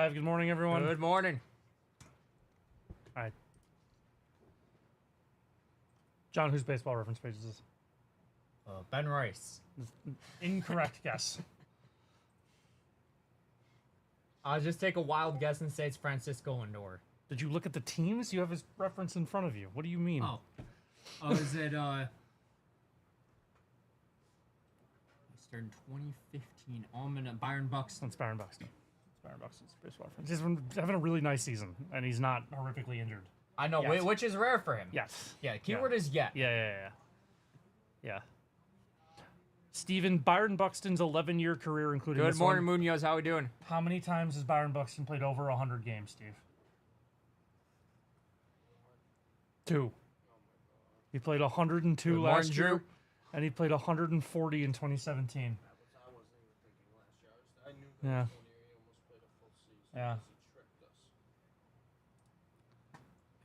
live. Good morning, everyone. Good morning. All right. John, whose baseball reference page is this? Ben Rice. Incorrect guess. I'll just take a wild guess and say it's Francisco Lindor. Did you look at the teams? You have his reference in front of you. What do you mean? Oh, is it Eastern 2015? Byron Buxton. It's Byron Buxton. It's Byron Buxton's baseball reference. He's been having a really nice season, and he's not horrifically injured. I know, Yes. which is rare for him. Yes. Yeah, keyword is yet. Yeah. Steven, Byron Buxton's 11-year career, including Good this morning, one. Munoz. How we doing? How many times has Byron Buxton played over 100 games, Steve? 2. He played 102 Good last morning, year, Drew. and he played 140 in 2017. Yeah.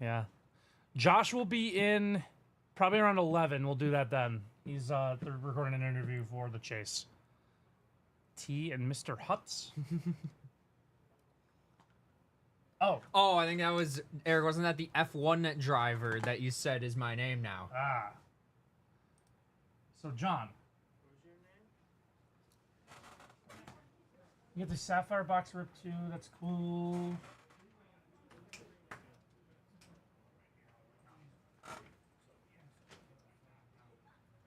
Yeah. Josh will be in probably around 11. We'll do that then. He's they're recording an interview for The Chase. T and Mr. Hutz. Oh, I think that was Eric. Wasn't that the F1 driver that you said is my name now? So John. You get the Sapphire box rip too. That's cool.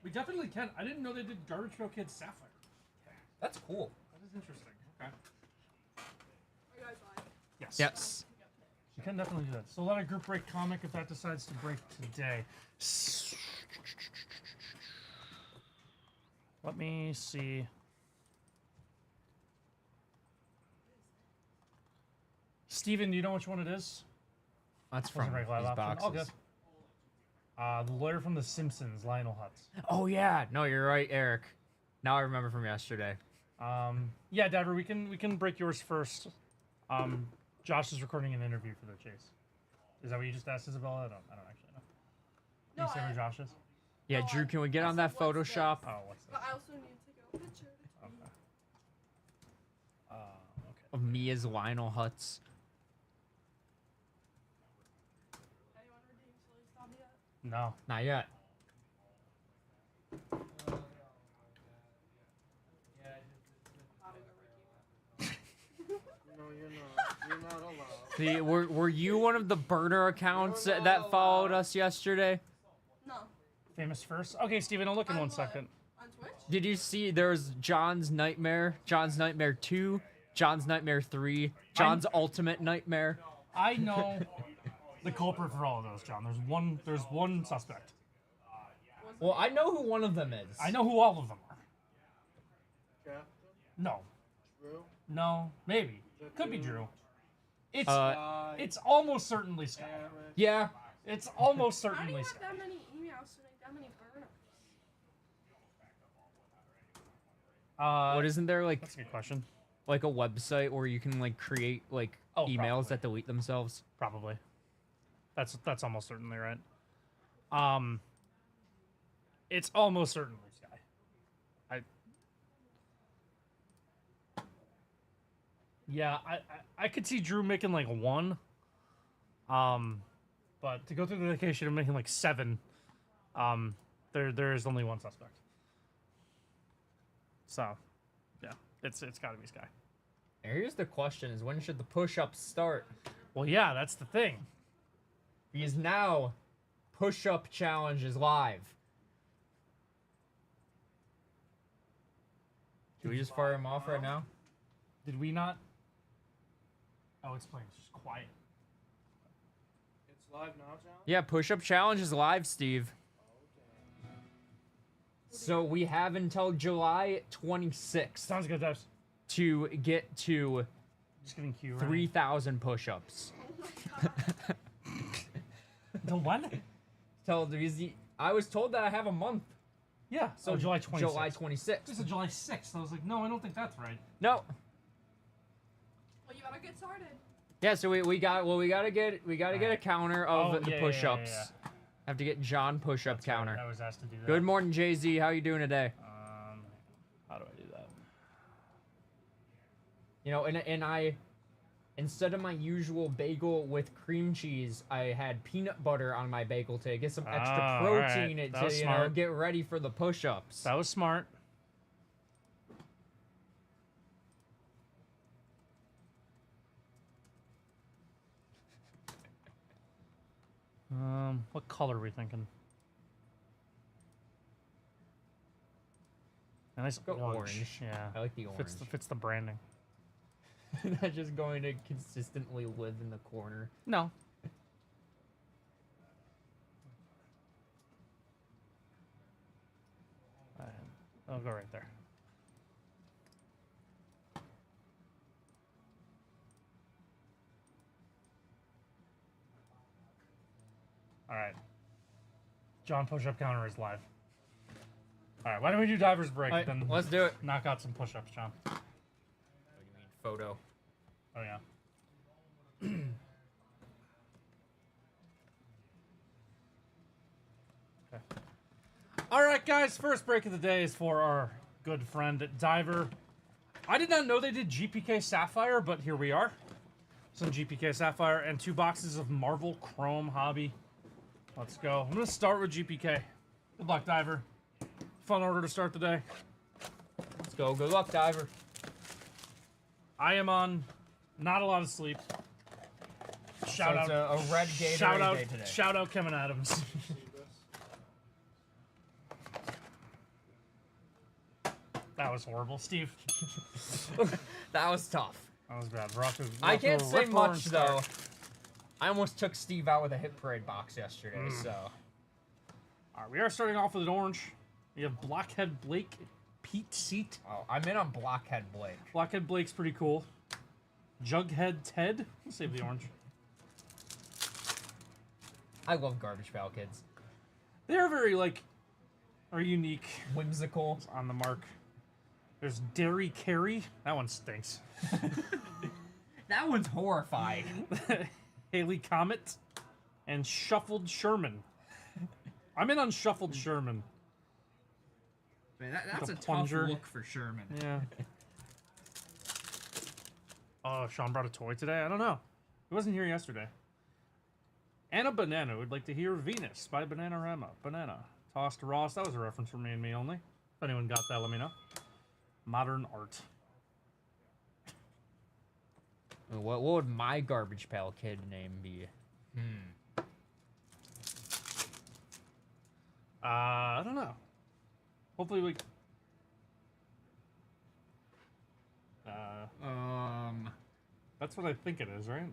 We definitely can. I didn't know they did Garbage Pail Kids Sapphire. That's cool. That is interesting. Okay. Are you guys live? Yes. Yes. You can definitely do that. So let a group break comic if that decides to break today. Let me see. Steven, do you know which one it is? That's Wasn't from very these glad option. boxes. Oh, good. The lawyer from The Simpsons, Lionel Hutz. Oh yeah. No, you're right, Eric. Now I remember from yesterday. Yeah, Dabber, we can break yours first. Josh is recording an interview for The Chase. Is that what you just asked, Isabella? I don't actually know. Can you say where Josh is? Yeah, No, Drew, can we get I on that said, "What's this?" Photoshop? Oh, what's But that? I also need to take a picture. Okay. Okay. Of me as Lionel Hutz. Anyone redeemed Silly Stop yet? No. Not yet. I'm about to go redeem it. No, you're not. You're not allowed. See, were you one of the burner accounts that followed us yesterday? No. Famous first? Okay, Steven, I'll look in On one what? second. On Twitch? Did you see there's John's Nightmare, John's Nightmare 2, John's Nightmare 3, John's Ultimate Nightmare? I know the culprit for all of those, John. There's one suspect. Well, I know who one of them is. I know who all of them are. Captain? No. Drew? No. Maybe. Could be Drew. It's It's almost certainly Sky. Eric. Yeah. It's almost How do you certainly have Sky. that many emails to make that many burners? What isn't there like That's a good question. a website where you can like create like Oh, emails probably. that delete themselves? Probably. That's almost certainly right. It's almost certainly Sky. I could see Drew making like 1. But to go through the dedication of making like 7, there is only one suspect. So, yeah, it's got to be Sky. Here's the question: is when should the push-ups start? Well, yeah, that's the thing. Because now, push-up challenge is live. Should we just fire him off right now? Did we not? Oh, it's playing. It's just quiet. It's live now, John? Yeah, push-up challenge is live, Steve. So we have until July 26th Sounds good, Devs. to get to Just giving Q. 3,000 push-ups. The what? I was told that I have a month. Yeah. So July 26th. July 26th. This is July 6th. I was like, no, I don't think that's right. No. Well, you gotta get started. Yeah, so we gotta get a counter of the yeah, push-ups. yeah. Have to get John push-up That's right, counter. I was asked to do that. Good morning, Jay-Z. How you doing today? How do I do that? You know, and I Instead of my usual bagel with cream cheese, I had peanut butter on my bagel to get some extra Oh, alright. protein That to was you know smart. get ready for the push-ups. That was smart. What color are we thinking? A nice Go orange. orange. Yeah. I like the orange. Fits the branding. Not just going to consistently live in the corner. No. I'll go right there. All right. John push-up counter is live. All right, why don't we do diver's break? All right, Then let's do it. knock out some push-ups, John. What do you mean, photo? Oh yeah. Okay. All right, guys. First break of the day is for our good friend Diver. I did not know they did GPK Sapphire, but here we are. Some GPK Sapphire and 2 boxes of Marvel Chrome Hobby. Let's go. I'm gonna start with GPK. Good luck, Diver. Fun order to start the day. Let's go. Good luck, Diver. I am on not a lot of sleep. Shout So out. it's a red Gatorade Shout out, day today. shout out Kevin Adams. See this? That was horrible. Steve, That was tough. that was bad. We're off to, we're I off to can't a say rip-roaring much start. though. I almost took Steve out with a hit parade box yesterday, so All right, we are starting off with an orange. We have Blockhead Blake, Pete Seat. I'm in on Blockhead Blake. Blockhead Blake's pretty cool. Jughead Ted. Let's save the orange. I love Garbage Pail Kids. They're very are unique Whimsical. on the mark. There's Derry Carey. That one stinks. That one's horrifying. Haley Comet and Shuffled Sherman. I'm in on Shuffled Sherman. Man, that's The a tough plunger. look for Sherman. Yeah. Oh, Sean brought a toy today? I don't know. He wasn't here yesterday. Anna Banana would like to hear Venus by Bananarama. Banana. Tossed to Ross. That was a reference for me and me only. If anyone got that, let me know. Modern art. What would my Garbage Pail Kid name be? I don't know. Hopefully we... That's what I think it is, right?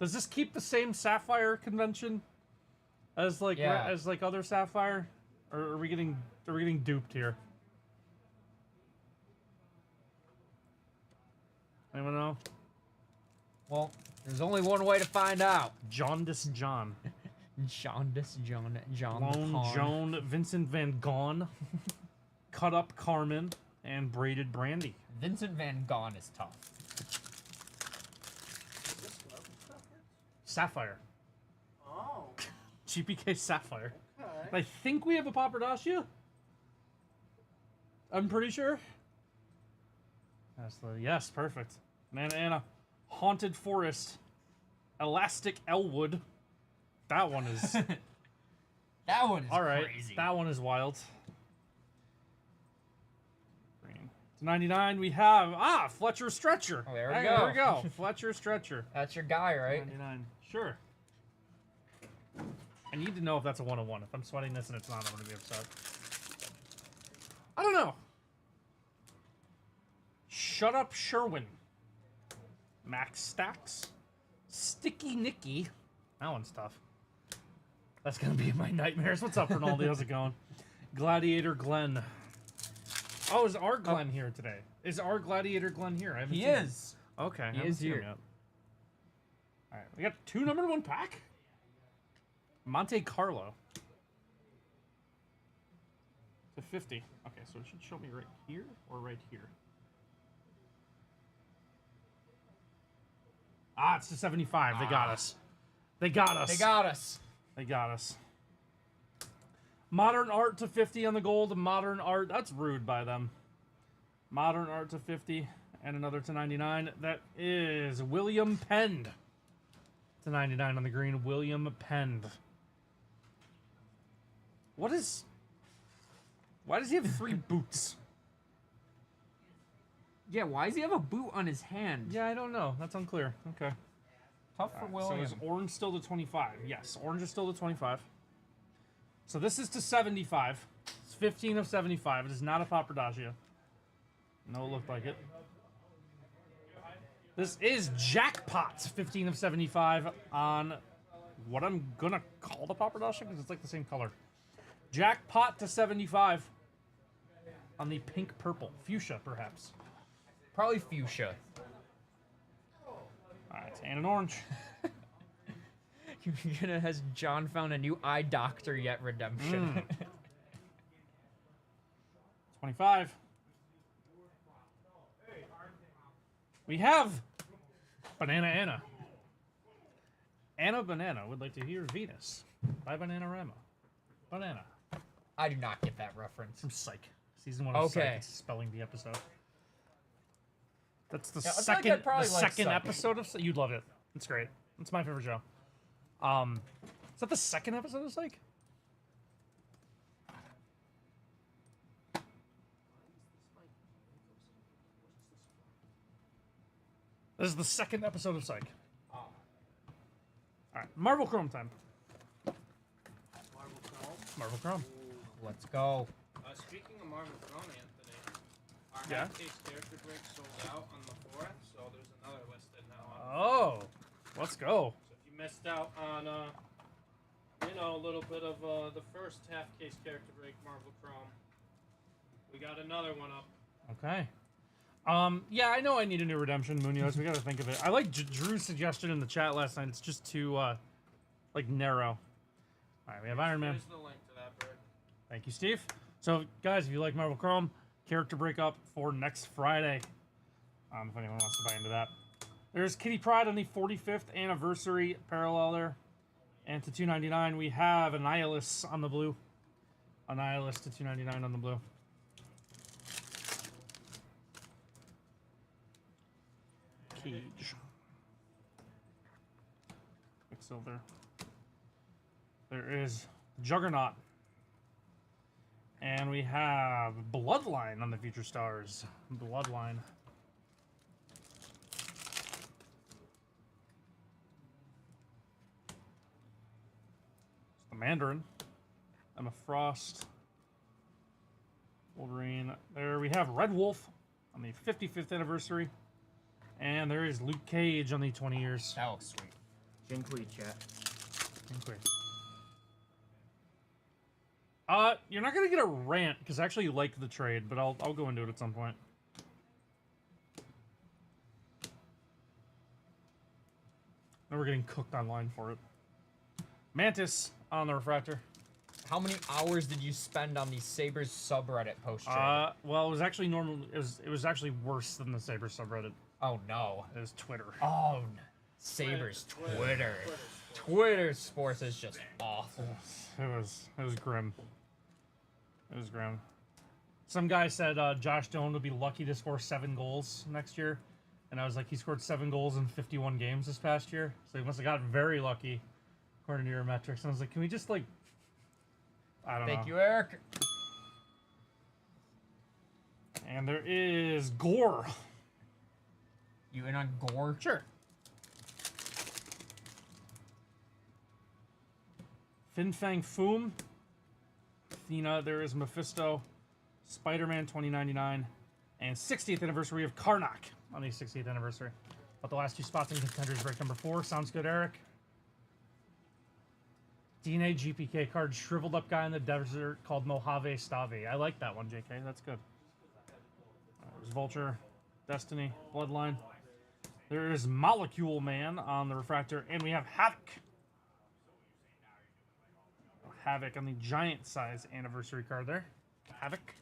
Does this keep the same Sapphire convention as Yeah. as other Sapphire, or are we getting duped here? Anyone know? Well, there's only one way to find out. Jaundice John, Jaundice John Lone Con. Joan, Vincent Van Gogh, Cut Up Carmen, and Braided Brandy. Vincent Van Gogh is tough. Is this Garbage Pail Kids? Sapphire, Oh, GPK Sapphire. okay. I think we have a Papadashia. I'm pretty sure. Yes, perfect. Anna, Haunted Forest, Elastic Elwood. That one is That one is all right. crazy. That one is wild. Green. To 99, we have Fletcher Stretcher. Oh, there we There we go. go. Fletcher Stretcher. That's your guy, right? 99. Sure. I need to know if that's a 101. If I'm sweating this and it's not, I'm gonna be upset. I don't know. Shut Up Sherwin. Max Stacks. Sticky Nicky. That one's tough. That's gonna be in my nightmares. What's up, Ronaldo? How's it going? Gladiator Glenn. Oh, is our Glenn here today? Is our Gladiator Glenn here? I haven't He seen him. is. Okay, I He haven't is seen him here. yet. All right, we got 2 number 1 pack. Monte Carlo. To 50. Okay, so it should show me right here or right here. It's to 75. They got us. They got us. They got us. They got us. Modern Art to 50 on the gold. Modern Art. That's rude by them. Modern Art to 50. And another to 99. That is William Pend. To 99 on the green. William Pend. What is... Why does he have 3 boots? Yeah, why does he have a boot on his hand? Yeah, I don't know. That's unclear. Okay. Tough for So William. is orange still to 25? Yes, orange is still to 25. So this is to 75. It's 15 of 75. It is not a Papadaglia. No, it looked like it. This is Jackpot, 15 of 75 on what I'm going to call the Papadaglia because it's like the same color. Jackpot to 75 on the pink-purple. Fuchsia, perhaps. Probably fuchsia. All right, and an orange. Has John found a new eye doctor yet redemption? 25. We have Banana Anna. Anna Banana would like to hear Venus by Bananarama. Banana. I do not get that reference. From Psych. Season 1 of Psych. Okay. It's spelling the episode. That's the Yeah, I feel like second, I'd probably like second Psych. episode of Psych. You'd love it. It's great. It's my favorite show. Is that the second episode of Psych? This is the second episode of Psych. Alright, Marvel Chrome time. Marvel Chrome. Marvel Chrome. Let's go. Speaking of Marvel Chrome, Anthony, our Yeah? half-case character break sold out on the 4th, so there's another listed now. Oh, let's go. So if you missed out on, a little bit of the first half-case character break Marvel Chrome, we got another one up. Okay. Yeah, I know I need a new redemption, Munoz. We gotta think of it. I like Drew's suggestion in the chat last night. It's just too, narrow. All right, we have Iron Man. Here's the link to that, Bird. Thank you, Steve. So, guys, if you like Marvel Chrome, character breakup for next Friday. If anyone wants to buy into that. There's Kitty Pryde on the 45th anniversary parallel there. And to 299, we have Annihilus on the blue. Annihilus to 299 on the blue. Cage. Quicksilver. There is Juggernaut. And we have Bloodline on the Future Stars. Bloodline. It's the Mandarin. Emma Frost. Wolverine. There we have Red Wolf on the 55th anniversary. And there is Luke Cage on the 20 years. That looks sweet. Jinkui chat. Okay. You're not gonna get a rant because I actually like the trade, but I'll go into it at some point. And we're getting cooked online for it. Mantis on the refractor. How many hours did you spend on the Sabres subreddit post trade? Well, it was actually normal. It was actually worse than the Sabres subreddit. Oh no. It was Twitter. Oh, Sabres Twitter sports is just awful. It was grim. It was grim. Some guy said Josh Doan would be lucky to score 7 goals next year, and I was like, he scored 7 goals in 51 games this past year, so he must have gotten very lucky, according to your metrics. And I was like, can we just I don't know. Thank you, Eric. And there is Gore. You in on Gore? Sure. Fin Fang Foom. Athena, there is Mephisto. Spider-Man 2099. And 60th anniversary of Karnak on the 60th anniversary. But the last 2 spots in Contenders break number 4. Sounds good, Eric. DNA GPK card, shriveled up guy in the desert called Mojave Stave. I like that one, JK. That's good. There's Vulture, Destiny, Bloodline. There is Molecule Man on the refractor, and we have Havoc. Havoc on the giant size anniversary card there. Havoc.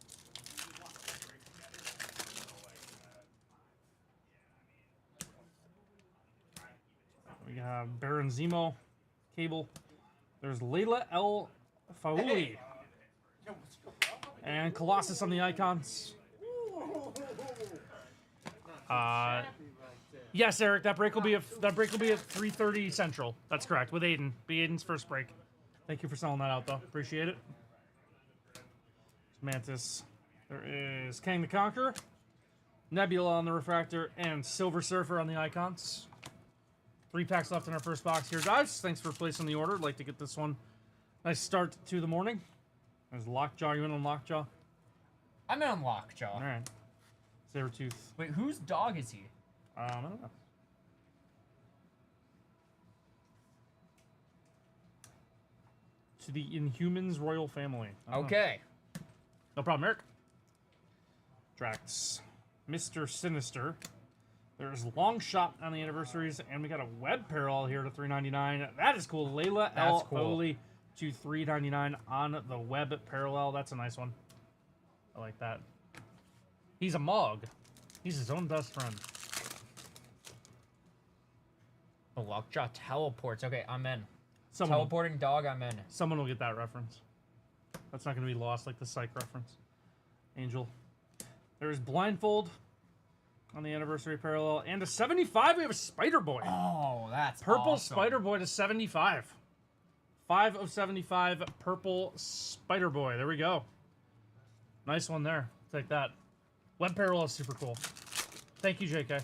We have Baron Zemo, Cable. There's Layla El Faouli. And Colossus on the icons. Yes, Eric, that break will be at 3:30 Central. That's correct. With Aiden, be Aiden's first break. Thank you for selling that out, though. Appreciate it. Mantis. There is Kang the Conqueror, Nebula on the Refractor, and Silver Surfer on the icons. 3 packs left in our first box here, guys. Thanks for placing the order. I'd like to get this one. Nice start to the morning. There's Lockjaw. You in on Lockjaw? I'm in on Lockjaw. All right. Sabretooth. Wait, whose dog is he? I don't know. To the Inhumans royal family. I don't know. Okay. No problem, Eric. Drax. Mr. Sinister. There's Long Shot on the anniversaries, and we got a web parallel here to $3.99. That is cool. Layla L. cool. Oli to $3.99 on the web parallel. That's a nice one. I like that. He's a Mog. He's his own best friend. The Lockjaw teleports. Okay, I'm in. Someone, Teleporting dog, I'm in. someone will get that reference. That's not going to be lost like the Psych reference. Angel. There's Blindfold on the anniversary parallel. And to 75, we have a Spider-Boy. Oh, that's Purple awesome. Spider-Boy to 75. 5 of 75, Purple Spider-Boy. There we go. Nice one there. Take that. Web parallel is super cool. Thank you, JK.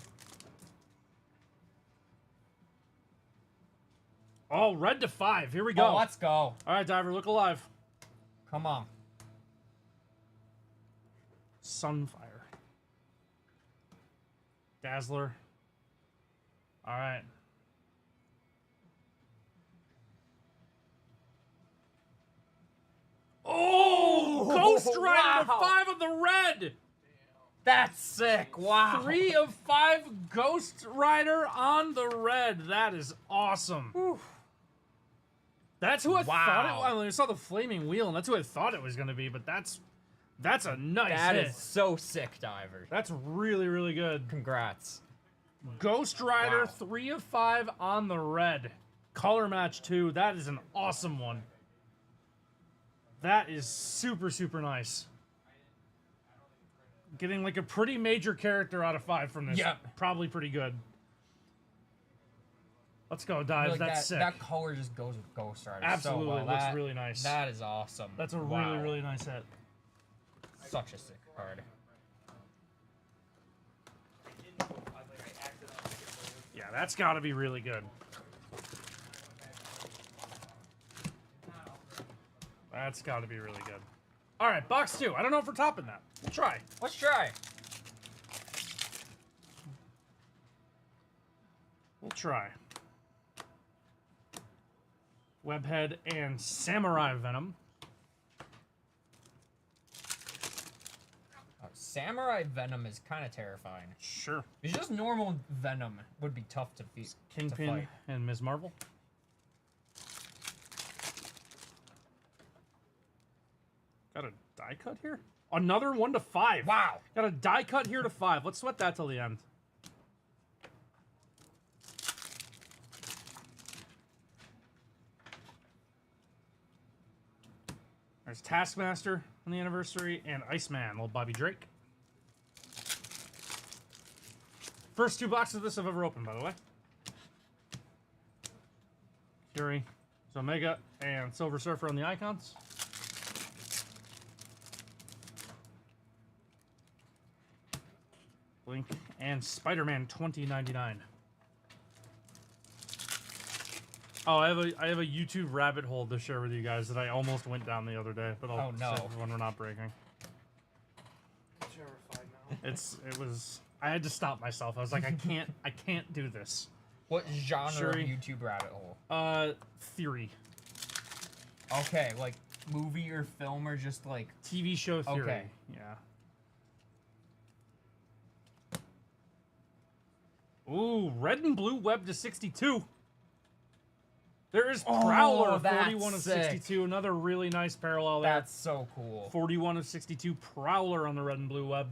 Oh, red to 5. Here we go. Oh, let's go. All right, Diver, look alive. Come on. Sunfire. Dazzler. All right. Oh, Ghost Rider to wow. 5 of the red. That's sick. Wow. 3 of 5 Ghost Rider on the red. That is awesome. That's who I thought it was. I saw the flaming wheel, and that's who I thought it was going to be, but that's a nice That hit. is so sick, Diver. That's really, really good. Congrats. Ghost Rider, Wow. 3 of 5 on the red. Color match 2. That is an awesome one. That is super, super nice. Getting like a pretty major character out of 5 from this. Yep. Probably pretty good. Let's go, Dives. Like That's sick. that color just goes with Ghost Rider Absolutely. so well. Looks That- really nice. That is awesome. That's a Wow. really, really nice hit. Such a sick card. Yeah, that's got to be really good. That's got to be really good. All right, box 2. I don't know if we're topping that. We'll try. Let's try. We'll try. Webhead and Samurai Venom. Samurai Venom is kind of terrifying. Sure. It's just normal Venom would be tough to fight. Kingpin and Ms. Marvel. Got a die cut here? Another 1 to 5. Wow. Got a die cut here to 5. Let's sweat that till the end. There's Taskmaster on the anniversary and Iceman, old Bobby Drake. First 2 boxes of this I've ever opened, by the way. Fury, Omega, and Silver Surfer on the icons. Blink and Spider-Man 2099. Oh, I have a YouTube rabbit hole to share with you guys that I almost went down the other day, but I'll Oh, no. save it when we're not breaking. Terrified now. It was I had to stop myself. I was like, I can't do this. What genre Shuri. of YouTube rabbit hole? Theory. Okay, like movie or film or just like TV show theory. Okay. Yeah. Ooh, red and blue web to 62. There is Prowler, that's 41 of sick. 62. Another really nice parallel there. that's so cool. 41 of 62 Prowler on the red and blue web.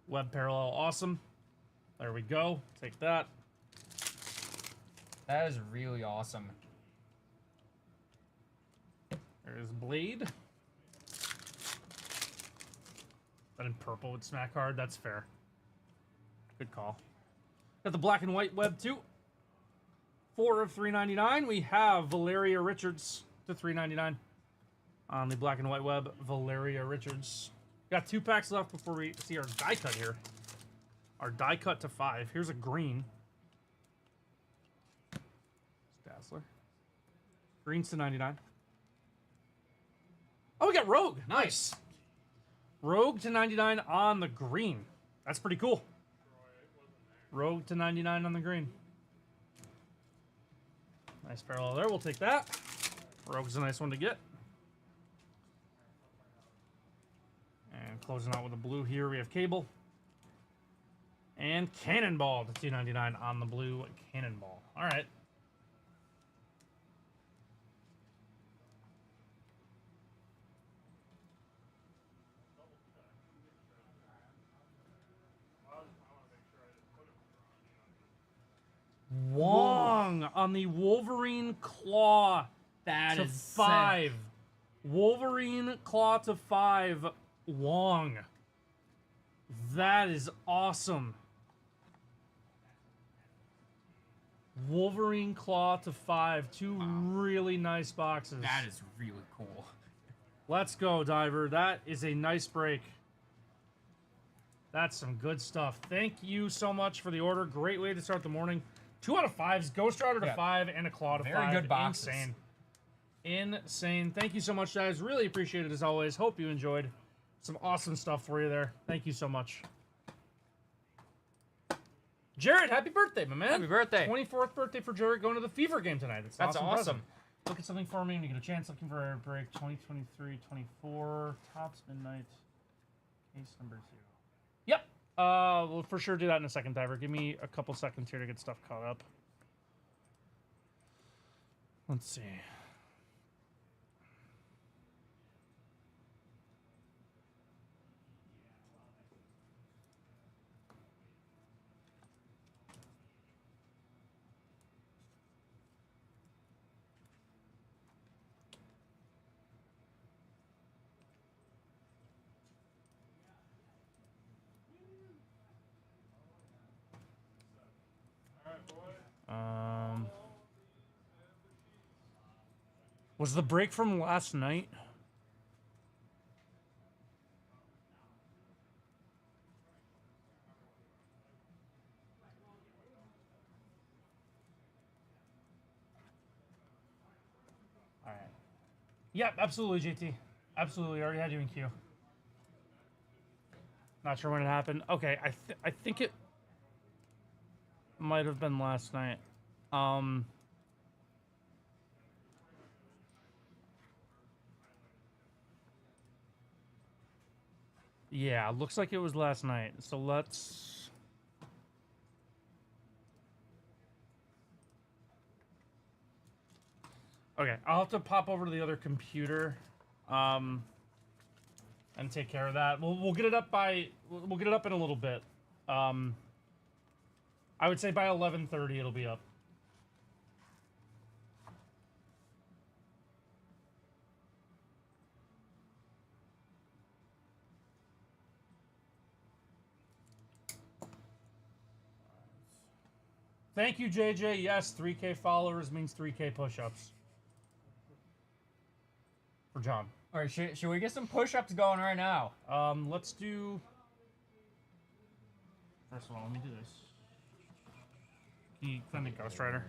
Web parallel, awesome. There we go. Take that. That is really awesome. There's Blade. That in purple would smack hard. That's fair. Good call. Got the black and white web too. 4 of 399. We have Valeria Richards to 399 on the black and white web. Valeria Richards. Got 2 packs left before we see our die cut here. Our die cut to 5. Here's a green. Dazzler. Greens to 99. Oh, we got Rogue. Nice. Rogue to 99 on the green. That's pretty cool. Rogue to 99 on the green. Nice parallel there. We'll take that. Rogue's a nice one to get. And closing out with a blue here, we have Cable. And Cannonball to 299 on the blue Cannonball. All right. Wong on the Wolverine Claw That to is 5. Wolverine Claw to 5. Wong. That is awesome. Wolverine Claw to 5. 2 really nice boxes. That is really cool. Let's go, Diver. That is a nice break. That's some good stuff. Thank you so much for the order. Great way to start the morning. 2 out of 5s. Ghost Rider to 5 and a Claw to 5. Very good boxes. Insane. Insane. Thank you so much, guys. Really appreciate it as always. Hope you enjoyed. Some awesome stuff for you there. Thank you so much. Jared, happy birthday, my man. Happy birthday. 24th birthday for Jared, going to the Fever game tonight. That's awesome. present. Look at something for me when you get a chance. Looking for a break. 2023-24. Tops Midnight. Case number 2. Yep. We'll for sure do that in a second, Diver. Give me a couple seconds here to get stuff caught up. Let's see. Was the break from last night? All right. Yep, absolutely, JT. Absolutely, already had you in queue. Not sure when it happened. Okay, I think it might have been last night. Yeah, looks like it was last night. So let's... Okay, I'll have to pop over to the other computer, and take care of that. We'll get it up by... We'll get it up in a little bit. I would say by 11:30 it'll be up. Thank you, JJ. Yes, 3K followers means 3K push-ups. For John. All right, should we get some push-ups going right now? Let's do... First of all, let me do this. Can you send me Ghost Rider?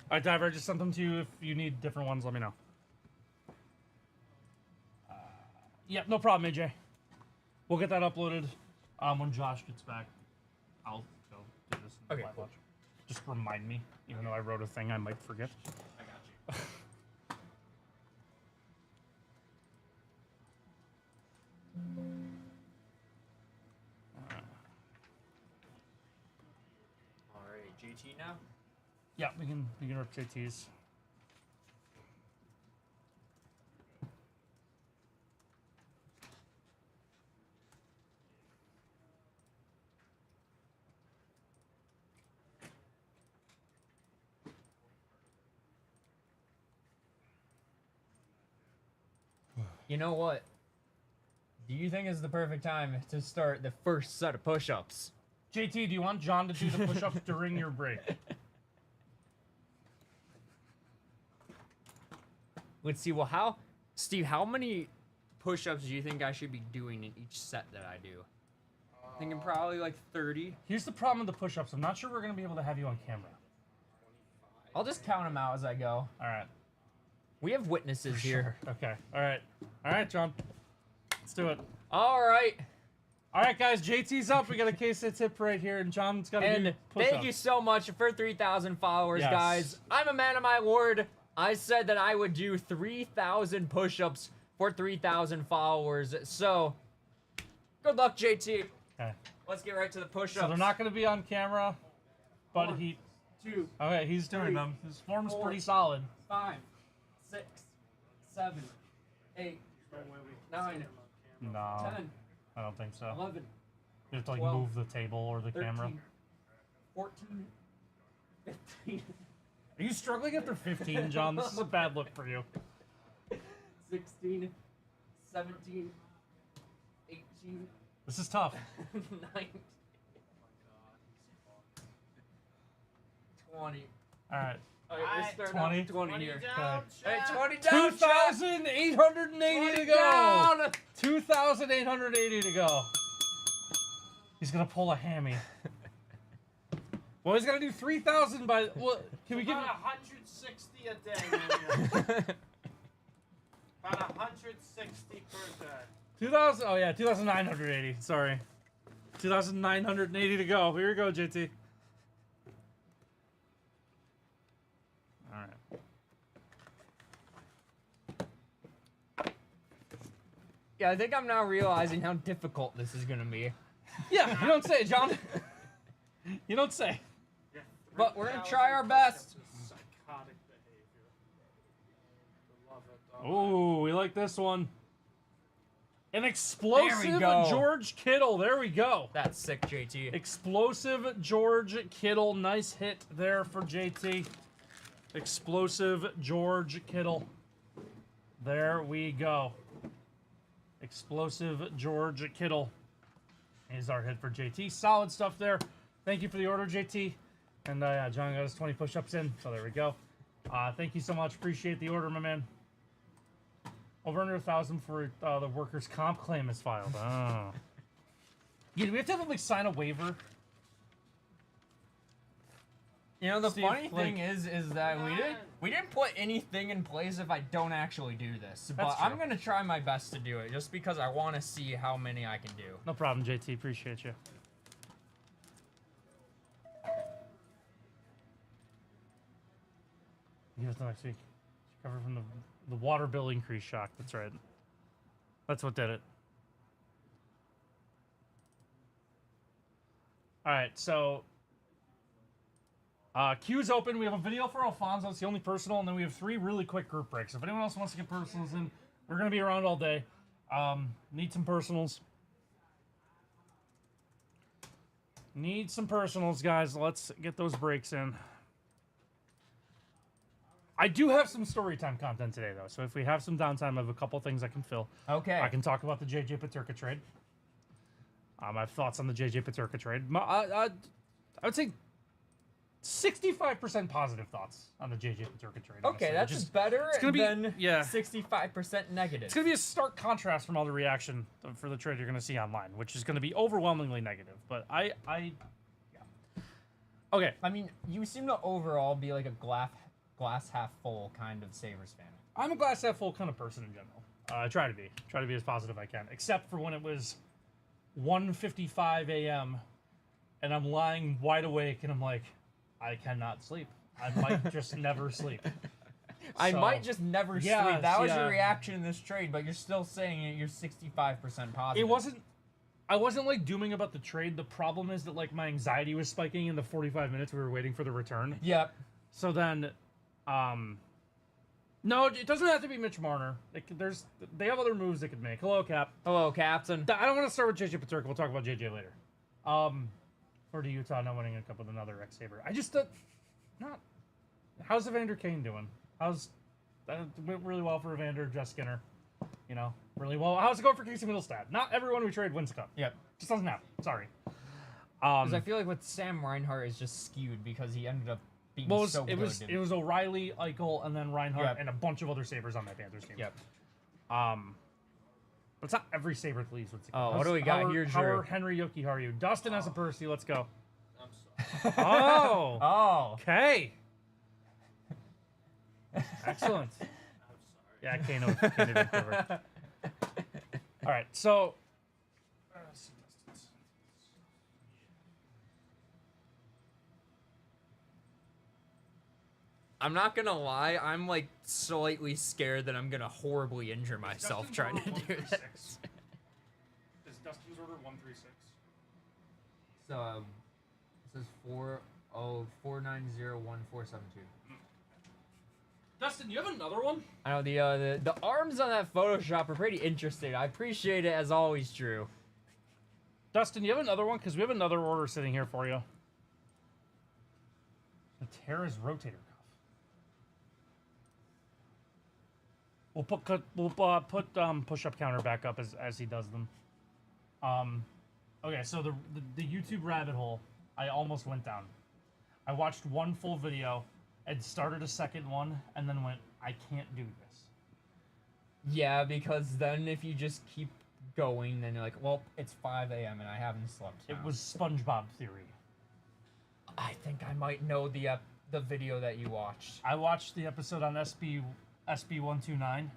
All right, Diver, I just sent them to you. If you need different ones, let me know. Yep, no problem, AJ. We'll get that uploaded when Josh gets back. I'll go do this. In Okay, Live cool. Watch. Just remind me, even though I wrote a thing I might forget. I got you. JT now? Yeah, we can rip JT's. You know what? Do you think is the perfect time to start the first set of push-ups? JT, do you want John to do the push-ups during your break? Let's see. Well, Steve, how many push-ups do you think I should be doing in each set that I do? Thinking probably like 30. Here's the problem with the push-ups. I'm not sure we're gonna be able to have you on camera. I'll just count them out as I go. All right. We have witnesses here. Okay. All right, John. Let's do it. All right. All right, guys. JT's up. We got a case of tip right here, and John's got to do And push-ups. thank you so much for 3,000 followers, Yes. guys. I'm a man of my word. I said that I would do 3,000 push-ups for 3,000 followers. So, good luck, JT. Okay. Let's get right to the push-ups. So they're not going to be on camera, but One, he. 2, Okay, he's doing three, them. His form's 4, pretty solid. 5, 6, 7, 8, 9, No, 10, I don't think so. 11, You have to like 12, move the table or the 13, camera. 14, 15, Are you struggling after 15, John? This is a bad look for you. 16, 17, 18, This is tough. 19, 20. All right. All right, let's start 20. out 20 here. down, Okay. Chad. Hey, 20 down, Chad. 2,880 to go. Down. 2,880 to go. He's gonna pull a hammy. Well, he's gonna do 3,000 by. Well, can we give? About 160 a day, man. About 160 per day. 2,000. Oh yeah, 2,980. Sorry. 2,980 to go. Here you go, JT. All right. Yeah, I think I'm now realizing how difficult this is gonna be. Yeah, you don't say, John. You don't say. Yeah, But we're gonna 3,000 try our push-ups best. is psychotic behavior. I love it. Oh, we like this one. An explosive go. George Kittle. There we go. That's sick, JT. Explosive George Kittle. Nice hit there for JT. Explosive George Kittle. There we go. Explosive George Kittle is our hit for JT. Solid stuff there. Thank you for the order, JT. And yeah, John got his 20 push-ups in, so there we go. Thank you so much. Appreciate the order, my man. Over under 1,000 for the workers' comp claim is filed. Oh. Yeah, do we have to have them like sign a waiver? You know, the Steve, funny like- thing is that we didn't put anything in place if I don't actually do this. But That's I'm true. gonna try my best to do it, just because I want to see how many I can do. No problem, JT. Appreciate you. Give us the next week. Recover from the water bill increase shock. That's right. That's what did it. All right, so queue's open. We have a video for Alfonso. It's the only personal, and then we have 3 really quick group breaks. If anyone else wants to get personals in, we're gonna be around all day. Need some personals. Need some personals, guys. Let's get those breaks in. I do have some story time content today, though. So if we have some downtime, I have a couple things I can fill. Okay. I can talk about the JJ Peterka trade. I have thoughts on the JJ Peterka trade. I would say 65% positive thoughts on the JJ Peterka trade. honestly, Okay, that's which is- better gonna be- than yeah. 65% negative. It's going to be a stark contrast from all the reaction for the trade you're going to see online, which is going to be overwhelmingly negative. But yeah. Okay. I mean, you seem to overall be like a glass half full kind of Sabres fan. I'm a glass half full kind of person in general. I try to be as positive as I can, except for when it was 1:55 a.m. and I'm lying wide awake and I'm like, I cannot sleep. I might just never sleep. I So, might just never yeah, sleep. That was yeah. your reaction in this trade, but you're still saying you're 65% positive. It wasn't. I wasn't like dooming about the trade. The problem is that like my anxiety was spiking in the 45 minutes we were waiting for the return. Yep. So then, no, it doesn't have to be Mitch Marner. They have other moves they could make. Hello, Cap. Hello, Captain. I don't want to start with JJ Paterka. We'll talk about JJ later. For the Utah not winning a cup with another ex-Saber. I just not. How's Evander Kane doing? That went really well for Evander, Jess Skinner. You know, really well. How's it going for Casey Middlestad? Not everyone we trade wins a cup. Yep. Just doesn't happen. Sorry. Because I feel like with Sam Reinhart is just skewed because he ended up being so good. It was O'Reilly, Eichel, and then Reinhardt, Yep. and a bunch of other Sabres on that Panthers team. Yep. But it's not every Sabre that leaves with the Oh, what do we got here, How Drew? are Henry Yoki? How are you? Dustin has a Percy. Let's go. I'm sorry. Oh. Oh. Okay. Excellent. I'm sorry. Yeah, Kano did Vancouver. All right, so I'm not gonna lie, I'm like slightly scared that I'm gonna horribly injure myself trying to do this. Is Dustin's order 136? So it says 4901472. Dustin, you have another one? I know the arms on that Photoshop are pretty interesting. I appreciate it as always, Drew. Dustin, you have another one? Because we have another order sitting here for you. The Terra's rotator cuff. We'll put push-up counter back up as he does them. Okay, so the YouTube rabbit hole I almost went down. I watched one full video and started a second one and then went, I can't do this. Yeah, because then if you just keep going, then you're like, well, it's 5 a.m. and I haven't slept. It now. was SpongeBob theory. I think I might know the video that you watched. I watched the episode on SB129.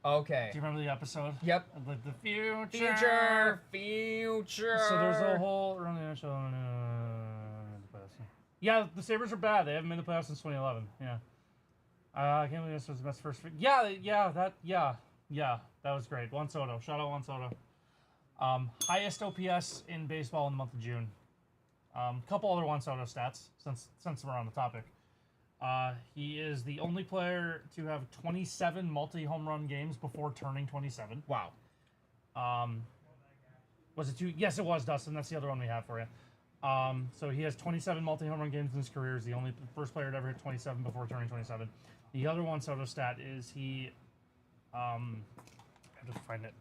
Okay. Do you remember the episode? Yep. The future. Future. So there's a whole. Yeah, the Sabres are bad. They haven't been in the playoffs since 2011. Yeah. I can't believe this was the best first. That was great. Juan Soto. Shout out Juan Soto. Highest OPS in baseball in the month of June. Couple other Juan Soto stats since we're on the topic. He is the only player to have 27 multi-home run games before turning 27. Wow. Was it two? Yes, it was, Dustin. That's the other one we have for you. So he has 27 multi-home run games in his career. He's the only first player to ever hit 27 before turning 27. The other one Soto stat is he, I have to find it.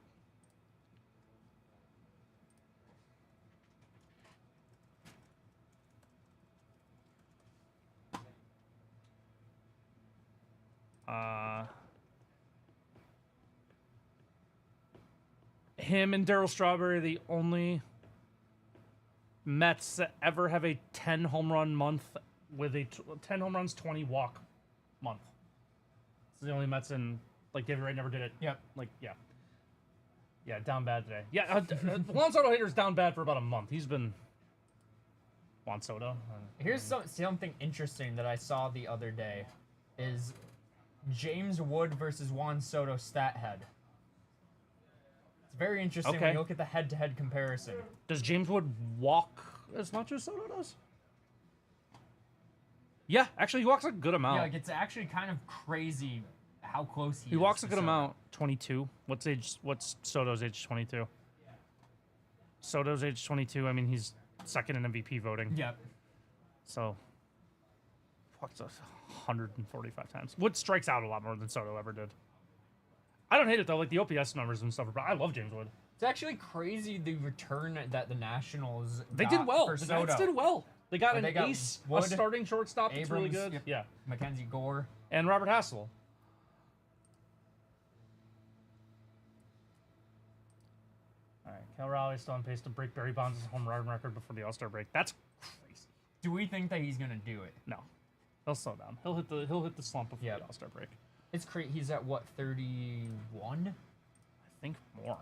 Him and Darryl Strawberry are the only Mets that ever have a 10 home run month with a 10 home runs, 20 walk month. It's the only Mets in, like, David Wright never did it. Yep. Like, yeah. Yeah, down bad today. Yeah, Juan Soto hitter's down bad for about a month. He's been Juan Soto. Here's something interesting that I saw the other day is James Wood versus Juan Soto stat head. It's very interesting when Okay. you look at the head-to-head comparison. Does James Wood walk as much as Soto does? Yeah, actually, he walks a good amount. Yeah, like it's actually kind of crazy how close he is. He walks a to good Soto. amount. 22. What's Soto's age? 22. Soto's age 22. I mean, he's second in MVP voting. Yep. So walks 145 times. Wood strikes out a lot more than Soto ever did. I don't hate it though. Like the OPS numbers and stuff. But I love James Wood. It's actually crazy the return that the Nationals They got did well. for The Soto. Nats did well. They got But an they got ace, Wood, a starting shortstop that's really Abrams, good. yep. Yeah, Mackenzie Gore. and Robert Hassel. All right, Cal Raleigh still on pace to break Barry Bonds' home run record before the All-Star break. That's crazy. Do we think that he's gonna do it? No, he'll slow down. He'll hit the slump before Yep. the All-Star break. It's crazy. He's at what, 31? I think more.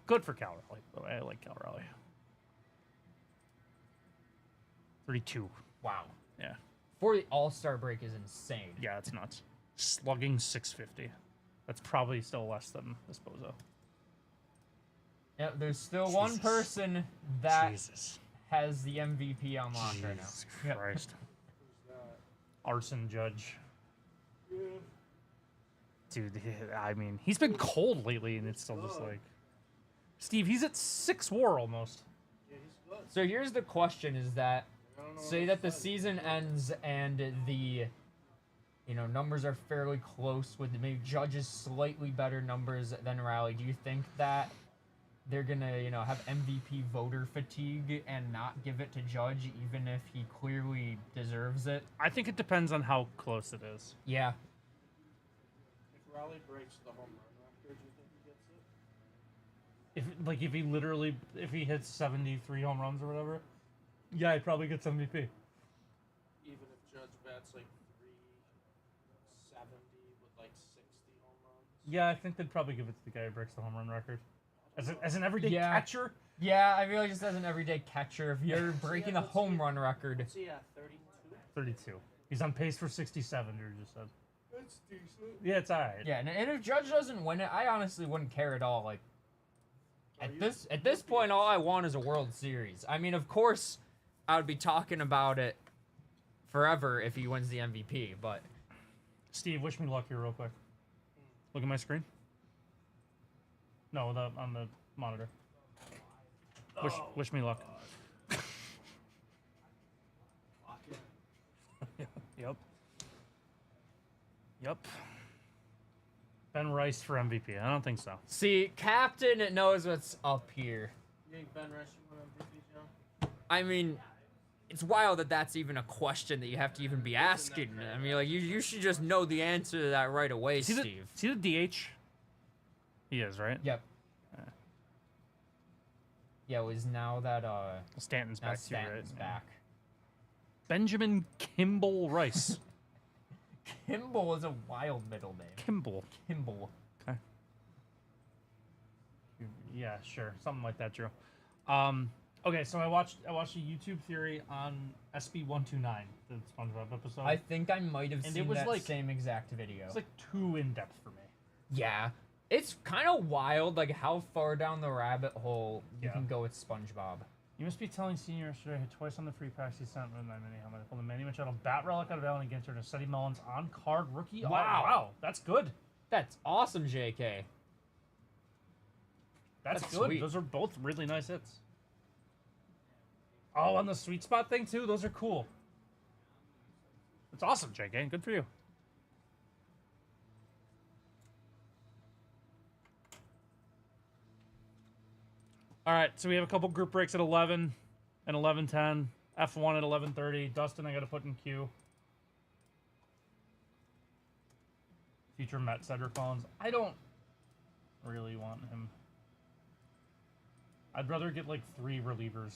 Good for Cal Raleigh. By the way, I like Cal Raleigh. 32. Wow. Yeah. For the All-Star break is insane. Yeah, that's nuts. Slugging 650. That's probably still less than Esposo. Yep, there's still one Jesus. person that Jesus. has the MVP unlocked right now. Jesus Yep. Christ. Who's that? Arson Judge. Yeah. Dude, I mean, he's been cold lately, and it's still just like... Steve, he's at 6 war almost. Yeah, he's good. So here's the question: is that I don't know say what that the else to say. season ends and the numbers are fairly close with maybe Judge's slightly better numbers than Rally. Do you think that they're gonna have MVP voter fatigue and not give it to Judge even if he clearly deserves it? I think it depends on how close it is. Yeah. If Raleigh breaks the home run record, do you think he gets it? If he hits 73 home runs or whatever, yeah, he probably gets MVP. Even if Judge bats like 370 with like 60 home runs. Yeah, I think they'd probably give it to the guy who breaks the home run record. As an everyday Yeah. catcher, Yeah, I feel like just as an everyday catcher, if you're breaking the let's home see. run record, What's he at, 32? 32. He's on pace for 67, you just said. That's decent. Yeah, it's alright. yeah, and if Judge doesn't win it, I honestly wouldn't care at all. Like Are you- at this point, all I want is a World Series. I mean, of course, I would be talking about it forever if he wins the MVP, but Steve, wish me luck here real quick. Look at my screen. No, on the monitor. Wish me luck. Fuck it. Yep. Yep. Ben Rice for MVP. I don't think so. see, Captain knows what's up here. You think Ben Rice should win MVP, John? I mean, it's wild that that's even a question that you have to even be asking. I mean, like you should just know the answer to that right away, See Steve. the DH? He is, right? Yep. Yeah, it was now that Stanton's now back too, Stanton's right? back. Benjamin Kimball Rice. Kimball is a wild middle name. Kimball. Kimball. Okay. Yeah, sure. Something like that, Drew. Okay, so I watched a YouTube theory on SB129, the SpongeBob episode. I think I might have And seen it was that like- same exact video. It's like too in-depth for me. Yeah. It's kind of wild, like how far down the rabbit hole you Yeah. can go with SpongeBob. You must be telling Senior yesterday hit twice on the free packs he sent with my mini helmet. Pulled a Manny Machado bat relic out of Allen Ginter and a Seti Mullins on-card rookie. Wow. Oh, wow, that's good. That's awesome, JK. That's That's good. sweet. Those are both really nice hits. Oh, on the sweet spot thing too. Those are cool. That's awesome, JK. Good for you. All right, so we have a couple group breaks at 11 and 11:10. F1 at 11:30. Dustin, I got to put in queue. Future Met Cedric Collins. I don't really want him. I'd rather get like 3 relievers.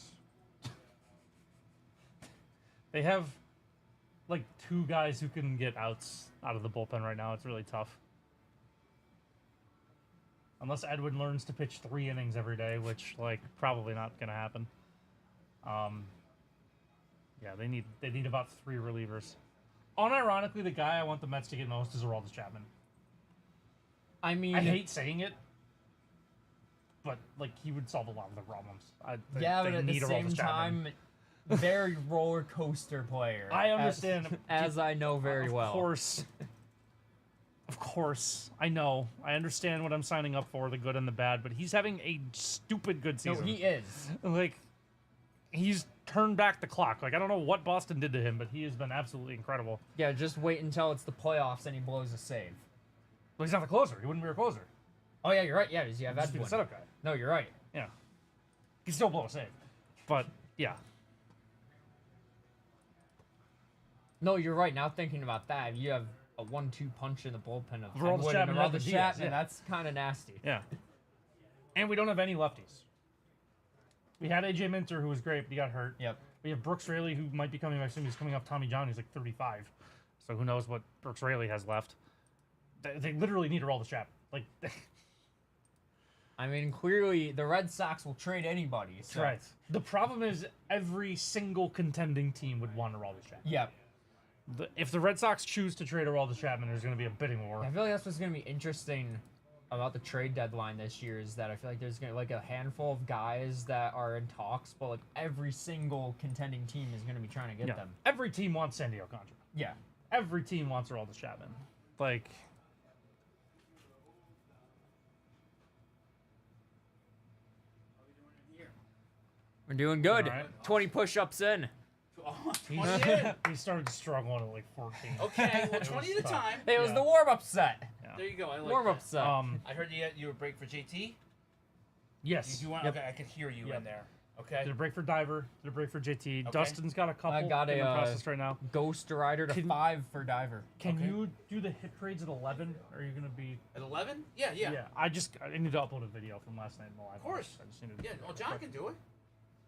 They have like 2 guys who can get outs out of the bullpen right now. It's really tough. Unless Edwin learns to pitch 3 innings every day, which like probably not gonna happen. Yeah, they need about 3 relievers. Unironically, the guy I want the Mets to get most is Aroldis Chapman. I mean, I hate saying it, but like he would solve a lot of the problems. yeah, they but at the need Aroldis same Chapman. time, very roller coaster player. I understand. as I know very well. Of course. Of course. I know. I understand what I'm signing up for, the good and the bad, but he's having a stupid good No, season. he is. Like, he's turned back the clock. Like, I don't know what Boston did to him, but he has been absolutely incredible. Yeah, just wait until it's the playoffs and he blows a save. But he's not the closer. He wouldn't be a closer. Oh yeah, you're right. Yeah, you have He'd just be the Edwin. setup guy. No, you're right. Yeah. He can still blow a save. But, yeah. No, you're right. Now thinking about that, you have a 1-2 punch in the bullpen of Aroldis Edwin Chapman and and Aroldis Diaz, Chapman. yeah. That's kind of nasty. Yeah. And we don't have any lefties. We had AJ Minter, who was great, but he got hurt. Yep. We have Brooks Raley, who might be coming back soon. He's coming off Tommy John. He's like 35. So who knows what Brooks Raley has left. They literally need Aroldis Chapman. Like, I mean, clearly the Red Sox will trade anybody. So. right. The problem is every single contending team would want Aroldis Chapman. Yep. If the Red Sox choose to trade Aroldis Chapman, there's going to be a bidding war. I feel like that's what's going to be interesting about the trade deadline this year is that I feel like there's gonna like a handful of guys that are in talks, but like every single contending team is gonna be trying to get Yeah. them. Every team wants Sandy Contra. Yeah. Every team wants Aroldis Chapman. Like, We're doing good. Alright. 20 push-ups in. Oh, he, 20 in. he started struggling at like 14. Okay, well, It 20 was at a tough. time. It was Yeah. the warm-up set. There you go. I like Warm-up that. set. I heard you were a break for JT. Yes. You want? Yep. Okay, I could hear you Yep. in there. Okay. Did a break for Diver. Did a break for JT. Okay. Dustin's got a couple. I got in a, the process right now. Ghost Rider to Can- 5 for Diver. Can Okay. you do the hit parades at 11? Or are you gonna be? At 11? Yeah. I need to upload a video from last night in the live. Of course. I just need to. Yeah. Well, John can do it.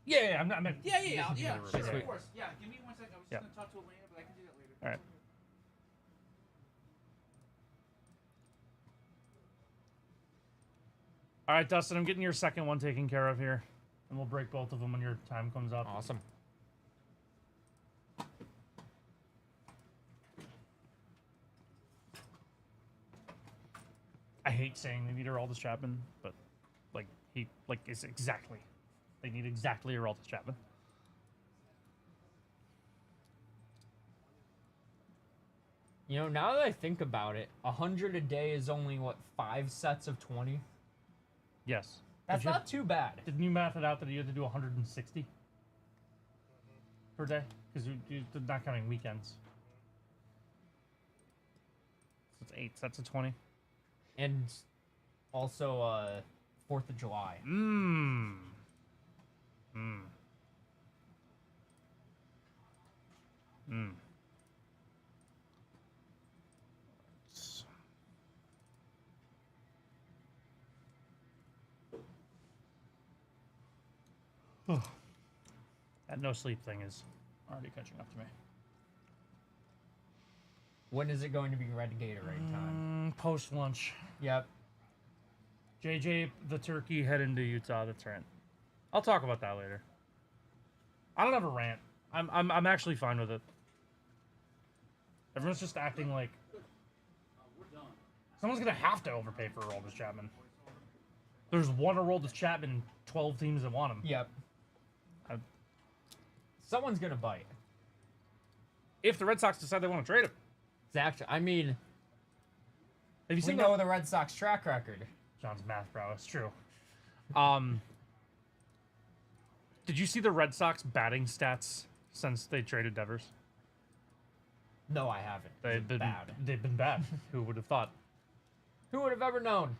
Yeah. I'm not. Yeah. Yeah. Sure, Sure, Sweet. of course. Yeah. Give me 1 second. I was Yeah. just gonna talk to Elena, but I can do that later. All right. All right, Dustin. I'm getting your second one taken care of here, and we'll break both of them when your time comes up. Awesome. I hate saying they need Aroldis Chapman, but it's exactly. They need exactly Aroldis Chapman. You know, now that I think about it, 100 a day is only, what, 5 sets of 20? Yes. That's Did you- not too bad. Didn't you math it out that you had to do 160 per day? Because you're not counting weekends. So it's 8 sets of 20. And also, 4th of July. Mmm. Mmm. Mmm. That no sleep thing is already catching up to me. When is it going to be red Gatorade time? Post lunch. Yep. JJ the turkey heading to Utah. That's right. I'll talk about that later. I don't have a rant. I'm actually fine with it. Everyone's just acting like someone's gonna have to overpay for Aroldis Chapman. There's one Aroldis Chapman and 12 teams that want him. Yep. I- Someone's gonna bite. If the Red Sox decide they want to trade him. Zach, I mean, Have you we seen know the Red Sox track record. John's math prowess? True. Did you see the Red Sox batting stats since they traded Devers? No, I haven't. They've It's been bad. They've been bad. Who would have thought? Who would have ever known?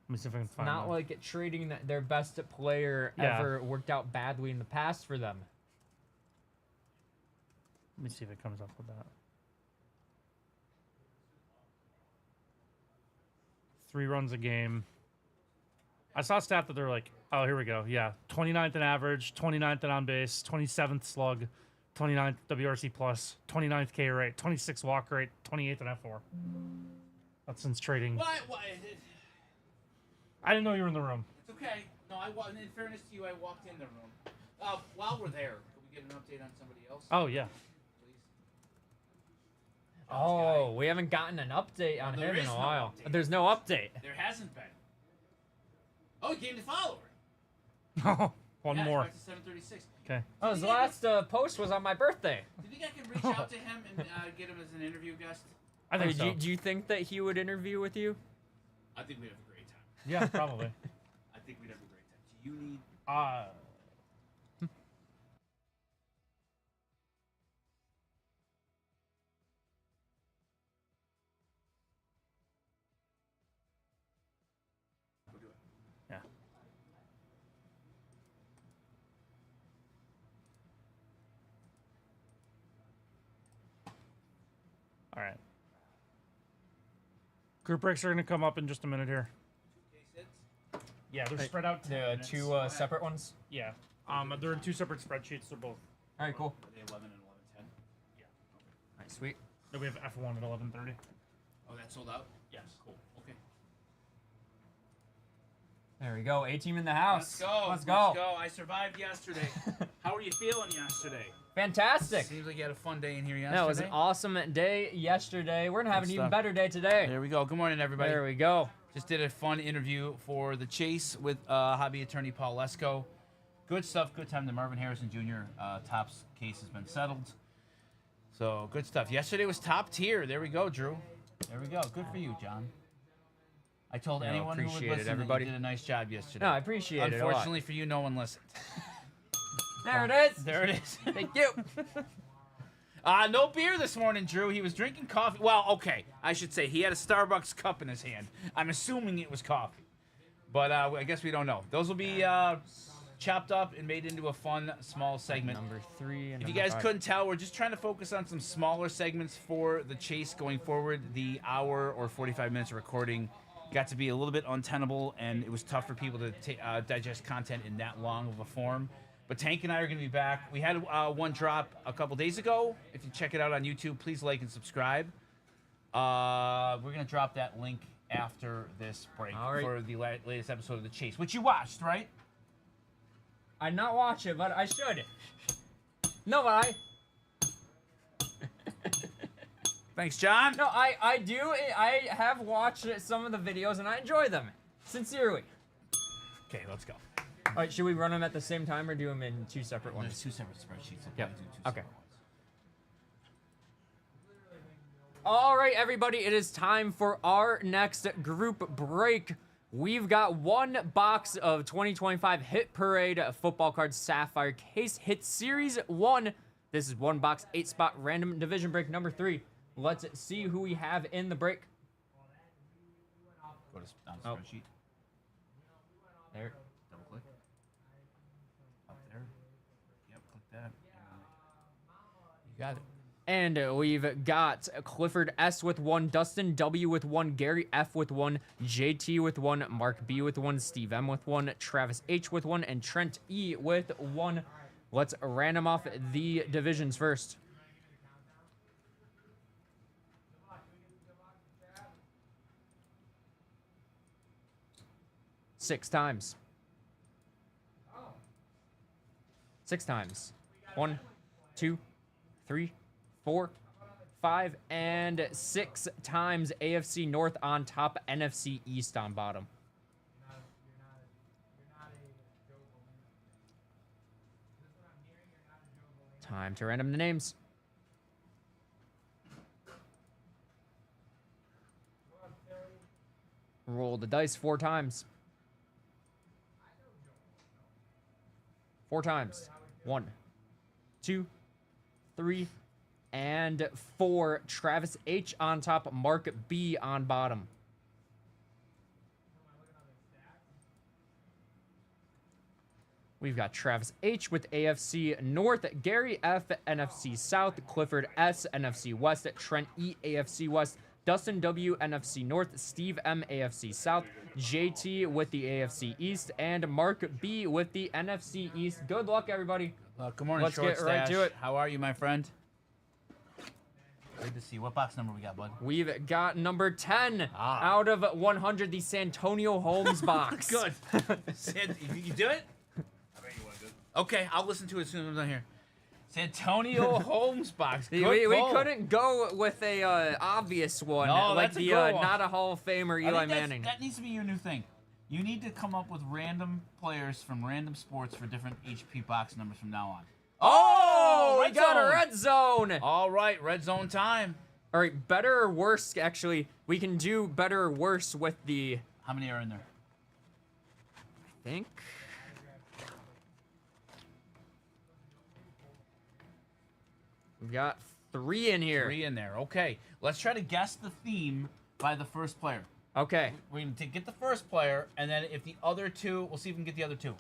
Let me see if I can find Not them. like it trading their best player Yeah. ever worked out badly in the past for them. Let me see if it comes up with that. 3 runs a game. I saw a stat that they're like, oh, here we go. Yeah, 29th in average, 29th in on base, 27th slug, 29th WRC plus, 29th K rate, 26th walk rate, 28th in F4. That's since trading. Why? I didn't know you were in the room. It's okay. No, in fairness to you, I walked in the room. While we're there, can we get an update on somebody else? Oh yeah. Please. Oh, we haven't gotten an update on There him in is a no while. update. There's no update. There hasn't been. Oh, he gave the follower. One Yeah, more. Back to 736. Okay. Oh, his last post was on my birthday. Do you think I can reach out to him and get him as an interview guest? I think do, so. do you think that he would interview with you? I think we'd have a great time. Yeah, probably. I think we'd have a great time. Do you need? We'll do it. Yeah. All right. Group breaks are going to come up in just a minute here. Case hits. Yeah, they're Hey, spread out. 10 The minutes. two separate ones. Yeah. They're in 2 separate spreadsheets. They're both. All right, cool. Are they 11 and 11:10? All right, sweet. We have F1 at 11:30. Oh, that's sold out. Yes. Cool. Okay. There we go. A team in the house. Let's go. Let's go. Let's go. I survived yesterday. How are you feeling yesterday? Fantastic. Seems like you had a fun day in here yesterday. That was an awesome day yesterday. We're gonna have Good an even stuff. better day today. There we go. Good morning, everybody. There we go. Just did a fun interview for The Chase with hobby attorney Paul Lesko. Good stuff. Good time. The Marvin Harrison Jr. Topps case has been settled. So good stuff. Yesterday was top tier. There we go, Drew. There we go. Good for you, John. I told No, anyone who would appreciate it, listen everybody. that you did a nice job yesterday. No, I appreciate it a lot. Unfortunately for you, no one listened. There it is. There it is. Thank you. No beer this morning, Drew. He was drinking coffee. Well, okay. I should say he had a Starbucks cup in his hand. I'm assuming it was coffee. But I guess we don't know. Those will be chopped up and made into a fun, small segment. Number 3 and If you number guys 5. couldn't tell, we're just trying to focus on some smaller segments for the Chase going forward. The hour or 45 minutes of recording got to be a little bit untenable, and it was tough for people to digest content in that long of a form. But Tank and I are going to be back. We had one drop a couple days ago. If you check it out on YouTube, please like and subscribe. We're going to drop that link after this break All right. for the latest episode of The Chase, which you watched, right? I not watch it, but I should. No, but Thanks, John. I do. I have watched some of the videos and I enjoy them. Sincerely. Okay, let's go. All right, should we run them at the same time or do them in 2 separate There's ones? 2 separate spreadsheets. So Yep. probably do 2 Okay. separate ones. All right, everybody, it is time for our next group break. We've got one box of 2025 Hit Parade Football Cards Sapphire Case Hit Series 1. This is one box, 8-spot random division break number 3. Let's see who we have in the break. Go to on the Oh. spreadsheet. There. Double click. Up there. Yep, click that. You got it. And we've got Clifford S with 1, Dustin W with 1, Gary F with 1, JT with 1, Mark B with 1, Steve M with 1, Travis H with 1, and Trent E with 1. Let's random off the divisions first. Six times. 6 times. 1, 2, 3, 4, 5, and 6 times. AFC North on top, NFC East on bottom. Time to random the names. Roll the dice 4 times. 4 times. 1, 2, 3, and 4. Travis H on top, Mark B on bottom. We've got Travis H with AFC North, Gary F NFC South, Clifford S NFC West, Trent E AFC West, Dustin W NFC North, Steve M AFC South, JT with the AFC East, and Mark B with the NFC East. Good luck, everybody. Good morning, Let's Short get right Stash. to it. How are you, my friend? Good to see you. What box number we got, bud? We've got number 10 Ah. out of 100, the Santonio Holmes box. Good. You do it? Okay, I'll listen to it as soon as I'm done here. Santonio Holmes box. Good We pull. couldn't go with a obvious one No, like that's a the good one. not a Hall of Famer I Eli think Manning. that needs to be your new thing. You need to come up with random players from random sports for different HP box numbers from now on. Oh, we red got zone. a red zone. All right, red zone time. All right, better or worse? Actually, we can do better or worse with the. How many are in there? I think. We've got 3 in here. 3 in there. Okay, let's try to guess the theme by the first player. Okay. We're going to get the first player, and then if the other 2, we'll see if we can get the other 2.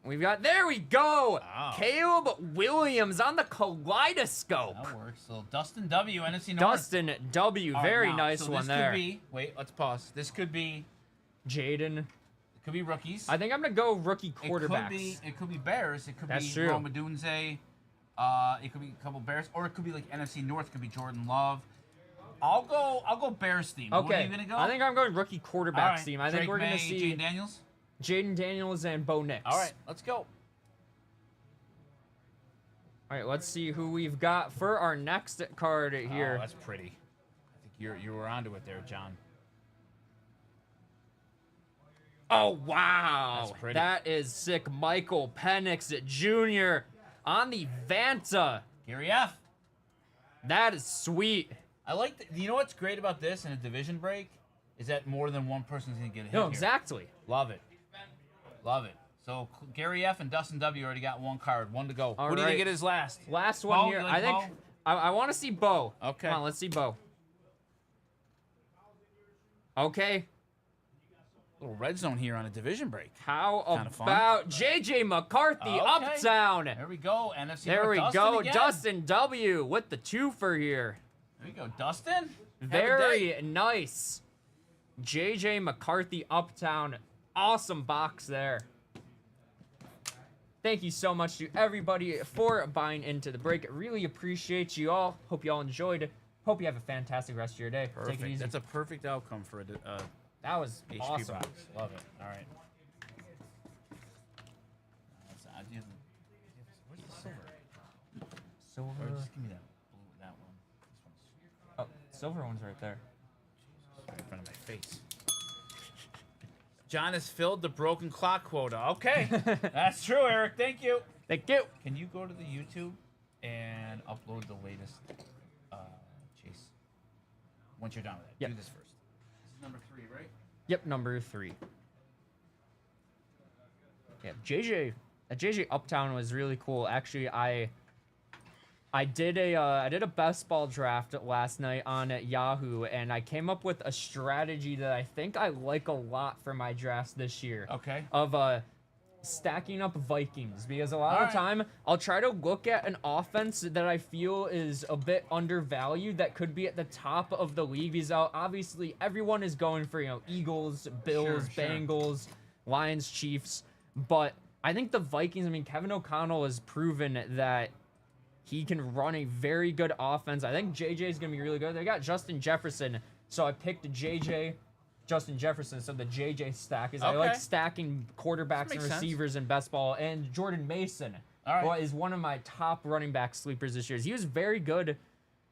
We've got, there we go! Wow. Caleb Williams on the kaleidoscope. That works. So Dustin W, NFC North. Dustin W, All right, very now, nice so one this there. Could be, wait, let's pause. This could be, Jaden. it could be rookies. I think I'm gonna go rookie quarterbacks. It could be Bears. It could That's be true. Rome Odunze. It could be a couple Bears, or it could be like NFC North. It could be Jordan Love. I'll go Bears theme. What are Okay. you gonna go? I think I'm going rookie All quarterbacks right. team. I think Drake we're gonna May, see Jane Daniels. Jaden Daniels and Bo Nix. All right, let's go. All right, let's see who we've got for our next card here. Oh, that's pretty. I think you were onto it there, John. Oh, wow. That's pretty. That is sick. Michael Penix Jr. on the Vanta. Gary F. That is sweet. I like. You know what's great about this in a division break is that more than one person's gonna get a hit. No, here. exactly. Love it. Love it. So Gary F and Dustin W already got one card, one to go. All Who do you right. get his last? Last one Bo? here. You like I think Bo? I want to see Bo. Okay. Come on, let's see Bo. Okay. Little red zone here on a division break. How Kinda fun. about JJ McCarthy Okay. Uptown? There we go. NFC. There we North, go. again. Dustin W with the twofer here. There you go, Dustin. Have a Very day. nice. JJ McCarthy Uptown. Awesome box there. Thank you so much to everybody for buying into the break. Really appreciate you all. Hope you all enjoyed. Hope you have a fantastic rest of your day. Take it Perfect. easy. That's a perfect outcome for a That was HP awesome. box. Love it. All right. Where's the silver? Or Silver. just give me that blue, that one. This one's Oh, silver one's right there. right in front of my face. John has filled the broken clock quota. Okay, that's true, Eric. Thank you. Thank you. Can you go to the YouTube and upload the latest chase? Once you're done with it, Yep. do this first. This is number 3, right? Yep, number 3. Yeah, JJ Uptown was really cool. Actually, I did a best ball draft last night on Yahoo, and I came up with a strategy that I think I like a lot for my drafts this year. Okay. Of stacking up Vikings, because a lot of the time I'll try to look at an offense that I feel is a bit undervalued that could be at the top of the league. Because obviously everyone is going for Eagles, Bills, Sure. Bengals, Lions, Chiefs, but I think the Vikings. I mean, Kevin O'Connell has proven that he can run a very good offense. I think JJ is going to be really good. They got Justin Jefferson, so I picked Justin Jefferson, so the JJ stack is I like Okay. stacking quarterbacks and makes sense. receivers in best ball. And Jordan Mason All right. is one of my top running back sleepers this year. He was very good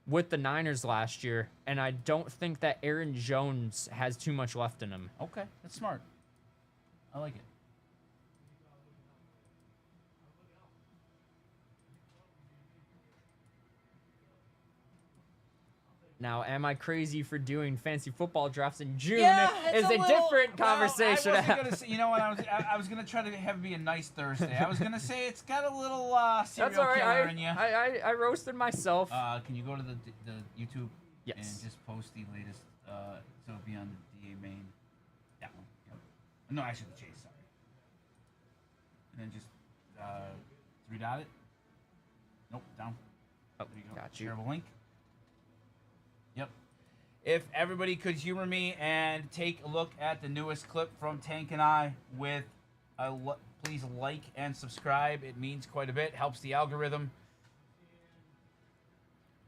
with the Niners last year, and I don't think that Aaron Jones has too much left in him. Okay, that's smart. I like it. Now, am I crazy for doing fancy football drafts in June? it's is a little- different well, conversation. I wasn't gonna say, you know what? I was gonna try to have it be a nice Thursday. I was gonna say it's got a little serial That's all right. killer in you. I roasted myself. Can you go to the YouTube Yes. and just post the latest? So it'll be on the DA main. That one. Yep. No, actually the chase. Sorry. And then just 3-dot it. Nope, down. Oh, There you go. got you. Shareable link. Yep. If everybody could humor me and take a look at the newest clip from Tank and I with please like and subscribe. It means quite a bit. Helps the algorithm.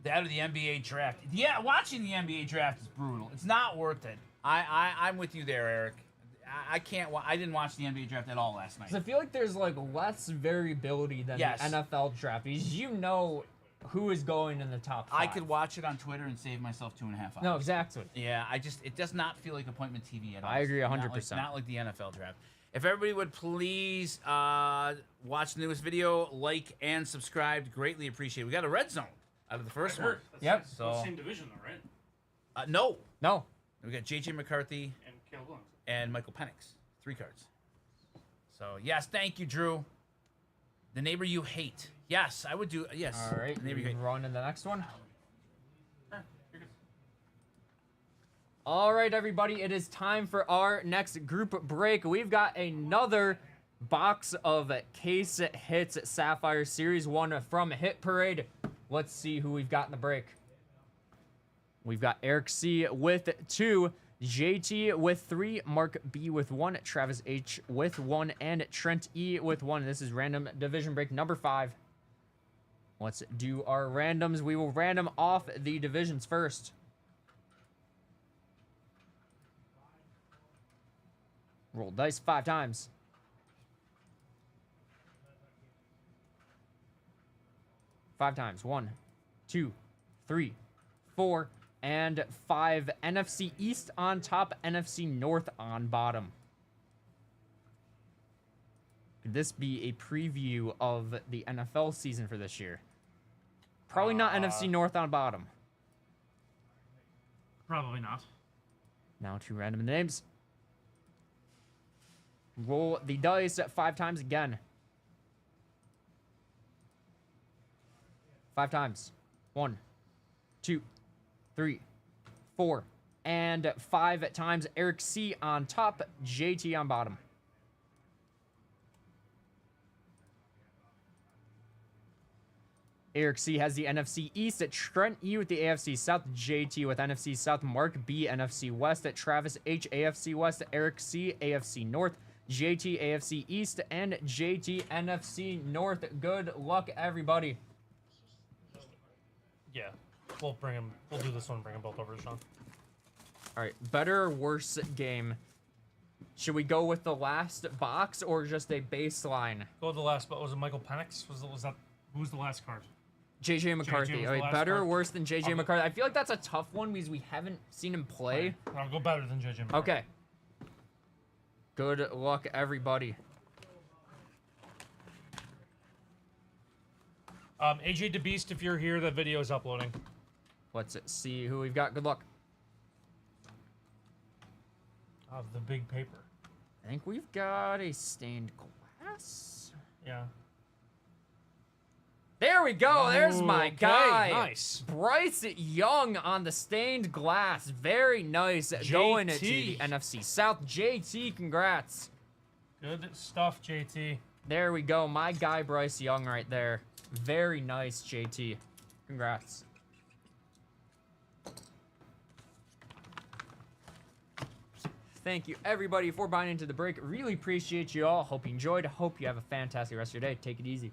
That or the NBA draft. Yeah, watching the NBA draft is brutal. It's not worth it. I'm with you there, Eric. I can't. I didn't watch the NBA draft at all last night. 'Cause I feel like there's like less variability than Yes. the NFL draft. Because you know who is going in the top 5. I could watch it on Twitter and save myself 2.5 hours. No, exactly. Yeah, it does not feel like appointment TV at all. I agree Not 100%. Not like the NFL draft. If everybody would please watch the newest video, like and subscribe, greatly appreciate it. We got a red zone out of the first one. Yep. So Same division though, right? no, No. we got JJ McCarthy And Caleb Williams. and Michael Penix, 3 cards. So yes, thank you, Drew. The neighbor you hate. Yes, I would do. Yes. All right. The neighbor you hate. Run to the next one. You're good. All right, everybody. It is time for our next group break. We've got another box of Case Hits Sapphire Series 1 from Hit Parade. Let's see who we've got in the break. We've got Eric C with 2, JT with 3, Mark B with 1, Travis H with 1, and Trent E with 1. This is random division break number 5. Let's do our randoms. We will random off the divisions first. Roll dice 5 times. 5 times. 1, 2, 3, 4, and 5. NFC East on top, NFC North on bottom. Could this be a preview of the NFL season for this year? Probably not NFC North on bottom. Probably not. Now 2 random names. Roll the dice 5 times again. 5 times. 1, 2, 3, 4, and 5 times. Eric C on top, JT on bottom. Eric C has the NFC East at Trent E with the AFC South, JT with NFC South, Mark B NFC West at Travis H AFC West, Eric C AFC North, JT AFC East, and JT NFC North. Good luck, everybody. Yeah. We'll bring him. We'll do this one. Bring them both over to Sean. All right, better or worse game? Should we go with the last box or just a baseline? Go with the last. But was it Michael Penix? Was that? Who was the last card? JJ McCarthy. was All the right, last better or card. worse than JJ I'll go- McCarthy? I feel like that's a tough one because we haven't seen him play. I'll go better than JJ. McCarthy. Okay. Good luck, everybody. AJ DeBeast, if you're here, the video is uploading. Let's see who we've got. Good luck. Of the big paper. I think we've got a stained glass. Yeah. There we go. There's my Okay, guy. nice. Bryce Young on the stained glass. Very nice. Going to the JT. NFC South. JT, congrats. Good stuff, JT. There we go. My guy, Bryce Young, right there. Very nice, JT. Congrats. Thank you, everybody, for buying into the break. Really appreciate you all. Hope you enjoyed. Hope you have a fantastic rest of your day. Take it easy.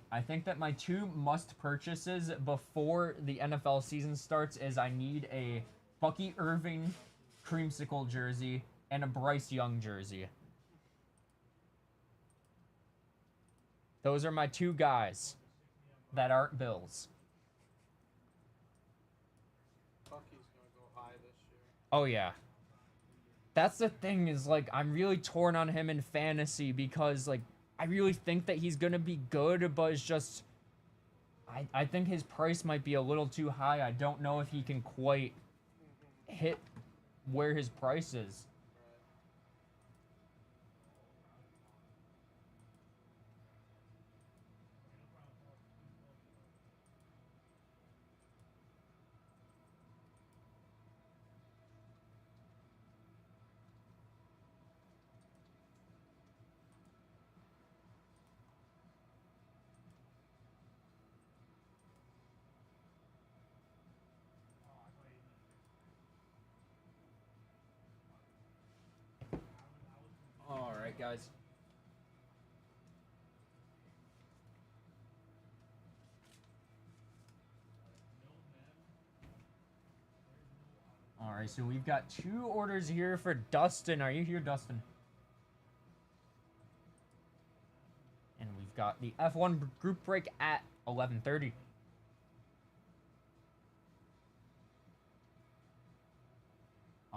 I think that my 2 must purchases before the NFL season starts is I need a Bucky Irving creamsicle jersey and a Bryce Young jersey. Those are my 2 guys that aren't Bills. Bucky's gonna go high this year. Oh yeah. That's the thing is like I'm really torn on him in fantasy because like I really think that he's gonna be good, but it's just I think his price might be a little too high. I don't know if he can quite hit where his price is. All right, guys. All right, so we've got 2 orders here for Dustin. Are you here, Dustin? And we've got the F1 group break at 11:30.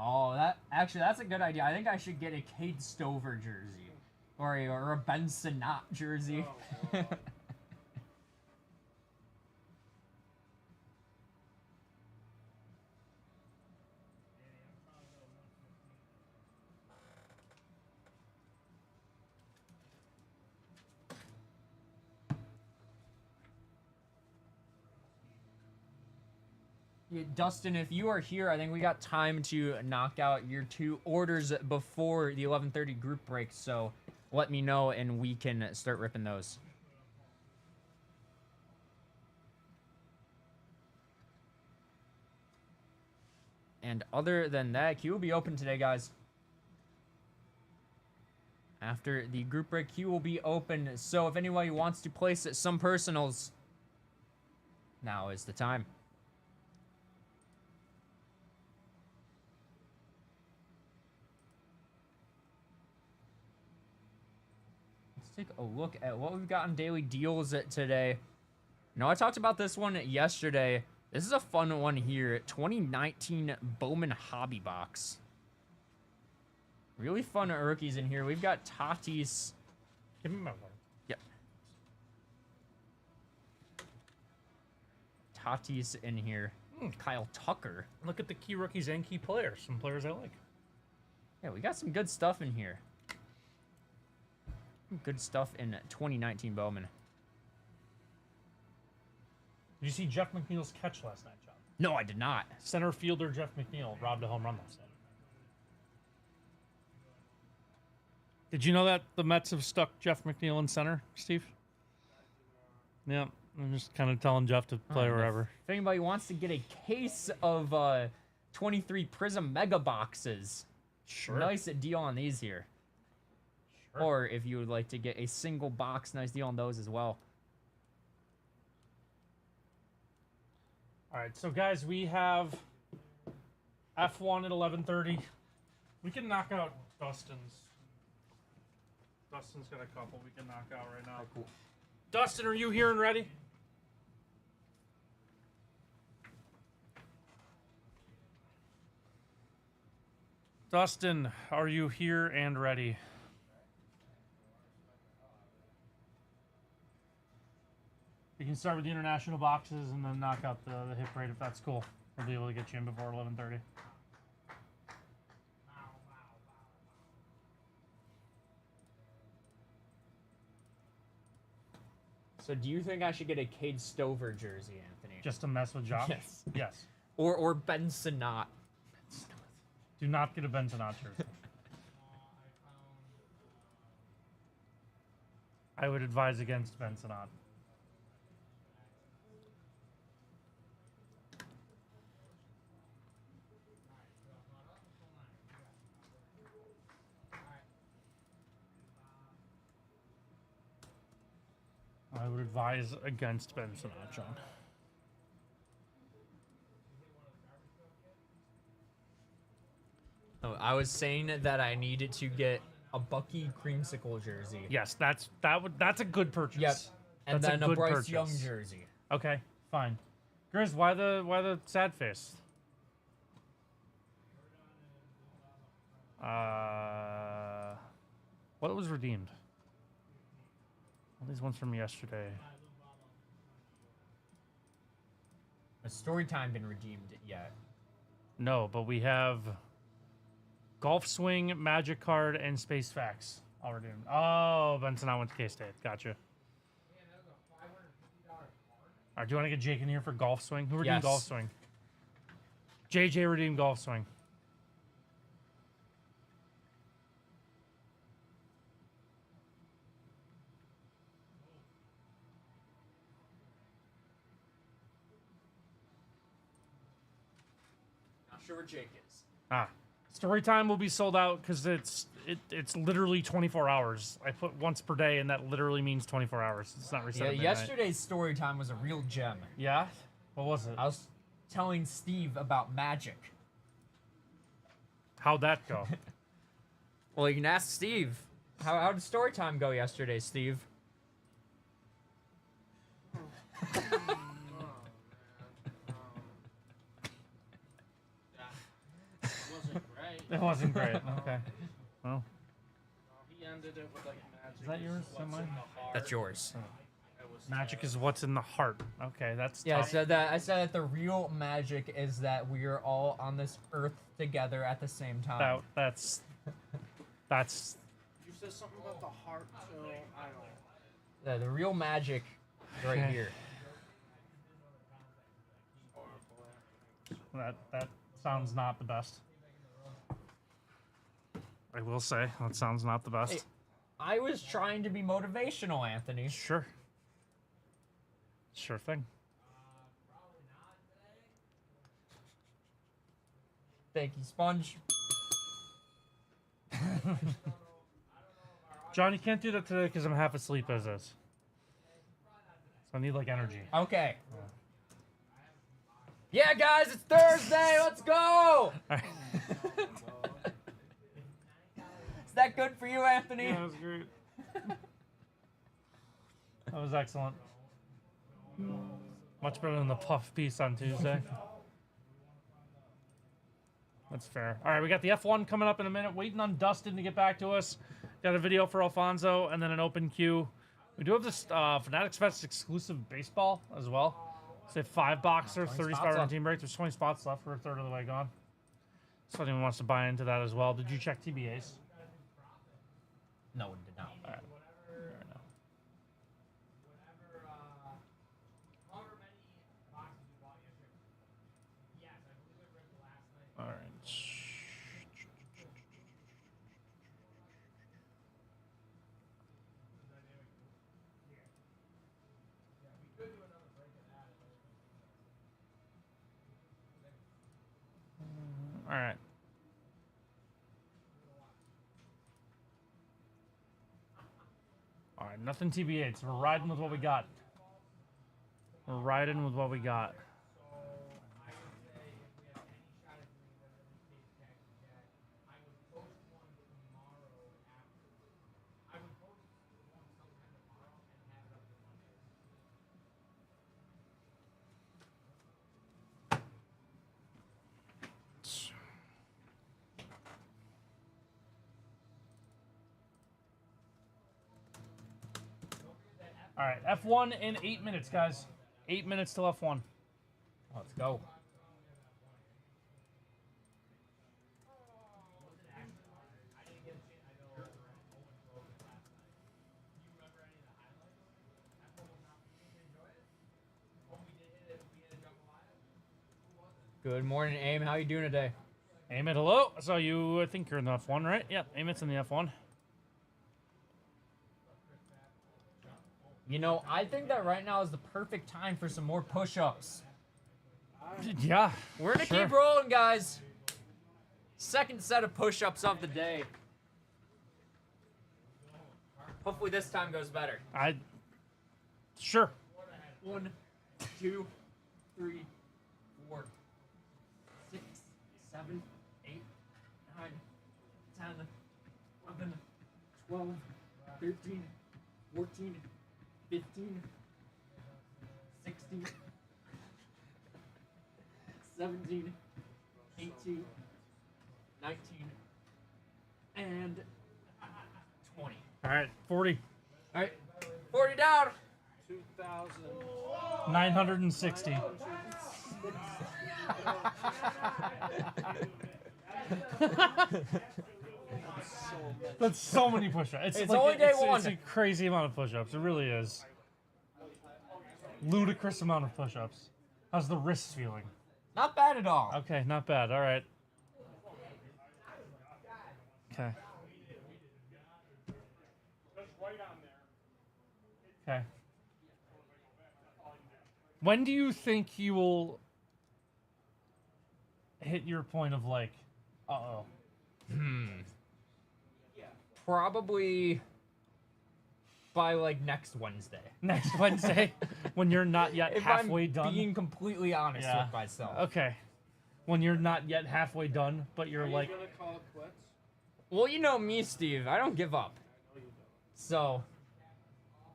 Oh, that's a good idea. I think I should get a Cade Stover jersey, or a Ben Sinnott jersey. Oh, Yeah, Dustin, if you are here, I think we got time to knock out your 2 orders before the 11:30 group break. So let me know, and we can start ripping those. And other than that, queue will be open today, guys. after the group break, queue will be open. So if anybody wants to place some personals, now is the time. Let's take a look at what we've got on daily deals today. Now, I talked about this one yesterday. This is a fun one here. 2019 Bowman Hobby Box. Really fun rookies in here. We've got Tatis. Give me my one. Yep. Tatis in here. Kyle Tucker. Look at the key rookies and key players. Some players I like. Yeah, we got some good stuff in here. Good stuff in 2019 Bowman. Did you see Jeff McNeil's catch last night, John? No, I did not. Center fielder Jeff McNeil robbed a home run last night. Did you know that the Mets have stuck Jeff McNeil in center, Steve? Yeah, I'm just kind of telling Jeff to play wherever. If anybody wants to get a case of 23 Prism Mega Boxes, Sure. nice deal on these here. Sure. Or if you would like to get a single box, nice deal on those as well. All right, so guys, we have F1 at 11:30. We can knock out Dustin's. Dustin's got a couple we can knock out right now. Cool. Dustin, are you here and ready? Dustin, are you here and ready? You can start with the international boxes and then knock out the hit parade if that's cool. We'll be able to get you in before 11:30. So do you think I should get a Cade Stover jersey, Anthony? Just to mess with Josh? Yes. Yes. Or Ben Sinnott? Do not get a Bentonot jersey. I would advise against Bentonot. I would advise against Bentonot, John. Oh, I was saying that I needed to get a Bucky Creamsicle jersey. Yes, that's a good purchase. Yep. And That's then a good Bryce purchase. Young jersey. Okay, fine. Grizz, why the sad face? What was redeemed? All these ones from yesterday. A story time been redeemed yet. No, but we have Golf Swing, Magic Card, and Space Facts all redeemed. Oh, Benson, I went to K-State. Gotcha. All right, do you want to get Jake in here for Golf Swing? Who redeemed Yes. Golf Swing? JJ redeemed Golf Swing. Not sure where Jake is. Ah, story time will be sold out because it's literally 24 hours. I put once per day, and that literally means 24 hours. It's not reset. Yeah, at midnight. yesterday's story time was a real gem. Yeah. What was it? I was telling Steve about Magic. How'd that go? Well, you can ask Steve. How did story time go yesterday, Steve? Wasn't great. It wasn't great. Okay. Well, He ended it with like magic. Is that yours? What's in Mine? the heart. That's yours. It was magic is what's in the heart. Okay, that's Yeah, I tough. said that the real magic is that we are all on this earth together at the same time. That's You said something about the heart, so I don't. Yeah, the real magic is right Okay. here. that sounds not the best. I will say that sounds not the best. Hey, I was trying to be motivational, Anthony. Sure. Sure thing. Thank you, Sponge. John, you can't do that today because I'm half asleep as is. So I need like energy. Okay. Yeah, guys, it's Thursday. Let's go. Alright. Is that good for you, Anthony? Yeah, that was great. That was excellent. Much better than the puff piece on Tuesday. That's fair. All right, we got the F1 coming up in a minute. Waiting on Dustin to get back to us. Got a video for Alfonso and then an open queue. We do have this Fanatics Fest exclusive baseball as well. Say 5 boxer, 20 30 spots spot left. team break. There's 20 spots left. We're a third of the way gone. So anyone wants to buy into that as well. Did you check TBAs? No, it did not. All right. Fair enough. All right. All right. All right, nothing TBA. So we're riding with what we got. We're riding with what we got. All right, F1 in 8 minutes, guys. 8 minutes till F1. Let's go. Good morning, Aim. How you doing today? Amit, hello. I saw you. I think you're in the F1, right? Yeah, Amit's in the F1. You know, I think that right now is the perfect time for some more push-ups. Yeah. We're gonna sure. keep rolling, guys. Second set of push-ups of the day. Hopefully this time goes better. Sure. 1, 2, 3, 4, 6, 7, 8, 9, 10, 11, 12, 13, 14, 15, 16, 17, 18, 19, and 20. All right, 40. All right, 40 down. 2,000. 960. That's so many push-ups. It's only day one. It's a crazy amount of push-ups. It really is. Ludicrous amount of push-ups. How's the wrist feeling? Not bad at all. Okay, not bad. All right. Okay. Okay. When do you think you will hit your point of like, uh-oh? Probably by like next Wednesday. Next Wednesday, when you're not yet If halfway I'm done? being completely honest Yeah. with myself. Okay. When you're not yet halfway done, but you're Are you like, gonna call it quits? Well, you know me, Steve. I don't give up. So,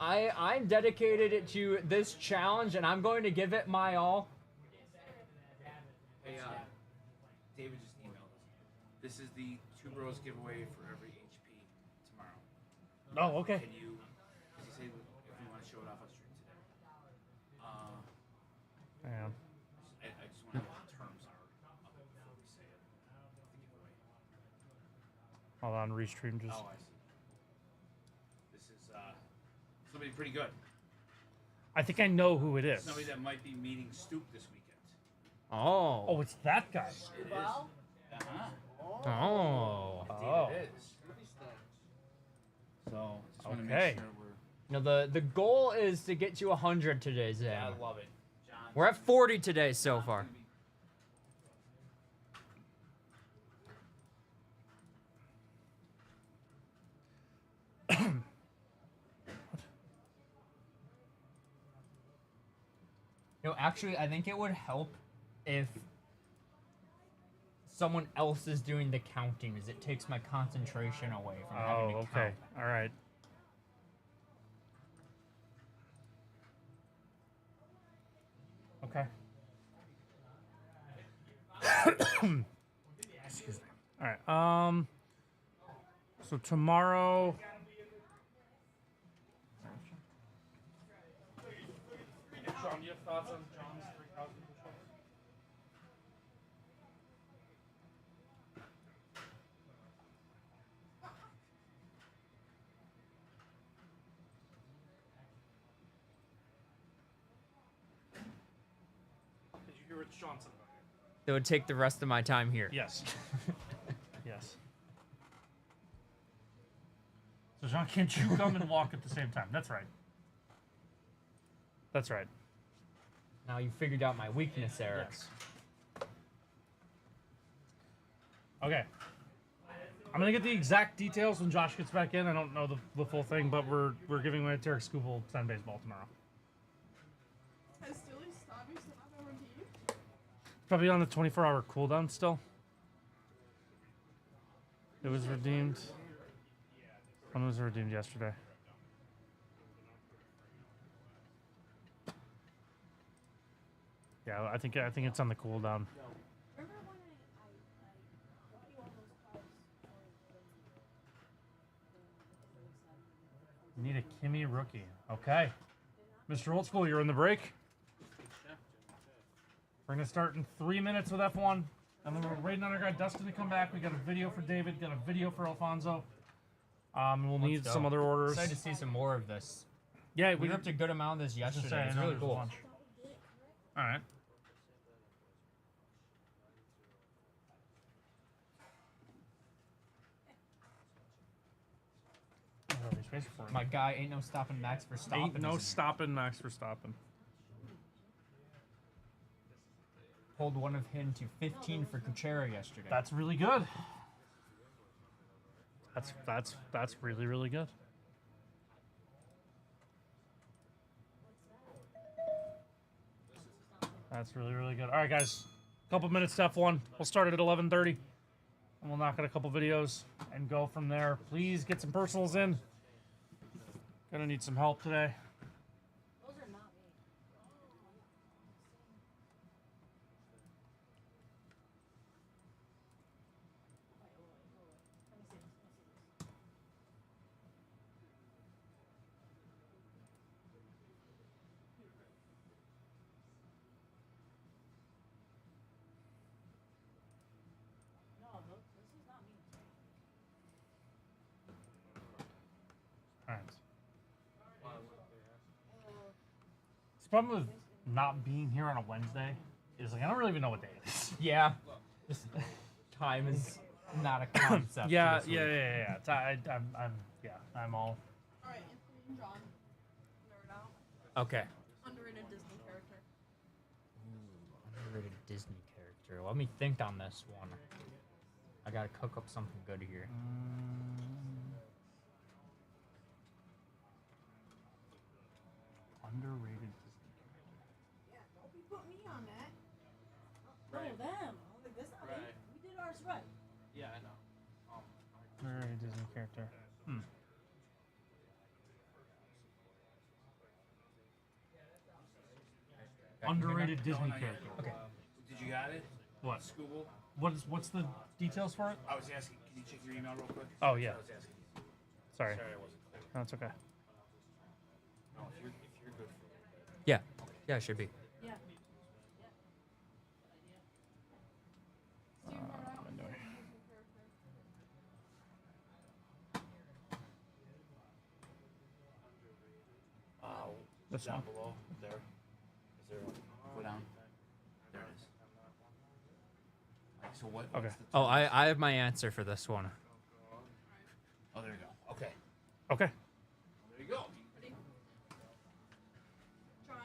I'm dedicated to this challenge, and I'm going to give it my all. Hey, David just emailed us. This is the Two Bros giveaway for every HP tomorrow. oh, okay. Can you, does he say if we want to show it off on stream today? Yeah. I just want to know what the terms are up before we say it. The giveaway. Hold on, restream just. Oh, I see. This is somebody pretty good. I think I know who it is. Somebody that might be meeting Stoop this weekend. Oh. Oh, it's that guy. It is. Uh-huh. Oh. Oh. It is. So, just want to Okay. make sure we're... No, the goal is to get to 100 today, Zan. Yeah, I love it. John. We're at 40 today so far. No, actually, I think it would help if someone else is doing the counting, as it takes my concentration away from having to Oh, okay. count. All right. Okay. Excuse me. All right. So tomorrow. Sean, do you have thoughts on John's 3,000 push-ups? Did you hear what Sean said about it? It would take the rest of my time here. Yes. Yes. So Jean can't chew gum and walk at the same time. That's right. That's right. Now you figured out my weakness, Eric. Yes. Okay. I'm gonna get the exact details when Josh gets back in. I don't know the full thing, but we're giving away Tarek Scoobel 10 baseball tomorrow. Has Steely Stabby still not been redeemed? Probably on the 24-hour cooldown still. It was redeemed. When was it redeemed? Yesterday. Yeah, I think it's on the cooldown. Remember when I put you on those cards for Need a Kimmy rookie. Okay. Mr. Old School, you're in the break. We're going to start in 3 minutes with F1. And then we're waiting on our guy Dustin to come back. We got a video for David, got a video for Alfonso. We'll need Let's some go. other orders. Excited to see some more of this. Yeah, We ripped a good amount of this yesterday. say, I It's know really there's a cool. bunch. All right. My guy ain't no stopping Max for stopping. Ain't no stopping Max for stopping. Pulled one of him to 15 for Kuchera yesterday. That's really good. That's really, really good. That's really, really good. All right, guys. Couple minutes to F1. We'll start it at 11:30, and we'll knock out a couple videos and go from there. Please get some personals in. Gonna need some help today. those are not me. No, this is not me. All right. The problem with not being here on a Wednesday is like I don't really even know what day it is. Yeah. This time is not a concept. Yeah, this yeah, week. yeah, yeah. I'm all. Alright, Anthony and John. Nerd out. Okay. Underrated Disney character. Underrated Disney character. Let me think on this one. I gotta cook up something good here. Underrated. Yeah, don't be putting me on that. Right. No, them. Like, that's not me. Right. We did ours right. Yeah, I know. Underrated Disney character. Underrated Disney character. Okay. Did you got it? What? Scooble? What's the details for it? I was asking, can you check your email real quick? Oh yeah. I was asking. Sorry. Sorry, I wasn't clear. No, it's okay. No, if you're good for it. Yeah. Yeah, it should be. Yeah. Steven brought out anyway. Disney character. This Down one. below, there. Is there one? Go down. There it is. Like, so what? Okay. what's the- Oh, I have my answer for this one. Oh, there you go. Okay. Okay. There you go. Ready? John,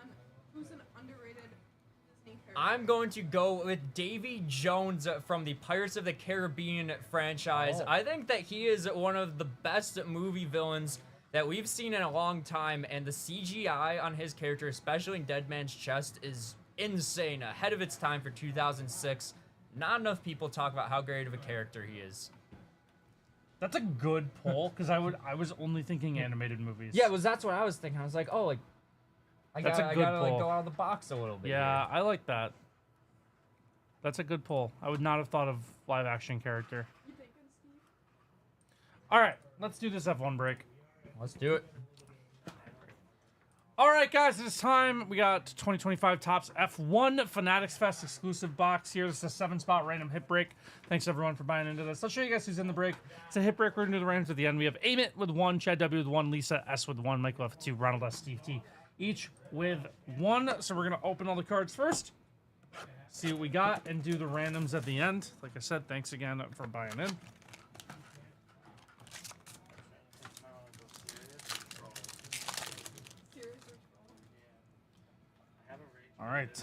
who's an underrated Disney I'm going to go with Davy Jones from the Pirates of the Caribbean franchise. Oh. I think that he is one of the best movie villains that we've seen in a long time, and the CGI on his character, especially in Dead Man's Chest, is insane. Ahead of its time for 2006. Not enough people talk about how great of a character he is. That's a good poll because I was only thinking animated movies. Yeah, that's what I was thinking. I was like, oh, like I That's a gotta, good I gotta like pull. go out of the box a little bit. Yeah, here. I like that. That's a good poll. I would not have thought of live action character. You thinking, Steve? All right, let's do this F1 break. Let's do it. All right, guys, it's time. We got 2025 Topps F1 Fanatics Fest exclusive box here. This is a 7-spot random hit break. Thanks, everyone, for buying into this. I'll show you guys who's in the break. It's a hit break. We're going to do the randoms at the end. We have Amit with 1, Chad W with 1, Lisa S with 1, Michael F with 2, Ronald S, Steve T, each with 1. So we're going to open all the cards first, see what we got, and do the randoms at the end. Like I said, thanks again for buying in. Serious or All right.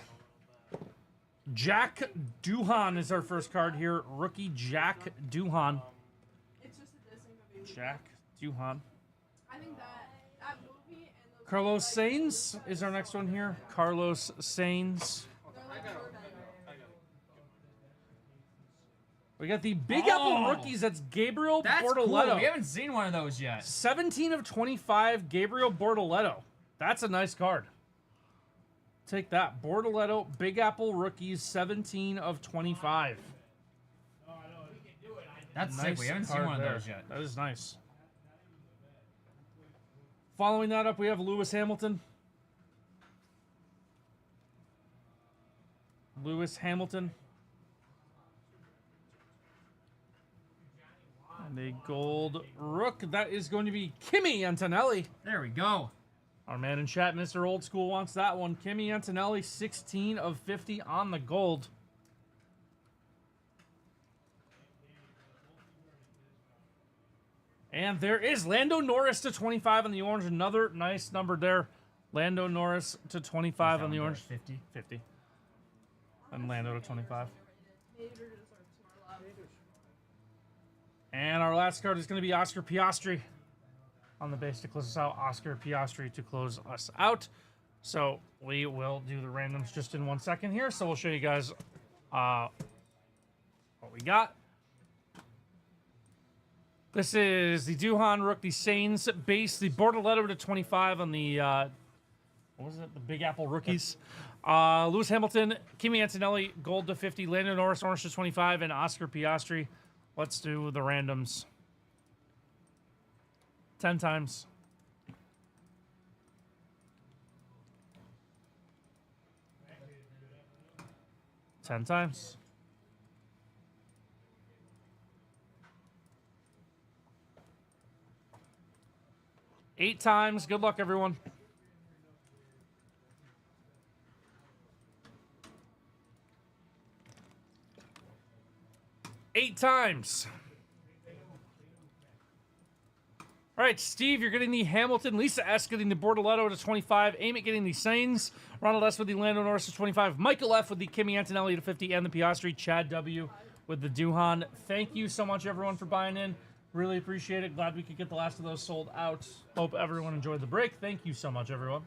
Jack Doohan is our first card here. Rookie Jack Doohan. It's just a dissing of Alien. Jack Doohan. I think that movie and those Carlos like, Sainz is our next one here. Carlos Sainz. they're like Jordan. We got the Big Oh! Apple rookies. That's Gabriel That's Bortoletto. cool. We haven't seen one of those yet. 17 of 25, Gabriel Bortoletto. That's a nice card. Take that. Bortoletto, Big Apple rookies, 17 of 25. That's sick. Nice We haven't seen card one of there. those yet. That is nice. Following that up, we have Lewis Hamilton. Lewis Hamilton. And a gold rook. That is going to be Kimi Antonelli. There we go. Our man in chat, Mr. Old School, wants that one. Kimi Antonelli, 16 of 50 on the gold. And there is Lando Norris to 25 on the orange. Another nice number there. Lando Norris to 25 on the orange. 50. 50. And Lando to 25. Nader deserves more love. And our last card is going to be Oscar Piastri on the base to close us out. Oscar Piastri to close us out. So we will do the randoms just in 1 second here. So we'll show you guys what we got. This is the Doohan Rook, the Sainz base, the Bortoletto to 25 on the, what was it? The Big Apple rookies. Lewis Hamilton, Kimi Antonelli, gold to 50, Lando Norris, orange to 25, and Oscar Piastri. Let's do the randoms. 10 times. Ten times. Eight times. Good luck, everyone. Eight times. All right, Steve, you're getting the Hamilton. Lisa S. getting the Bortoletto to 25. Amit getting the Sainz. Ronald S. with the Lando Norris to 25. Michael F. with the Kimi Antonelli to 50. And the Piastri. Chad W. with the Doohan. Thank you so much, everyone, for buying in. Really appreciate it. Glad we could get the last of those sold out. Hope everyone enjoyed the break. Thank you so much, everyone.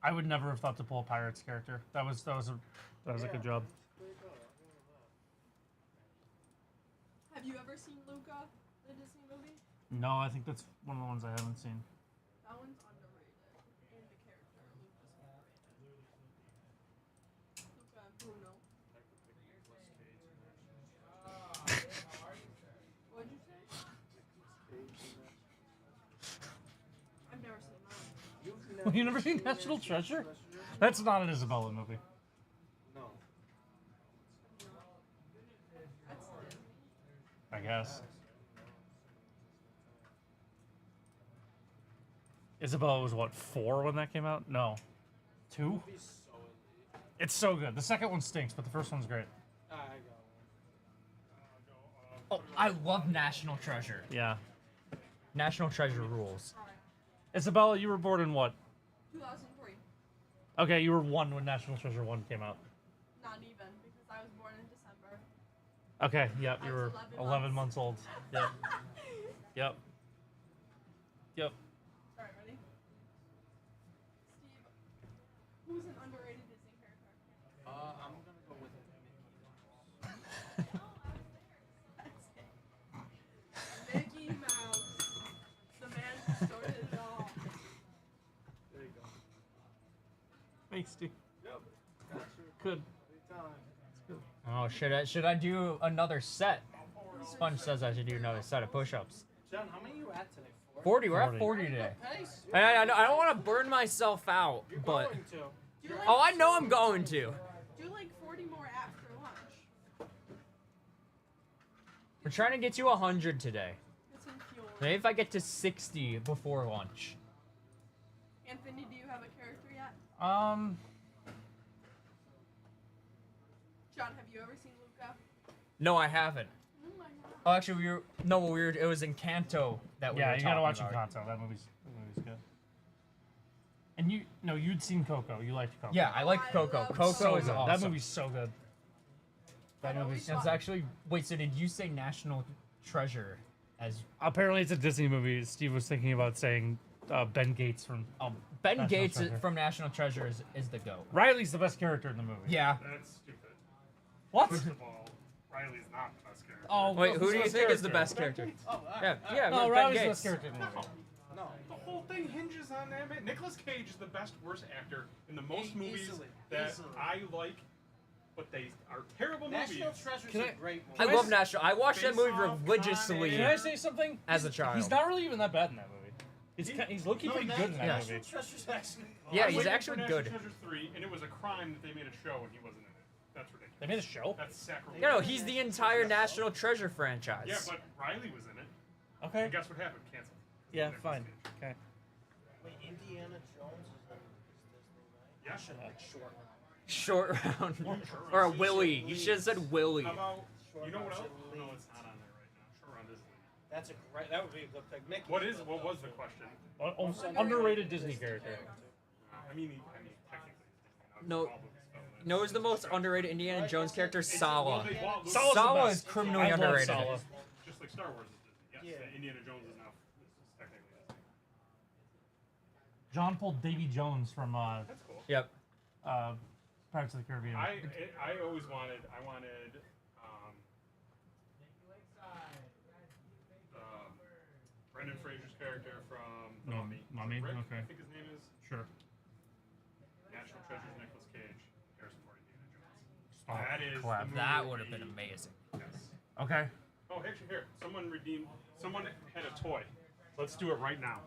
I would never have thought to pull a Pirates character. That was a good job. Have you ever seen Luca, the Disney movie? No, I think that's one of the ones I haven't seen. That one's underrated. And the character, Luca's underrated. Luca and Bruno. What'd you say? I've never seen that. You never seen National Treasure? That's not an Isabella movie. That's it. I guess. Isabella was what, 4 when that came out? No. 2? It's so good. The second one stinks, but the first one's great. I got one. Oh, I love National Treasure. Yeah. National Treasure rules. Isabella, you were born in what? 2003. Okay, you were 1 when National Treasure 1 came out. Not even, because I was born in December. Okay, yep, I you was were 11 11 months old. Yep. Yep. Yep. Alright, ready? Steve, who's an underrated Disney character? I'm gonna go with Mickey Mouse. The man who started it all. There you go. Thanks, dude. Yep. Got you. Good. Anytime. Oh, should I do another set? Sponge says I should do another set of push-ups. John, how many are you at today? 40. We're 40. at 40 today. Pace. I don't want to burn myself out, You're but going to. Do like, oh, I know I'm going to. do like 40 more after lunch. We're trying to get to 100 today. Get some fuel. Maybe if I get to 60 before lunch. Anthony, do you have a character yet? John, have you ever seen Luca? No, I haven't. Oh my god. Oh, actually, it was Encanto that we were Yeah, you gotta watch talking about. Encanto. That movie's good. And you'd seen Coco. You liked Coco. Yeah, I like I Coco. love Coco So is good. awesome. That movie's so good. That I movie's always It's actually wait. So did you say National Treasure as apparently it's a Disney movie. Steve was thinking about saying Ben Gates from Ben National Gates Treasure. from National Treasure is the goat? Riley's the best character in the movie. Yeah. That's stupid. What? First of all, Riley's not the best character. Oh, Wait, who's who do you best think is the character? best character? Oh, Yeah, No, Ben Riley's the Gates. best character in the movie. No. The whole thing hinges on that man. Nicolas Cage is the best worst actor in the most movies Easily, that easily. I like, but they are terrible National movies. Treasure's Can a I- great I movie. love National. I watched that Face movie Off, religiously. Can I say something? As a child. He's not really even that bad in that movie. He's looking No, pretty good in that Yeah. movie. National Treasure's actually. Yeah, I'm he's waiting actually for good. National Treasure 3, and it was a crime that they made a show and he wasn't in it. That's ridiculous. They made a show. That's sacrilege. No, he's the entire National Treasure franchise. Yeah, but Riley was in it. Okay. And guess what happened? Canceled. Yeah, Nicolas fine. Cage. Okay. Wait, Indiana Jones is Disney, right? Yeah. Should have short. Short round or a Willie. You should have said Willie. How about, Short you know what rounds else? at No, least. it's not on there right now. Short round is lead. That's a great. That would be a good pick. Mickey. What was the question? Underrated Disney character. I mean, technically, it's Disney. No. All movies film it. No, is the most underrated Indiana Jones character It's- Sala. well, they bought Lucas- Sala's the Sala best. is criminally I love underrated. Sala. Just like Star Wars is Disney. Yes, Yeah. Indiana Jones is now technically Disney. John pulled Davy Jones from That's cool. Yep. Pirates of the Caribbean. I always wanted Brendan Fraser's character from The No, Mummy. Mummy? Rick, Okay. I think his name is. Sure. National Treasures, Nicolas Cage, Harrison Ford, Indiana Jones. Oh, That is crap. the movie That of would have the- been amazing. Yes. Okay. Oh, actually, here, someone had a toy. Let's do it right now.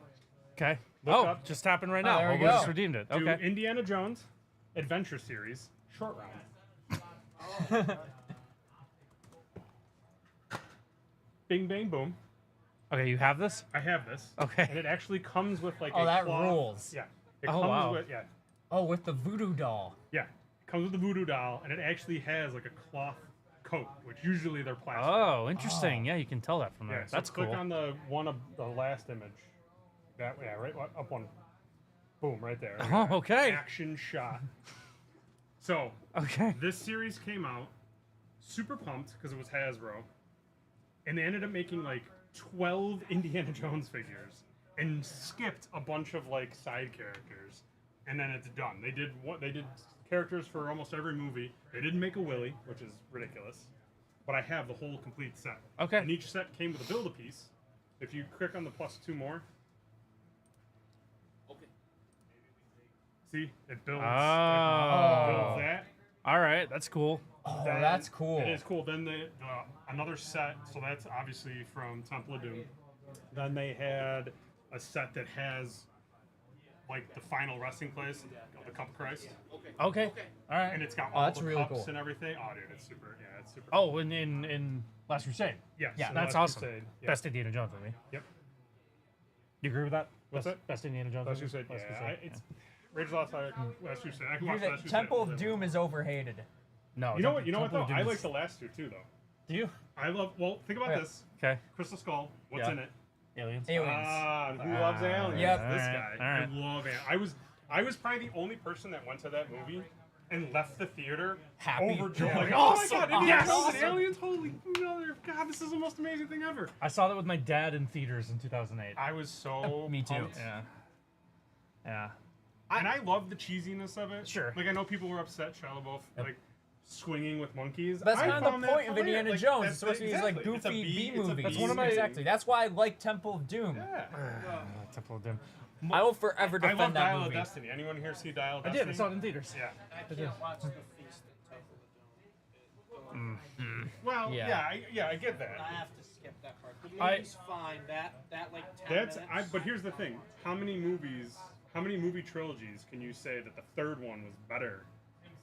Okay. Look Oh, up. just happened right Oh, now. there we We go. just redeemed it. Do Okay. Indiana Jones Adventure Series short round. Bing bang boom. Okay, you have this? I have this. Okay. And it actually comes with like Oh, a that cloth- rules. Yeah. It Oh, comes wow. with Oh, with the voodoo doll. yeah. It comes with the voodoo doll and it actually has like a cloth coat, which usually they're plastic. Oh, interesting. Yeah, you can tell that from there. Yeah, so That's click cool. on the one of the last image. That right up one. Boom, right there. Oh, okay. Action shot. So Okay. this series came out super pumped because it was Hasbro, and they ended up making like 12 Indiana Jones figures and skipped a bunch of like side characters, and then it's done. They did characters for almost every movie. They didn't make a Willy, which is ridiculous, but I have the whole complete set. Okay. And each set came with a Build-A-Piece. If you click on the +2 more. Okay. See, it builds. Oh. It builds that. All right, that's cool. Oh, Then that's cool. It is cool. Then another set. So that's obviously from Temple of Doom. Then they had a set that has like the final resting place, the Cup of Christ, Okay. All right. and it's got Oh, all that's the really cups cool. and everything. Oh, dude, it's super. Yeah, it's super. Oh, in Last Crusade. yeah. Yeah, so that's Last awesome. Crusade, yeah. Best Indiana Jones movie. Yep. You agree with that? What's best, that? Best Indiana Jones Last movie? Crusade. Last Yeah, Crusade, it's Rage of the Last Crusade. I can watch Here's Last it, Crusade. Temple of Doom is overhated. No. You know what? You know what Temple though? of I Doom like is- the last two too though. Do you? I love. Well, think about Okay. this. Okay. Crystal Skull. What's Yeah. in it? Aliens. Aliens. Ah, who loves aliens? Yep. This Alright, guy. alright. I love aliens. I was probably the only person that went to that movie and left the theater Happy. overjoyed. Like, Yeah. oh my god, Indiana Yes. Jones and aliens! Holy mother! God, this is the most amazing thing ever. I saw that with my dad in theaters in 2008. I was so. Me too. pumped. Yeah. Yeah. And I love the cheesiness of it. Sure. Like I know people were upset Shia LaBeouf like swinging with monkeys. That's I kind of found the that point of hilarious. Indiana Like, Jones. that's It's supposed to be these like exactly. It's a goofy B- B it's a movies. That's one of my- exactly. That's why I like Temple of Doom. Yeah. Temple of Doom. I will forever I love defend that Dial of movie. Destiny. Anyone here see Dial of I Destiny? did. I saw it in theaters. Yeah. I can't watch the feast at Temple of Doom. Well, Yeah. I get that. I have to skip that part. The I- movie's fine. That like 10 That's minutes. but here's the thing: how many movie trilogies can you say that the third one was better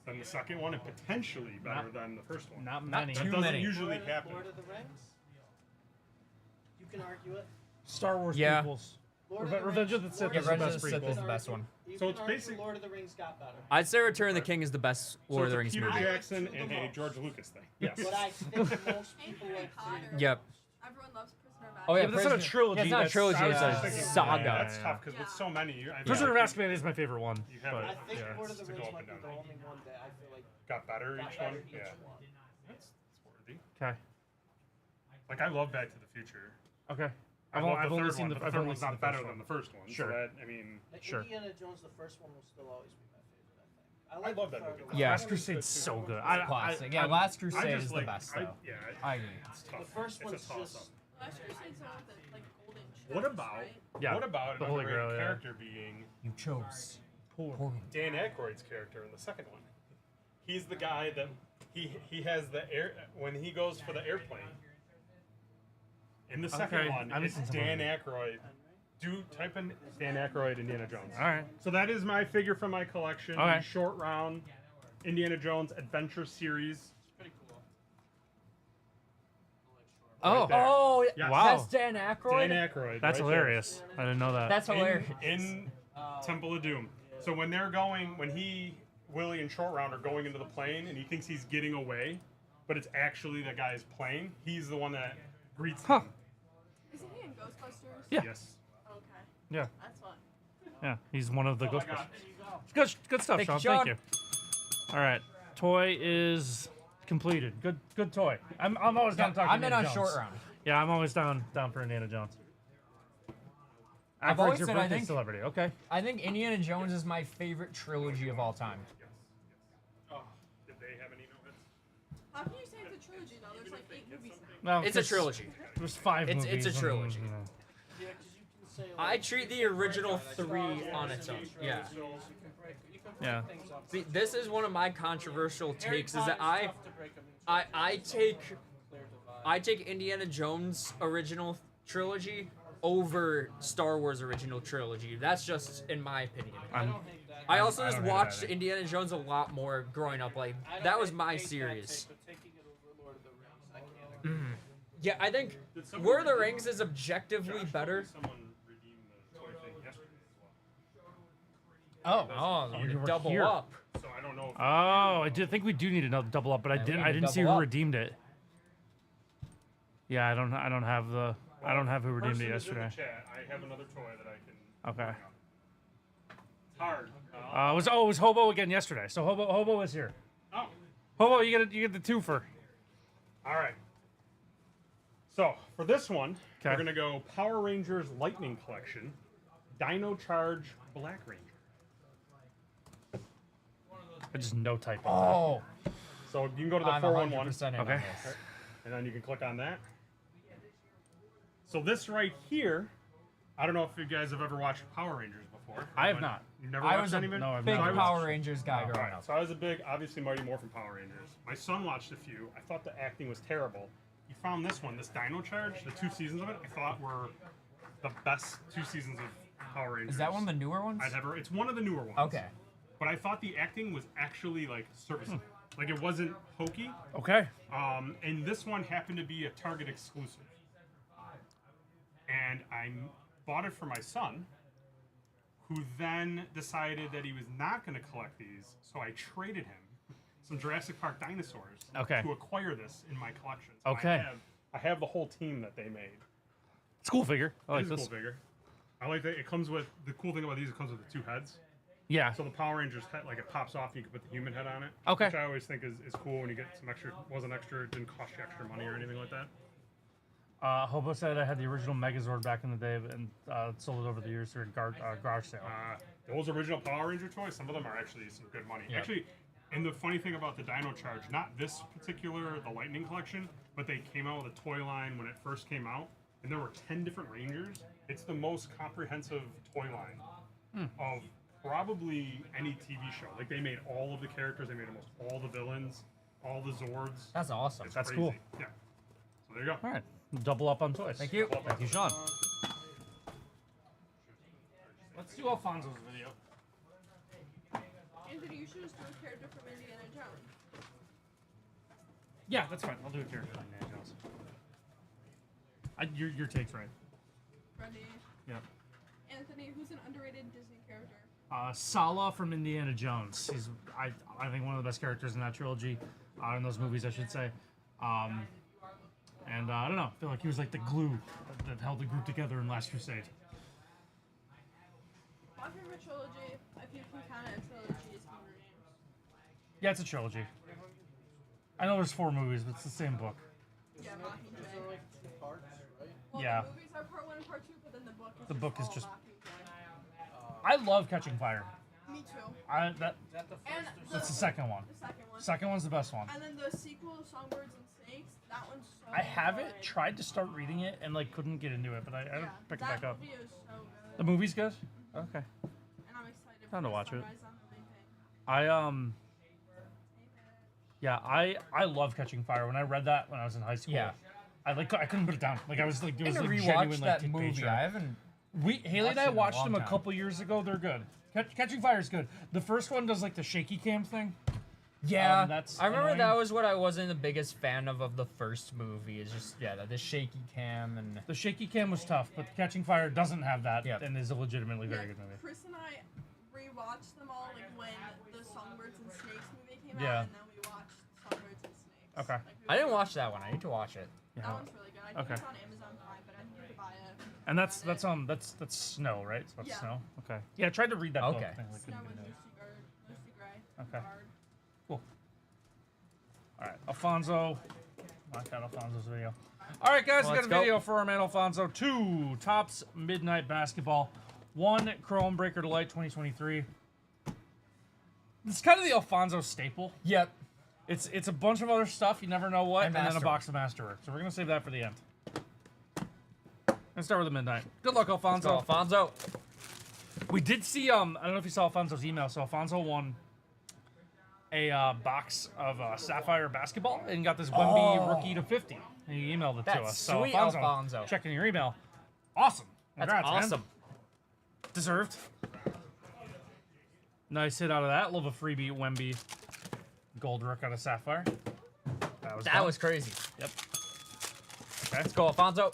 than the second one, and potentially better than the first one? Not Not many. too That doesn't many. usually happen. Lord of the Rings. You can argue it. Star Wars Yeah. prequels. Lord of the Revenge of the Rings- Sith Lord Yeah, is of the Revenge best of the Sith prequel. is the best one. You So can it's argue basic- Lord of the Rings got better. I'd say Return of the King is the best Lord of the Rings Peter movie. Jackson I like and the a most. George Lucas thing. Yes. But I think most And people Harry like Potter. Yep. Everyone loves Prisoner of Azkaban. Oh yeah, Yeah, but that's not a Prisoner- trilogy, Yeah, it's not a that's- trilogy. I was It's just a thinking, saga. Yeah, that's Yeah. tough because with so many, Prisoner of Azkaban is my favorite one. You have but, I think yeah. Lord of the it's to Rings go might up be and the down. only one that I feel like got better got each better one. each Yeah, one. that's worthy. Okay. Like I love Back to the Future. Okay. I I've love only the third seen one, the. but I've the third only one's seen the not better first than one. the first one. Sure. So that I mean, Like, Sure. Indiana Jones, the first one will still always be my favorite. I think. I love that the movie. third one. Yeah. Last Crusade's so good. Classic. Yeah, Last Crusade just is the like, best I, though. yeah, I agree. it's tough. The first it's one's a toss-up. just- Last Crusade's the one with the like golden What chest, about right? Yeah. what about the an Holy underrated Grail, yeah. character being You chose. Dan Aykroyd's character in the second one? He's the guy that he has the air when he goes for the airplane. In the second Okay, one, I'm it's missing Dan something. Aykroyd. Do type in Dan Aykroyd Indiana Jones. All right. So that is my figure from my collection. Okay. The short round Indiana Jones Adventure Series. Pretty cool. Oh, there. oh, Yes. Wow. That's Dan Aykroyd. Dan Aykroyd. That's right there. hilarious. I didn't know that. That's hilarious. In Temple of Doom. So when Willie and Short Round are going into the plane and he thinks he's getting away, but it's actually the guy's plane, he's the one that greets Huh. him. Isn't he in Ghostbusters? Yeah. Yes. Okay. Yeah. That's fun. Yeah. He's one of the Oh my Ghostbusters. God. Good stuff, Thank you, Sean. Thank Sean. you. All right. Toy is completed. Good toy. I'm always down to talk to I'm in Indiana on Jones. short round. Yeah, I'm always down for Indiana Jones. I've Aykroyd's always your said I birthday think- celebrity. Okay. I think Indiana Jones is my favorite trilogy of all time. Oh, did they have any notes? How can you say it's a trilogy though? There's like 8 movies now. No, It's a trilogy. There's 5 It's- movies. it's a trilogy. Mm-hmm. Yeah, 'cause you can say, I like, treat the original 3 on its own. Yeah. you can break Yeah. things up. See, this is one of my controversial Harry takes is that Potter's tough to break 'em into. I take Clear divide. I take Indiana Jones original trilogy over Star Wars original trilogy. That's just in my opinion. I don't hate that. I also I just don't hate it watched either. Indiana Jones a lot more growing up. Like I don't that was hate my that series. take, but taking it over Lord of the Rings, I can't agree. Yeah, I think Did someone Lord of the redeem- Rings is objectively Josh told better. me Someone redeemed the toy thing yesterday as well. Oh, you were double here. up. So I don't know if Oh, I did think we do need another double up, but Yeah, we need I to didn't see double who up. redeemed it. Yeah, I don't have the I don't have who redeemed person it is in the yesterday. chat. I have another toy that I can. Okay. It's hard. It was Hobo again yesterday. So Hobo is here. Oh. Hobo, you get the twofer. All right. So for this one, we're 'Kay. gonna go Power Rangers Lightning Collection, Dino Charge Black Ranger. I just no type. Oh, So you can go to the I'm 411, 100% in on Okay. this. and then you can click on that. So this right here, I don't know if you guys have ever watched Power Rangers before. I have but not. You've never I watched was a any of it? No, I've big not. Power Rangers guy growing Alright, up. so I was a big, obviously Marty Moore from Power Rangers. My son watched a few. I thought the acting was terrible. He found this one, this Dino Charge. The 2 seasons of it, I thought were the best 2 seasons of Power Rangers. Is that one of the newer ones? I'd ever. It's one of the newer ones. Okay. But I thought the acting was actually like serviceable. Like it wasn't hokey. Okay. And this one happened to be a Target exclusive. And I bought it for my son, who then decided that he was not going to collect these, so I traded him some Jurassic Park dinosaurs Okay. to acquire this in my collection. So Okay. I have the whole team that they made. It's a cool figure. I like It is a this. cool figure. I like that it comes with, the cool thing about these, it comes with the 2 heads. Yeah. So the Power Rangers head, like it pops off and you can put the human head on it. Okay. Which I always think is cool when you get some extra, wasn't extra, it didn't cost you extra money or anything like that. Hobo said I had the original Megazord back in the day and sold it over the years through a garage sale. Those original Power Ranger toys, some of them are actually some good money. Yeah. Actually, and the funny thing about the Dino Charge, not this particular, the Lightning Collection, but they came out with a toy line when it first came out, and there were 10 different Rangers. It's the most comprehensive toy line of probably any TV show. Like, they made all of the characters, they made almost all the villains, all the Zords. That's awesome. It's That's crazy. cool. Yeah. So there you go. All right. Double up on toys. Thank you. Thank you, Sean. Let's do Alfonso's video. Anthony, you should just do a character from Indiana Jones. Yeah, that's fine. I'll do a character on Indiana Jones. Your take's right. Ready? Yeah. Anthony, who's an underrated Disney character? Sala from Indiana Jones. He's I think one of the best characters in that trilogy, in those movies, I should say. And I don't know. I feel like he was like the glue that held the group together in Last Crusade. My favorite trilogy, if you can count it a trilogy, is Hunger Games. Yeah, it's a trilogy. I know there's 4 movies, but it's the same book. Yeah, Mockingjay. Well, Yeah. the movies are part 1 and part 2, but then the book is The book is all just- Mockingjay. I love Catching Fire. Me too. That's And the second one. The second one. Second one's the best one. And then the sequel, Songbirds and Snakes, that one's so I haven't good. tried to start reading it and like couldn't get into it, but I Yeah, pick it that back up. movie is so good. The movie's good. Okay. And I'm excited Time to for watch it. Sunrise on the Reaping. Yeah, I love Catching Fire. When I read that when I was in high school, Yeah. I couldn't put it down. Like I was like, it I was need to like rewatch genuine like that toothpaste movie. show. I haven't. Haley and I watched it in a watched long them a time. couple years ago. They're good. Catching Fire is good. The first one does like the shaky cam thing. Yeah, that's I remember annoying. that was what I wasn't the biggest fan of the first movie. Is just the shaky cam and The shaky cam was tough, but Catching Fire doesn't have that Yep. and is a legitimately very Yeah, good movie. Chris and I rewatched them all like when the Songbirds and Snakes movie came Yeah. out, and then we watched Songbirds and Snakes. Okay. Like, we I didn't were- watch that one. I need to watch it. Yeah. That one's really good. I think Okay. it's on Amazon Prime, but I think you can buy it. And that's Snow, right? So that's Yeah. Snow. Okay. Yeah, I tried to read that book. Okay. I think I Snow couldn't with get into it. Lucy Gray. Okay. Bard. Cool. All right, Alfonso. Knock out Alfonso's video. All right, guys, we got Let's a go. video for our man Alfonso. 2 Topps Midnight Basketball. 1 Chrome Breaker Delight 2023. It's kind of the Alfonso staple. Yep. It's a bunch of other stuff. You never know what, And and then a Masterwork. box of Masterwork. So we're gonna save that for the end. Let's start with the Midnight. Good luck, So Alfonso. Alfonso. We did see I don't know if you saw Alfonso's email. So Alfonso won a box of Sapphire basketball and got this Wemby rookie to 50. And he emailed it to That's us. So sweet, Alfonso, Alfonso. checking your email. Awesome. That's Congrats, man. awesome. Deserved. Nice hit out of that. Love a freebie Wemby gold rook out of Sapphire. That That fun. was crazy. Yep. Let's go, Alfonso.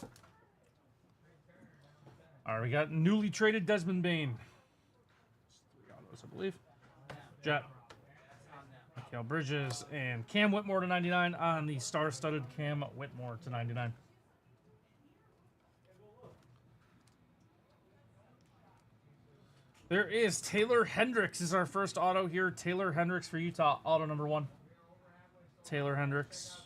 All right, we got newly traded Desmond Bain. 3 autos, I believe. Jet. Mikal Bridges and Cam Whitmore to 99 on the star-studded Cam Whitmore to 99. There is Taylor Hendricks is our first auto here. Taylor Hendricks for Utah, auto number 1. Taylor Hendricks.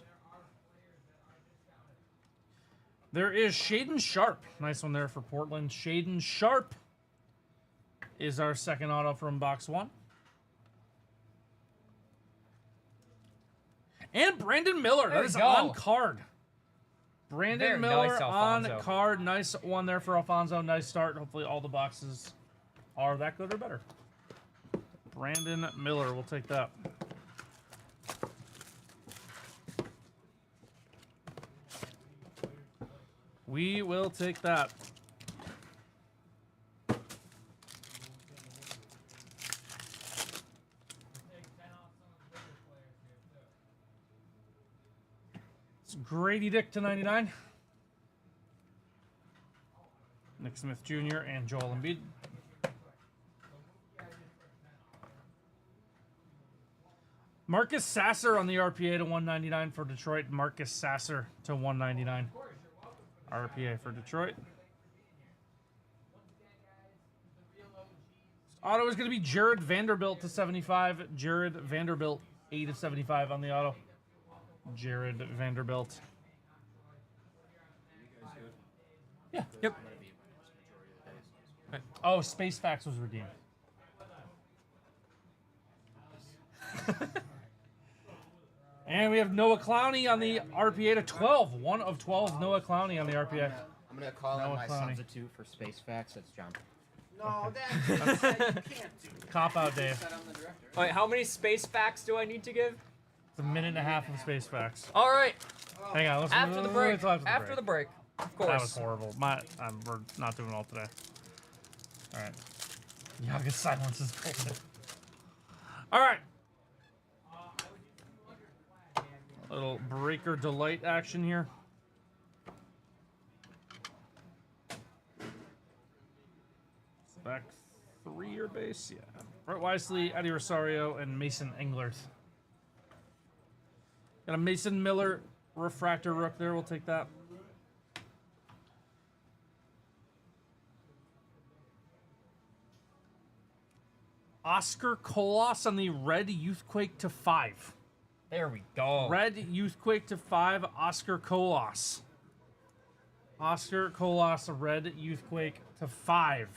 There is Shaden Sharp. Nice one there for Portland. Shaden Sharp is our second auto from box 1. And Brandon Miller. There That we is go. on card. Brandon Very Miller nice, on Alfonso. card. Nice one there for Alfonso. Nice start. Hopefully all the boxes are that good or better. Brandon Miller. We'll take that. We will take that. It's Grady Dick to 99. Nick Smith Jr. and Joel Embiid. Marcus Sasser on the RPA to 199 for Detroit. Marcus Sasser to 199. RPA for Detroit. Auto is going to be Jared Vanderbilt to 75. Jared Vanderbilt, 8 of 75 on the auto. Jared Vanderbilt. Yeah. Yep. Oh, Space Fax was redeemed. And we have Noah Clowney on the RPA to 12. 1 of 12, Noah Clowney on the RPA. I'm gonna call in Noah my Clowney. substitute for space facts. It's John. No, you can't do. Cop out, Dave. Wait, how many space facts do I need to give? It's a minute and a half of Space Fax. All right, Hang on, let's after the wait break. till After the break, of That was course. horrible. We're not doing well today. All right. Yaga silence is golden. All right. A little breaker delight action here. Back 3-year base, yeah. Brett Wisely, Eddie Rosario, and Mason Englert. Got a Mason Miller refractor rook there. We'll take that. Oscar Colas on the red Youthquake to 5. There we go. Red Youthquake to 5, Oscar Colas. Oscar Colas, a red Youthquake to 5.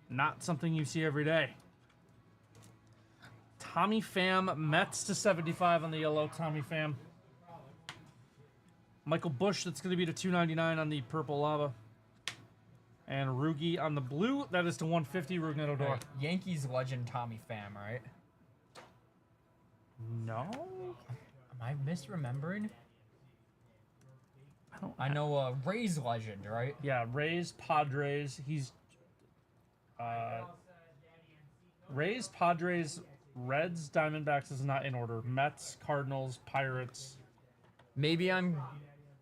Not something you see every day. Tommy Pham, Mets to 75 on the yellow, Tommy Pham. Michael Bush, that's going to be to 299 on the purple lava. And Rugi on the blue, that is to 150, Rougned Odor. Right, Yankees legend Tommy Pham, right? No? Am I misremembering? I don't I know Rays legend, right? Yeah, Rays, Padres. He's Rays, Padres, Reds, Diamondbacks is not in order. Mets, Cardinals, Pirates. Maybe I'm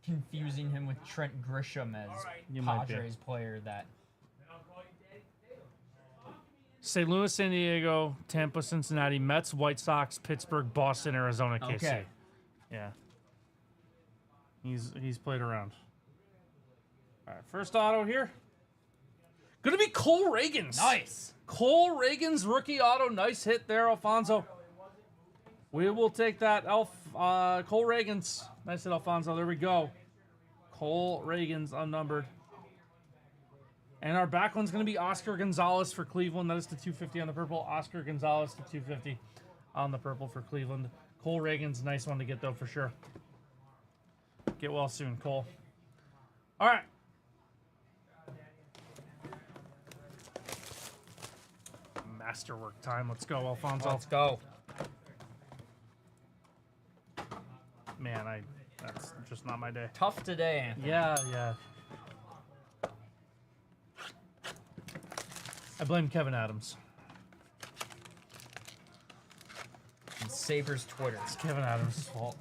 confusing him with Trent Grisham as You might be. Padres player that. St. Louis, San Diego, Tampa, Cincinnati, Mets, White Sox, Pittsburgh, Boston, Arizona, KC. Okay. Yeah. He's played around. All right, first auto here. Gonna be Cole Reagans. Nice. Cole Reagans rookie auto. Nice hit there, Alfonso. We will take that. Cole Reagans. Nice hit, Alfonso. There we go. Cole Reagans unnumbered. And our back one's going to be Oscar Gonzalez for Cleveland. That is to 250 on the purple. Oscar Gonzalez to 250 on the purple for Cleveland. Cole Reagans, nice one to get, though, for sure. Get well soon, Cole. All right. Masterwork time. Let's go, Alfonso. Let's go. Man, that's just not my day. Tough today, Anthony. Yeah. I blame Kevin Adams. And Sabres Twitter. It's Kevin Adams' fault.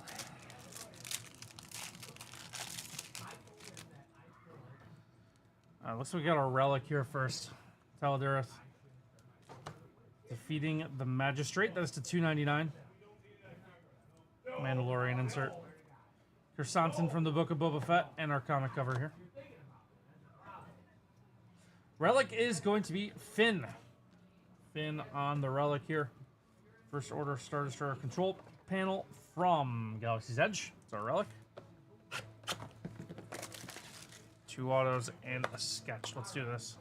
Looks like we got our relic here first. Taladareth defeating the Magistrate. That is to 299. Mandalorian insert. Kersantin from the Book of Boba Fett and our comic cover here. Relic is going to be Finn. Finn on the relic here. First order Star Destroyer control panel from Galaxy's Edge. It's our relic. 2 autos and a sketch. Let's do this.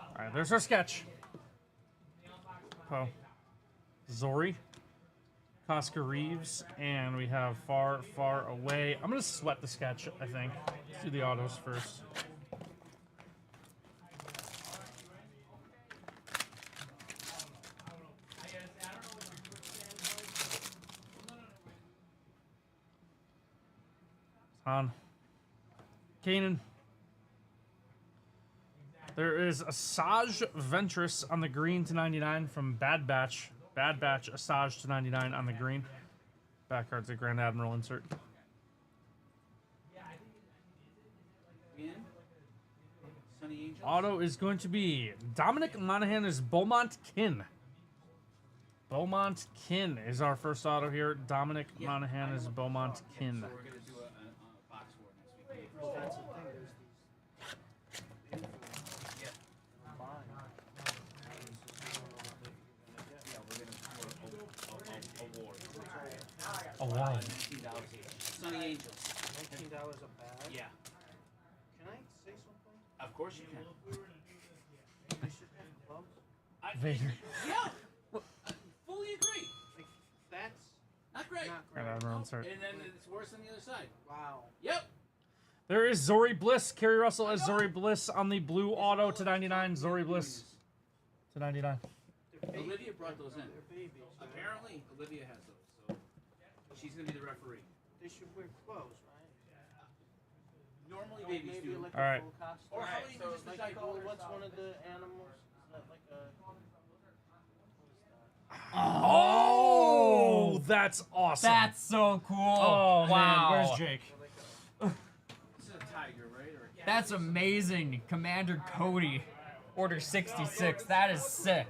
All right, there's our sketch. Oh. Zori, Koska Reeves, and we have Far, Far Away. I'm going to sweat the sketch, I think. Let's do the autos first. On. Kanan. There is Asajj Ventress on the green to 99 from Bad Batch. Bad Batch, Asajj to 99 on the green. Back card's a Grand Admiral insert. Angels. auto is going to be Dominic Monaghan is Beaumont Kin. Beaumont Kin is our first auto here. Dominic Monaghan is Beaumont Kin. So we're gonna do a box war next week. Well, that's the thing. There's these Yeah. combined. Yeah, we're gonna do a award. Oh wow. $19 each. Sunny Angels. $19 a bag. Yeah. Can I say something? Of course you can. They should have gloves. Vader. Yeah. Fully agree. Like, that's Not great. not And great. everyone's hurt. And then it's worse on the other side. Wow. Yep. There is Zori Bliss. Kerry Russell as Zori Bliss on the blue auto to 99. Zori Bliss to 99. They're babies. Olivia brought those in. They're babies. Right? Apparently, Olivia has those, so she's gonna be the referee. They should wear clothes, right? Normally, Or babies maybe do. like All right. a full costume. Or how about you so just like, decide colors? what's one of the animals? Is that like a? Oh, that's awesome. That's so cool. Oh wow. man, where's Jake? This is a tiger, right? Or a cat? That's amazing. Commander Cody, Order 66. That is sick.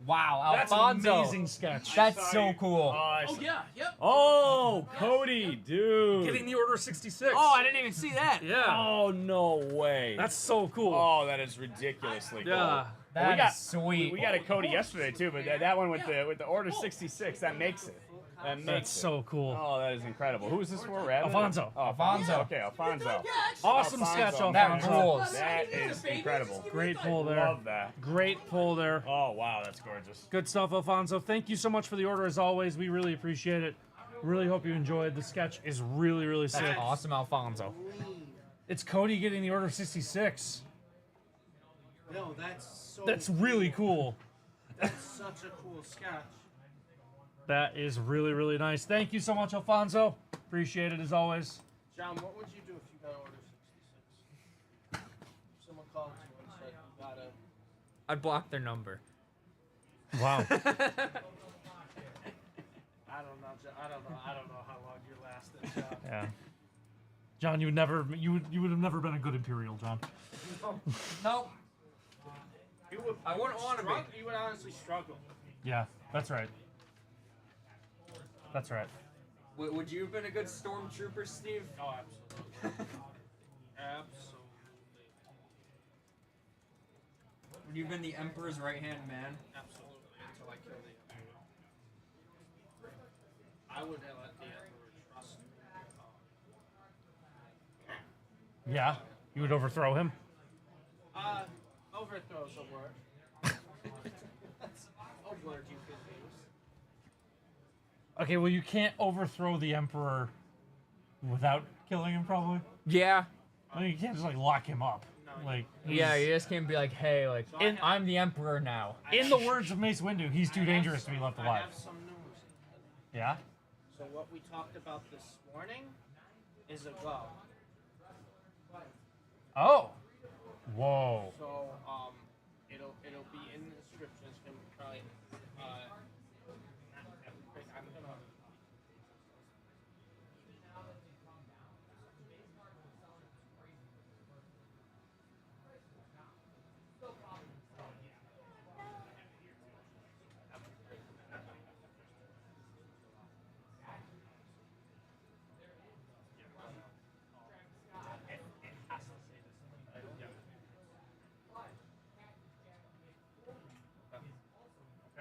Wow, That's Alfonso. an amazing sketch. That's so cool. Oh yeah. Yep. Oh, Cody, dude. Getting the order 66. Oh, I didn't even see that. Yeah. Oh, no way. That's so cool. Oh, that is ridiculously cool. Yeah. That we got- is sweet. We got a Cody yesterday too, but that one with the order 66, that makes it. That makes That's it. so cool. Oh, that is incredible. Who is this for? Rabbit? Alfonso. Oh, Alfonso. Okay, Alfonso. Awesome sketch, Alfonso, Alfonso. That rules. That is incredible. Great pull there. Love that. Great pull there. Oh, wow, that's gorgeous. Good stuff, Alfonso. Thank you so much for the order as always. We really appreciate it. Really hope you enjoyed. The sketch is really, really sick. That's awesome, Alfonso. It's Cody getting the order 66. No, that's so. That's really cool. That's such a cool sketch. That is really, really nice. Thank you so much, Alfonso. Appreciate it as always. John, what would you do if you got order 66? Someone called you and said you gotta. I'd block their number. Wow. I don't know. I don't know how long you lasted, John. Yeah. John, you would have never been a good Imperial, John. Nope. You would. I wouldn't want to be. You would honestly struggle. Yeah, that's right. That's right. Would you have been a good stormtrooper, Steve? Oh, absolutely. Absolutely. Would you have been the Emperor's right-hand man? Absolutely. Until I killed the Emperor. I would have let the Emperor trust me. Yeah, you would overthrow him. Overthrow's a word. That's a word you could use. Okay, well, you can't overthrow the Emperor without killing him, probably. Yeah. I mean, you can't just like lock him up. Like, Yeah, you just can't be like, hey, like, In- I'm the Emperor now. in the words of Mace Windu, he's too dangerous to be left I alive. have some news. Yeah. So what we talked about this morning is a go. Oh. Whoa. So it'll be in the description. It's gonna be probably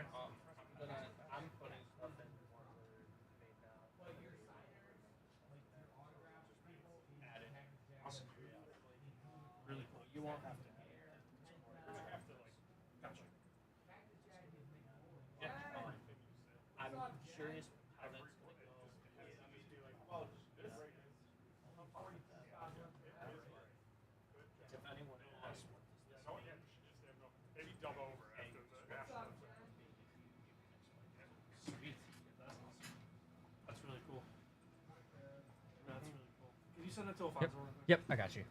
I'm gonna. I'm putting stuff in one word made now. Add it. Awesome. Really cool. You won't have to add it. Gotcha. Yeah. I'm curious how that's going to go. If anyone asks what this is. Maybe dub over after the Sweet. That's awesome. That's really cool. That's really cool. Can you send it to Alfonso? Yep, I got you.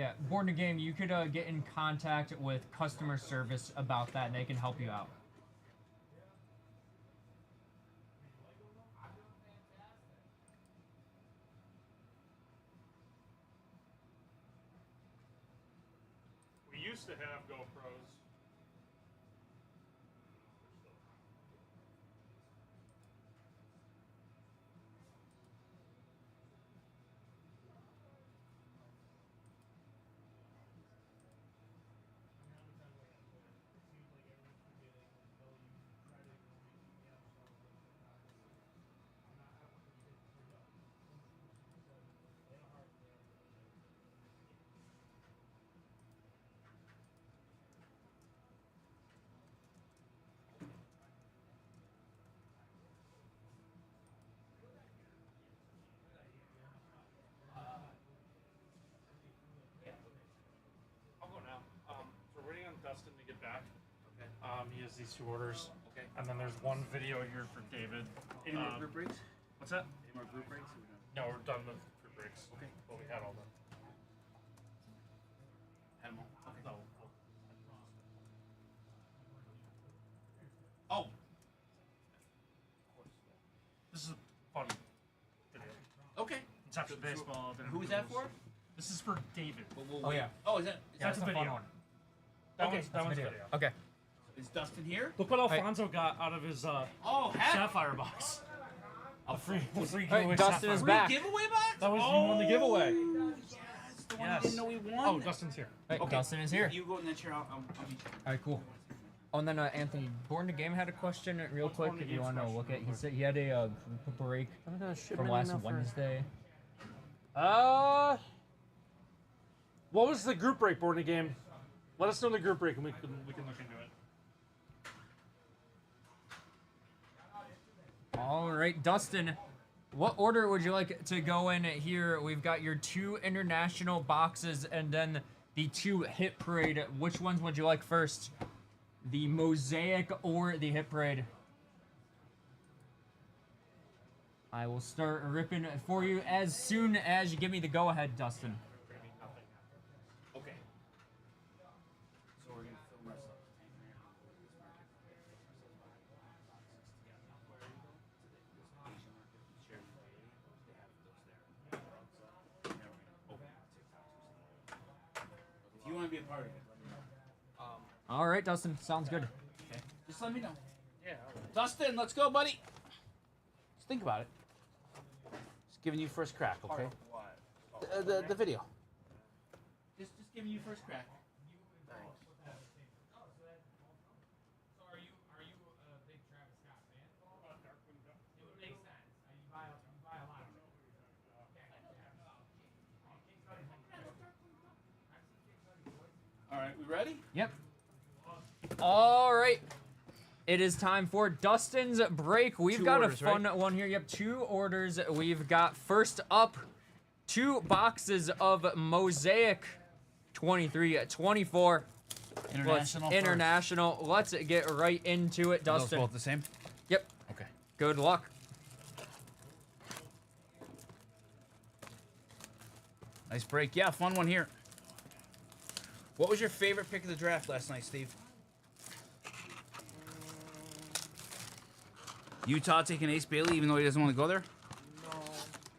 Yeah, Born to Game, you could get in contact with customer service about that, and they can help you out. We used to have GoPros. I'll go now. We're waiting on Dustin to get back. Okay. He has these 2 orders. Okay. And then there's one video here for David. Any more group breaks? What's that? Any more group breaks? No, we're done with group breaks. Okay. But we had all them. Had them all. Okay. No. Oh. This is a fun video. Okay. It's after baseball. Then Who is that for? This is for David. Oh, yeah. Oh, is that? Yeah, That's it's a a fun video. one. That Okay, one's, that That's a one's video. video. Okay. Is Dustin here? Look what Alfonso got out of his Oh, heck. Sapphire box. A free Hey, giveaway Dustin Sapphire is box. back. Giveaway box? That was you won the giveaway. Yes, the one I didn't know we won. Oh, Dustin's here. Hey, Okay. Dustin is here. You go in that chair. I'll be. All right, cool. Oh, and then Anthony, Born to Game had a question real What's quick. Born to If you Game's want to question look at, real he quick? said he had a break from last Wednesday. What was the group break, Born Game? Let us know in the group break, and we can look into it. All right, Dustin, what order would you like to go in here? We've got your 2 international boxes and then the 2 hit parade. Which ones would you like first? The Mosaic or the hit parade? I will start ripping for you as soon as you give me the go ahead, Dustin. Okay. So we're gonna film ourselves. If you want to be a part of it, let me know. All right, Dustin, sounds good. Okay. Just let me know. Yeah. Dustin, let's go, buddy. Just think about it. Just giving you first crack, okay? The video. Just giving you first crack. All right, we ready? Yep. All right. It is time for Dustin's break. We've 2 got orders, a fun one here. Yep, 2 orders. We've got first up 2 boxes of Mosaic 23-24. International. Let's get right into it, Are those Dustin. both the same? Yep. Okay. Good luck. Nice break. Yeah, fun one here. What was your favorite pick of the draft last night, Steve? Utah taking Ace Bailey, even though he doesn't want to go there? No,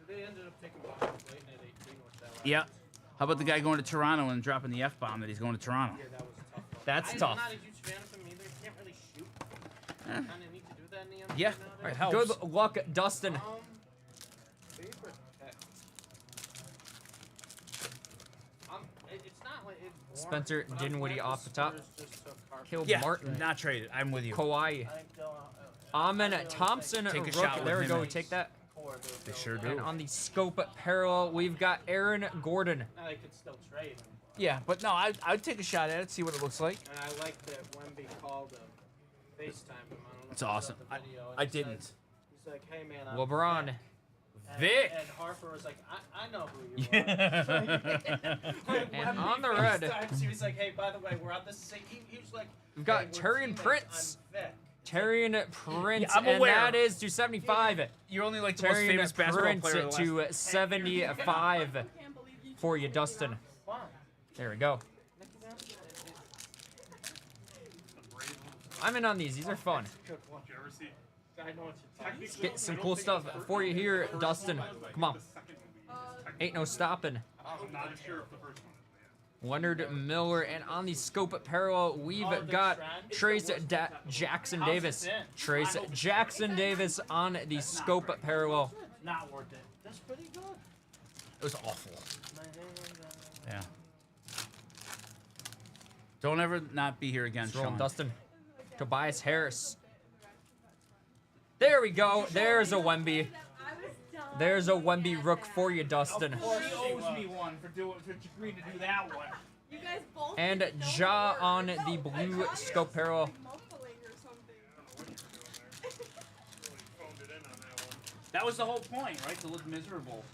they ended up taking Bobby Clayton at 18 with that last. Yeah. How about the guy going to Toronto and dropping the F-bomb that he's going to Toronto? Yeah, that was a tough one. That's I'm tough. not a huge fan of him either. He can't really shoot. Kind of need to do that in the NBA Yeah. nowadays. It helps. Good luck, Dustin. Favorite pet. It's not like it's Spencer boring, but I'm Dinwiddie glad off the top. Spurs just took Harper. Kill Yeah, Martin. not traded. I'm with you. Kawhi. I think Amen Thompson. Take a Rook. shot with There we him. go. Take that. They sure And do. on the scope parallel, we've got Aaron Gordon. Now they could still trade him. Yeah, but no, I'd take a shot at it, see what it looks like. And I like that Wemby called him, FaceTime him. I don't know It's if you saw awesome. the video. And I he said- didn't. He's like, hey man, I'm LeBron. Vic. Vic. And Harper was like, I know who you are. Like, And Wemby on the red. FaceTimes, he was like, hey, by the way, we're on this same. He was like, We've got hey, we're Taurean teammates, Prince. I'm Vic. Taurean Prince, Yeah, I'm and aware. that is to 75. You're only like the most famous Taurean basketball Prince player of the last to 75 for you, Dustin. Fine. There we go. I'm in on these. These are fun. Did you ever see? I know what you're talking Let's get some cool stuff for you here, Dustin. Come on. Ain't no stopping. I'm not sure if the first one. Leonard Miller, and on the scope parallel, we've got Trace Jackson Davis. Trace Jackson Davis on the scope parallel. Not worth it. That's pretty good. It was awful. Yeah. Don't ever not be here again, Let's roll Sean. Dustin. Tobias Harris. There we go. There's a Wemby. There's a Wemby rook for you, Dustin. She owes me one for agreeing to do that one. You guys both And didn't know Ja you were- on No, the I blue thought you scope were parallel. muffling or something. Phoned it in on that one. That was the whole point, right? To look miserable.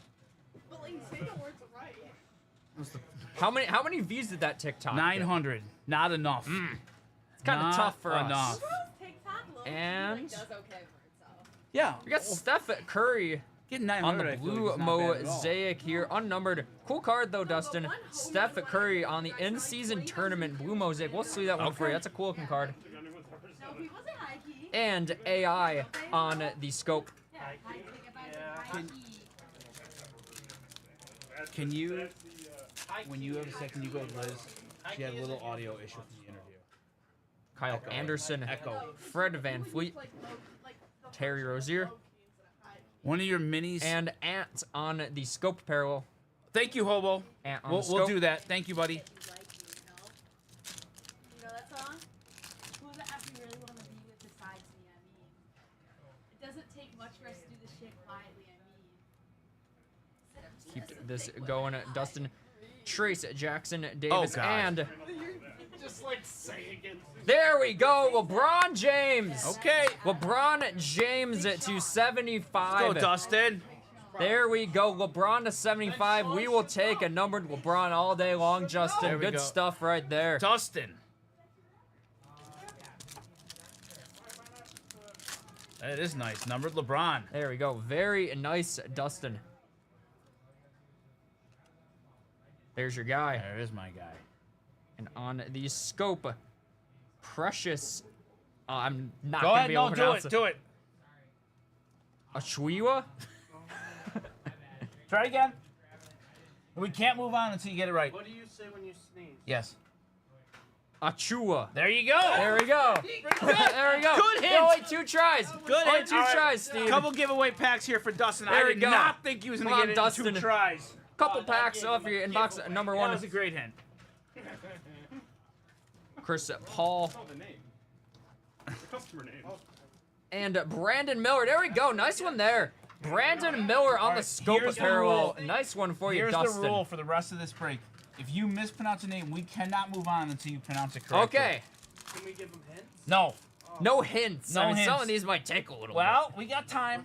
But like, say the words right. How many views did that TikTok? get? 900. Not enough. It's kind of Not tough for enough. us. Girls TikTok low And- does okay for itself. Yeah. We got Steph Curry Get on 900. the I feel blue like it's not bad at all. mosaic here, unnumbered. Cool card though, Dustin. Steph Curry on the in-season tournament blue mosaic. We'll see that one for you. That's a cool looking card. No, he wasn't high key. And AI on the scope. Yeah, high key. High key. Can you, when you have a second, you go with Liz. She had a little audio issue from the interview. Kyle Anderson, Echo. Fred Van Fleet, Terry Rozier, One of your minis. and Ant on the scope parallel. Thank you, Hobo. Ant on We'll the scope. do that. Thank you, buddy. You know that song? Who the F you really want to be with besides me, I mean. It doesn't take much for us to do this shit quietly, I mean. Keep this going, Dustin. Trace Jackson Davis, God. and Just like say again. there we go, LeBron James. Okay. LeBron James to Go, 75. Dustin. There we go, LeBron to 75. We will take a numbered LeBron all day long, Justin. There we Good go. stuff right there. Dustin. That is nice. Numbered LeBron. There we go. Very nice, Dustin. There's your guy. There is my guy. And on the scope, Precious. I'm not Go going to ahead. be able No, to do pronounce it. Do it. Achua? Try again. We can't move on until you get it right. What do you say when you sneeze? Yes. Achua. There you go. There we go. There we go. Good hint. Only 2 tries. Good Only hint. 2 All right. tries, Steve. Couple giveaway packs here for Dustin. There I we did go. not think he was going Come to on, get it in Dustin. 2 tries. Couple packs off your inbox. Number That 1, was a great hint. Chris Paul. Oh, the name. The customer name. And Brandon Miller. There we go. Nice one there. Brandon Miller on the right, scope here's the parallel. rule. Nice one for you, Here's Dustin. the rule for the rest of this break. If you mispronounce a name, we cannot move on until you pronounce it correctly. Okay. Can we give him hints? No. No hints. No I mean, some hints. of these might take a little Well, we got time.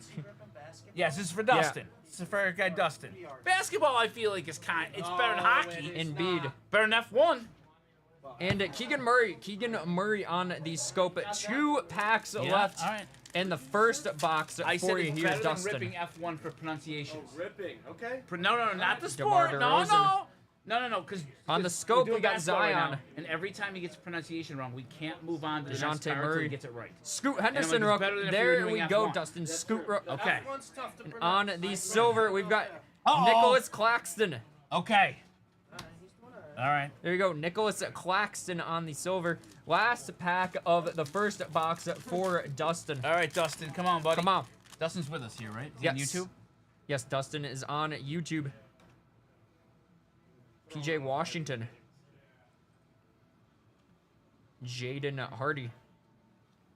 Yes, this is for Dustin. This is for our guy Dustin. Basketball, I feel like, is it's better than hockey. bit. Indeed. Better than F1. And Keegan Murray on the scope. 2 packs left All right. in the first box I said for you it's here, better Dustin. than ripping F1 for pronunciations. Ripping. Okay. No, not the DeMar sport. DeRozan. No, because On the scope, we got Zion. and every time he gets pronunciation wrong, we can't move on to the next DeJounte card until Murray. he gets it right. Scoot Henderson it's Rook. better than if we were There doing we go, F1. Dustin. Scoot Rook. Okay. F1's tough to pronounce. On the silver, we've got Uh-oh. Nicholas Claxton. Okay. All right. There you go, Nicholas Claxton on the silver. Last pack of the first box for Dustin. All right, Dustin. Come on, buddy. Come on. Dustin's with us here, right? Is he Yes. on YouTube? Yes, Dustin is on YouTube. PJ Washington. Jaden Hardy.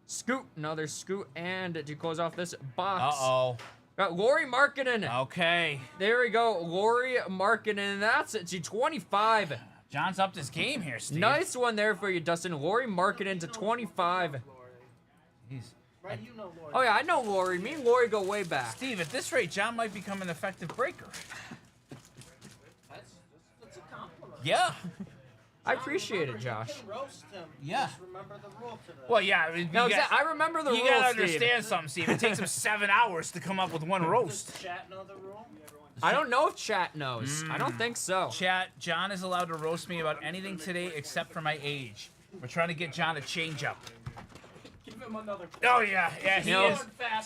Scoot, another Scoot, and to close off this box, Uh-oh. got Lauri Markkanen. Okay. There we go, Lauri Markkanen. That's it to 25. John's upped his game here, Steve. Nice one there for you, Dustin. Lauri Markkanen to 25. Jeez. Right, you know, Lord. Oh yeah, I know Lauri. Me and Lauri go way back. Steve, at this rate, John might become an effective breaker. That's a compliment. Yeah. I appreciate it, Josh. You can roast him. Yeah. Just remember the rule to this. Well, yeah. I mean, No, you I remember the you rules, gotta Steve. understand something, Steve. It takes him 7 hours to come up with one roast. Does chat know the rule? I don't know if chat knows. I don't think so. Chat, John is allowed to roast me about anything today except for my age. We're trying to get John to change up. Give him another. Oh, yeah, he know, is.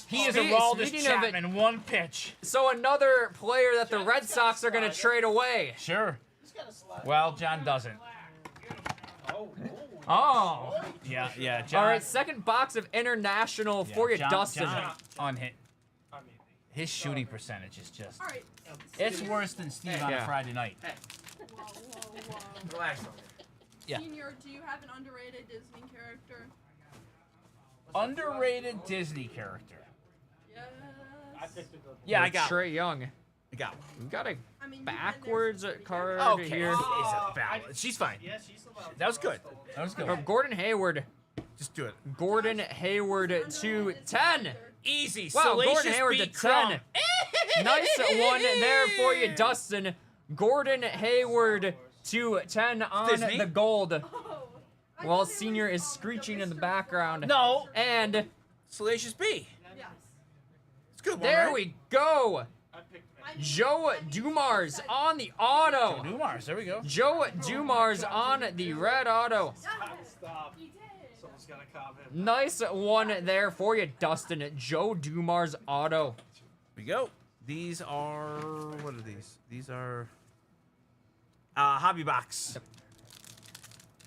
He is a Speaking Raldis of it- Chapman, one pitch. So another player that the Red Sox are going to trade away. Sure. He's got a slide. Well, John doesn't. Oh. Yeah, John. All right, second box of international for you, John, Dustin. John on hit. I mean, His shooting percentage is just. All right. It's worse than Steve on a Yeah. Friday night. Whoa, whoa, whoa. Relax. Yeah. Senior, do you have an underrated Disney character? Underrated Disney character. Yes. I picked a good one. Yeah, I got. Trey Young. I got. We got a I mean, you've been there backwards since the card Okay. here. Isabella. She's fine. Yeah, she's allowed. That was good. That was good. From Gordon Hayward. Just do it. Gordon Hayward to 10. Easy. Wow, Gordon Salacious Hayward to beat Crumb. 10. Nice one there for you, Dustin. Gordon Hayward to 10 on Disney? the gold. Oh, I While thought they Senior were is like screeching in the Mr. background. No. And Salacious B. Yes. It's a good one, there right? we go. I picked I mean, Joe I mean, Dumars said- on the auto. Newmars. There we go. Joe Dumars on the red auto. Yes. Stop. He did. Someone's gonna cop him. Nice one there for you, Dustin. Joe Dumars auto. Here we go. These are. What are these? These are. Hobby box.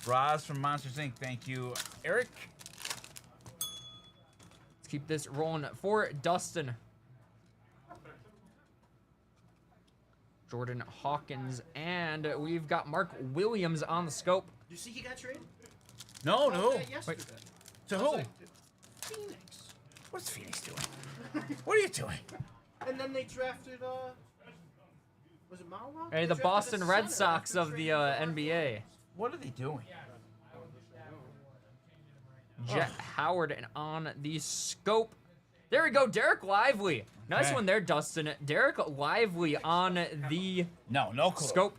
Roz from Monsters Inc. Thank you, Eric. Let's keep this rolling for Dustin. Jordan Hawkins, and we've got Mark Williams on the scope. You see he got traded? No, no. Yesterday. To I was who? like, Phoenix. What's Phoenix doing? What are you doing? And then they drafted, was it Marwa? Hey, They the drafted Boston a Red center Sox after of the trading for NBA. What are they doing? Jet Howard and on the scope. There we go, Derek Lively. Nice Okay. one there, Dustin. Derek Lively on the No clue. scope.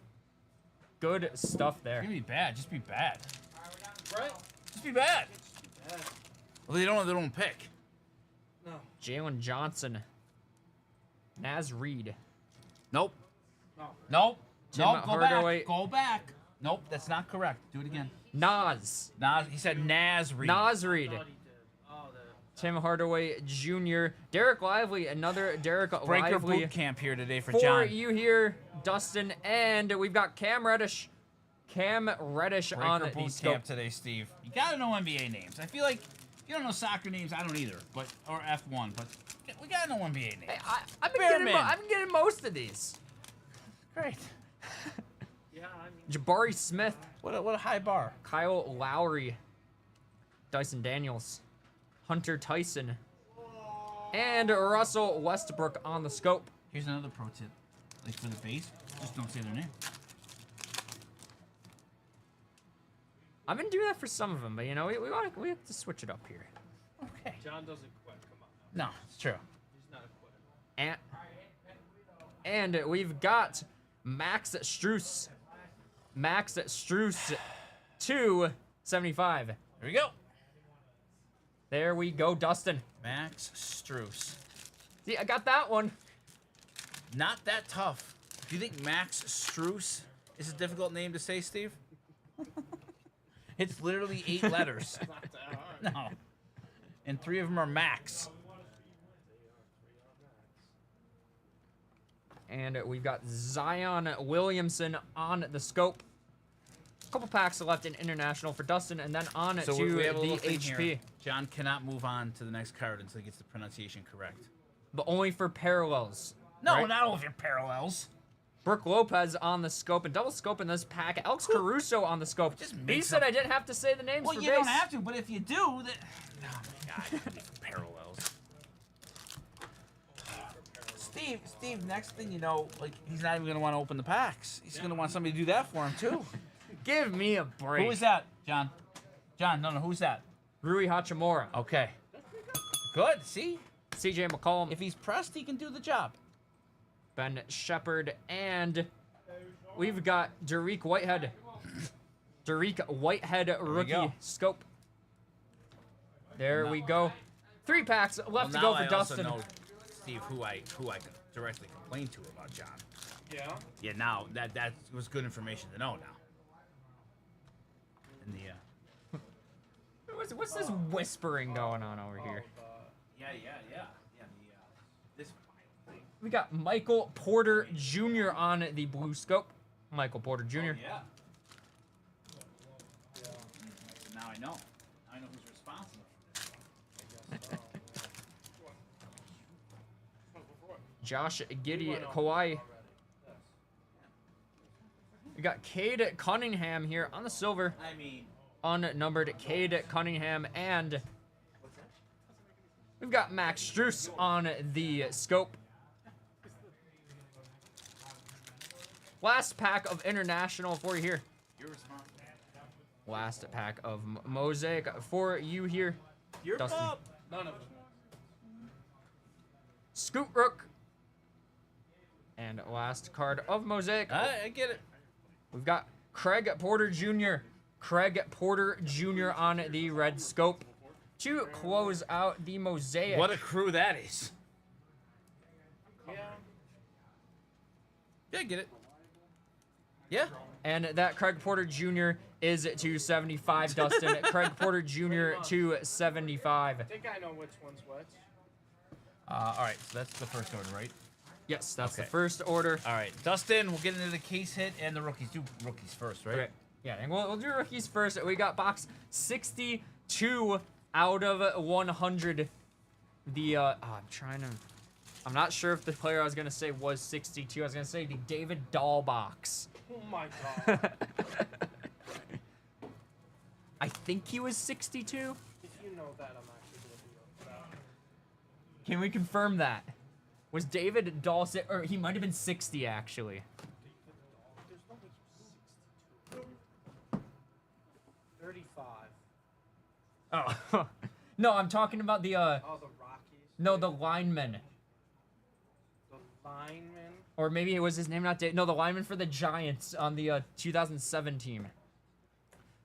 Good stuff there. Give me bad. Just be bad. Right? Just be bad. Well, they don't pick. No. Jalen Johnson. Naz Reed. Nope. No. Nope. Tim Nope. Go Hardaway. back. Go back. Nope. That's not correct. Do it again. Nas. Nas. He said Naz Reed. Nas Reed. Thought he did. Oh, the. Tim Hardaway Jr. Derek Lively. Another Derek Breaker Lively. boot camp here today for For John. you here, Dustin. And we've got Cam Reddish. Cam Reddish on Breaker the boot scope. camp today, Steve. You gotta know NBA names. I feel like if you don't know soccer names, I don't either. But or F1, but we gotta know NBA names. Hey, I've been Bearman. getting most of these. Great. Yeah, I mean. Jabari Smith. What a high bar. Kyle Lowry, Dyson Daniels, Hunter Tyson, and Russell Westbrook on the scope. Here's another pro tip. Like for the base, just don't say their name. I've been doing that for some of them, but you know we have to switch it up here. Okay. John doesn't quit. Come on. Now. No, it's true. He's not a quitter. And we've got Max Struess. Max Struess 275. There we go. There we go, Dustin. Max Struess. See, I got that one. Not that tough. Do you think Max Struess is a difficult name to say, Steve? It's literally 8 letters. Not that hard. No. And 3 of them are Max. And we've got Zion Williamson on the scope. A couple packs left in international for Dustin, and then on So to we have a the little thing HP. here. John cannot move on to the next card until he gets the pronunciation correct. But only for parallels. No, right? not all of your parallels. Brooke Lopez on the scope and double scope in this pack. Alex Caruso on the scope. Just He mix said them. I didn't have to say the names Well, for you base. don't have to, but if you do, then... Oh, my God. Parallels. Steve, next thing you know, like, he's not even going to want to open the packs. He's going to want somebody to do that for him, too. Give me a break. Who is that, John? John, no, who's that? Rui Hachimura. Okay. Good, see? CJ McCollum. If he's pressed, he can do the job. Ben Shepard, and we've got Dariq Whitehead. Dariq Whitehead rookie go. scope. There we go. 3 packs left to go for Dustin. Know, Steve, who I directly complained to about John. Yeah. Yeah, now that was good information to know now. And the What's this whispering going on over here? yeah. This We got Michael Porter Jr. on the blue scope. Michael Porter Jr. yeah. So now I know. I know who's responsible for this. Josh Giddey Kawhi. We got Cade Cunningham here on the silver. I mean, Unnumbered Cade Cunningham. And we've got Max Strus on the scope. Last pack of international for you here. you're responsible. Last pack of Mosaic for you here. You're Dustin. up. None of it. Scoot Rook. And last card of Mosaic. I get it. We've got Craig Porter Jr. Craig Porter Jr. on the red scope to close out the Mosaic. What a crew that is. Yeah. Yeah, I get it. Yeah. And that Craig Porter Jr. is to 75, Dustin. Craig Porter Jr. to 75. I think I know which one's which. All right, so that's the first order, right? Yes, that's the Okay. first order. All right, Dustin, we'll get into the case hit and the rookies. Do rookies first, right? Okay. Yeah, and we'll do rookies first. We got box 62 out of 100. I'm not sure if the player I was gonna say was 62. I was gonna say the David Dahl box. Oh my god. I think he was 62. If you know that, I'm actually gonna be upset. Can we confirm that? Was David Dahl or he might have been 60 actually? There's no way he was 62. 35. Oh. No, I'm talking about the Oh, the Rockies. no, the lineman. The lineman. Or maybe it was his name, not Dave. No, the lineman for the Giants on the 2007 team.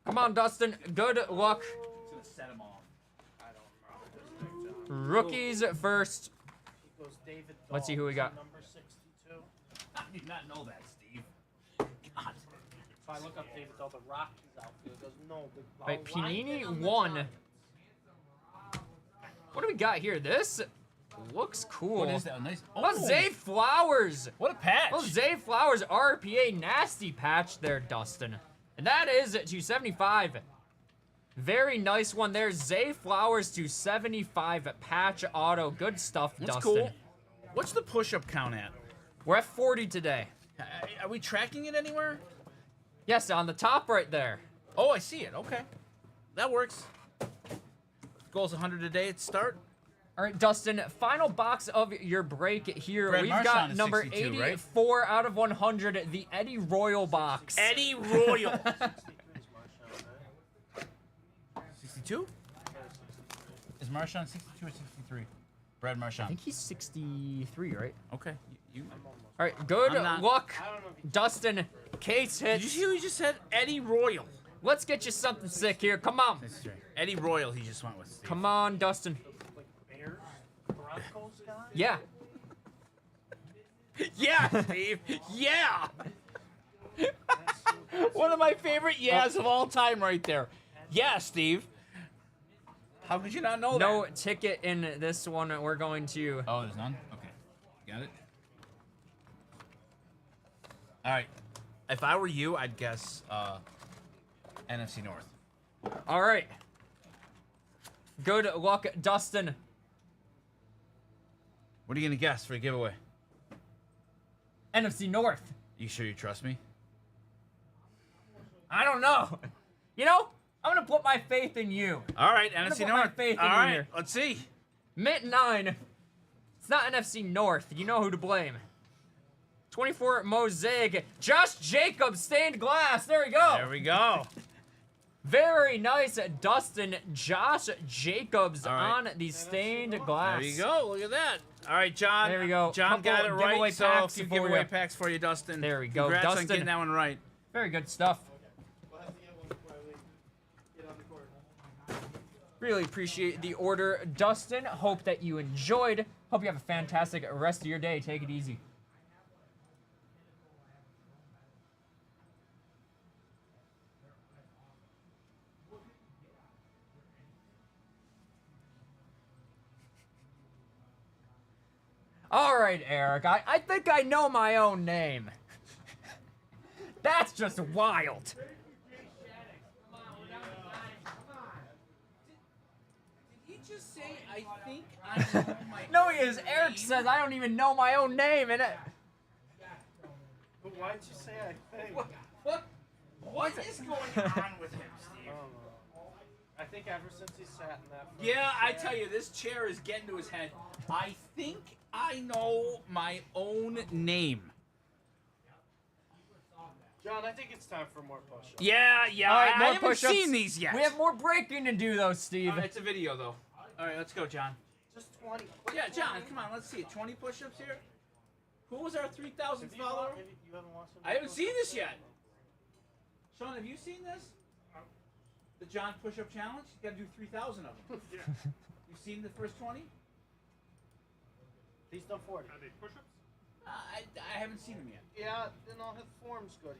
Come on, Dustin. Good luck. It's gonna set them off. I don't remember his name. Rookies first. He goes David Let's see Dahl, who we got. Number 62. I did not know that, Steve. God. If I look up David Dahl, the Rockies outfield, goes no. The Wait, lineman Panini on the won. Giants. What do we got here? This looks cool. What is that? A nice. Oh, Zay Flowers. What a patch. Well, Zay Flowers RPA nasty patch there, Dustin. And that is to 75. Very nice one there. Zay Flowers to 75 patch auto. Good stuff, That's Dustin. cool. What's the push-up count at? We're at 40 today. Are we tracking it anywhere? Yes, on the top right there. Oh, I see it. Okay, that works. Goal's 100 a day at start. All right, Dustin, final box of your break here. Brad We've Marchand got is number 62, right? 84 out of 100, the Eddie Royal box. Eddie Royal. 62? Is Marchand 62 or 63? Brad I Marchand. think he's 63, right? Okay. You, All right, good I'm not- luck, I don't know if he Dustin. Case did you hits. see who he just said? Eddie Royal. Let's get you something sick here. Come on. That's right. Eddie Royal, he just went with. Steve. Come on, Dustin. like Bears, Broncos guy. Yeah. Yeah, Steve. Yeah. One of my favorite yeahs of all time, right there. Yeah, Steve. How could you not know No that? ticket in this one. We're going to. Oh, there's none? Okay. Got it. All right. If I were you, I'd guess NFC North. All right. Good luck, Dustin. What are you going to guess for a giveaway? NFC North. You sure you trust me? I don't know. You know, I'm going to put my faith in you. All right, gonna NFC put my North. faith in All you right, here. let's see. Mint 9. It's not NFC North. You know who to blame. 24 Mosaic. Josh Jacobs, stained glass. There we go. There we go. Very nice, Dustin. Josh Jacobs All right. on the stained glass. There you go. Look at that. All right, John. There we go. John got it Couple giveaway right. So a packs few for giveaway you. packs for you, Dustin. There we go. Congrats on Dustin. getting that one right. Very good stuff. We'll have to get one before I leave. Get on the court. Really appreciate the order, Dustin. Hope that you enjoyed. Hope you have a fantastic rest of your day. Take it easy. All right, Eric. I think I know my own name. That's just wild. Did he just say, I think I know my No, he is. Eric says I don't even know my own name, and But why'd you say I think? What is going on with him, Steve? I don't know. I think ever since he sat in that. Yeah, I tell you, this chair is getting to his head. I think I know my own name. John, I think it's time for more push-ups. Yeah, All right, I more haven't push-ups. seen these yet. we have more breaking to do, though, Steve. It's a video, though. All right, let's go, John. Just 20. Yeah, John, come on, let's see it. 20 push-ups here? Who was our 3,000th Have you, follower? you haven't watched him I haven't push-ups? seen this yet. Sean, have you seen this? The John push-up challenge? You gotta do 3,000 of them. Yeah. You seen the first 20? He's done 40. Are they push-ups? I haven't seen them yet. Yeah, then all his form's good.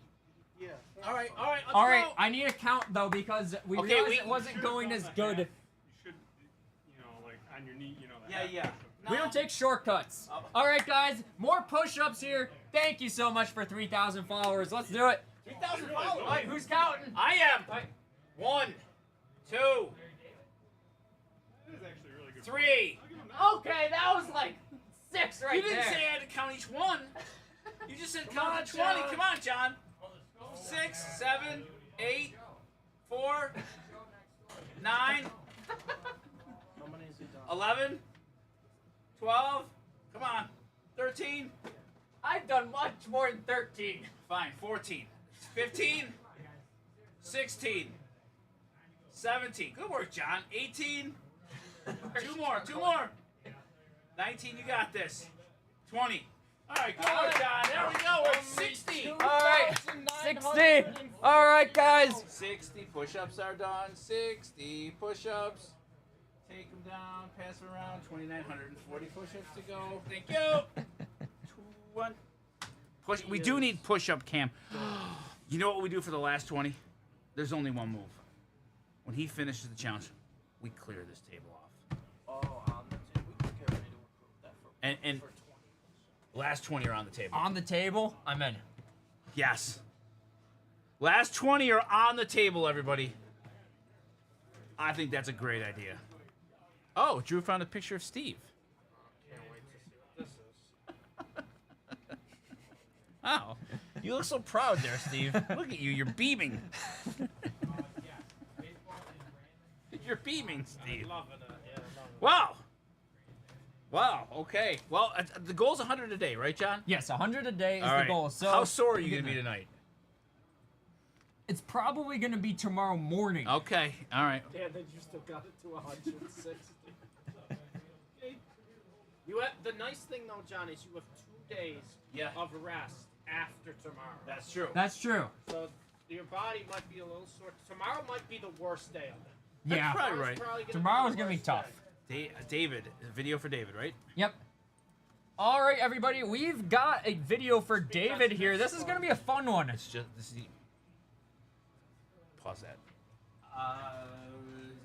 Yeah. All right, let's All right, go. I need a count, though, because we Okay, realized we- it wasn't Should've going gone as the good. half. You should, like on your knee, the Yeah, half yeah. push-up. We don't take shortcuts. Oh. All right, guys, more push-ups here. Thank you so much for 3,000 followers. Let's do it. 3,000 All followers. right, who's counting? I am. 1, 2, That is actually really good. 3. I'll give him that. Okay, that was like 6 right You didn't there. say I had to count each one. You just said Come count on, the 20. John. Come on, John. 6, 7, 8, 4, 9, How many has he done? 11, 12. Come on. 13. I've done much more than 13. Fine. 14. 15. 16. 17. Good work, John. 18. Two more. 19. You got this. 20. All right, good work, John. There we go. We're at 60. All right, 60. All right, guys. 60 push-ups are done. 60 push-ups. Take them down, pass them around. 2,940 push-ups to go. Thank you. 1. Push. We do need push-up cam. You know what we do for the last 20? There's only one move. When he finishes the challenge, we clear this table off. Oh, on the table. We can get ready to approve that for And for 20. last 20 are on the table. On the table, I'm in. Yes. Last 20 are on the table, everybody. I think that's a great idea. Oh, Drew found a picture of Steve. Can't wait to see what this is. Oh, you look so proud there, Steve. Look at you, you're beaming. You're beaming, Steve. Loving it. Yeah, loving it. Wow. Wow, okay. Well, the goal's 100 a day, right, John? Yes, 100 a day is All the right. goal. So how sore are you going to be tonight? It's probably going to be tomorrow morning. Okay, all right. Yeah, then you still got it to 160. Okay. You have, the nice thing though, John, is you have 2 days Yeah. of rest after tomorrow. That's true. That's true. So your body might be a little sore. Tomorrow might be the worst day of it. Yeah. probably Tomorrow's right. probably gonna Tomorrow's be going to be the tough. worst day. David, a video for David, right? Yep. All right, everybody, we've got a video for David here. This is going to be a fun one. It's just this is. Pause that.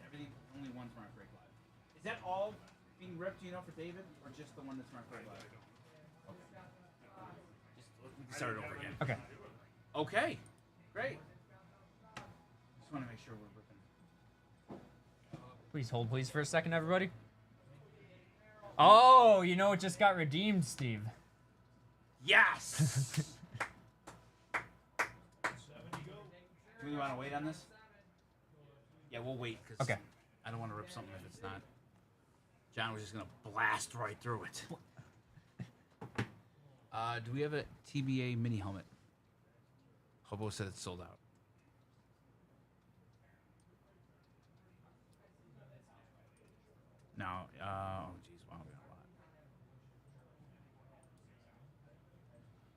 Everything only one Smart Break Live. Is that all being ripped? Do you know for David, or just the one that's Smart Break Live? Okay. Just we can start it over again. Okay. Okay. Great. Just want to make sure we're ripping. Please hold, please, for a second, everybody. Oh, you know it just got redeemed, Steve. Yes. Do we want to wait on this? Yeah, we'll wait because Okay. I don't want to rip something if it's not. John was just gonna blast right through it. Do we have a TBA mini helmet? Hobo said it's sold out. No. Oh, geez. Wow, we got a lot.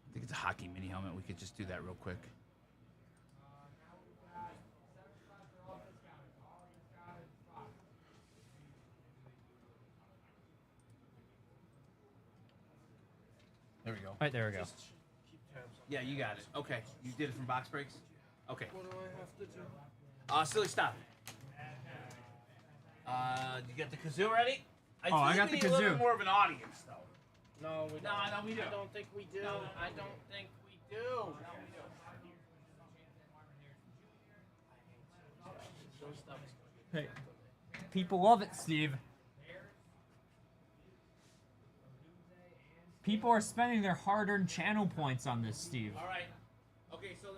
I think it's a hockey mini helmet. We could just do that real quick. There we go. Right, there we go. Just keep tabs on. Yeah, you got it. Okay, you did it from box breaks. Okay. What do I have to do? Silly, stop. You got the kazoo ready? I think got we the need a little kazoo. bit more of an audience, though. No, we don't. No, we do. I don't think we do. I don't think we do. Hey, people love it, Steve. People are spending their hard-earned channel points on this, Steve. All right. Okay, so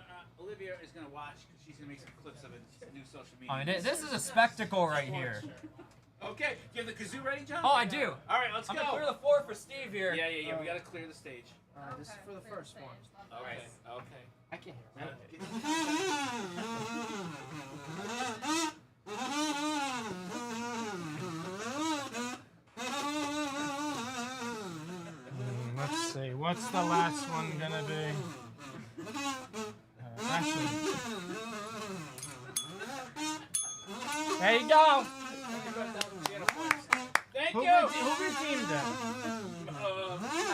Olivia is gonna watch because she's gonna make some clips of it. New social media. I mean, this is a spectacle right here. Okay, you have the kazoo ready, John? Oh, I do. All right, let's I'm go. gonna clear the floor for Steve here. Yeah. We gotta clear the stage. This is for the first one. Okay. Okay. I can't hear. Let's see. What's the last one gonna be? Actually, there you go. Thank Who you. redeemed it?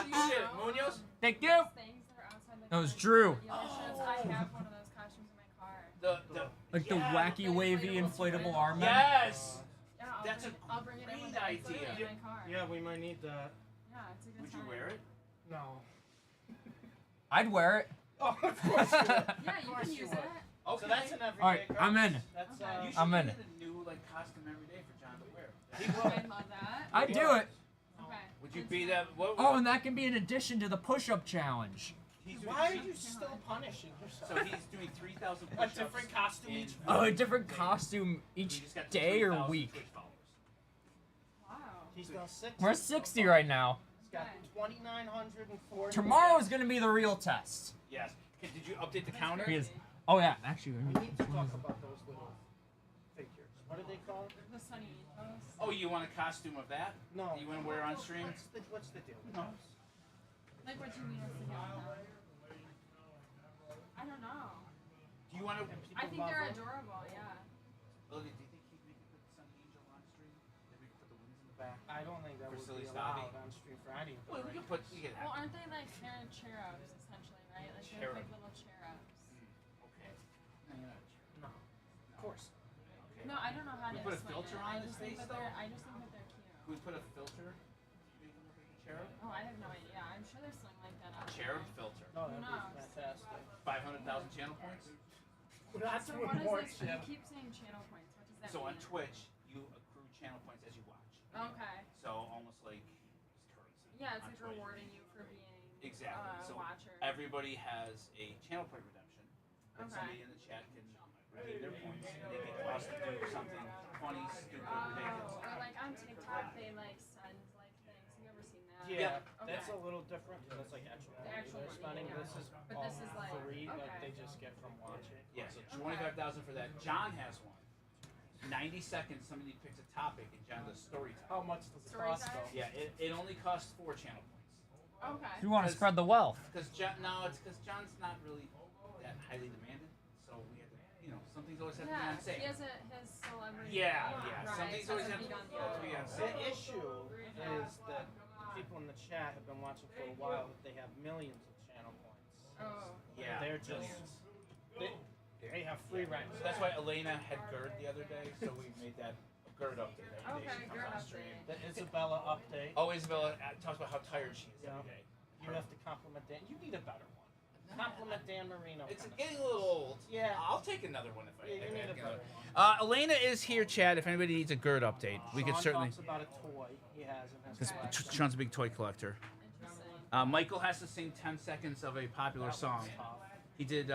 You did it, Munoz. Thank you. Things that are outside the That was car. Drew. Regulations. I have one of those costumes in my car. Like the wacky, wavy, inflatable arm. Yes. Yeah, That's I'll bring it in with great the inflator idea. in my car. Yeah, we might need that. Yeah, it's a good Would you time. wear it? No. I'd wear it. Oh, of course. Yeah, you can use it. Okay. So that's an everyday. All right, girl. I'm in. That's Okay. You should I'm in. get a new costume every day for John to wear. I love that. I'd do it. Okay. Would you be that? What? Oh, and that can be an addition to the push-up challenge. He's doing Why are you still punishing yourself? So he's doing 3,000 A push-ups. different costume in- each week. Oh, a different costume We each just got day or 3,000 week. Twitch followers. Wow. He's done 60. We're 60 right now. He's got 2,940. Tomorrow's gonna be the real test. Yes. Okay, did you update the counter? Because, oh yeah, actually, We need to talk about those little figures. What are they called? The Sunny Ethos. Oh, you want a costume of that? No. You want to wear it on stream? What's the deal with No. those? Like what you mean with the yellow? I don't know. Do you want to? I think they're adorable, yeah. Olivia, do you think we could put the Sun Angel on stream? Then we could put the wings in the back. I don't think that For would silly be Snobby. allowed on stream for any of the Well, we breaks. could put. We could Well, have. aren't they like they're cherubs essentially, right? Like they're Cherub. like little cherubs. Okay. No, you're not sure. No. Of course. Okay. No, I don't know how We to put a explain filter it. on I his just think face, that they're. I just think that they're cute. Can we put a filter? To make him look like a cherub. Oh, I have no idea. I'm sure there's something like that out Cherub there. filter. No, that'd knows? be fantastic. 500,000 channel points. We're not So doing what more is this? You channel. keep saying channel points. What does that So mean? on Twitch, you accrue channel points as you watch. Okay. So almost like it's currency. Yeah, it's on like Twitch. rewarding you for being Exactly. a So watcher. everybody has a channel point redemption. And Okay. somebody in the chat can redeem their points and they get us to do something funny, stupid, ridiculous. Or like on TikTok, they like send like things. Have you ever seen that? Yeah, Okay. that's a little different because it's like actual The money actual they're money, spending. yeah. This is But all this is like- free that okay. they just get from watching. Yeah, so 25,000 for that. John has one. 90 seconds, somebody picks a topic and John does story time. How much does it Story cost time? though? Yeah, it only costs 4 channel points. Okay. You want to spread the wealth. Because John, no, it's because John's not really that highly demanded. So we have to, some things always have to be Yeah, on sale. he has his celebrity. Yeah. Right, Some things so always it have can to be be on the on The sale. issue is that people in the chat have been watching for a while. That they have millions of channel points. Oh. Yeah, They're just they have free rent. So that's why Elena had GERD the other day, so we made that a GERD update every day Okay, she comes GERD on update. stream. The Isabella update. Oh, Isabella talks about how tired she is every day. You have to compliment Dan. You need a better one. Compliment Dan Marino. It's kind of getting a little old. Yeah. I'll take another one if I. Yeah, you if I need have a to better go. one. Elena is here, Chad. If anybody needs a GERD update, we could Sean certainly. talks about a toy he has in his Because collection. Sean's a big toy collector. Interesting. Michael has to sing 10 seconds of a popular song. He did.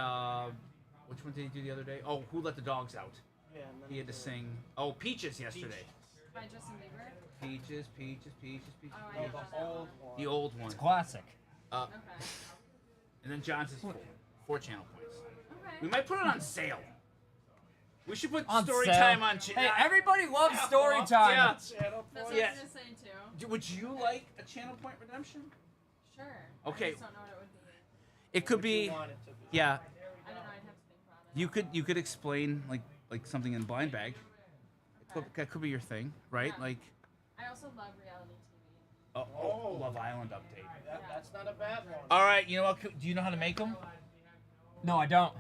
Which one did he do the other day? Oh, Who Let the Dogs Out? Yeah, and then He had to did sing. Oh, Peaches yesterday. By Justin Bieber. Peaches, peaches, peaches, peaches. Oh, I Oh, know the that old one. one. The old one. Classic. Okay. And then John's is 4 channel points. Okay. We might put it on sale. We should put On story sale. time on. Hey, everybody loves story time. Yeah. Channel That's point. what Yeah. I was gonna say too. Would you like a channel point redemption? Sure. Okay. I just don't know what it would be. It could What you be. want it to be. Yeah. I don't know. I'd have to think about it. You could explain like something in blind bag. Okay. That could be your thing, right? Yeah. Like. I also love reality TV. Oh, Love Island update. That's not a bad one. All right, you know what? Do you know how to make them? No, I don't.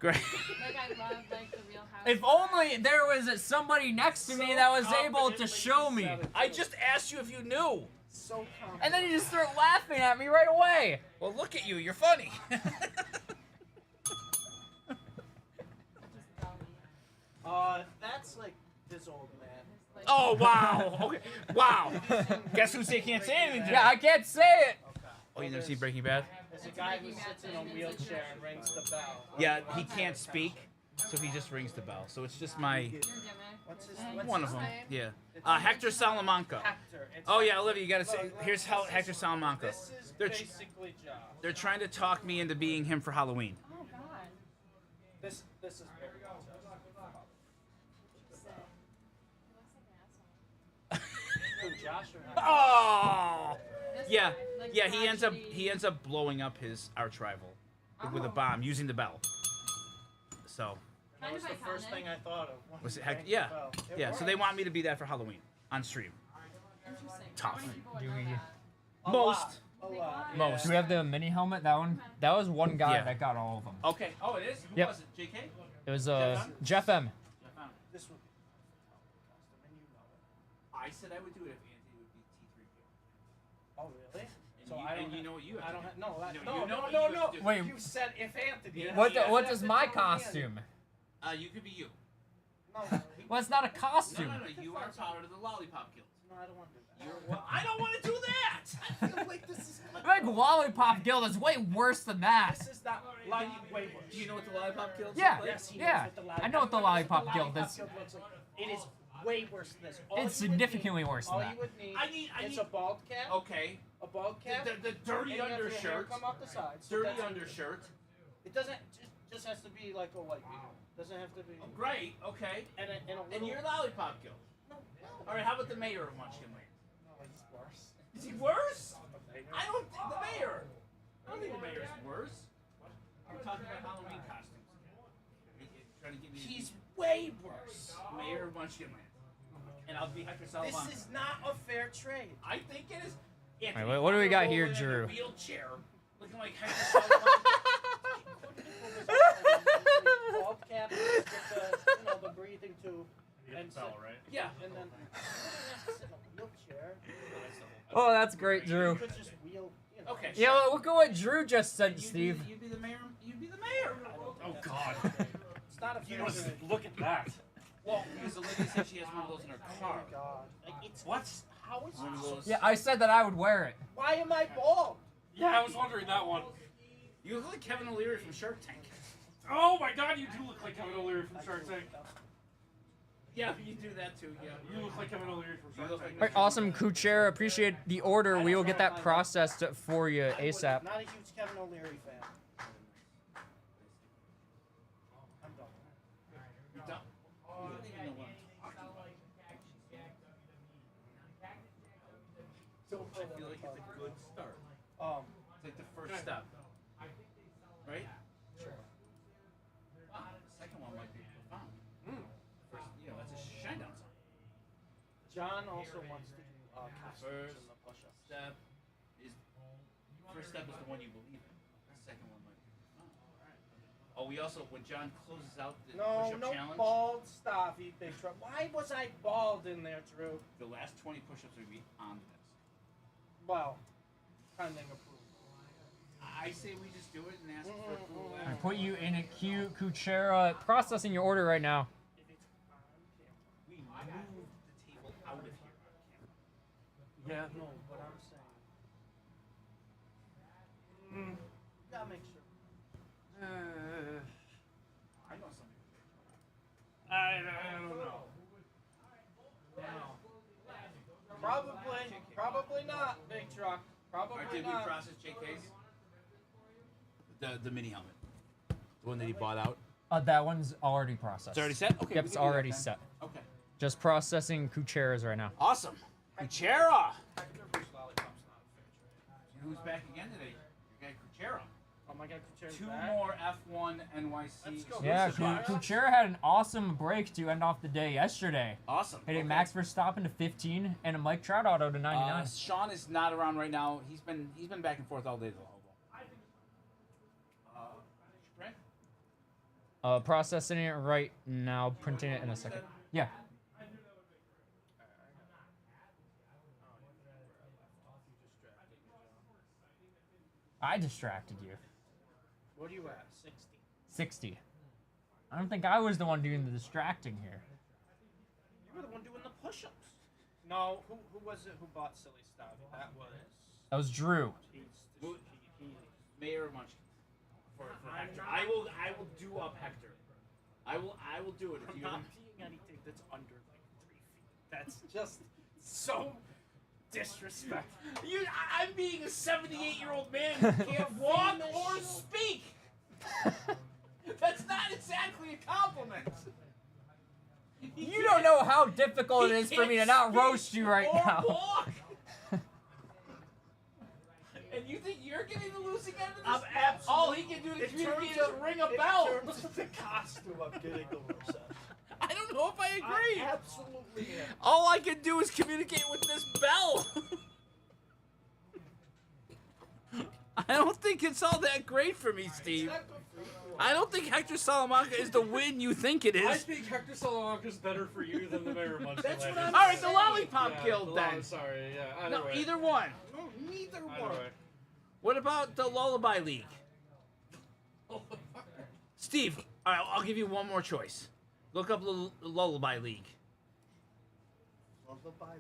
Great. Like I love like the Real House. If only there was somebody next to me that was able to confidently show you me. said it. I just asked you if you knew. So confident. And then you just start laughing at me right away. Well, look at you. You're funny. That's like this old man. Oh, wow. Okay. Wow. Guess who can't say anything? Yeah, I can't say it. Oh, you never seen Breaking Bad? There's a guy who sits in a wheelchair and rings the bell. Yeah, he can't speak, so he just rings the bell. So it's just my What's one of his them. name? Yeah. Hector Salamanca. Hector. It's Oh like- yeah, Olivia, you gotta say. Here's how Hector Salamanca. This is They're basically Josh. they're trying to talk me into being him for Halloween. Oh God. This is very Who, Josh or Hector? Oh. This Yeah, guy, like, yeah. He tragedy. ends up blowing up his arch rival with a Oh. bomb using the bell. So That was the first thing I thought of. when was it you Hector? rang the Yeah, bell. It yeah. So they works. want me to be that for Halloween on stream. Interesting. Tough. How many people Do know we- that? A Most. lot. A lot. Most. Do we have the mini helmet? That one? That was one guy Yeah. that got all of them. Okay. Oh, it is. Who Yep. was it? JK. It was Jeff M. This would be custom, and you know it. I said I would do it if Anthony would be T3PO. Oh, really? And you- and you know what you have I to don't do. have, no, that, No, no, you know no, what no, you no. have to do. Wait. You said if Anthony. Yeah. What Yeah. does my costume? You could be you. No, Well, it's not a costume. No. You are part of the Lollipop Guild. no, I don't want to do that. You're, well, I don't want to do that. I feel like this is. Like Lollipop Guild is way worse than that. This is not like way worse. Do you know what the Lollipop Guild Yeah. is? Yes, he Yeah. knows what the I know what the Lollipop Guild Lollipop is. Guild looks like. It is way worse than this. All It's you would significantly need- worse than all that. you would need, I need- is a bald cap. Okay. A bald cap. The dirty and you have your hair undershirt. come off the sides. so Dirty that's- undershirt. It doesn't just has to be like a white beater. Doesn't have to be. Oh, great. Okay. And a little. And you're Lollipop Guild. No, no. All right. How about the mayor of Munchkin Land? No, he's worse. Is he worse? I don't think the mayor. I don't think the mayor is worse. We're talking about Halloween costumes. You're trying to get me. He's way worse. Mayor of Munchkin Land. And I'll be Hector This Salamanca. is not a fair trade. I think it is. Alright, what do we got here, rolling in a Drew? Wheelchair, looking like Hector Salamanca. Bald cap with the breathing tube. You get the bell, right? Yeah. And then you don't have to sit in a wheelchair. Oh, that's great, You Drew. could just wheel. You know. Okay. Yeah, well, look at what Drew just said, You'd Steve. You'd be the mayor. You'd be the mayor. Oh God. It's not a You fair know, trade. look at that. Well, because Olivia said she has one of those in her Oh car. my god. Like, it's What? how is One of those. Yeah, I said that I would wear it. Why am I bald? Yeah, I was wondering that one. You look like Kevin O'Leary from Shark Tank. Oh my God, you do look like Kevin O'Leary from Shark Tank. Yeah, you do that too. Yeah. You look like Kevin O'Leary from You Shark look Tank. like Alright, awesome, Kuchera. Appreciate the order. We will get that processed for you ASAP. Not a huge Kevin O'Leary fan. I'm done. You don't. You don't even know what I'm talking about. So I feel like it's a good start. It's like the first step. Right? Sure. Wow, the second one might be profound. First, that's a Shinedown song. John also wants to do costumes First in the push-ups. step is first step is the one you believe in. The second one might be profound. Oh, we also when John closes out the No, push-up no challenge, bald stuff, you big truck. Why was I bald in there, Drew? the last 20 push-ups are gonna be on this. Well, pending approval. I say we just do it and ask for approval. I put you in a queue, Kuchera. Processing your order right now. If it's on camera. We moved the table out of here. Yeah, no, but I'm saying. You gotta make sure. I know something. I don't know. Probably not, big truck. Probably Or did we not. process JK's? The mini helmet. The one that he bought out. That one's already processed. It's already set? Okay. Yep, we it's can do that already then. set. Okay. Just processing Kuchera's right now. Awesome. Kuchera. Hector versus Lollipop's not a fair trade. Who's back again today? Your guy Kuchera. Oh, Oh my god, Kucher's Two back. more F1 NYC. Let's go. Yeah, Kuchera? Kuchera had an awesome break to end off the day yesterday. Awesome. Hitting Max Verstappen to 15 and a Mike Trout auto to 99. Sean is not around right now. He's been back and forth all day. Processing it right now, printing it in a second. Yeah. I distracted you. What are you at? 60. 60. I don't think I was the one doing the distracting here. You were the one doing the push-ups. No, who was it who bought silly stuff? That was Drew. he Mayor Munchkin. For Hector. I will do up Hector. I will do it if I'm you not being anything that's under like 3 feet. That's just so disrespectful. I'm being a 78-year-old man who can't walk or speak. That's not exactly a compliment. You don't know how difficult it is for me to not roast you right or now. Walk. And you think you're getting the losing end of this? All he can do to communicate is ring a bell. In terms of the costume, I'm getting the worst end. I don't know if I agree. I absolutely am. All I can do is communicate with this bell. I don't think it's all that great for me, Steve. I don't think Hector Salamanca is the win you think it I is. think Hector Salamanca is better for you than the Mayor Munchkin. That's what I'm All right, the saying. Lollipop Guild then. Sorry, yeah. No, either one. No, neither Either one. way. What about the Lullaby League? Steve, all right, I'll give you one more choice. Look up the Lullaby League.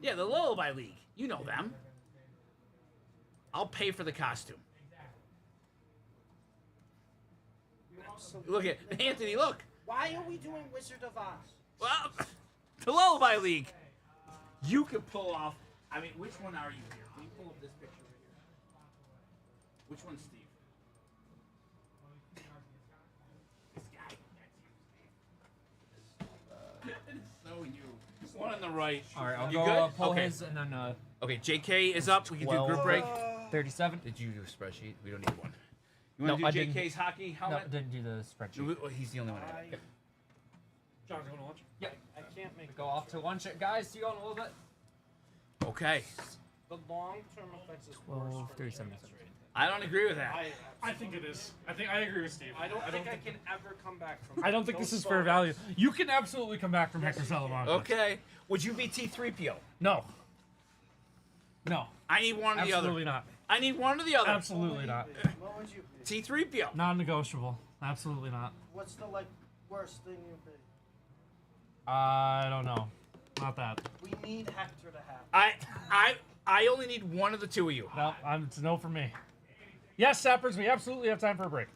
Yeah, the Lullaby League. You know them. I'll pay for the costume. Look at Anthony. Look. Why are we doing Wizard of Oz? Well, the Lullaby League. You can pull off. I mean, which one are you here? Can you pull up this picture right here? Which one's Steve? This guy. That's you, Steve. It's so you. One on the right. All right, I'll You go good? pull Okay. his and then Okay, JK is up. We can do group 12. break. 37. Did you do a spreadsheet? We don't need one. You No, want I to do didn't. JK's hockey No, helmet? didn't do the spreadsheet. No, he's the only one. I got. John, you want to watch? Yep. I can't make Go off to lunch, guys. See you all in a little bit. Okay. the long-term effects is 12, worse for 37 DNS seconds. rating. I don't agree with that. I think it is. I agree with Steve. I don't think I can ever come back from I don't think those this is fair photos. value. You can absolutely come back from Yes, Hector you can. Salamanca. Okay. Would you be T3PO? No. No. I need one or the other. Absolutely not. I need one or the other. Absolutely not. What would you be? T3PO. Non-negotiable. Absolutely not. What's the worst thing you'd be? I don't know. Not that. We need Hector to have. I only need one of the two of you. No, it's no for me. Yes, Sappers, we absolutely have time for a break.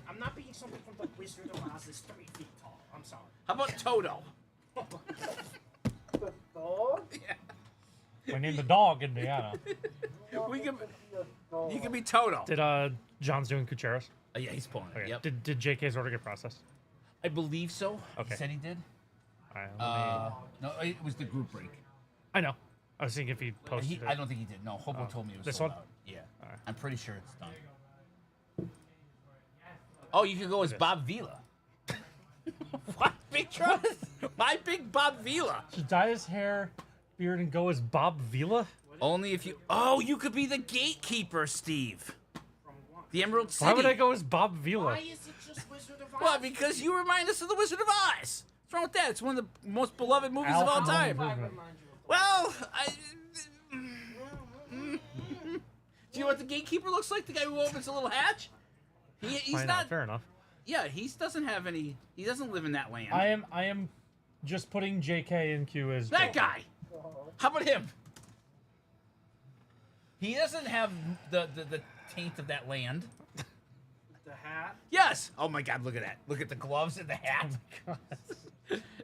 I'm not being something from the Wizard of Oz is 3 feet tall. I'm sorry. How about Toto? The dog? We need the dog, Indiana. We can. You can be Toto. Did John's doing Kucheras? Yeah, he's pulling it. Okay. Yep. Did JK's order get processed? I believe so. Okay. He said he did. All right, No, it was the group break. I know. I was thinking if he posted it. I don't think he did. No, Hobo told me it was This sold one? out. Yeah. Alright. I'm pretty sure it's done. Oh, you can go as Bob Vila. What? Big truck? My big Bob Vila. Should dye his hair, beard, and go as Bob Vila? Only if you. Oh, you could be the gatekeeper, Steve. The Emerald City. Why would I go as Bob Vila? Why is it just Wizard of Oz? Well, because you remind us of the Wizard of Oz. What's wrong with that? It's one of the most beloved movies of all Alpha time. Male I Movement. remind you of Well, do you know what the gatekeeper looks like? The guy who opens a little hatch. He's Why not. Fair enough. Yeah, he doesn't have any. He doesn't live in that land. I am just putting JK in Q as That Joker. guy. How about him? He doesn't have the taint of that land. the hat. Yes. Oh my God! Look at that. Look at the gloves and the hat.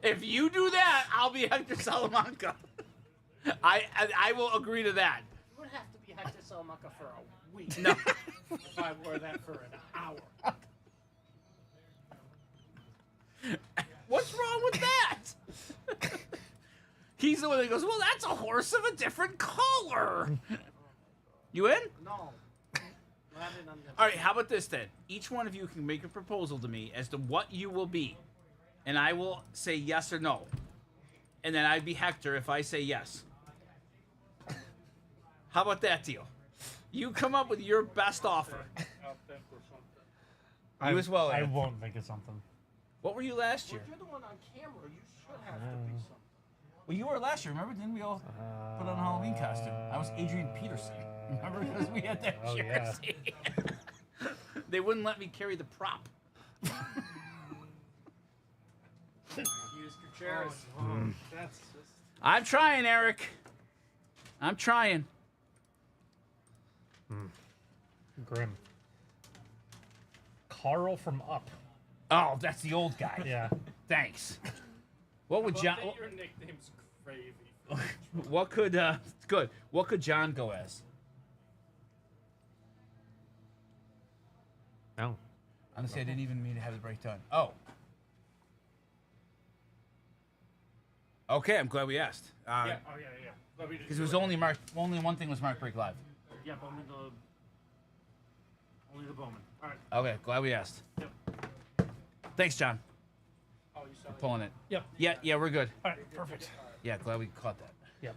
If you do that, I'll be Hector Salamanca. I will agree to that. You would have to be Hector Salamanca for a week. No. If I wore that for an hour. What's wrong with that? He's the one that goes, well, that's a horse of a different color. You in? No. Not in All right, how about this then? Each one of you can make a proposal to me as to what you will be, and I will say yes or no. And then I'd be Hector if I say yes. How about that deal? You come up with your best offer. I'll think of something. You as well, I Aaron. won't think of something. What were you last year? Well, you're the one on camera. You should have to be something. Well, you were last year. Remember? Didn't we all put on a Halloween costume? I was Adrian Peterson. Remember? Because we had that Oh, yeah. jersey. They wouldn't let me carry the prop. Use Gutierrez. That's just. I'm trying, Eric. I'm trying. Grim. Carl from Up. Oh, that's the old guy. Yeah. Thanks. What would Well, John? that your nickname's Gravy. What could good? What could John go as? No. Honestly, I didn't even mean to have the break done. Oh. Okay, I'm glad we asked. Yeah. Oh yeah, yeah. But we just Because it do was only Mark. Only one thing was Mark Break Live. Yeah, but only the Bowman. All right. Okay, glad we asked. Yep. Thanks, John. Oh, you saw it. Pulling it. Yep. Yeah, we're good. All right. Perfect. Yeah, glad we caught that. Yep.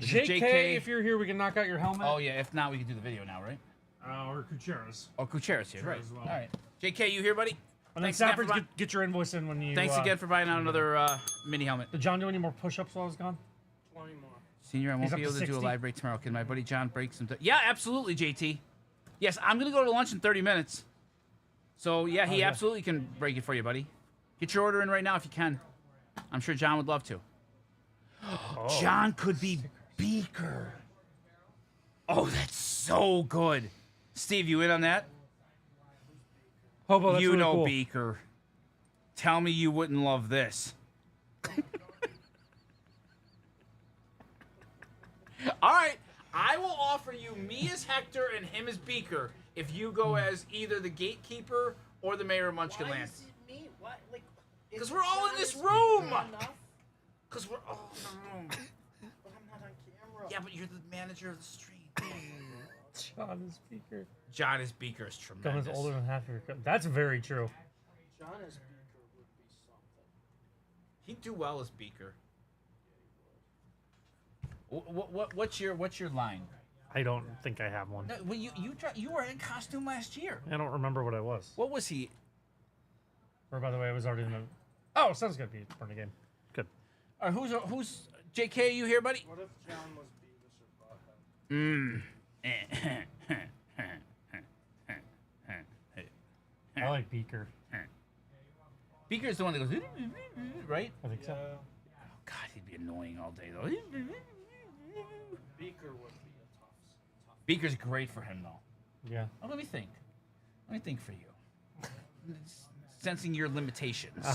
This is JK, JK. if you're here, we can knock out your helmet. Oh yeah, if not, we can do the video now, right? Or Kucheras. Oh, Kucheras here, right? as well. All right. JK, you here, buddy? And then Thanks again Stafford, for get your invoice in when you. Thanks again for buying out another mini helmet. Did John do any more push-ups while I was gone? 20 more. Senior, I won't He's be up able to to do a 60? live break tomorrow. Can my buddy John break some? Yeah, absolutely, JT. Yes, I'm gonna go to lunch in 30 minutes. So yeah, he yeah. absolutely can break it for you, buddy. Get your order in right now if you can. I'm sure John would love to. John could be Beaker. Oh, that's so good. Steve, you in on that? Hobo, that's you really know cool. Beaker. Tell me you wouldn't love this. All right, I will offer you me as Hector and him as Beaker if you go as either the gatekeeper or the mayor of Munchkin Why Land. is it me? What? Like? 'Cause is we're all in John this speaker room. enough? Because we're all in the room. But I'm not on camera. Yeah, but you're the manager of the stream. John is speaker. John is Beaker is Gummins tremendous. older than half your. That's very true. John as speaker would be something. He'd do well as Beaker. What's your line? I don't think I have one. No, well, you were in costume last year. I don't remember what I was. What was he? Or by the way, I was already in the. Oh, sounds good. Be for the game. Good. Who's JK? You here, buddy? What if John was Beavis or Butthead? I like Beaker. Beaker's the one that goes, right? I think so. Oh, God, he'd be annoying all day though. Beaker would be a tough. Beaker's great for him though. Yeah. Oh, let me think. Let me think for you. Sensing your limitations.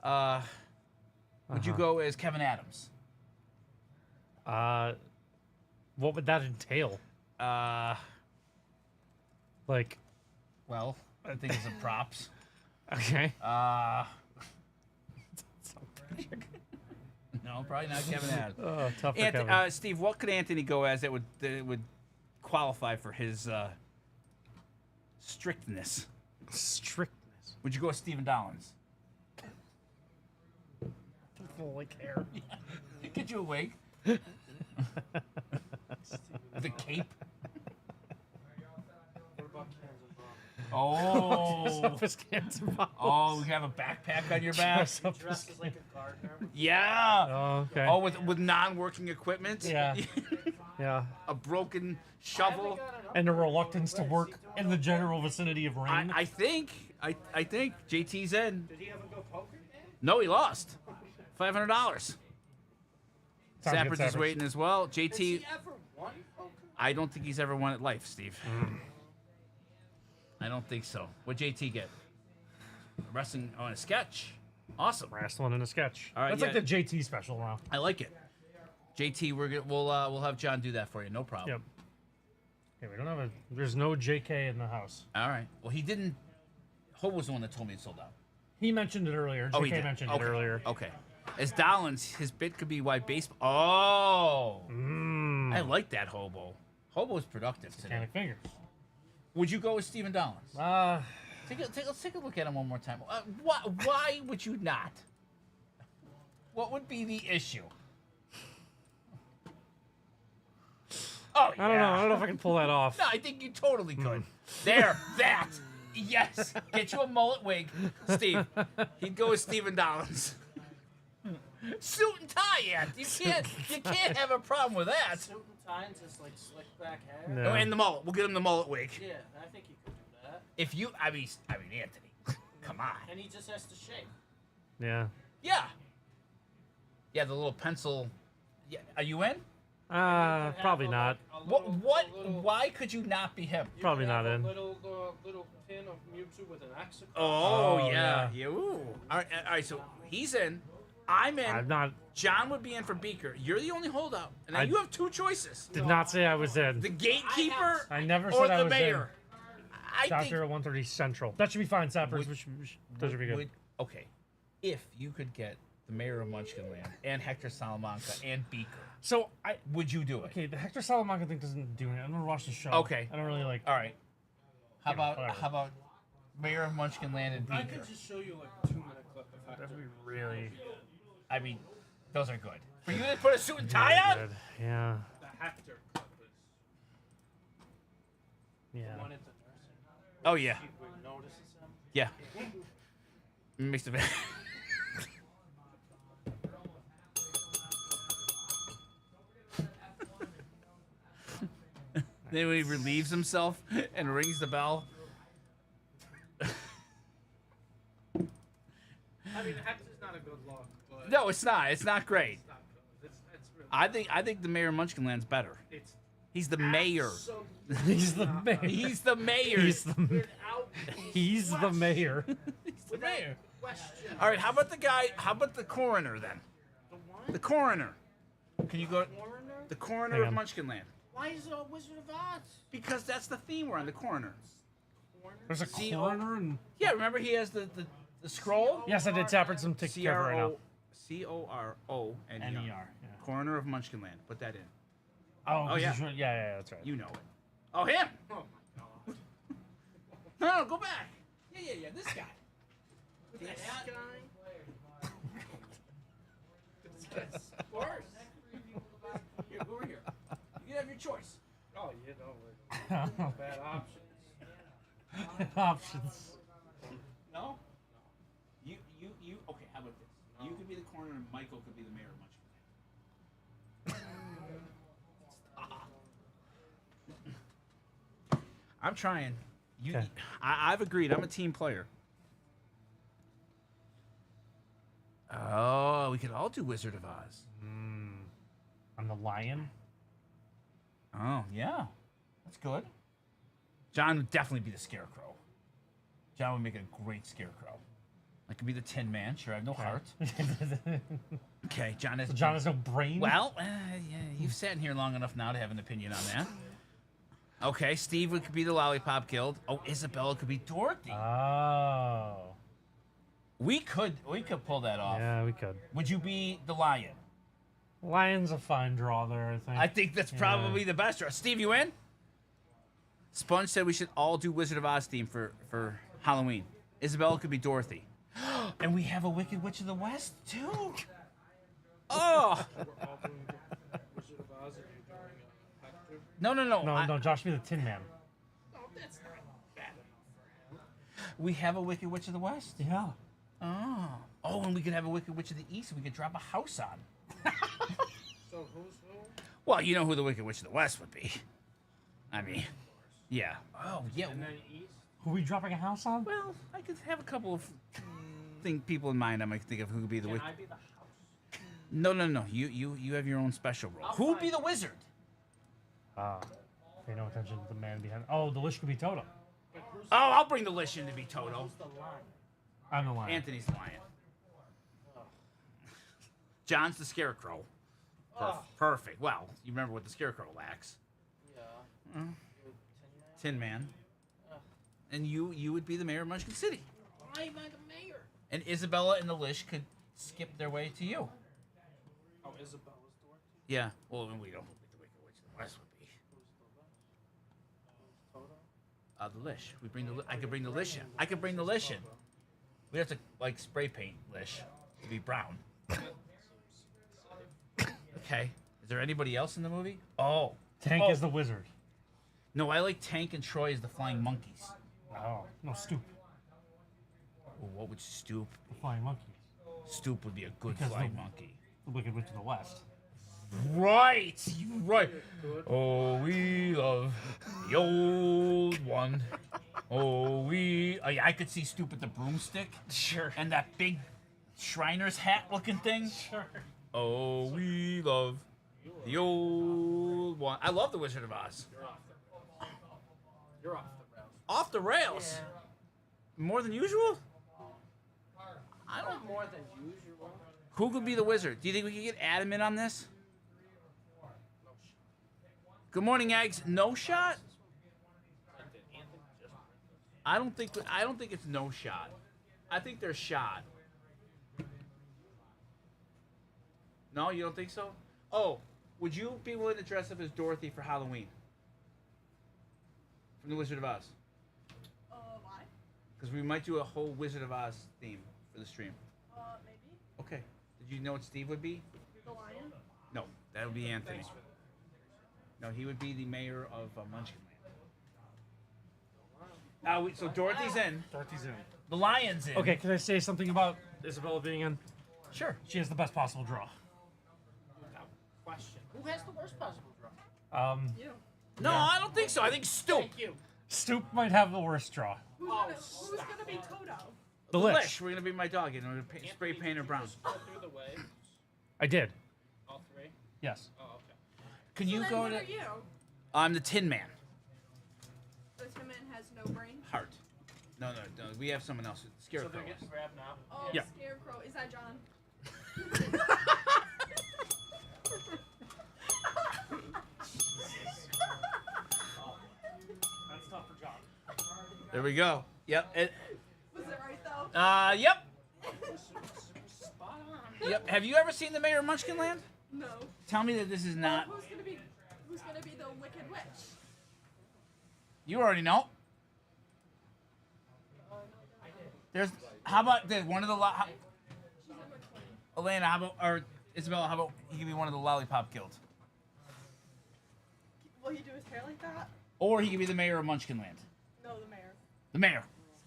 Would you go as Kevin Adams? What would that entail? Like. Well, I think it's a props. Okay. No, probably not Kevin Adams. Oh, tough for Kevin. Steve, what could Anthony go as that would qualify for his strictness? Strictness. Would you go with Stephen Dollins? Like hair. Get you awake. With a cape. What about Kansas Ron? Oh. Office cans and bottles. Oh, you have a backpack on your back? Dress up Dressed as- as like a gardener. Yeah. Oh, okay. Oh, with non-working equipment? Yeah. Yeah. A broken shovel? And a reluctance to work in the general vicinity of rain. I think JT's in. Did he ever go poker? No, he lost. $500. Sounds good, Sappers is Sappers. waiting as well. Has JT, he ever won poker? I don't think he's ever won at life, Steve. I don't think so. What JT get? Wrestling on a sketch. Awesome. Wrestling in a sketch. All right, That's yeah. like the JT special now. I like it. JT, we'll have John do that for you. No problem. Yep. Okay, we don't have a. There's no JK in the house. All right. Well, he didn't. Hope was the one that told me it sold out. He mentioned it earlier. JK He did. mentioned Okay. it earlier. Okay. As Dollins, his bit could be why baseball. Oh. I like that hobo. Hobo's productive today. Satanic fingers. Would you go with Stephen Dollins? Let's take a look at him one more time. Why would you not? What would be the issue? Oh, I don't know. I don't know if I can pull that off. No, I think you totally could. There, that. Yes. Get you a mullet wig, Steve. He'd go with Stephen Dollins. Suit and tie, yeah. You can't have a problem with that. Suit and tie and just like slick back hair. No. Oh, and the mullet. We'll get him the mullet wig. Yeah, I think you could do that. If you, I mean, Anthony, come on. And he just has to shave. Yeah. Yeah. Yeah, the little pencil. Yeah, are you in? Probably not. What? Why could you not be him? Probably not in. Little tin of Mewtwo with an axe. Oh, yeah. yeah. Ooh. All right, so he's in. I'm in. I'm not. John would be in for Beaker. You're the only holdout. And now I you have two choices. Did not say I was in. The gatekeeper I never or said I the was mayor. I Doctor at 130 Central. That should be fine, Sappers. That should be good. Okay. If you could get the mayor of Munchkinland and Hector Salamanca and Beaker, So would you do it? okay, the Hector Salamanca thing doesn't do it. I'm gonna watch the show. Okay. I don't really like. All right. How about whatever. mayor of Munchkinland and I Beaker? could just show you like a 2-minute clip of Hector. That'd be really. I mean, those are good. For you to put a suit and tie on? Good. Yeah. The Hector clip is. Yeah. The one at the nursing home. Oh yeah. He notices him. Yeah. Makes the Then when he relieves himself and rings the bell. I mean, Hector's not a good look, but No, it's not. It's not great. it's not good. It's really. I think the mayor of Munchkinland's better. It's He's the mayor. absolutely He's the mayor. He's the mayor. He's the. without He's the mayor. the mayor. question. All right. How about the guy? How about the coroner then? The what? The coroner. Can you go? Coroner? The coroner Hang of on. Munchkinland. Why is it a Wizard of Oz? Because that's the theme. We're on the coroner. There's a C-O- coroner and. Yeah. Remember he has the scroll. Yes, I did. Sappers. I'm taking care of it right now. CORONER. N-E-R. Yeah. Coroner of Munchkinland. Put that in. Oh, 'cause yeah. he's right- yeah, that's right. You know it. Oh, him. Oh my god. No, go back. Yeah. This guy. This guy. Of course. Here, go over here. You can have your choice. Oh, you know, bad options. Options. No? You. Okay, how about this? You could be the coroner and Michael could be the mayor of Munchkinland. I'm trying. Okay. I've agreed. I'm a team player. Oh, we could all do Wizard of Oz. I'm the lion. Oh, yeah. That's good. John would definitely be the Scarecrow. John would make a great Scarecrow. I could be the Tin Man. Sure, I have no heart. Okay, John has... John has no brain. Well, yeah, you've sat in here long enough now to have an opinion on that. Okay, Steve could be the Lollipop Guild. Oh, Isabella could be Dorothy. Oh. We could pull that off. Yeah, we could. Would you be the Lion? Lion's a fine draw there, I think. I think that's probably the best draw. Steve, you in? Sponge said we should all do Wizard of Oz theme for Halloween. Isabella could be Dorothy. And we have a Wicked Witch of the West, too. Oh! We're all doing Wizard of Oz and you're doing Hector. No. No, Josh be the Tin Man. No, that's not bad enough for him. We have a Wicked Witch of the West? Yeah. Oh, and we could have a Wicked Witch of the East we could drop a house on. So who's who? Well, you know who the Wicked Witch of the West would be. I mean, yeah. Oh, yeah. And then East? Who we dropping a house on? Well, I could have a couple of people in mind I might think of who could be the Can Wicked. I be the house? No. You have your own special role. Who would be the wizard? Pay no attention to the man behind. Oh, the Lish could be Toto. But who's Oh, I'll bring the Lish in to be Toto. who's the lion? I'm the lion. Anthony's the lion. John's the Scarecrow. Perfect. Well, you remember what the Scarecrow lacks. Yeah. Tin Man. And you would be the mayor of Munchkin City. Why am I the mayor? And Isabella and the Lish could skip their way to you. Oh, Isabella's Dorothy. Yeah. Well, we don't know who the Wicked Witch of the West would be. The Lish. I could bring the Lish in. I could bring the Lish in. We have to like spray paint Lish to be brown. Okay. Is there anybody else in the movie? Oh. Tank is the wizard. No, I like Tank and Troy as the flying monkeys. Oh. No, Stoop. Oh, what would Stoop? The flying monkey. Stoop would be a good Because flying the- monkey. The Wicked Witch of the West. Right, you right. Oh, we love the old one. Oh, I could see Stoop with the broomstick. Sure. And that big Shriner's hat looking thing. Sure. Oh, we love the old one. I love the Wizard of Oz. You're off the rails. Off the rails. More than usual. I don't more than usual. Who could be the wizard? Do you think we could get Adam in on this? Good morning, Eggs. No shot? I don't think it's no shot. I think there's shot. No, you don't think so? Oh, would you be willing to dress up as Dorothy for Halloween? From the Wizard of Oz? Why? Because we might do a whole Wizard of Oz theme for the stream. Maybe. Okay. Did you know what Steve would be? The lion? No, that would be Anthony. No, he would be the mayor of Munchkinland. So Dorothy's in. Dorothy's in. The lion's in. Okay, can I say something about Isabella being in? Sure. She has the best possible draw. Without question. Who has the worst possible draw? You. No, I don't think so. I think Stoop. Thank you. Stoop might have the worst draw. Who's gonna be Toto? The Lish. We're gonna be my dog, and we're gonna spray paint her brown. Just go through the waves. I did. All three. Yes. Oh, okay. Can you then go what to? are you? I'm the Tin Man. The Tin Man has no brain. Heart. No. We have someone else. So Scarecrow. they're getting grabbed now. Oh, Yeah. Scarecrow. Is that John? That's tough for John. There we go. Yep. Was it right though? Yep. Spot on. Yep. Have you ever seen the Mayor of Munchkinland? No. Tell me that this is not. Who's gonna be the Wicked Witch? You already know. There's. How about one of the? She's number 20. Elena, how about, or Isabella, how about he could be one of the Lollipop Guild? Will he do his hair like that? Or he could be the mayor of Munchkinland. No, the mayor. The mayor.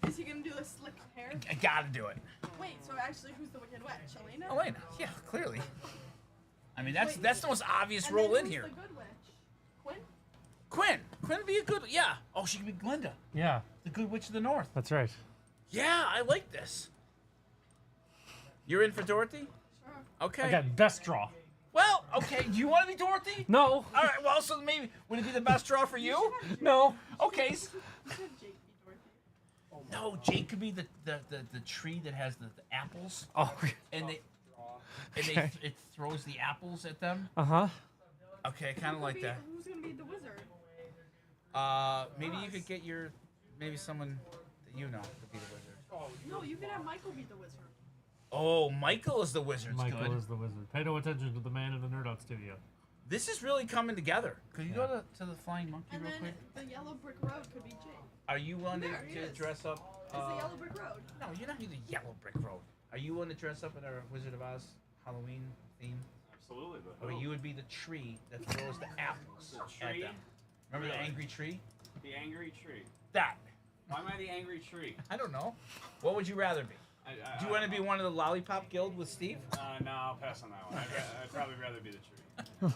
Is he gonna do the slick hair? I gotta do it. Wait, so actually, who's the Wicked Witch? Elena? Elena, yeah, clearly. I mean, that's Wait, that's the most obvious And role then in who's here. The good witch? Quinn? Quinn would be a good, yeah. Oh, she could be Glinda, Yeah, the Good Witch of the North. that's right. Yeah, I like this. You're in for Dorothy? Sure. Okay. Again, best draw. Well, okay. Do you want to be Dorothy? No. All right. Well, so maybe would it be the best draw for you? No. Okay. You should have Jake be Dorothy. No, Jake could be the tree that has the apples, Oh. and they Okay. it throws the apples at them. Uh-huh. Okay, kind of like that. Who's gonna be the wizard? Maybe you could get maybe someone that you know to be the wizard. No, you can have Michael be the wizard. Oh, Michael is the wizard's Michael good. is the wizard. Pay no attention to the man in the Nerd Out studio. This is really coming together. Could you go to the Flying Monkey And real then quick? the yellow brick road could be Jake. Are you willing There he to is. dress up? It's the yellow brick road. No, you're not in the Yellow Brick Road. Are you willing to dress up in our Wizard of Oz Halloween theme? Absolutely, but Or you would be the tree that throws the apples The at tree? them. Remember the Really? angry tree? the angry tree. That. Why am I the angry tree? I don't know. What would you rather be? Do you want to be one of the Lollipop Guild with Steve? No, I'll pass on that one. I'd probably rather be the tree. Who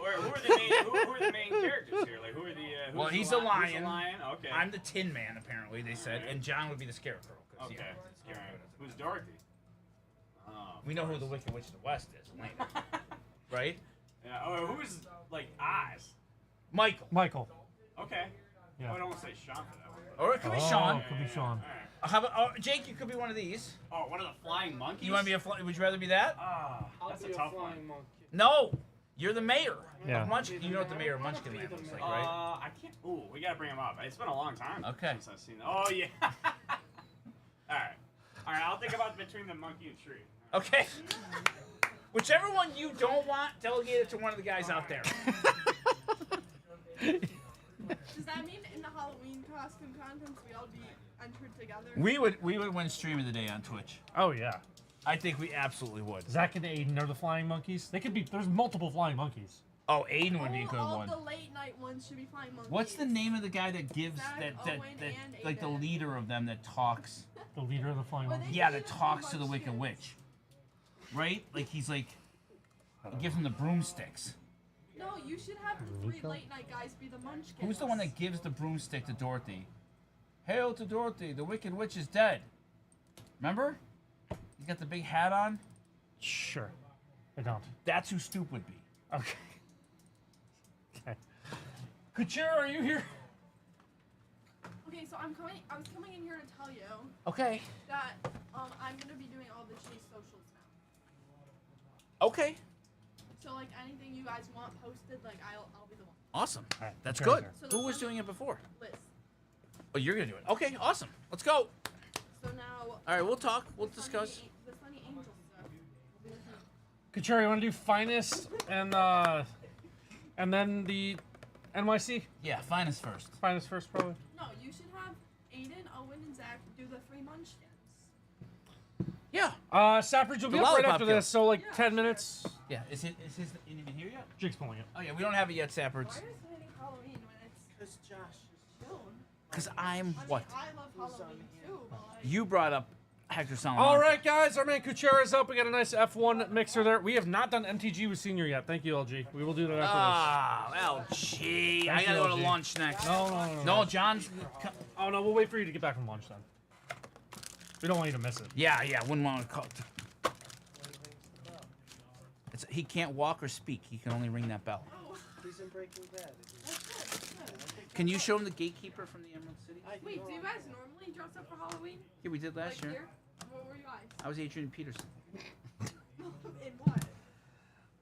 are the main characters here? Like, who are the? Who's Well, the he's a Who's lion. the lion? Okay. I'm the Tin Man, apparently, they said. And John would be the Scarecrow. 'Cause, Okay. yeah, Alright. Who's Dorothy? Oh, we know who the Wicked Witch of the West is, Elena. Right? Yeah. Oh, who's like Oz? Michael. Michael. Okay. Yeah. I would almost say Sean for that one. Or it could be Oh, Sean. could be Sean. Alright. How about Jake? You could be one of these. Oh, one of the flying monkeys. You want to be would you rather be that? Ah, I'll that's be a tough one. monkey. No, you're the mayor Yeah. of Munchkin. You know what the mayor of Munchkinland looks like, right? I can't. Ooh, we gotta bring him up. It's been a long time. Okay. Since I've seen. Oh yeah. All right. All right. I'll think about between the monkey and tree. Okay. Whichever one you don't want, delegate it to one of the guys out there. Does that mean in the Halloween costume contest we all be entered together? We would win stream of the day on Twitch. Oh yeah. I think we absolutely would. Zach and Aiden are the flying monkeys. They could be. There's multiple flying monkeys. Oh, Aiden would be a good all one. the late night ones should be flying monkeys. What's the name of the guy that gives Zach, that Owen, and like the Aiden. leader of them that talks? The leader of the flying Or they monkeys. Yeah, give that us talks to too the much Wicked chance. Witch. Right? Like he's like, he gives him the broomsticks. No, you should have the 3 late night guys be the munchkins. Who's the one that gives the broomstick to Dorothy? Hail to Dorothy, the Wicked Witch is dead. Remember? He's got the big hat on. Sure. I don't. That's who Stoop would be. Okay. Okay. Kuchera, are you here? Okay, so I was coming in here to tell you Okay. that I'm gonna be doing all the Chase socials now. Okay. So like anything you guys want posted, like I'll be the one. Awesome. All right, That's Kuchera's good. here. So the Who was Sunday- doing it before? Liz. Oh, you're gonna do it. Okay, awesome. Let's go. So now. All right, we'll talk. We'll the Sunny discuss. The Sunny Angel stuff. will be with you. Kuchera, you want to do finest and then the NYC? Yeah, finest first. Finest first, probably. No, you should have Aiden, Owen, and Zach do the 3 munchkins. Yeah. Sappridge will be The up right lollipop after kill. this, so like Yeah, 10 sure. minutes. Yeah. Is his even here yet? Jake's pulling it. Oh yeah, we don't have it yet, Sapperds. Why are you saying Halloween when it's Because Josh is June? Cause I'm I mean, what? I love Halloween too, but like. You brought up Hector Salamanca. All right, guys, our man Kuchera's up. We got a nice F1 mixer there. We have not done MTG with Senior yet. Thank you, LG. We will do that after Ah, LG. I Thank gotta you, go to LG. lunch next. this. No. No, John's. Oh, no, we'll wait for you to get back from lunch then. We don't want you to miss it. Yeah, wouldn't want to call. He can't walk or speak. He can only ring that bell. He's in Breaking Bad. Can you show him the gatekeeper from the Emerald City? Wait, do you guys normally dress up for Halloween? Yeah, we did last Like year. here? What were you guys? I was Adrian Peterson. In what?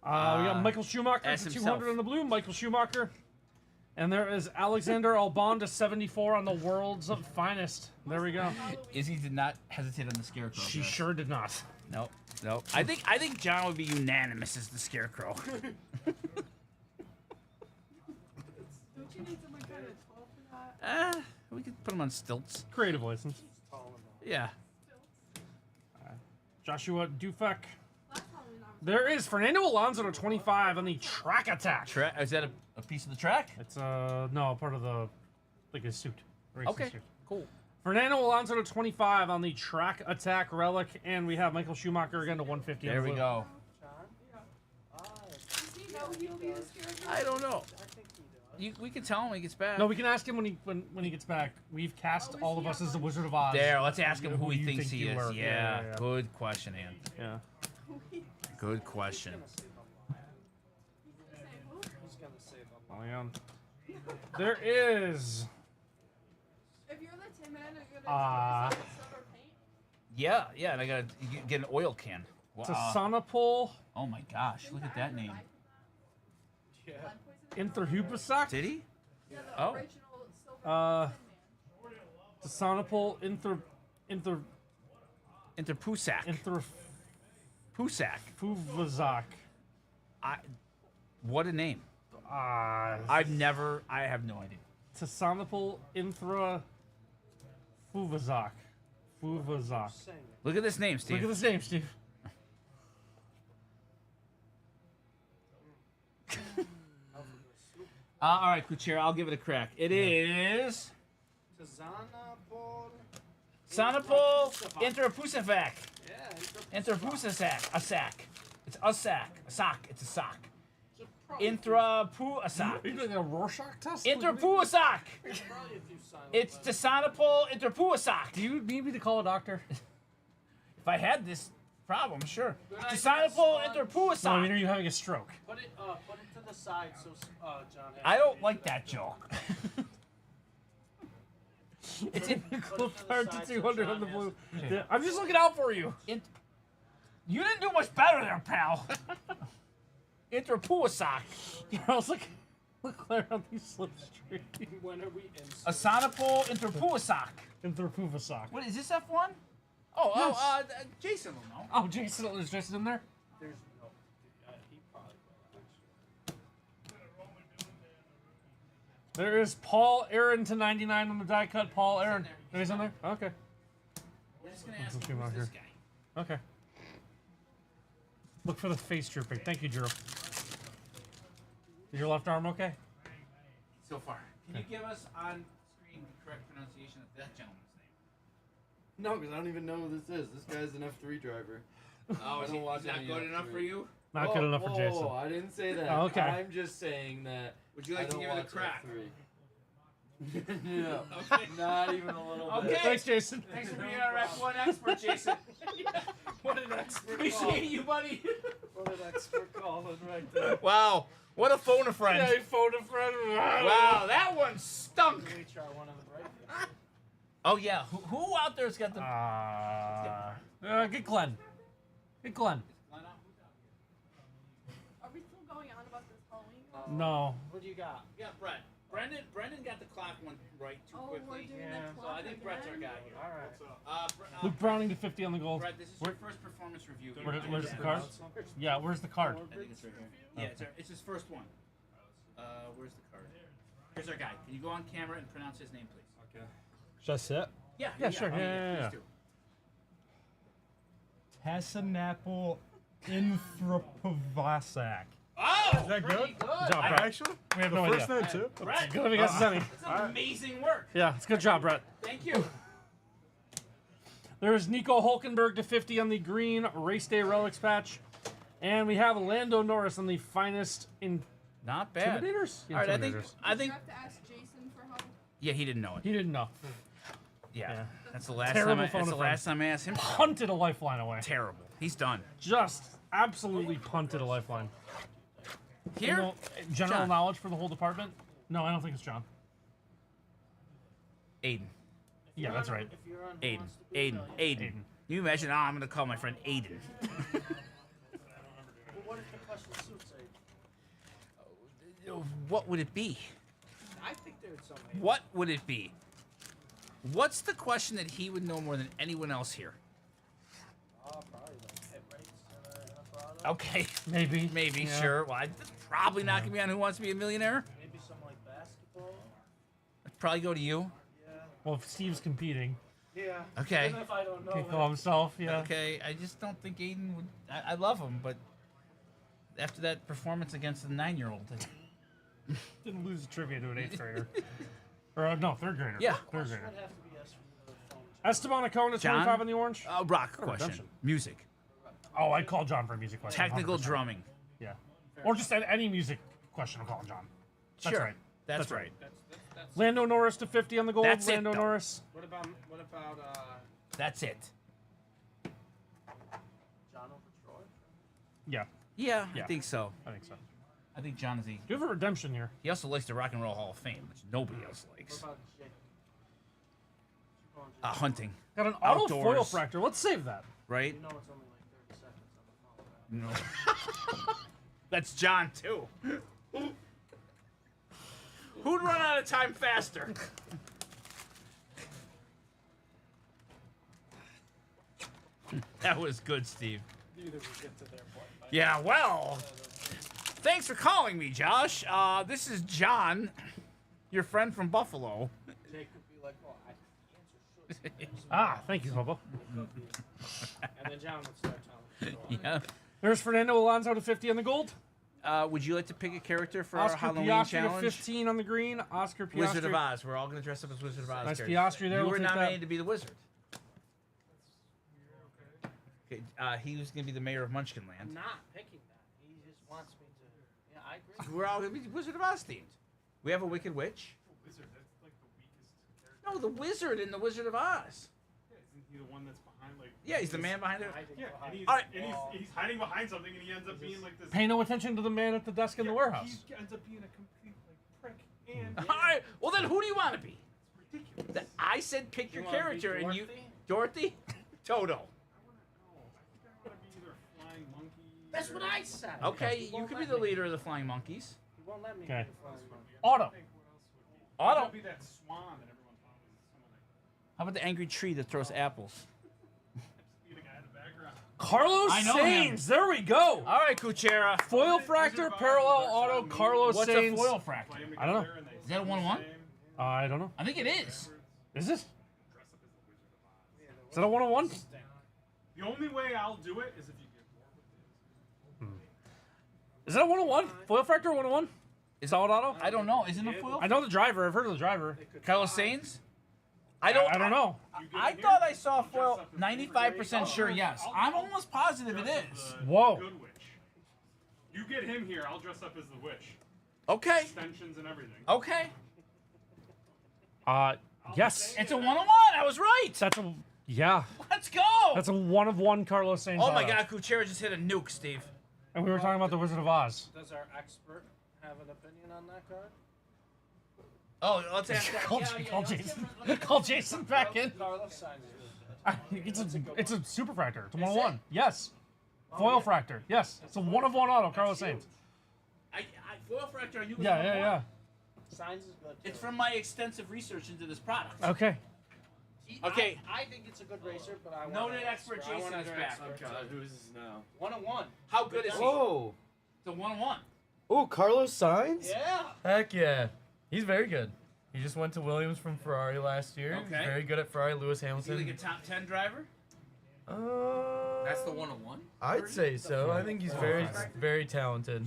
We got Michael Schumacher as for himself. 200 on the blue. Michael Schumacher. And there is Alexander Albon to 74 on the world's finest. There we go. Izzy did not hesitate on the scarecrow. She guys. sure did not. Nope. I think John would be unanimous as the scarecrow. Don't you need someone kind of tall for that? We could put him on stilts. Creative license. Yeah. Joshua Dufek. Last Halloween I was. There is Fernando Alonso to 25 on the track attack. Is that a piece of the track? It's no part of the like his suit. Racing Okay. suit. Cool. Fernando Alonso to 25 on the track attack relic, and we have Michael Schumacher again to 150. on There the we blue. go. Does he know he'll be the scarecrow? I don't know. We can tell him when he gets back. No, we can ask him when he gets back. We've cast all of us as the Wizard of Oz. There, let's ask him who he you thinks think he you is. were. Yeah, Yeah. good question, Ann. Yeah. Good question. He's gonna say the Oh, yeah. There is. If you're the Tin Man, are you Ah. gonna silver paint? Yeah, and I gotta get an oil can. Wow. Tassanapol Oh my gosh, look at that name. Yeah. Interhubasak. Did he? Yeah, the Oh. original silver Tin Man. Tassanapol Interpusak. Pusak. Interfuvazak. What a name. I have no idea. Tassanapol Intrafuvazak. Fuvazak. Saying it. Look at this name, Steve. Look at this name, Steve. All right, Kuchera, I'll give it a crack. It is Tazana Sanapol Interpusavac. Yeah. Interpusasak. A sack. It's a sack. A sock. It's a sock. Intrapuasak. Are you doing a Rorschach test? Interpuasak. Probably a few silent It's Tassanapol Interpuasak. Do you need me to call a doctor? If I had this problem, sure. Good idea, Tassanapol son. No, I mean, Interpuasak. are you having a stroke? Put it to the side so John. Has I don't like that joke. It's in the clip to the part to side so 200 on John the has blue. it. Yeah, I'm just looking out for you. You didn't do much better there, pal. Interpuasak. I was like, look there on these slipstream. When are we in? Asanapol Interpuasak. Interfuvasak. What is this F1? Oh, Yes. Jason will know. Oh, Jason, is Jason in there? There's no. He probably will, There is Paul Aaron to 99 on the die cut. Paul Aaron. Oh, he's in there? Okay. We're just gonna ask Let's him see him who's out this here. guy. Okay. Look for the face drooping. Thank you, Drew. Is your left arm okay? So far. Can you give us on screen the correct pronunciation of that gentleman's name? No, because I don't even know who this is. This guy's an F3 driver. Oh, I is don't he watch not any good enough F3. for you? Not good enough for Jason. I didn't say that. Oh, okay. I'm just saying that. Would you like I to don't give it a watch crack? F3. No, Okay. not even a little bit. Okay. Thanks, Jason. Thanks for being our F1 expert, Jason. What an expert Appreciate you, buddy. What an expert calling right there. Wow. What a phone a friend. Yeah, he phoned a friend. Wow, that one stunk. HR one of the bright. Oh, yeah. Who out there's got the... Get Glenn. Get Glenn. Are we still going on about this Halloween? No. What do you got? Yeah, Brett. Brendan got the clock one right too Oh, we're quickly. doing Yeah. the So clock I think Brett's our again? guy here. All right. Luke Browning to 50 on the gold. Brett, this is your first performance review. Where's the card? Yeah, where's the card? I think it's right here. Yeah, it's his first one. Where's the card? Here's our guy. Can you go on camera and pronounce his name, please? Okay. Should I sit? Yeah, sure. Yeah. Please do. Tassanapple Infrapovasak. Oh! Is that good? Good job, Brett. Actually? We have The no first idea. name, too? Brett, Good if he gets any. that's amazing work. Yeah, it's good job, Brett. Thank you. There's Nico Hulkenberg to 50 on the green Race Day Relics patch. And we have Lando Norris on the finest Not bad. Intimidators. All right, I think Did you have to ask Jason for help? Yeah, he didn't know it. He didn't know. Yeah, that's the last Terrible time. phone That's a the friend. last time I asked him. Punted a lifeline away. Terrible. He's done. Just absolutely punted a lifeline. Here, You know, general John. knowledge for the whole department? No, I don't think it's John. Aiden. Yeah, that's right. If you're on Who Aiden. Wants to Be a Aiden. Millionaire. Aiden. You imagine? Oh, I'm gonna call my friend Aiden. Well, what if the question suits Aiden? What would it be? I think there's some Aiden. What would it be? What's the question that he would know more than anyone else here? Oh, probably like hit rates in a product. Okay, Maybe. maybe, Yeah. sure. Well, that's probably not gonna be on Who Wants to Be a Millionaire. Maybe some like basketball. I'd probably go to you. Yeah. Well, if Steve's competing, Yeah. Okay. Even if I don't know he it. call himself, yeah. Okay, I just don't think Aiden would. I love him, but after that performance against the 9-year-old, Didn't lose a trivia to an 8th grader. Or, no, 3rd grader. Yeah. 3rd Would grader. have to be asked from the phone. Esteban Ocon to John? 25 on the orange. rock question, redemption. music, Oh, I'd call John for a music question. technical 100%. drumming. Yeah. Or just any music question, I'll call John. That's Sure. right. That's That's right. That's Lando Norris to 50 on the gold. That's it, Lando though. Norris. What about That's it. John over Troy? Yeah, Yeah, I Yeah. think so. I think so. I think John is the. Do you have a redemption here? He also likes the Rock and Roll Hall of Fame, which nobody else What likes. about Jake? What you calling Jake? Hunting, Got an auto foil Outdoors. fractor. Let's save that. right? You know it's only like 30 seconds on the phone, right? No. That's John too. Who'd run out of time faster? That was good, Steve. Neither will get to their point. Yeah, well, thanks for calling me, Josh. This is John, your friend from Buffalo. Jake would be like, "Oh, I the answer should." Ah, thank you, Hobo. And then John would start telling the story. Yeah. There's Fernando Alonso to 50 on the gold. Would you like to pick a character for our Oscar Halloween Piastri challenge? to 15 on the green. Oscar Piastri. Wizard of Oz. We're all going to dress up as Wizard of Oz. Nice characters. Piastri there. You We'll were take that. nominated to be the wizard. Okay, he was going to be the mayor of Munchkinland. I'm not picking that. He just wants me to. Yeah, I agree. We're all going to be Wizard of Oz themed. We have a Wicked Witch. Wizard, that's like the weakest character. No, the wizard in the Wizard of Oz. Yeah, isn't he the one that's behind like? Yeah, he's the man behind it. Yeah, and he's, All right. he's hiding behind something, and he ends up being like this. Pay no attention to the man at the desk in the warehouse. He ends up being a complete like prick, and All right. Well, then who do you want to be? it's ridiculous. That I said pick your wanna be character, and you, Dorothy? Dorothy, Toto. I want to be either a flying monkey. That's or- what I said. Okay, He you won't could be let the me. leader of the Flying Monkeys. He won't let me. Okay. be the flying monkey. Auto. I think what else would be? Auto. I'll be that swan that everyone thought was someone like. How about the angry tree that throws apples? Just be the guy in the background. Carlos I know him. Sainz. There we go. All right, Kuchera. Foil Wizard fractor, of Oz parallel is auto, on me. Carlos What's Sainz. a foil fractor? Play 'em I don't know. together and they Is that a 1-1? I don't know. I think it is. Is it? Is that a 101? The only way I'll do it is if you get more. Is that a 101? Foil Fractor 101? Solid auto? I don't know. Isn't it a foil? I know the driver. I've heard of the driver. Carlos Sainz? I don't know. I thought I saw foil. 95% sure, yes. I'm almost positive it is. Whoa. Good witch. You get him here, I'll dress up as the witch. Okay. Extensions and everything. Okay. Yes. It's a 101. I was right. That's a yeah. Let's go. That's a 1 of 1 Carlos Sainz. Oh my auto. God, Kuchera just hit a nuke, Steve. And we were talking about the Wizard of Oz. Does our expert have an opinion on that card? Oh, let's ask that. Call Jason. Call Jason back in. Carlos signs it. It's a super fractor. It's a 101. Yes. Foil fractor. Yes. It's a 1 of 1 auto. Carlos Sainz. Foil fractor, I knew it was Yeah. Signs is good. It's from my extensive research into this product. Okay. Okay. I think it's a good racer, but I want Noted expert I want Jason is another back. expert. God, who is this now? 101. How good is he? Whoa. It's a 101. Oh, Carlos Sainz? Yeah. Heck yeah. He's very good. He just went to Williams from Ferrari last year. Okay. He's very good at Ferrari. Lewis Is he Hamilton. like a top 10 driver? That's the 101? I'd say so. I think he's very talented,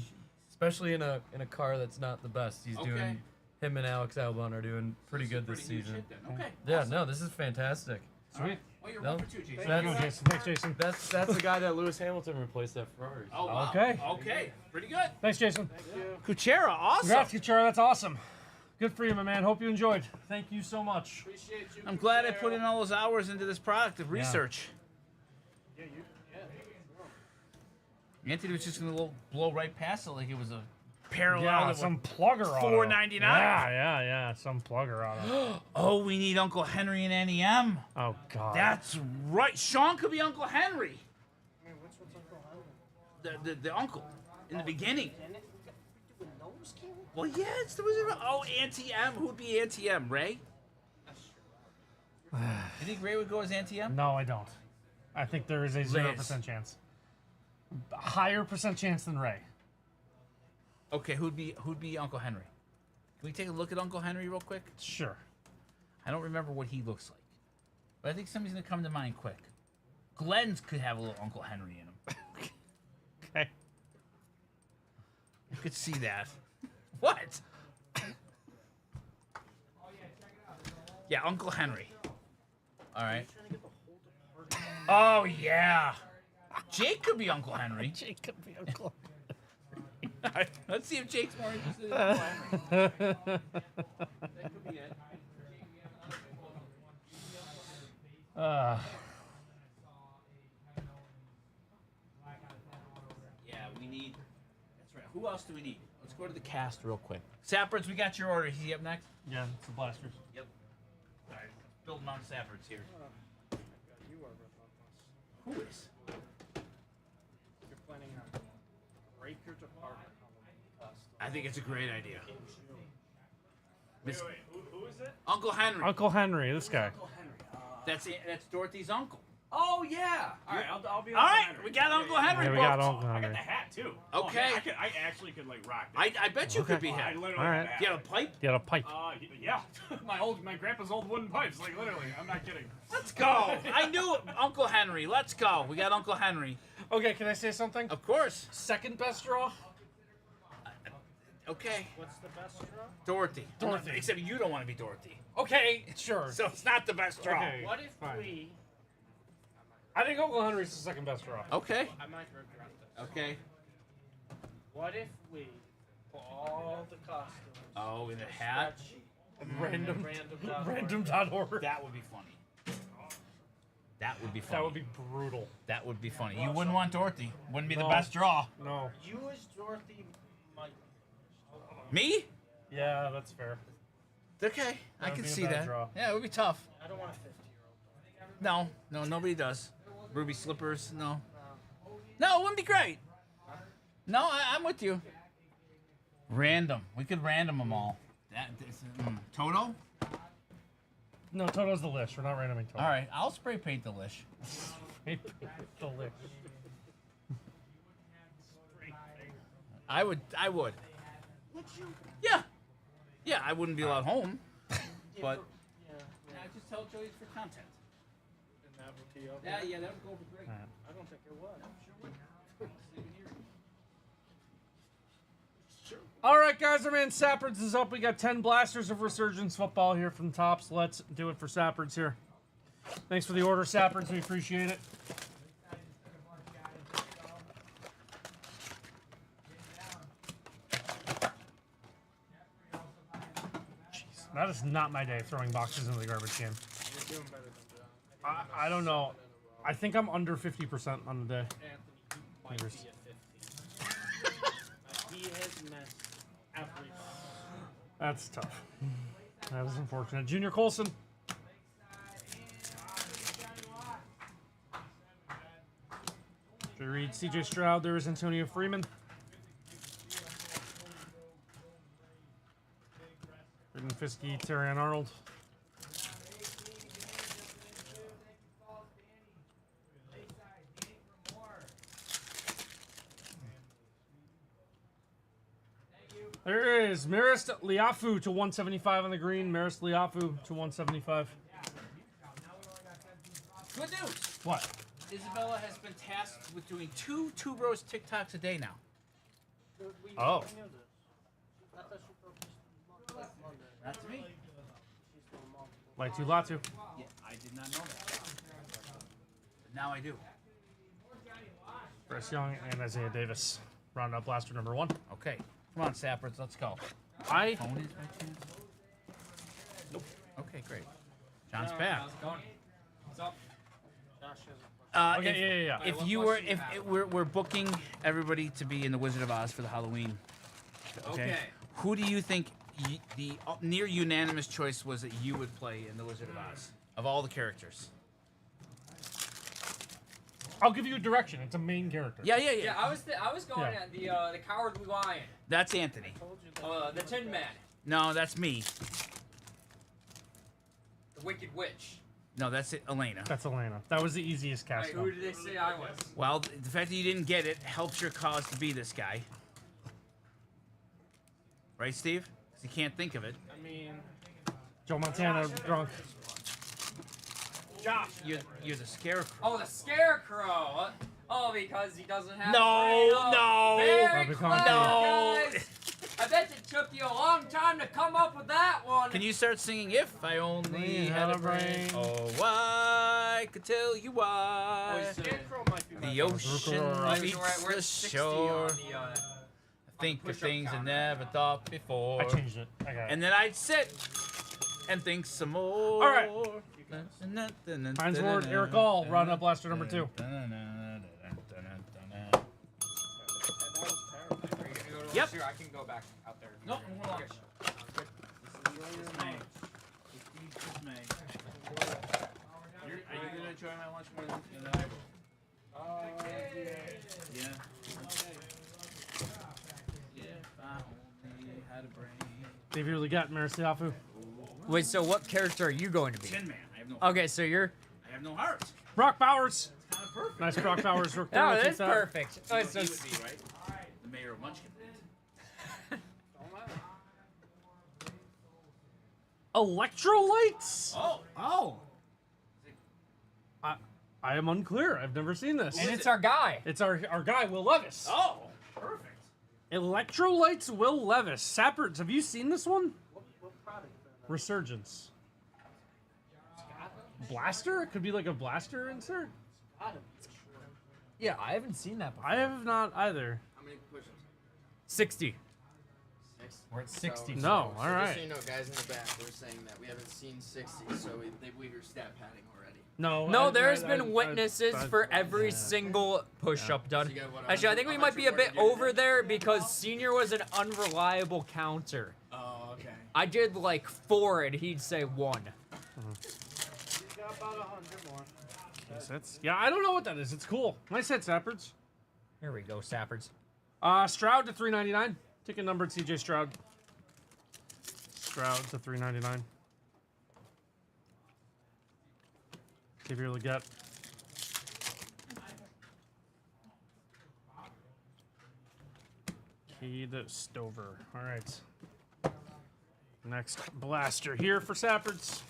especially in a car that's not the best. He's Okay. doing. Him and Alex Albon are doing pretty good this Pretty huge season. hit then. Okay. Yeah, no, this is fantastic. Sweet. Well, you're No. 1 for 2, Jason. That's Thanks, Jason. that's the guy that Lewis Hamilton replaced at Ferrari. Oh, wow. Okay. Okay. Pretty good. Thanks, Jason. Kuchera, awesome. Congrats, Kuchera. That's awesome. Good for you, my man. Hope you enjoyed. Thank you so much. Appreciate you. I'm glad I put in all those hours into this product of research. Anthony was just gonna blow right past it like it was a parallel. Yeah, that some would- plugger auto. $4.99. Yeah. Some plugger auto. Oh, we need Uncle Henry and Annie M. Oh God. That's right. Sean could be Uncle Henry. I mean, what's Uncle Henry? The uncle in the beginning. And it, we doing nose king? Well, yeah, it's the Wizard of... Oh, Auntie M. Who would be Auntie M? Ray? You think Ray would go as Auntie M? No, I don't. I think there is a 0% chance. A higher percent chance than Ray. Okay, who'd be Uncle Henry? Can we take a look at Uncle Henry real quick? Sure. I don't remember what he looks like, but I think somebody's gonna come to mind quick. Glenn's could have a little Uncle Henry in him. Okay. You could see that. What? Yeah, Uncle Henry. All right. Oh yeah. Jake could be Uncle Henry. Jake could be Uncle. All right, let's see if Jake's more interested in Uncle Henry. That could be it. Yeah, we need. That's right. Who else do we need? Let's go to the cast real quick. Sappers, we got your order. Is he up next? Yeah, it's the blasters. Yep. All right, build Mount Sappers here. You are relentless. Who is? You're planning on break your department on the I think it's a great idea. in June. Miss Who is it? Uncle Henry. Uncle Henry, this guy. That's Dorothy's uncle. Oh, yeah. All right, I'll be All right, we got Uncle Henry. Yeah, we got booked. Uncle I got Henry. the hat too. Okay. Oh, man, I actually could like rock that. I bet you could be I him. literally All right. have Do you have a pipe? Get a pipe. yeah. my grandpa's old wooden pipes, like literally. I'm not kidding. Let's go. I knew it. Uncle Henry. Let's go. We got Uncle Henry. Okay, can I say something? Of course. Second best draw? Okay. What's the best draw? Dorothy. Dorothy. Except you don't want to be Dorothy. Okay, sure. So it's not the best draw. Okay. What if Fine. we? I think Uncle Henry's the second best draw. Okay. I might regret this. Okay. What if we put all the costumes? Oh, in a hat? Random. Random.org. That would be funny. That would be funny. That would be brutal. That would be funny. You wouldn't want Dorothy. Wouldn't be the No. best draw. No. You as Dorothy might. Me? Yeah, that's fair. Okay. I That would can be a see bad that. draw. Yeah, it would be tough. I don't want a 50-year-old. No, nobody does. Ruby slippers, no. No, it wouldn't be great. No, I'm with you. Random. We could random them all. Toto? No, Toto's the list. We're not randoming Toto. All right, I'll spray paint the lish. The list. I would. Would you? Yeah. Yeah, I wouldn't be allowed home, but Yeah. I just tell Joey it's for content. And that would be okay. Yeah, that would go over great. Alright. I don't think it would. All right, guys, our man Sapperds is up. We got 10 blasters of Resurgence football here from Tops. Let's do it for Sapperds here. Thanks for the order, Sapperds. We appreciate it. Jeez, that is not my day, throwing boxes into the garbage can. You're doing better than John. I don't know. I think I'm under 50% on the day. Anthony, you might be at 15. He has missed every box. That's tough. That is unfortunate. Junior Colson. Jay Reed, CJ Stroud. There is Antonio Freeman. Braden Fiske, Terrion Arnold. There is Marist Liafu to 175 on the green. Marist Liafu to 175. Good news. What? Isabella has been tasked with doing 2 Two Bros TikToks a day now. Oh. Not to me. Like Latu. Yeah, I did not know that. But now I do. Bryce Young and Isaiah Davis. Round up blaster number 1. Okay. Come on, Sappers, let's go. I Phone is by chance? Nope. Okay, great. John's back. How's it going? What's up? Josh has a Okay, yeah. If what you were, question you have? we're booking everybody to be in the Wizard of Oz for the Halloween. Okay. Who do you think the near unanimous choice was that you would play in the Wizard of Oz of all the characters? I'll give you a direction. It's a main character. Yeah. Yeah, I was going Yeah. at the Cowardly Lion, That's Anthony. the Tin Man, No, that's me. the Wicked Witch. No, that's it, Elena. That's Elena. That was the easiest Wait, cast. who did they say I was? Well, the fact that you didn't get it helps your cause to be this guy. Right, Steve? 'Cause you can't think of it. I mean, Joe Montana drunk. Josh. You're the Scarecrow. Oh, the Scarecrow. Oh, because he doesn't have. No, a brain. no. Very Bobby clever, Conte. No. guys. I bet it took you a long time to come up with that one. Can you start singing If I Only Had Had a a Brain? Brain. Oh, I could tell you why. Oh, Scarecrow might be my The favorite. ocean Rucker. meets We're the at 60 shore. on the. I think of push-up things I counter. never thought before. I changed it. I got it. And then I'd sit and think some more. All right. Heinz Ward, Eric All, round up blaster number 2. Yep. Sure, I can go back out there. Nope, hold on. Okay. Are you gonna enjoy my lunch more than I? Yeah. If I only had a brain. They've really got Marist Liafu. Wait, so what character are you going to be? Tin Man. I have no. Okay, so you're. I have no heart. Brock Bowers. Kind of perfect. Nice Brock Bowers. Rook there, Oh, we'll take that's that. perfect. Oh, He so would be right. The mayor of Munchkin. Electrolytes? Oh. I am unclear. I've never seen this. and it's our guy. It's our guy, Will Levis. Oh. Perfect. Electrolytes, Will Levis. Sapperds, have you seen this one? What product? Resurgence. Blaster? It could be like a blaster insert. Yeah, I haven't seen that before. I have not either. How many push-ups? 60. 6. We're at 60. No, all Just right. so you know, guys in the back, we're saying that we haven't seen 60, so we were stat padding already. No. No, I- there's I- been I- witnesses I- for every single push-up done. So you got what, Actually, I think we might be a 100 bit more to do? over there because Senior was an unreliable counter. Oh, okay. I did like 4 and he'd say 1. He's got about 100 more. That's, yeah, I don't know what that is. It's cool. Nice hit, Sapperds. Here we go, Sapperds. Stroud to 399. Ticket numbered CJ Stroud. Stroud to 399. Xavier Leggett. Cade Stover. All right. Next blaster here for Sapperds.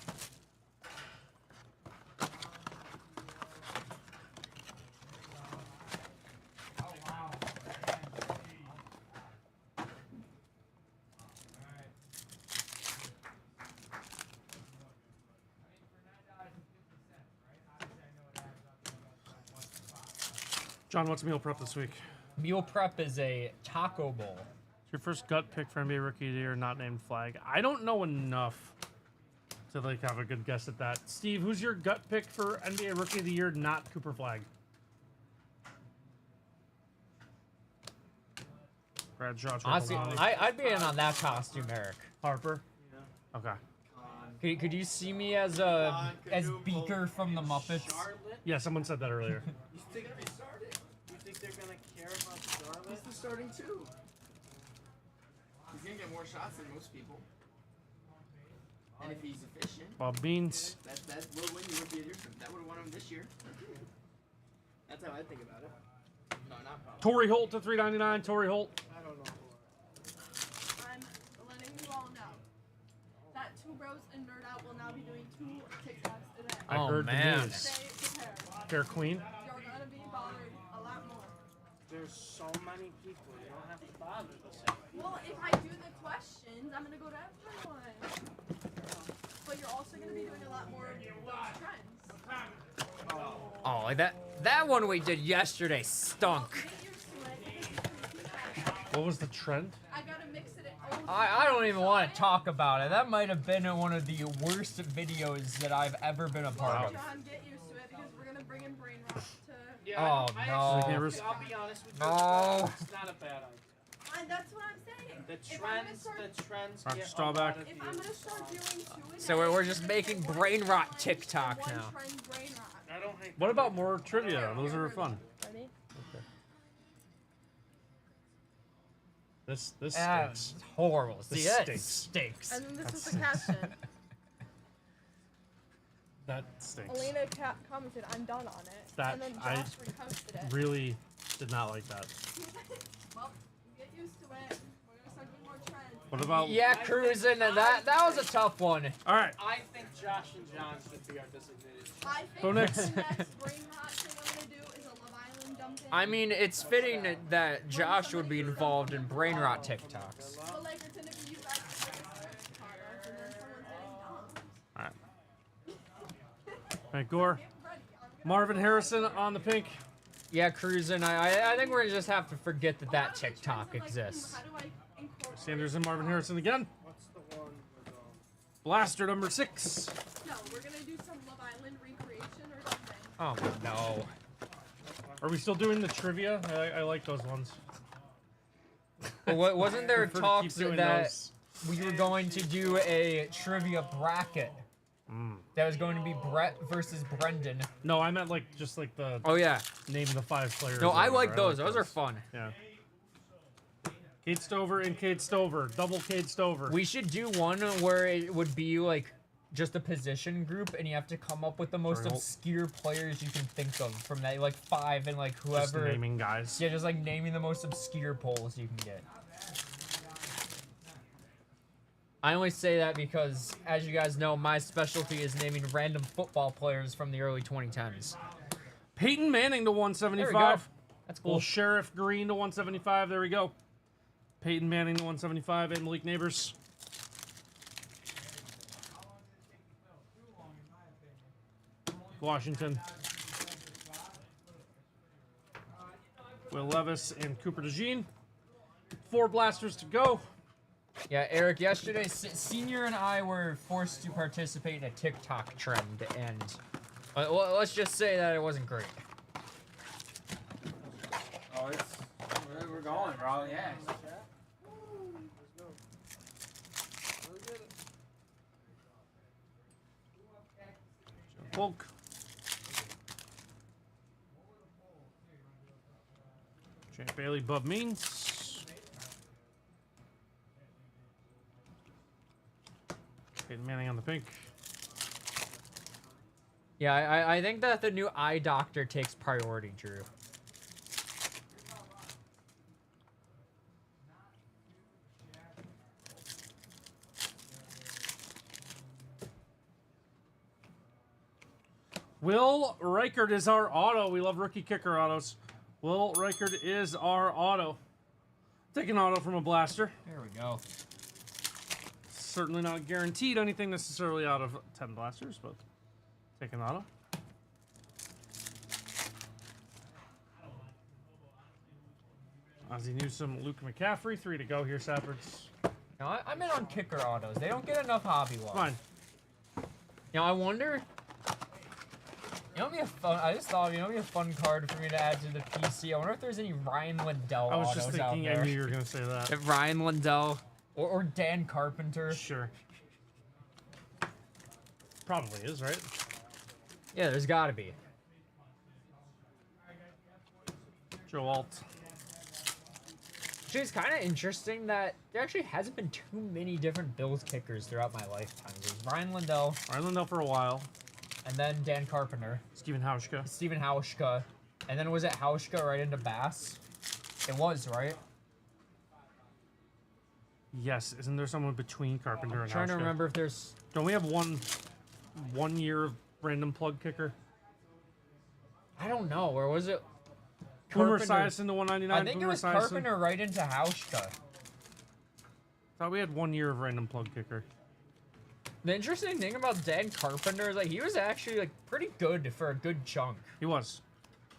John, what's meal prep this week? Meal prep is a taco bowl. It's your first gut pick for NBA Rookie of the Year, not named Flag. I don't know enough to like have a good guess at that. Steve, who's your gut pick for NBA Rookie of the Year, not Cooper Flag? Brad Shaw. Honestly, I'd be in on that costume, Eric. Harper. Okay. Could you see me as Beaker from the Muppets? Charlotte? Yeah, someone said that earlier. You think they started? You think they're gonna care about Charlotte? He's the starting two. He's gonna get more shots than most people. And if he's efficient, Bob Beans. that will win you Rookie of the Year. That would have won him this year. That's how I think about it. No, not probably. Torrey Holt to $3.99. Torrey Holt. I don't know. I'm letting you all know that Two Bros and Nerd Out will now be doing 2 TikToks a day. I Oh, heard man. the news. Stay prepared. Fair Queen. You're gonna be bothered a lot more. There's so many people. You don't have to bother the same. Well, if I do the questions, I'm gonna go to everyone. But you're also gonna be doing a lot more of those trends. Oh, like that one we did yesterday stunk. Get used to it because it's gonna be What was the trend? I gotta mix it in. Oh, I don't even want to talk about it. That might have been one of the worst videos that I've ever been a part of. John, get used to it because we're gonna bring in brain rot to. Yeah, Oh, I no. actually, I'll be honest with you. No. It's not a bad idea. That's what I'm saying. The If I'm gonna trends, start- the trends Roger get a Staubach. lot of If I'm views. gonna start doing 2 a So day, we're I'm just gonna making say one brain rot challenge TikTok and one now. trend brain rot. I don't hate What about more trivia? Those are fun. Ready? This That's stinks. horrible. This See, that stinks. stinks. And then this is the caption. That stinks. Elena commented, "I'm done on it." That- and then I Josh reposted it. Really did not like that. Well, get used to it. We're gonna start doing more trends. What about? Yeah, cruising. That was a tough one. All right. I think Josh and John should be our designated. I think Go next. the next brain rot thing I'm gonna do is a Love Island dump in. I mean, it's fitting that Josh would be involved in brain rot TikToks. But like pretend if you guys are products and then someone's getting dumped. All right. All right, Gore. Get ready. I'm gonna Marvin Harrison on the pink. Yeah, cruising. I think we're gonna just have to forget that I'm that not the TikTok trends of, like, exists. How do I incorporate Sanders and Marvin Harrison again. What's the one with Blaster number 6. No, we're gonna do some Love Island recreation or something. Oh no. Are we still doing the trivia? I like those ones. But wasn't there Prefer to keep talks doing that those. we were going to do a trivia bracket? That was going to be Brett versus Brendan. No, I meant like just like the Oh yeah. name the 5 players. No, or I whatever. like those. Those are fun. Yeah. Kate Stover and Kate Stover. Double Kate Stover. We should do one where it would be like just a position group, and you have to come up with the most Sorry, hold- obscure players you can think of from that, like 5 and like Just whoever. naming guys. Yeah, just like naming the most obscure polls you can get. I only say that because, as you guys know, my specialty is naming random football players from the early 2010s. Peyton Manning to There we 175. go. That's cool. Well, Sheriff Green to 175. There we go. Peyton Manning to 175 and Malik Neighbors. Washington. Will Levis and Cooper DeJean. 4 blasters to go. Yeah, Eric, yesterday, Senior and I were forced to participate in a TikTok trend, and let's just say that it wasn't great. Oh, it's we're going, bro. Yeah. Polk. Champ Bailey, Bub Means. Peyton Manning on the pink. Yeah, I think that the new eye doctor takes priority, Drew. Will Reichert is our auto. We love rookie kicker autos. Will Reichert is our auto. Take an auto from a blaster. There we go. Certainly not guaranteed anything necessarily out of 10 blasters, but take an auto. Ozzie Newsome, Luke McCaffrey, 3 to go here, Sapperds. Now, I'm in on kicker autos. They don't get enough hobby love. Fine. Now, I wonder... You know, it'd be a fun... I just thought, it'd be a fun card for me to add to the PC. I wonder if there's any Ryan Lindell I was autos just out thinking, there. I knew you were going to say that. If Ryan Lindell or Dan Carpenter. Sure. Probably is, right? Yeah, there's got to be. Joe Alt. Which is kind of interesting that there actually hasn't been too many different Bills kickers throughout my lifetime. There's Ryan Lindell. Ryan Lindell for a while. And then Dan Carpenter. Steven Hauschka. Steven Hauschka. And then was it Hauschka right into Bass? It was, right? Yes. Isn't there someone between Carpenter and Hauschka? I'm trying to remember if there's... Don't we have one year of random plug kicker? I don't know. Or was it... Boomer Esiason to 199. I think it was Carpenter right into Hauschka. Thought we had 1 year of random plug kicker. The interesting thing about Dan Carpenter is like he was actually like pretty good for a good chunk. He was.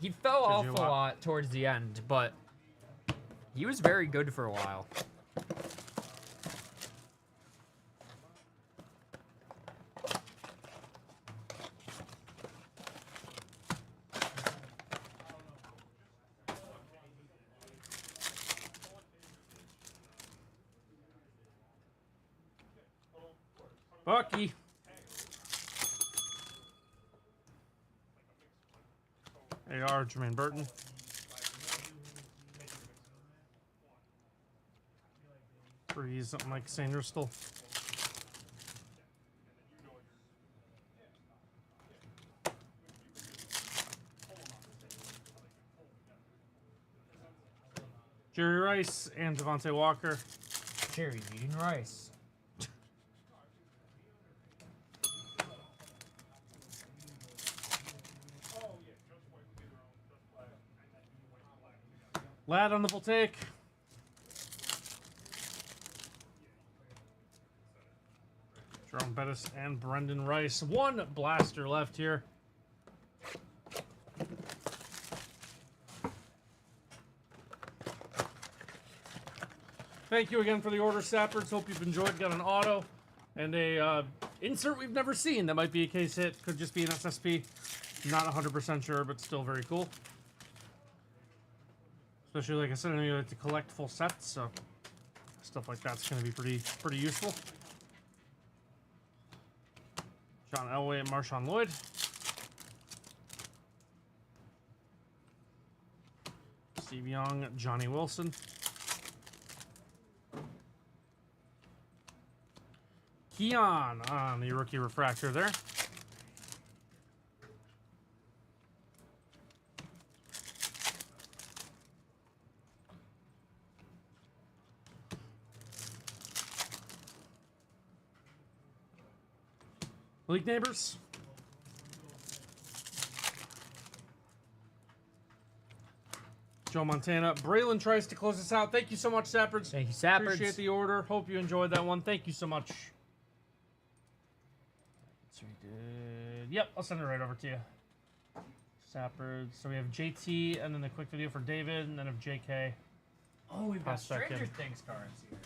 He fell off a lot towards the end, but he was very good for a while. Bucky. AR, Jermaine Burton. Breeze, something like Sanders still. Jerry Rice and Devontae Walker. Jerry eating rice. Lad on the full take. Jerome Bettis and Brendan Rice. One blaster left here. Thank you again for the order, Sappers. Hope you've enjoyed. Got an auto and a insert we've never seen. That might be a case hit. Could just be an SSP. Not 100% sure, but still very cool. Especially, like I said, I know you like to collect full sets, so stuff like that's going to be pretty useful. John Elway and Marshawn Lloyd. Steve Young, Johnny Wilson. Keon on the rookie refractor there. League neighbors. Joe Montana. Braylon tries to close us out. Thank you so much, Sapperds. Thank you, Sapperds. Appreciate the order. Hope you enjoyed that one. Thank you so much. So we did. Yep, I'll send it right over to you. Sapperds. So we have JT, and then the quick video for David, and then of JK. Oh, we've got Pass back Stranger in. Things cards here.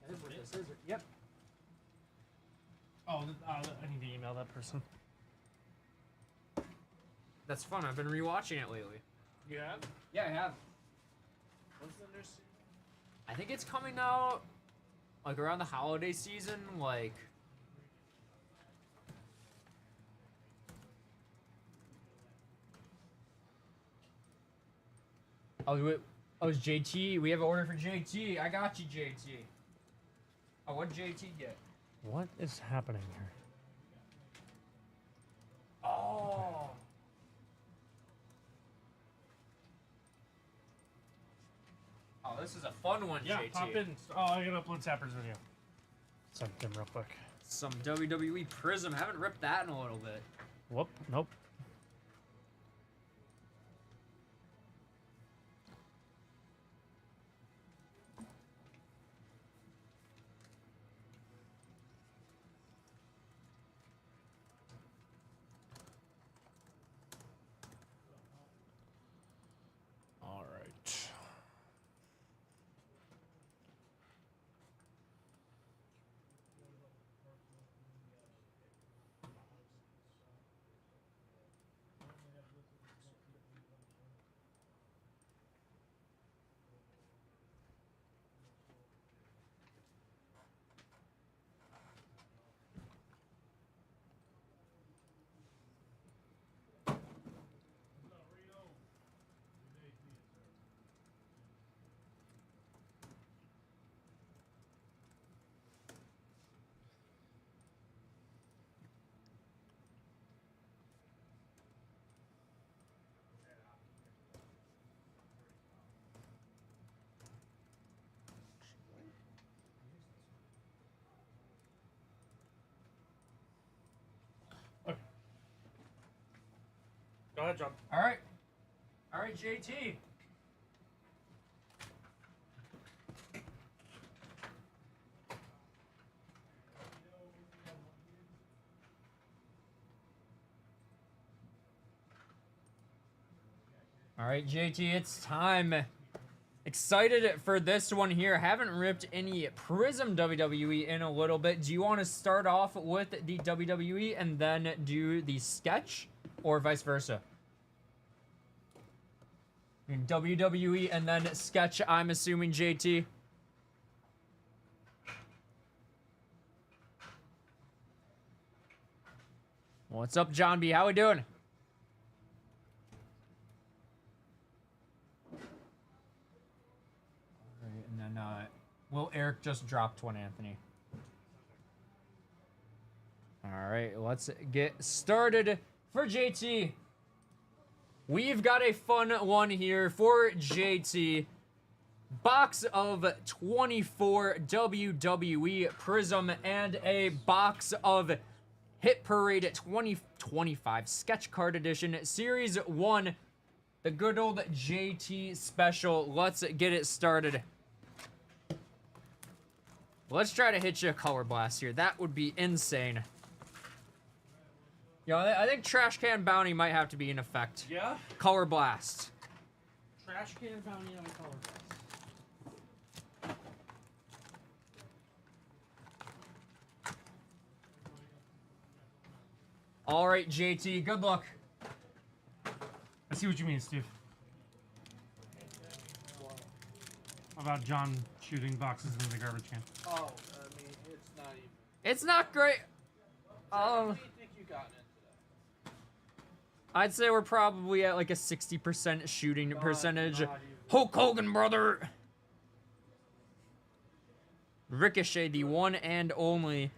That is what this is. Yep. Oh, I need to email that person. That's fun. I've been rewatching it lately. You have? Yeah, I have. When's the new season? I think it's coming out like around the holiday season, like. Oh, it's JT. We have an order for JT. I got you, JT. Oh, what did JT get? What is happening here? Oh. Oh, this is a fun one, Yeah, JT. pop in. Oh, I gotta upload Sapper's video. Send him real quick. Some WWE Prism. Haven't ripped that in a little bit. Whoop. Nope. All right. Go ahead, John. All right. All right, JT. All right, JT, it's time. Excited for this one here. Haven't ripped any Prism WWE in a little bit. Do you want to start off with the WWE and then do the sketch, or vice versa? I mean, WWE and then sketch, I'm assuming, JT. What's up, John B? How we doing? And then, Will Eric just dropped one, Anthony. All right, let's get started for JT. We've got a fun one here for JT. Box of 24 WWE Prism and a box of Hit Parade 2025 Sketch Card Edition Series 1. The good old JT special. Let's get it started. Let's try to hit you a color blast here. That would be insane. Yo, I think Trash Can Bounty might have to be in effect. Yeah? Color blast. Trash can bounty on a color blast. All right, JT, good luck. I see what you mean, Steve. How about John shooting boxes into the garbage can? Oh, I mean, it's not even. It's not great. What do you think you got in today? I'd say we're probably at like a 60% shooting percentage. not even. Hulk Hogan, brother. Ricochet, the one and only.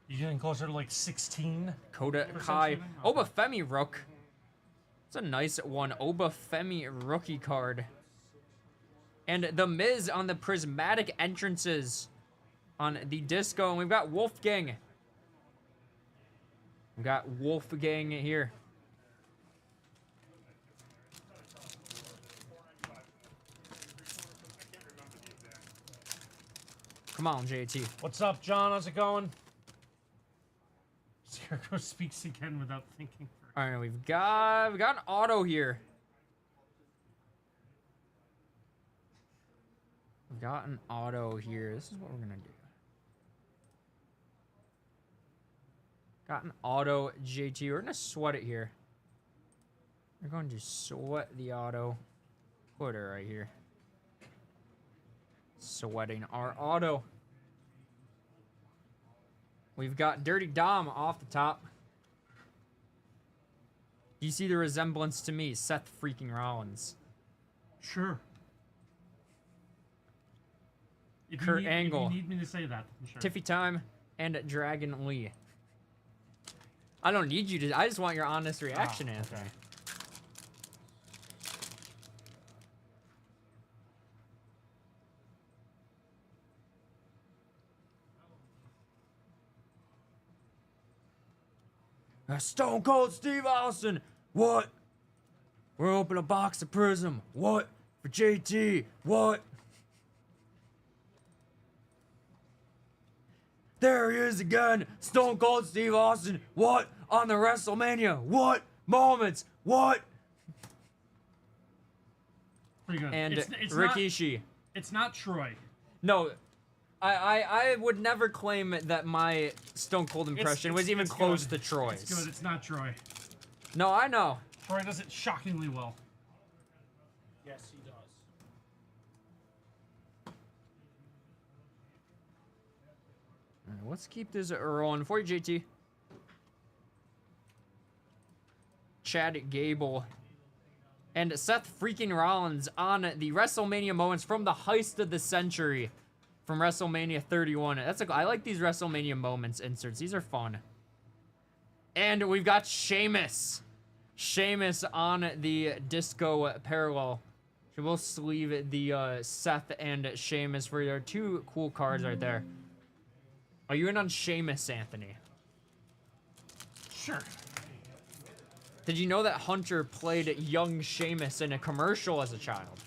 You getting closer to like 16? Kota Percent Kai. shooting? Okay. Obafemi Rook. It's a nice one. Obafemi rookie card. And The Miz on the prismatic entrances on the disco. And we've got Wolfgang. We've got Wolfgang here. Come on, JT. What's up, John? How's it going? Scarecrow speaks again without thinking. All right, we've got an auto here. We've got an auto here. This is what we're gonna do. Got an auto JT. We're gonna sweat it here. We're going to sweat the auto. Put it right here. Sweating our auto. We've got Dirty Dom off the top. Do you see the resemblance to me, Seth freaking Rollins? Sure. If Kurt you need, Angle. If you need me to say that, then sure. Tiffy Time and Dragon Lee. I don't need you to. I just want your honest reaction, okay. Anthony. Stone Cold Steve Austin. What? We're opening a box of Prism. What? For JT. What? There he is again. Stone Cold Steve Austin. What? On the WrestleMania. What? Moments. What? Pretty good. And it's Rikishi. It's not Troy. No, I would never claim that my Stone Cold impression was even close to Troy's. It's good. It's not Troy. No, I know. Troy does it shockingly well. Yes, he does. Let's keep this rolling for you, JT. Chad Gable and Seth freaking Rollins on the WrestleMania moments from the heist of the century from WrestleMania 31. I like these WrestleMania moments inserts. These are fun. And we've got Sheamus. Sheamus on the Disco Parallel. So we'll sleeve the Seth and Sheamus for your two cool cards right there. Are you in on Sheamus, Anthony? Sure. Did you know that Hunter played young Sheamus in a commercial as a child?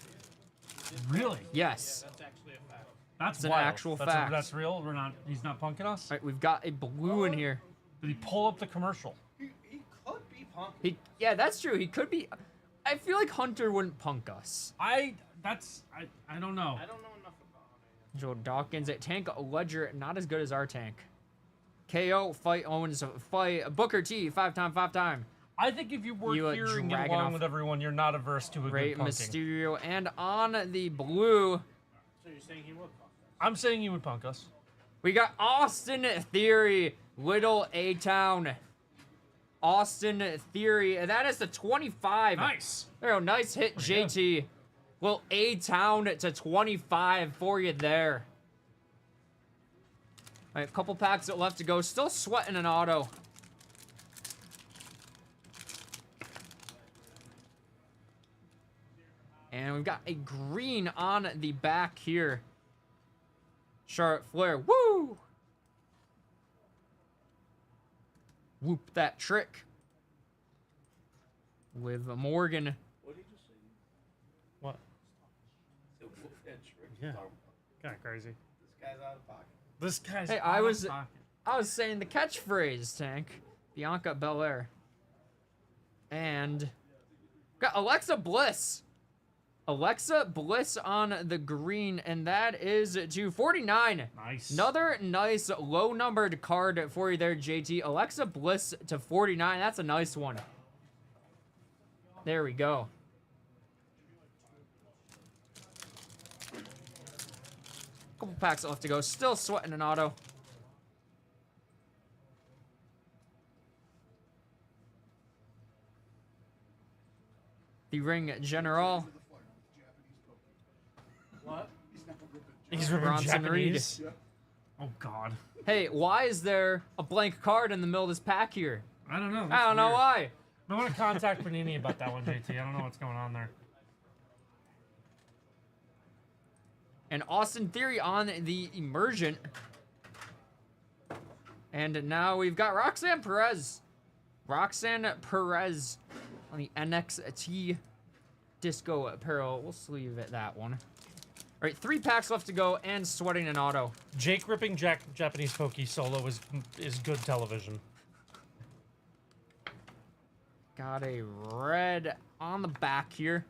Really? Yes. That's actually a fact. That's an wild. actual That's fact. That's real. He's not punking us. All right, we've got a blue in here. Did he pull up the commercial? He could be punky. Yeah, that's true. He could be. I feel like Hunter wouldn't punk us. I don't know. I don't know enough about him. Joe Dawkins at Tank Ledger, not as good as our Tank. KO, fight Owens, fight Booker T, 5-time. I think if you work here and get dragging along off with everyone, you're not averse to a Rey good punking. Mysterio, and on the blue, So you're saying he would punk us? I'm saying you would punk us. we got Austin Theory, Little A-Town. Austin Theory, and that is the 25. Nice. There you go, nice hit, JT. Well, A-Town to 25 for you there. All right, a couple packs left to go. Still sweating an auto. And we've got a green on the back here. Charlotte Flair, woo! Whoop that trick. With Morgan. What did you say? What? Whoop that trick. Yeah. Kind of crazy. This guy's out of pocket. This guy's. Hey, I was saying the catchphrase, Tank. Bianca Belair. And got Alexa Bliss. Alexa Bliss on the green, and that is to 49. Nice. Another nice low-numbered card for you there, JT. Alexa Bliss to 49. That's a nice one. There we go. Couple packs left to go. Still sweating an auto. The Ring General. What? He's ripping Bronson Reed. Japanese. Oh God. Hey, why is there a blank card in the middle of this pack here? I don't know. I don't know why. I want to contact Panini about that one, JT. I don't know what's going on there. And Austin Theory on the Emergent. And now we've got Roxanne Perez. Roxanne Perez on the NXT Disco Apparel. We'll sleeve it that one. All right, 3 packs left to go and sweating an auto. Jake ripping Japanese Pokey solo is good television. Got a red on the back here.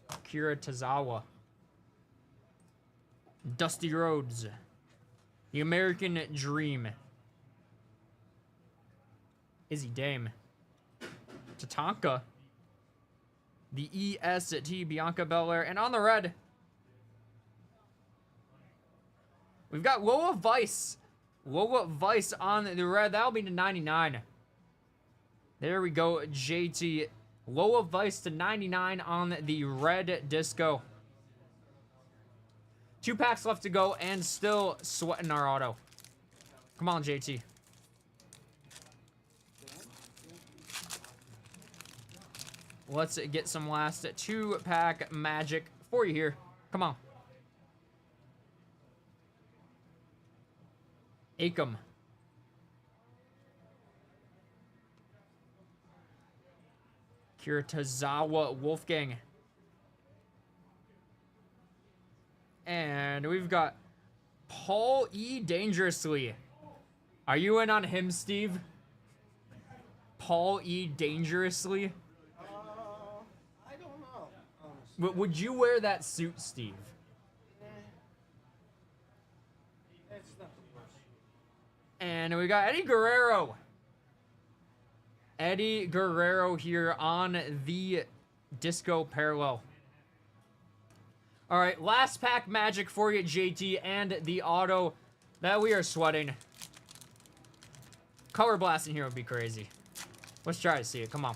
Akira Tozawa. Dusty Rhodes. The American Dream. Izzy Dame. Tatanka. The EST Bianca Belair. And on the red, we've got Loa Vice. Loa Vice on the red. That'll be to 99. There we go, JT. Loa Vice to 99 on the red disco. 2 packs left to go and still sweating our auto. Come on, JT. Let's get some last 2-pack magic for you here. Come on. Akam. Kiritazawa Wolfgang. And we've got Paul E. Dangerously. Are you in on him, Steve? Paul E. Dangerously? I don't know, honestly. Would you wear that suit, Steve? It's not the worst. And we got Eddie Guerrero. Eddie Guerrero here on the Disco Parallel. All right, last pack magic for you, JT, and the auto that we are sweating. Color blasting here would be crazy. Let's try to see it. Come on.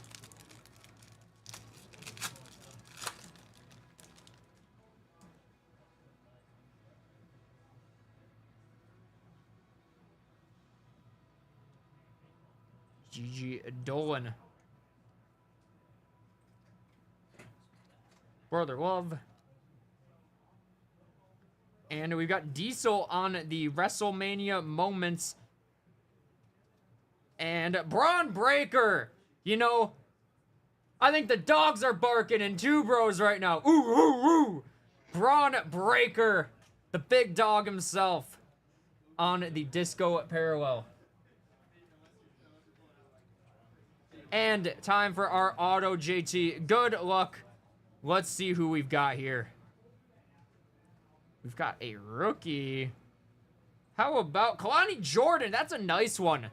Gigi Dolan. Brother Love. And we've got Diesel on the WrestleMania moments. And Braun Breaker. You know, I think the dogs are barking in Two Bros right now. Ooh, ooh, ooh. Braun Breaker. The big dog himself. On the Disco Parallel. And time for our auto, JT. Good luck. Let's see who we've got here. We've got a rookie. How about Kalani Jordan? That's a nice one.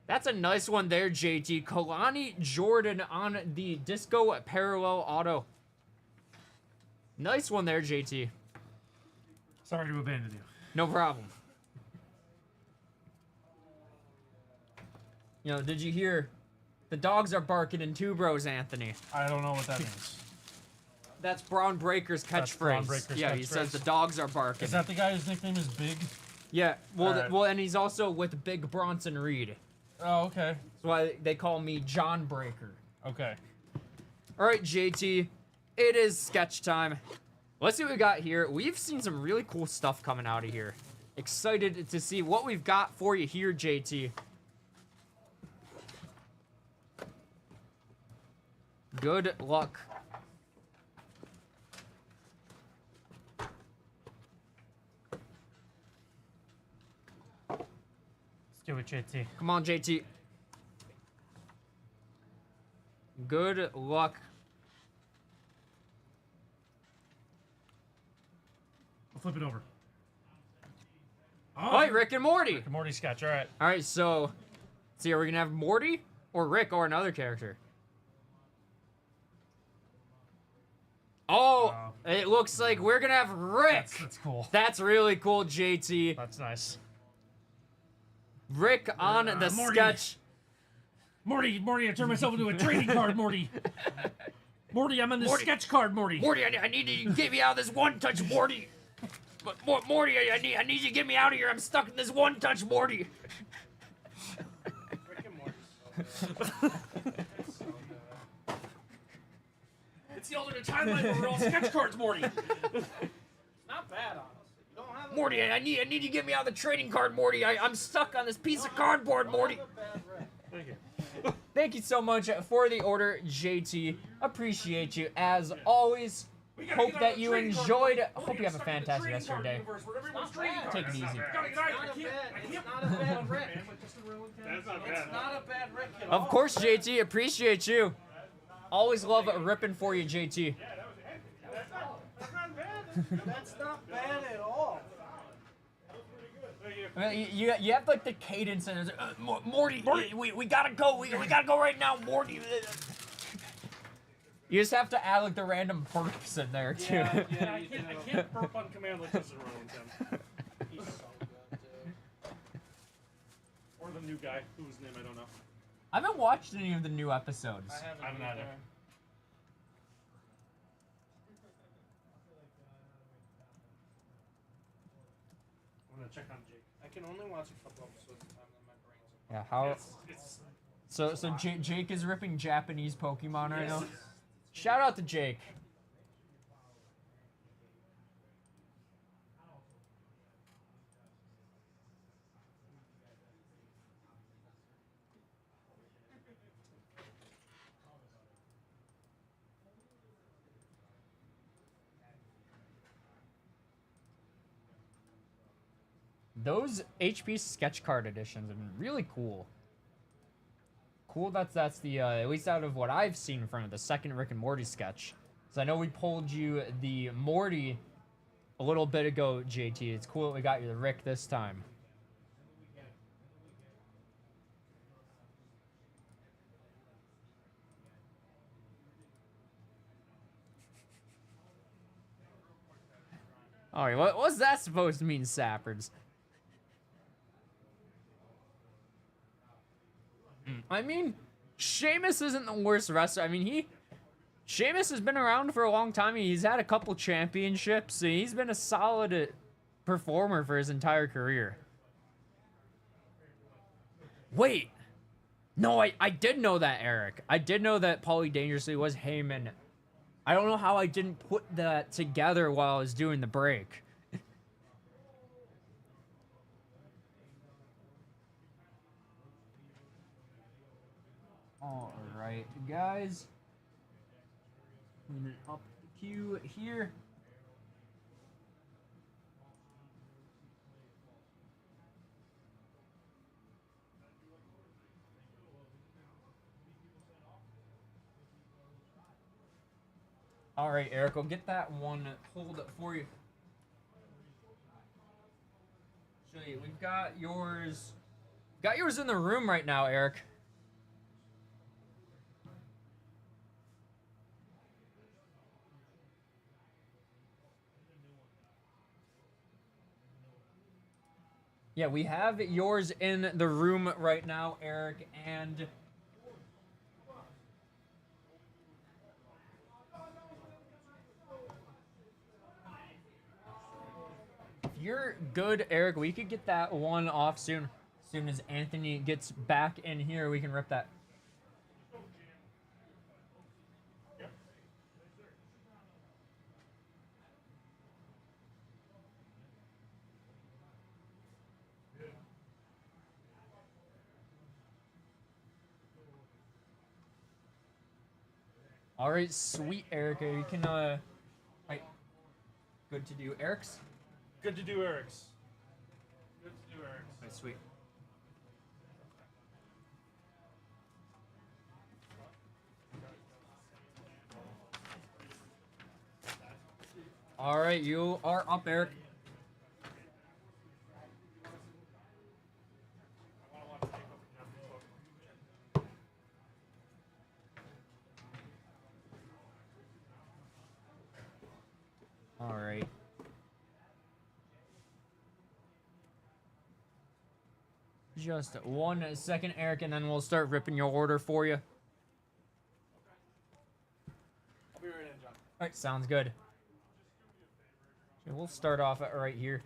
That's a nice one there, JT. Kalani Jordan on the Disco Parallel auto. Nice one there, JT. Sorry to abandon you. No problem. You know, did you hear? The dogs are barking in Two Bros, Anthony. I don't know what that means. That's Braun Breaker's catchphrase. That's Braun Breaker's yeah, he catchphrase. says the dogs are barking. Is that the guy whose nickname is Big? Yeah, well, Alright. well, and he's also with Big Bronson Reed. Oh, okay. That's why they call me John Breaker. Okay. All right, JT, it is sketch time. Let's see what we got here. We've seen some really cool stuff coming out of here. Excited to see what we've got for you here, JT. Good luck. Let's do it, JT. Come on, JT. Good luck. I'll flip it over. Oh, wait, Rick and Morty. Rick and Morty sketch, all right. All right, so, let's see, are we going to have Morty or Rick or another character? Oh, it looks like we're going to have Rick. That's cool. That's really cool, JT. That's nice. Rick on the Morty. sketch. Morty, I turned myself into a trading card, Morty. Morty, I'm on this Morty. sketch card, Morty. Morty, I need you to get me out of this one-touch, Morty. But Morty, I need you to get me out of here. I'm stuck in this one-touch, Morty. Rick and Morty. It's the alternate timeline where we're all sketch cards, Morty. Not bad, honestly. You don't have a Morty, I need you to get me out of the trading card, Morty. I'm stuck on this piece of cardboard, Morty. Thank you. Thank you so much for the order, JT. Appreciate you as always. Hope that you enjoyed. Hope you have a fantastic rest of your day. Take it easy. It's not a bad Rick. That's not bad. It's not a bad Rick at Of all. course, JT. Appreciate you. Always love ripping for you, JT. That's not bad at all. I mean, you have like the cadence and it's like, Morty, we gotta go. We gotta go right now, Morty. You just have to add like the random burps in there too. I can't burp on command like this in Rollington. He's so good, dude. Or the new guy, whose name I don't know. I haven't watched any of the new episodes. I haven't either. I'm gonna check on Jake. I can only watch a couple episodes at a time, then my brain's Yeah, how? It's So Jake is ripping Japanese Pokemon right now. Shout out to Jake. those HP sketch card editions have been really cool. Cool that's the, at least out of what I've seen from it, the second Rick and Morty sketch. So I know we pulled you the Morty a little bit ago, JT. It's cool that we got you the Rick this time. Alright, what's that supposed to mean, Sappards? I mean, Sheamus isn't the worst wrestler. I mean, Sheamus has been around for a long time. He's had a couple championships. He's been a solid performer for his entire career. Wait. No, I did know that, Eric. I did know that Paulie Dangerously was Heyman. I don't know how I didn't put that together while I was doing the break. All right, guys. Moving up the queue here. All right, Eric, I'll get that one pulled up for you. Show you, we've got yours. Got yours in the room right now, Eric. Yeah, we have yours in the room right now, Eric, and if you're good, Eric, we could get that one off soon. As soon as Anthony gets back in here, we can rip that. All right, sweet, Erica. You can, right. Good to do Eric's. Good to do Eric's. Good to do Eric's. Right, sweet. All right, you are up, Eric. All right. Just 1 second, Eric, and then we'll start ripping your order for you. I'll be right in, John. All right, sounds good. Okay, we'll start off right here.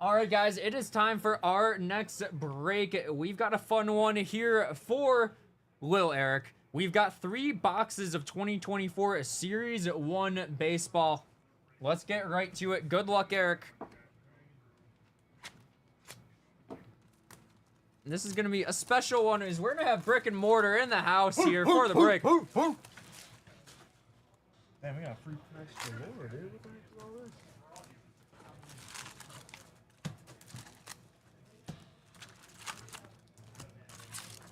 All right, guys, it is time for our next break. We've got a fun one here for Lil Eric. We've got 3 boxes of 2024 Series 1 baseball. Let's get right to it. Good luck, Eric. This is going to be a special one, is we're going to have Brick and Mortar in the house here for the break. Man, we got a free price galore, dude. What the heck is all this?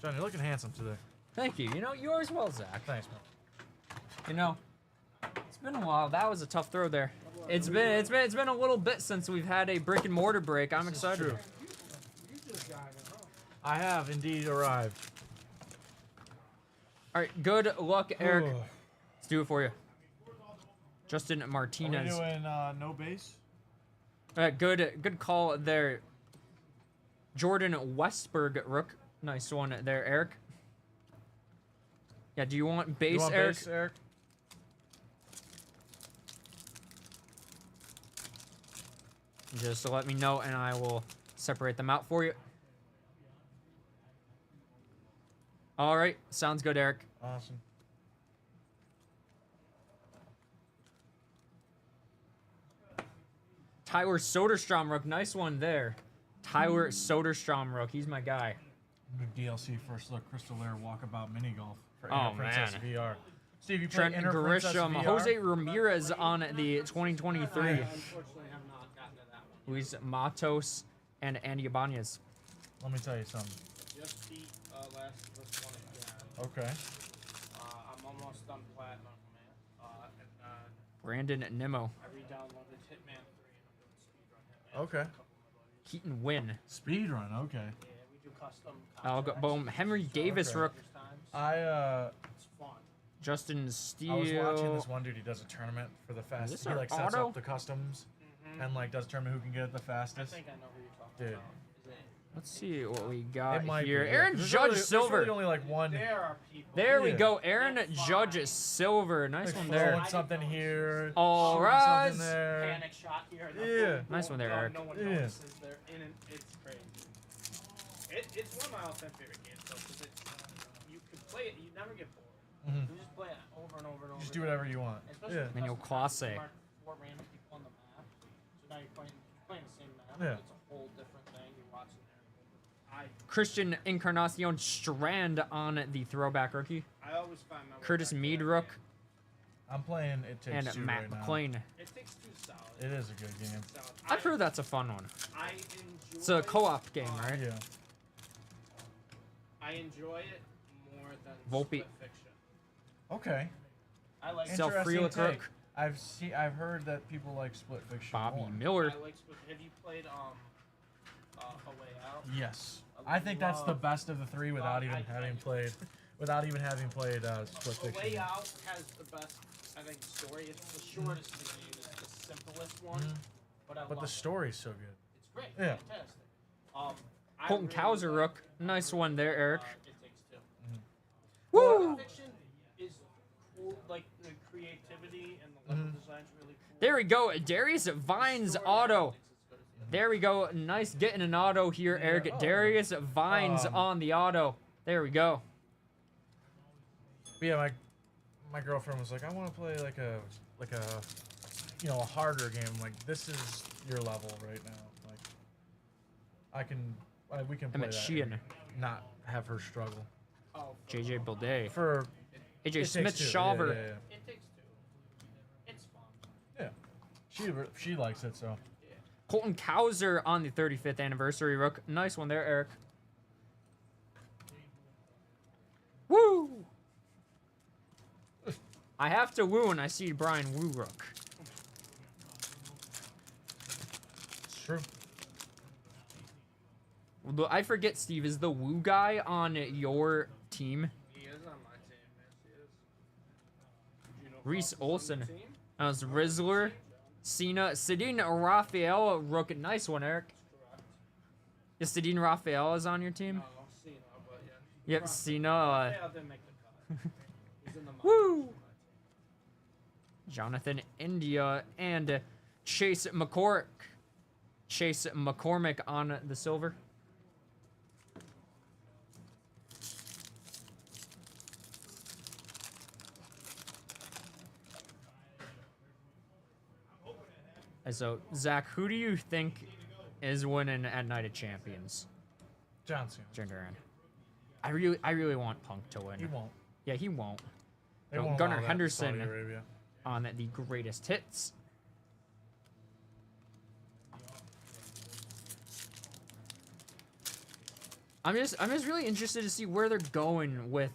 John, you're looking handsome today. Thank you. You know, you as well, Zach. Thanks, man. You know, it's been a while. That was a tough throw there. It's been a little bit since we've had a Brick and Mortar break. I'm excited. I have indeed arrived. All right, good luck, Eric. Let's do it for you. Justin Martinez. Are we doing no base? All right, good call there. Jordan Westberg, Rook. Nice one there, Eric. Yeah, do you want base, Eric? Base, Eric? Just let me know, and I will separate them out for you. All right, sounds good, Eric. Awesome. Tyler Soderstrom, Rook. Nice one there. Tyler Soderstrom, Rook. He's my guy. New DLC first look Crystal Lair Walkabout Mini Golf for Oh, Inner Princess man. VR. Steve, you play Trent Inner Princess Grisham, VR? Jose Ramirez on the 2023. I unfortunately have not gotten to Luis Matos, and Andy Ibanez. Let me tell you something. Just beat Last of Us 1 again. Okay. I'm almost done platinum, man. And Brandon Nimmo. I re-downloaded Hitman 3 and I'm doing speedrun Hitman. Okay. with a couple of my buddies. Keaton Wynn. Speed run. Okay. Yeah, we do custom I'll go contracts. boom. Henry Davis, Okay. Rook. I It's fun. Justin I was Steele. watching this one dude. He does a tournament for the fastest. this He our like sets auto? up the customs Mhm. and like does tournament who can get it the I fastest. think I know who you're talking Dude. about. Is it? Let's see what we got It might here. be. Aaron There's Judge really, there's Silver. really only like one. There are people. There we Yeah. go. Aaron That's Judge fine. Silver. Nice Like one throwing there. something here. All shooting right. something there. Panic shot here. And Yeah. boom, Nice boom, one there, done. Eric. No one Yeah. notices. They're in it. It's crazy. It's one of my all-time favorite games though, because you could play it. You never get bored. Mhm. You just play it over and over and over. Just do whatever you want. Especially Yeah. with Manuel custom maps, you Clase. mark 4 random people on the map. So now you're playing the same map. Yeah. It's a whole different thing. You're watching there. Christian Encarnacion Strand on the throwback rookie. I always find my way Curtis back to Mead that Rook game. I'm playing It Takes and Two Matt right now. McLean. It Takes Two solid. It is a good game. Solid. I've heard that's a fun one. I enjoy. It's a co-op game, right? Yeah. I enjoy it more than Volpe. Split Fiction. Okay. I like Self Interesting Freelick take. Rook. I've heard that people like Split Fiction Bobby more. Miller. I like Split. Have you played A Way Out? Yes. I think that's the best of the three without even having played Split A Way Fiction. Out has the best, I think, story. It's the shortest of the game. It's the simplest one, but I But love the it. story's so good. It's great. Yeah. Fantastic. I Colton really Cowser like, Rook. Nice one there, Eric. It Takes Two. Woo! Split Fiction is cool. Like the creativity and the level design's really cool. There we go. Darius Vines Story, auto. I don't think it's as good as the There we go. Nice getting an auto here, Eric. Oh. Darius Vines on the auto. There we go. But yeah, my girlfriend was like, I want to play like a a harder game. I'm like, this is your level right now. Like, we can play Emmett that. Sheehan. and not have her struggle. Oh, JJ Buldea. For AJ It Takes Smith Two. Shawver. It Takes Two. It's fun. Yeah. She likes it, so. Colton Cowser on the 35th anniversary Rook. Nice one there, Eric. Woo! I have to woo when I see Brian Woo Rook. It's true. I forget, Steve, is the Woo guy on your team? He is on my team. Yes, he is. Do you know who Reese else is on Olson. the team? That was Rizzler, Cena, Sedin Raphael Rook. Nice one, Eric. Is Sedin Raphael is on your team? No, Cena, but yeah. Yep, Cena. Raphael didn't make the cut. He's in the Woo! Jonathan India and Chase McCormick. Chase McCormick on the silver. And so, Zach, who do you think is winning at Night of Champions? John Cena. Jindaran. I really want Punk to win. He won't. Yeah, he won't. They So won't Gunnar allow that in Henderson Saudi Arabia. on the greatest hits. I'm just really interested to see where they're going with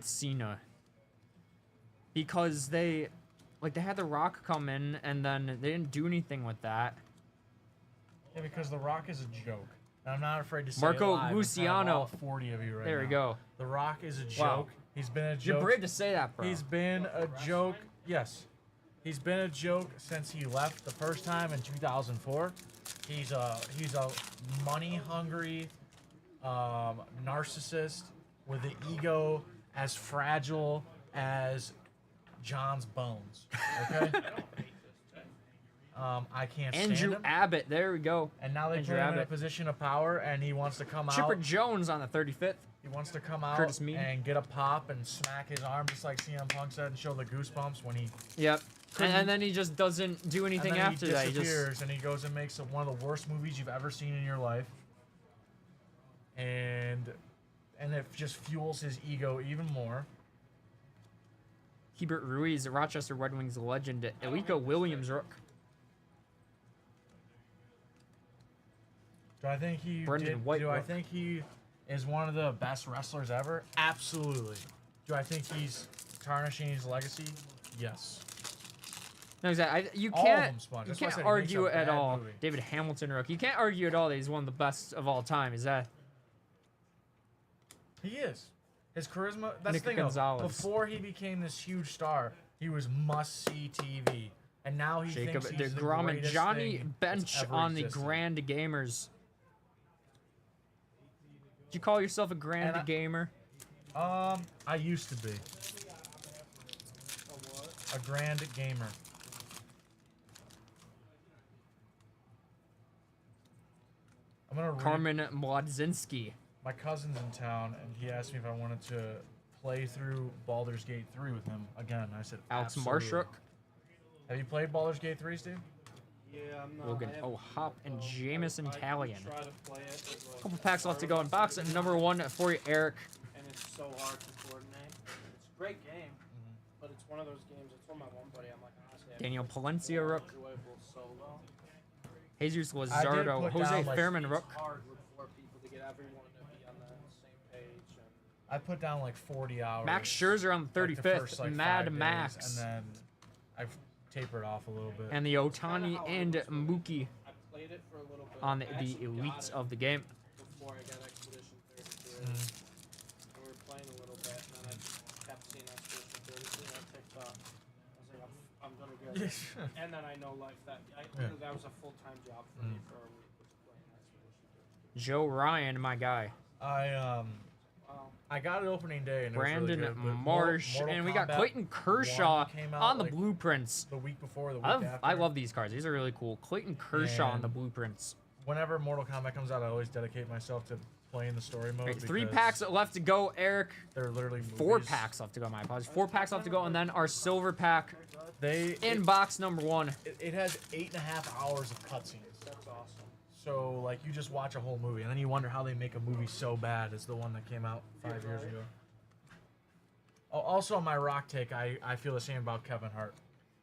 Cena. Because they had The Rock come in and then they didn't do anything with that. Yeah, because The Rock is a joke. And I'm not afraid to say Marco it live in front of Luciano. all 40 of you right There we now. go. The Rock is a joke. Wow. He's been a joke. You're brave to say that, bro. He's been a joke. Yes. He's been a joke since he left the first time in 2004. He's a money hungry narcissist with an ego as fragile as John's bones. Okay? I can't stand Andrew him. Abbott. There we go. And now they Andrew put him in a Abbott. position of power, and he wants to come Chipper out. Jones on the 35th. He wants to come out Curtis Mead. and get a pop and smack his arm just like CM Punk said and show the goosebumps when he. Yep. And then he just doesn't do anything and then after he that. He disappears just and he goes and makes one of the worst movies you've ever seen in your life. And it just fuels his ego even more. Hebert Ruiz, Rochester Red Wings legend, Elika Williams Rook. Do I think he Brendan did, White, Do I bro. think he is one of the best wrestlers ever? Absolutely. Do I think he's tarnishing his legacy? Yes. No, exactly. You All of can't. them sponge. You That's why I can't said he makes argue a at bad all. movie. David Hamilton, rookie. You can't argue at all that he's one of the best of all time. Is that? He is. His charisma. That's Nick the thing. Though, Gonzalez. before he became this huge star, he was must-see TV, and now he Jacob thinks he's the DeGrom and greatest Johnny thing Bench that's ever on the existed. Grand Gamers. Do you call yourself a Grand And I- Gamer? I used to be a grand gamer. I'm gonna read. Carmen Mlodzinski. My cousin's in town, and he asked me if I wanted to play through Baldur's Gate 3 with him again. I said, Alex absolutely. Marshrook. Have you played Baldur's Gate 3, Steve? Yeah, I'm not. Logan O'Hop and Jameson Talion. Try to play it with, like, Couple packs left to go in box. And number 1 for you, Eric. And it's so hard to coordinate. It's a great game, but it's one of those games. I told my one buddy, I'm like, honestly, Daniel Palencia, Rook. enjoyable solo. Jesus I did Lizardo. put Jose down, like, Fairman, Rook. It's hard with 4 people to get everyone to be on the same page. And I put down like 40 hours. Max Scherzer on the like, 35th. first, like, Mad 5 days, Max. And then I've tapered off a little bit. And the Otani and Mookie I played it for a little bit. on the I actually elites got it of the game. before I got Expedition 33. Mhm. And we were playing a little bit, and then I kept seeing Expedition 33 on TikTok. I was like, I'm gonna get it. And then I know life that that was a full-time job for me for a week, was playing Expedition 33. Joe Ryan, my guy. I got it opening day and Brandon it was really good, but Marsh, Mortal and we got Kombat Clayton Kershaw 1 came out, on the like, blueprints. the week before, the week after. I love these cards. These are really cool. Clayton Kershaw on the And blueprints. Whenever Mortal Kombat comes out, I always dedicate myself to playing the story mode. Right, 3 because packs left to go, Eric. They're literally 4 movies. packs left to go, my apologies. 4 packs left to go, and then our silver pack in box number 1. It has 8.5 hours of cutscenes. That's awesome. So, like, you just watch a whole movie, and then you wonder how they make a movie so bad as the one that came out 5 years ago. Also, on my rock take, I feel the same about Kevin Hart.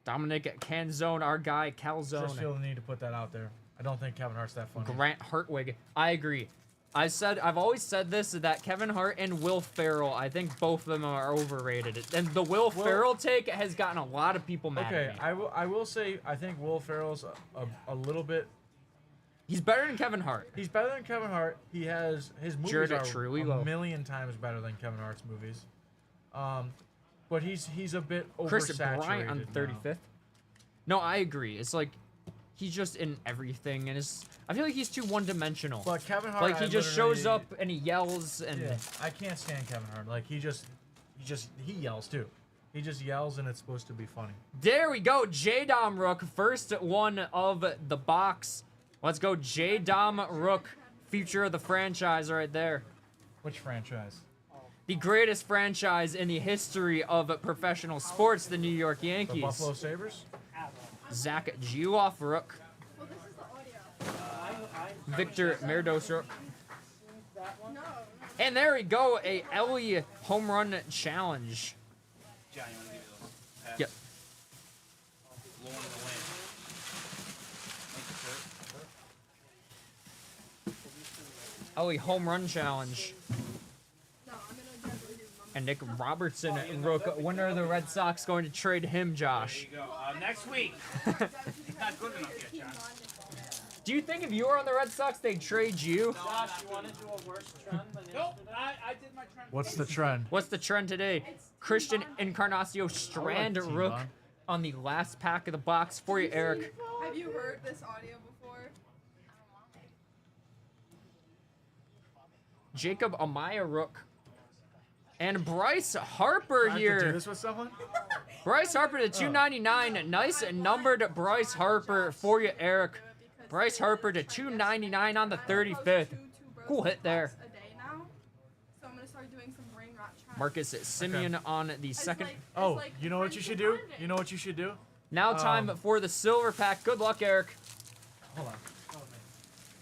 Dominic Canzone, our guy, Just Calzone. feel the need to put that out there. I don't think Kevin Hart's that funny. Grant Hartwig. I agree. I've always said this, that Kevin Hart and Will Ferrell, I think both of them are overrated. And the Will Ferrell take has gotten a lot of people mad Okay, at me. I will say I think Will Ferrell's a little bit. He's better than Kevin Hart. He's better than Kevin Hart. He has his movies Jared are Trujillo. a million times better than Kevin Hart's movies. But he's a bit Chris oversaturated Bryant on the 35th. No, I agree. It's like he's just in everything, and I feel like he's too one-dimensional. But Kevin Hart, Like he I just shows literally- up and he yells and Yeah, I can't stand Kevin Hart. Like he yells too. He just yells and it's supposed to be funny. There we go, J-Dom Rook, first one of the box. Let's go, J-Dom Rook, future of the franchise right there. Which franchise? The greatest franchise in the history of professional sports, the New York The Yankees. Buffalo Sabres? Zach Giloff Rook. Well, this is the audio. Victor Merdos Rook. No. And there we go, a Ellie home run challenge. John, you want to give you those pads? Yep. Blowing in the wind. Thank you, sir. Ellie home run challenge. No, I'm gonna definitely do Mama. And Nick Robertson Rook. When are the Red Sox going to trade him, Josh? There you go. Next week. Not good enough yet, John. Do you think if you were on the Red Sox, they'd trade you? Josh, you want to do a worse trend than Nope. yesterday? I did my trend. What's the trend? What's the trend today? Christian Encarnacio Strand I like Rook T-Bone. on the last pack of the box for you, Eric. Have you heard this audio before? Jacob Amaya Rook. And Bryce Harper I have to do here. this with someone? Bryce Harper to 299. Nice numbered Bryce Harper for you, Eric. Bryce Harper to 299 on the 35th. Cool hit there. A day now, so I'm gonna start doing some brain rot challenges. Marcus Simeon on the second. Oh, you know what you should do? You know what you should do? Now time for the silver pack. Good luck, Eric. Hold on.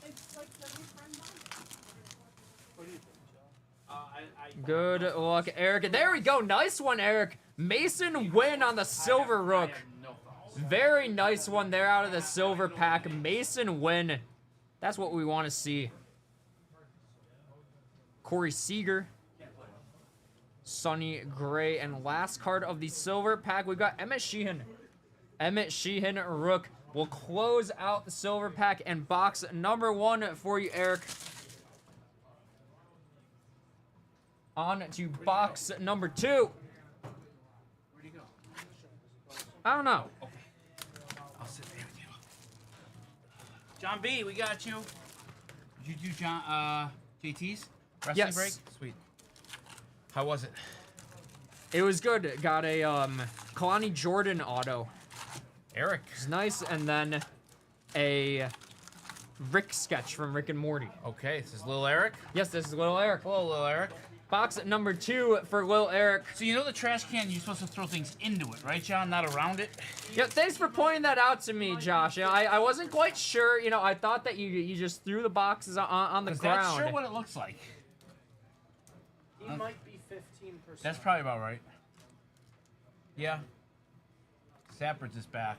It's like the new friend What do you think, Joe? Good luck, Eric. There we go. Nice one, Eric. Mason Wynn on the silver rook. No thoughts. Very nice one there out of the silver pack. Mason Wynn. That's what we want to see. Corey Seager. Sonny Gray. And last card of the silver pack, we've got Emmett Sheehan. Emmett Sheehan, Rook. We'll close out the silver pack and box number 1 for you, Eric. On to box number 2. Where'd he go? I don't know. Okay. I'll sit there with you. John B, we got you. Did you do JT's wrestling Yes. break? Sweet. How was it? It was good. Got a Kalani Jordan auto. Eric. It's nice, and then a Rick sketch from Rick and Morty. Okay, this is Lil Eric. Yes, this is Lil Eric. Hello, Lil Eric. Box number 2 for Lil Eric. So you know the trash can, you're supposed to throw things into it, right, John? Not around it? Yeah, thanks for pointing that out to me, Josh. Yeah, I wasn't quite sure. You know, I thought that you just threw the boxes on the ground. That's sure what it looks like. He might be 15%. That's probably about right. Yeah. Sappers is back.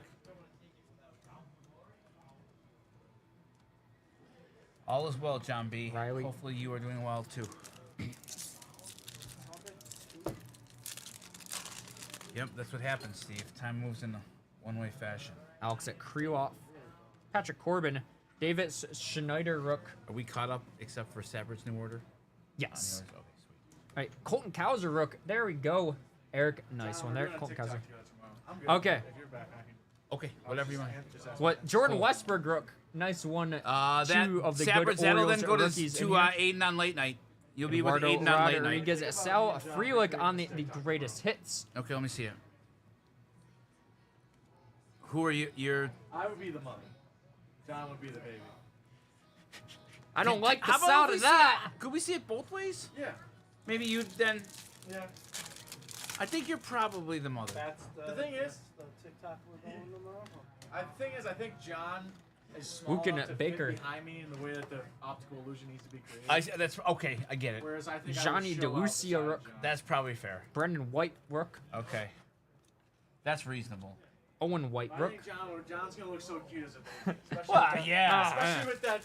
All is well, John B. Riley. Hopefully you are doing well too. Yep, that's what happens, Steve. Time moves in a one-way fashion. Alex at Krylov. Patrick Corbin. David Schneider Rook. Are we caught up except for Sappers' new order? Yes. Okay, sweet. All right, Colton Cowser Rook. There we go. Eric, nice one there. Colton Cowser. Okay. Okay, whatever you want. What? Jordan Cool. Westberg Rook. Nice one. That Two of the Sappers, good that'll Orioles then go rookies to in here. Aiden on late night. You'll be with Eduardo Aiden on late night. Rodriguez. Sal Frelick on the greatest hits. Okay, let me see it. Who are you? You're. I would be the mother. John would be the baby. I don't like the How about sound if we of see that. it- Could we see it both ways? Yeah. Maybe you then. Yeah. I think you're probably the mother. That's The thing is, the TikTok we're going tomorrow. The thing is, I think John is small Lucan enough to Baker. fit behind me in the way that the optical illusion needs to be created. That's okay. I get it. Whereas I think Johnny I would show out DeLucia beside Rook. John. That's probably fair. Brendan White Rook. Okay. That's reasonable. Owen White I Rook. think John's gonna look so cute as a baby. Especially Well, with that, yeah. Especially with that.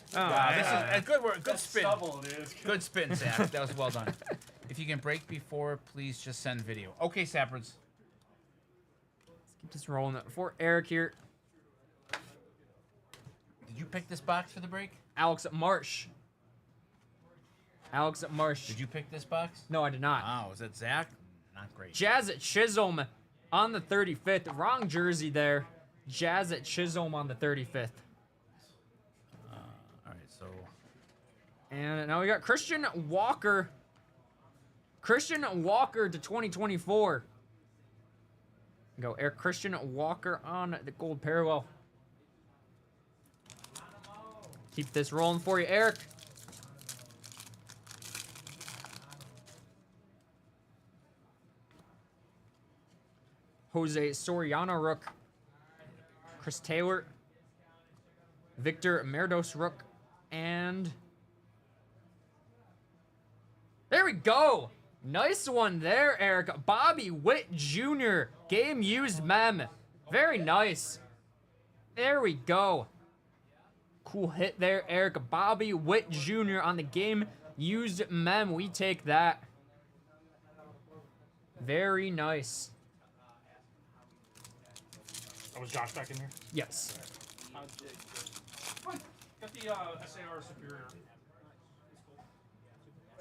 This is a good work. Good that spin. stubble, dude. Good spin, Zach. That was well done. If you can break before, please just send video. Okay, Sappers. Let's keep this rolling for Eric here. Did you pick this box for the break? Alex Marsh. Alex Marsh. Did you pick this box? No, I did not. Oh, was that Zach? Not great. Jazz at Chisholm on the 35th. Wrong jersey there. Jazz at Chisholm on the 35th. All right, so And now we got Christian Walker. Christian Walker to 2024. Go Eric Christian Walker on the gold parallel. Keep this rolling for you, Eric. Jose Soriano Rook. Chris Taylor. Victor Merdos Rook. And there we go. Nice one there, Eric. Bobby Witt Jr. Game used mem. Very nice. There we go. Cool hit there, Eric. Bobby Witt Jr. on the game used mem. We take that. Very nice. Oh, was Josh back in here? Yes. Got the SAR Superior.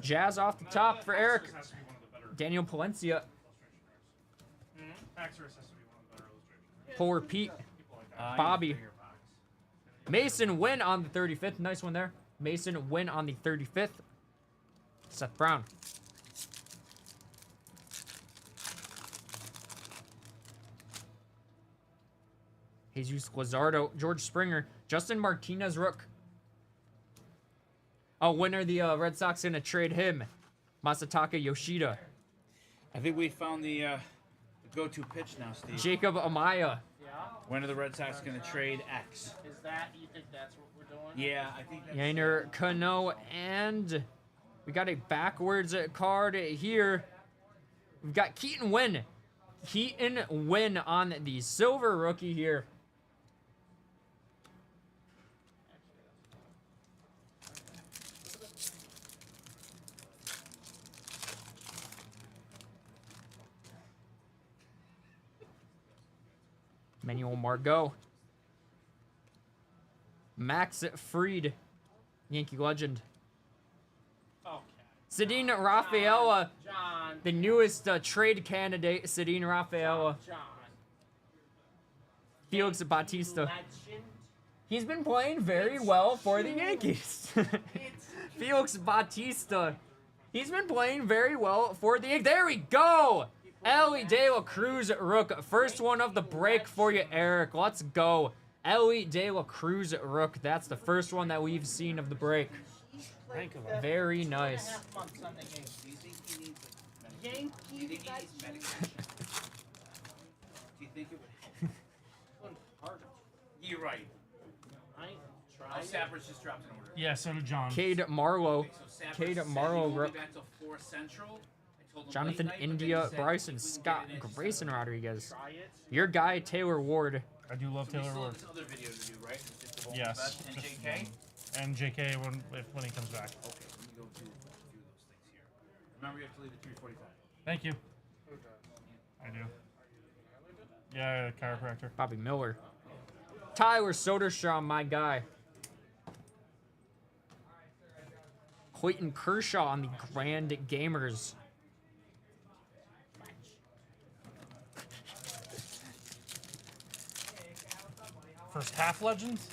Jazz off the top for Eric. Has to be one of the better Daniel Palencia. Paxorus has to be one of the better illustrations. Poor Pete. I Bobby. Mason Wynn on the 35th. Nice one there. Mason Wynn on the 35th. Seth Brown. Jesus Lazardo. George Springer. Justin Martinez Rook. Oh, when are the Red Sox going to trade him? Masataka Yoshida. I think we found the go-to pitch now, Steve. Jacob Amaya. Yeah. When are the Red Sox going to trade X? Is that, you think that's what we're doing? Yeah, I think that's Yainer Cano, and we got a backwards card here. We've got Keaton Wynn. Keaton Wynn on the silver rookie here. Manuel Margot. Max Fried, Yankee legend. Okay. Sedin Rafaela, John. the newest trade candidate. Sedin Rafaela. John. Felix Bautista. Legend. He's been playing very well for the Yankees. Felix Bautista. He's been playing very well for the Yankees. There we go! Ellie De La Cruz Rook. First one of the break for you, Eric. Let's go. Ellie De La Cruz Rook. That's the first one that we've seen of the break. Very nice. 2.5 months on the Yankees. Do you think he needs a Yankee Do you think he needs medication? Do you think it would help? Hard. You're right. I Oh, Sappers just dropped an order. Yeah, so did John. Cade Marlowe. Okay, so Sappers Cade said he Marlowe won't Rook. be back till 4 Central. I told him Jonathan late night, but then he India, said Bryson, if we can Scott, get it in, just Grayson let him know. Rodriguez. try it. Your guy, Taylor Ward. I do love So we Taylor still Ward. have this other video to do, right? It's just the one Yes. best and just JK. one. And JK when he comes back. Okay, let me go do those things here. Remember, you have to leave at 3:45. Thank you. I do. Yeah, chiropractor. Bobby Miller. Tyler Soderstrom, my guy. Clayton Kershaw on the Grand Gamers. First half legends?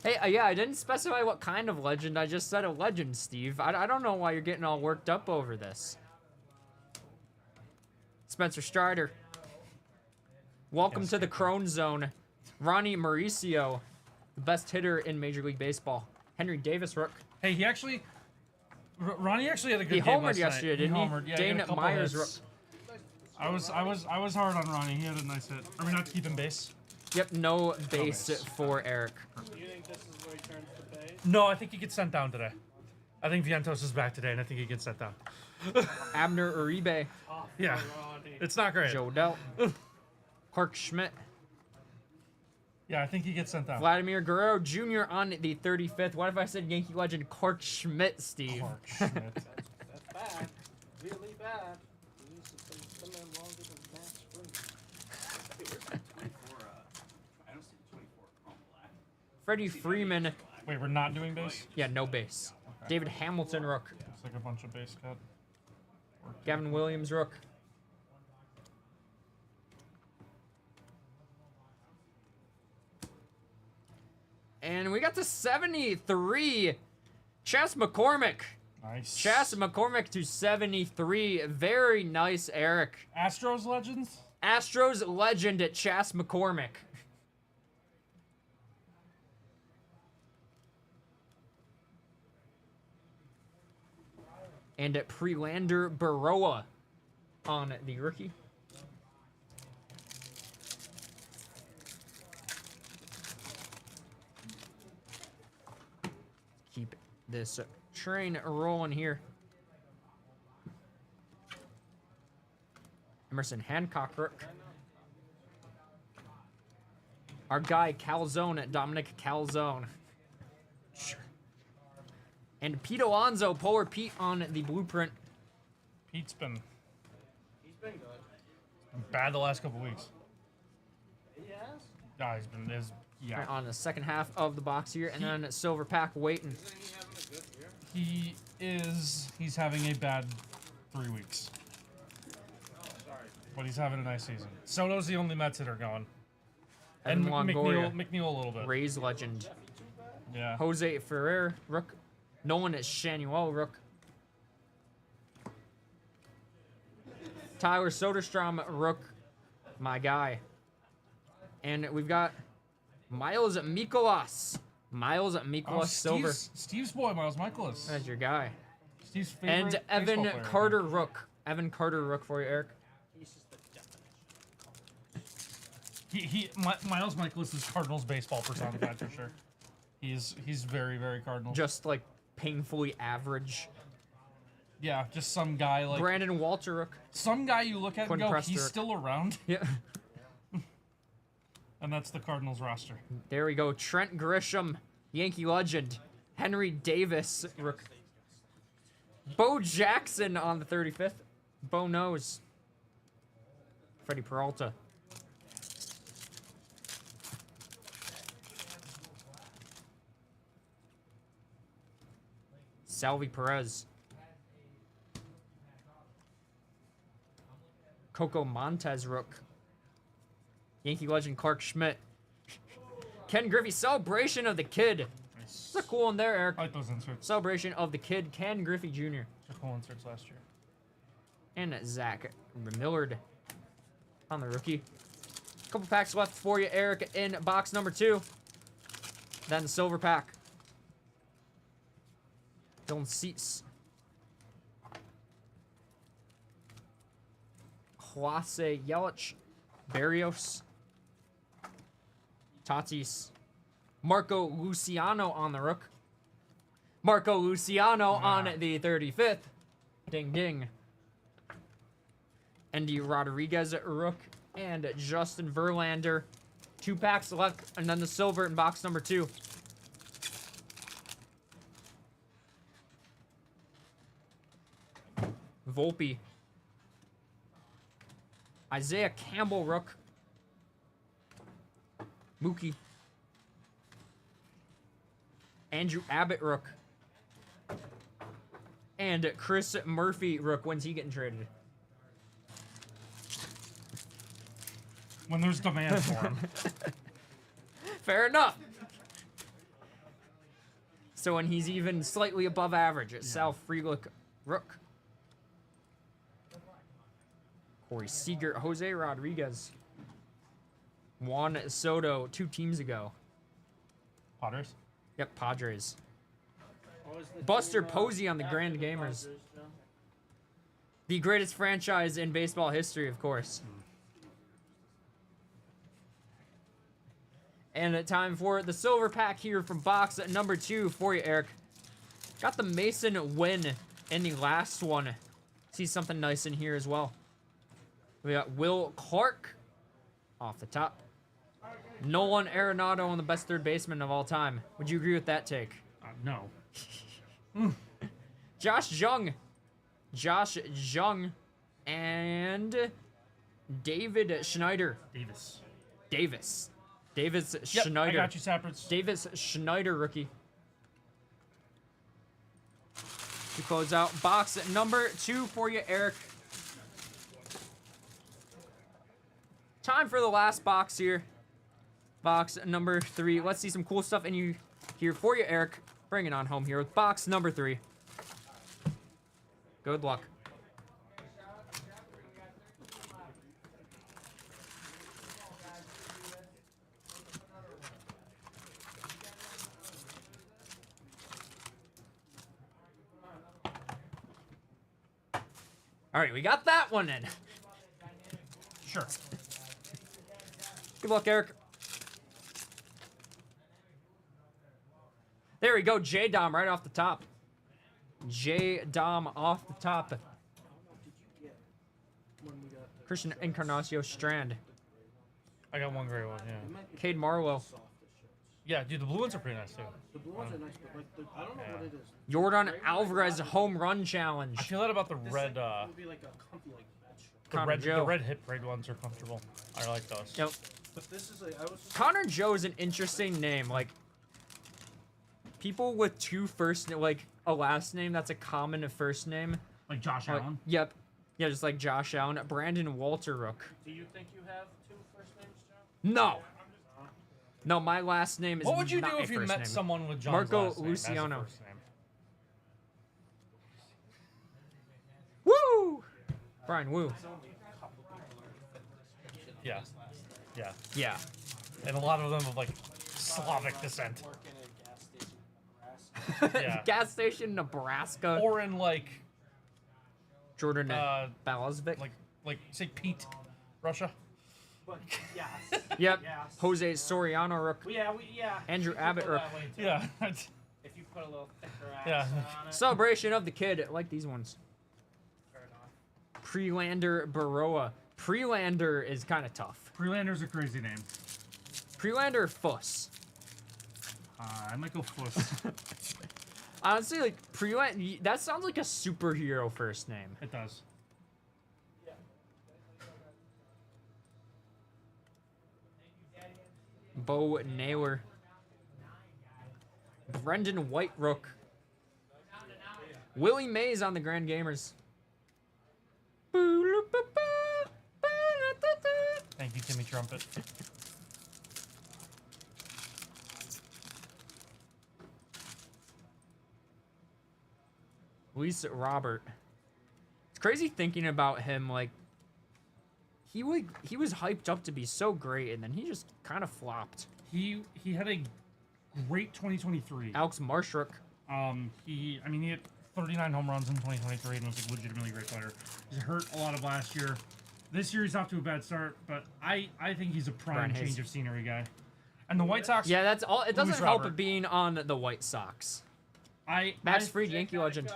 Hey, yeah, I didn't specify what kind of legend. I just said a legend, Steve. I don't know why you're getting all worked up over this. Spencer Strider. Welcome to the Crone Zone. Ronnie Mauricio, the best hitter in Major League Baseball. Henry Davis Rook. Hey, he actually... Ronnie actually had a good He game homered last yesterday, night. didn't he? Homered. Yeah, he had a Dana couple Myers hits. I was hard on Ronnie. He had a nice hit. Are we not to keep him base? Yep, no base base. for Eric. Do you think this is where he turns to base? No, I think he gets sent down today. I think Vientos is back today, and I think he gets sent down. Abner Uribe. Yeah, it's not great. Joe Dell. Clark Schmidt. Yeah, I think he gets sent down. Vladimir Guerrero Jr. on the 35th. What if I said Yankee legend Clark Schmidt, Steve? Clark Schmidt. That's bad. Really bad. He needs to come in longer than Max Fried. Hey, where's the 24? I don't see the 24 on black. Freddie Freeman. Wait, we're not doing base? Yeah, no base. David Hamilton Rook. Looks like a bunch of base cut. Gavin Williams Rook. And we got to 73. Chas McCormick. Nice. Chas McCormick to 73. Very nice, Eric. Astros legends? Astros legend at Chas McCormick. And at Prelander Baroa on the rookie. Keep this train rolling here. Emerson Hancock Rook. Our guy Calzone, Dominic Calzone. Sure. And Pete Alonso, Polar Pete on the blueprint. Pete's been He's been good. bad the last couple weeks. He has? Nah, he's been yeah. On the second half of the box here, and then Silver Pack waiting. Isn't he having a good year? He is. He's having a bad 3 weeks, Oh, sorry. but he's having a nice season. Soto's the only Mets hitter going. Evan And Longoria, McNeil a little bit. Rays legend. Yeah. Jose Ferrer, Rook. Nolan Shanuel, Rook. Tyler Soderstrom, Rook. My guy. And we've got Miles Mikolas. Miles Mikolas Silver. Steve's boy, Miles Michaelis. That's your guy. Steve's favorite And baseball Evan player, I Carter think. Rook. Evan Carter Rook for you, Eric. He's just the definition. Miles Michaelis is Cardinals baseball personified for sure. He's very, very Cardinals. Just like painfully average. Yeah, just some guy like Brandon Walter Rook. some guy you look at Quinn and go, Prester. he's still around, Yeah. and that's the Cardinals roster. There we go. Trent Grisham, Yankee legend. Henry Davis, Rook. Bo Jackson on the 35th. Bo knows. Freddie Peralta. Salvi Perez. Coco Montez rook. Yankee legend Clark Schmidt. Ken Griffey, celebration of the kid. Nice. That's a cool one there, Eric. I like those inserts. Celebration of the kid, Ken Griffey Jr. Those are cool inserts last year. And Zach Millard on the rookie. Couple packs left for you, Eric, in box number 2. Then the silver pack. Dylan Cease. Clase Yelich. Barrios. Tatis. Marco Luciano on the rook. Marco Luciano on the 35th. Ding ding. Andy Rodriguez rook. And Justin Verlander. 2 packs left, and then the silver in box number 2. Volpe. Isaiah Campbell rook. Mookie. Andrew Abbott rook. And Chris Murphy rook. When's he getting traded? When there's demand for him. Fair enough. So when he's even slightly above average at Sal Frelick rook. Corey Seager, Jose Rodriguez. Juan Soto 2 teams ago. Potters? Yep, Padres. What was the Buster team, Posey on the after Grand the Gamers. Padres, Joe? The greatest franchise in baseball history, of course. And time for the silver pack here from box number 2 for you, Eric. Got the Mason win in the last one. See something nice in here as well. We got Will Clark off the top. Nolan Arenado on the best third baseman of all time. Would you agree with that take? No. Josh Jung. Josh Jung. And David Schneider. Davis Yep, Schneider. I got you, Sappers. Davis Schneider rookie. To close out box number 2 for you, Eric. Time for the last box here. Box number 3. Let's see some cool stuff in you here for you, Eric. Bring it on home here with box number 3. Good luck. All right, we got that one in. Sure. Good luck, Eric. There we go, J-Dom right off the top. J-Dom off the top. Christian Encarnacio Strand. I got one gray one, yeah. Cade Marlowe. Yeah, dude, the blue ones are pretty nice, too. The blue ones are nice, but like I don't know what it is. Jordan Alvarez home run I challenge. feel that about the This red, like, would be like a comfy like bed shirt. Connor Joe. the red hit parade ones are comfortable. I like those. Yep. But this is like I was. Connor Joe is an interesting name. Like, people with 2 first, like a last name that's a common first name. Like Josh Like, Allen? yep. Yeah, just like Josh Allen. Brandon Walter Rook. Do you think you have 2 first names, Joe? No. No, my last name is What would you not do my if you first met name. someone with John's Marco last name as a Luciano. first name? Woo! Brian Woo. Yeah. Yeah. Yeah. And a lot of them of like Slavic descent. Working at a gas station in Nebraska. Yeah. Gas station, Nebraska. Or in like Jordan Balazvic. like say Pete, Russia. But yes. Yep. Yes. Jose Soriano Rook. Well, yeah. Andrew you could Abbott go Rook. that way, too. Yeah. If you put a little thicker Yeah. accent on it. Celebration of the kid. I like these ones. Fair enough. Prelander Baroa. Prelander is kind of tough. Prelander's a crazy name. Prelander Fuss. I might go Fuss. Honestly, like Prelander, that sounds like a superhero first name. It does. Bo Naylor. Brendan White Rook. Willie Mays on the Grand Gamers. Thank you, Timmy Trumpet. Luis Robert. It's crazy thinking about him. Like he was hyped up to be so great, and then he just kind of flopped. He had a great 2023. Alex Marshrook. He hit 39 home runs in 2023 and was a legitimately great player. He's hurt a lot of last year. This year he's off to a bad start, but I think he's a prime Brian change Hayes. of scenery guy. And the White Sox. Yeah, that's all. It doesn't Luis help Robert. being on the White Sox. I Max Fried, Yankee legend.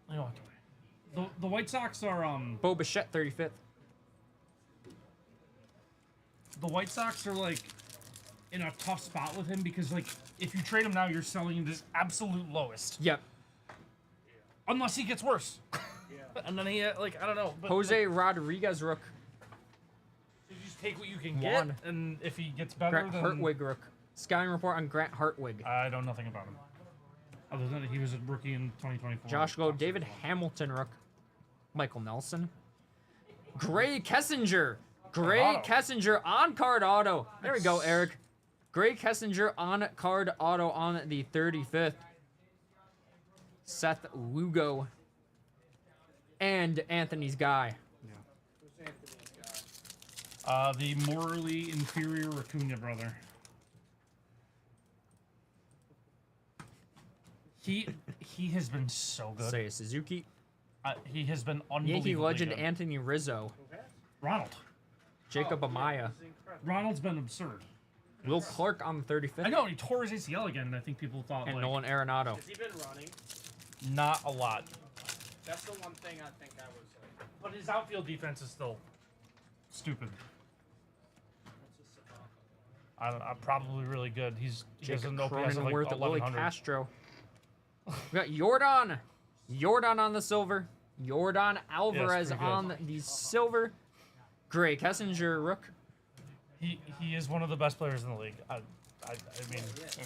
I walked away. The White Sox are Bo Bichette, 35th. The White Sox are like in a tough spot with him because like if you trade him now, you're selling him this absolute lowest. Yep. Unless he gets worse. And then he like I don't know. But, Jose like, Rodriguez Rook. you just take what you can Juan. get, and if he gets better, Grant then Hartwig Rook. Scouting report on Grant Hartwig. I know nothing about him. Other than that, he was a rookie in 2024. Josh Lowe, David Hamilton Rook. Michael Nelson. Gray Kessinger. Gray Auto. Kessinger on card auto. There we go, Eric. Gray Kessinger on card auto on the 35th. Seth Lugo. And Anthony's guy. Who's Anthony's guy? The morally inferior Acuna brother. He has been so good. Say Suzuki. He has been unbelievably Yankee legend good. Anthony Rizzo. Ronald. Jacob Amaya. Ronald's been absurd. Will Clark on the 35th. I know, he tore his ACL again, and I think people thought, And like, Nolan Arenado. Has he been running? not a lot. That's the one thing I think I was like. But his outfield defense is still stupid. I'm probably really good. He has Jacob an OPS of like Cronenworth, Willie 1100. Castro. We got Jordan. Jordan on the silver. Jordan Alvarez pretty good. on the silver. Gray Kessinger Rook. He is one of the best players in the league. I mean, It's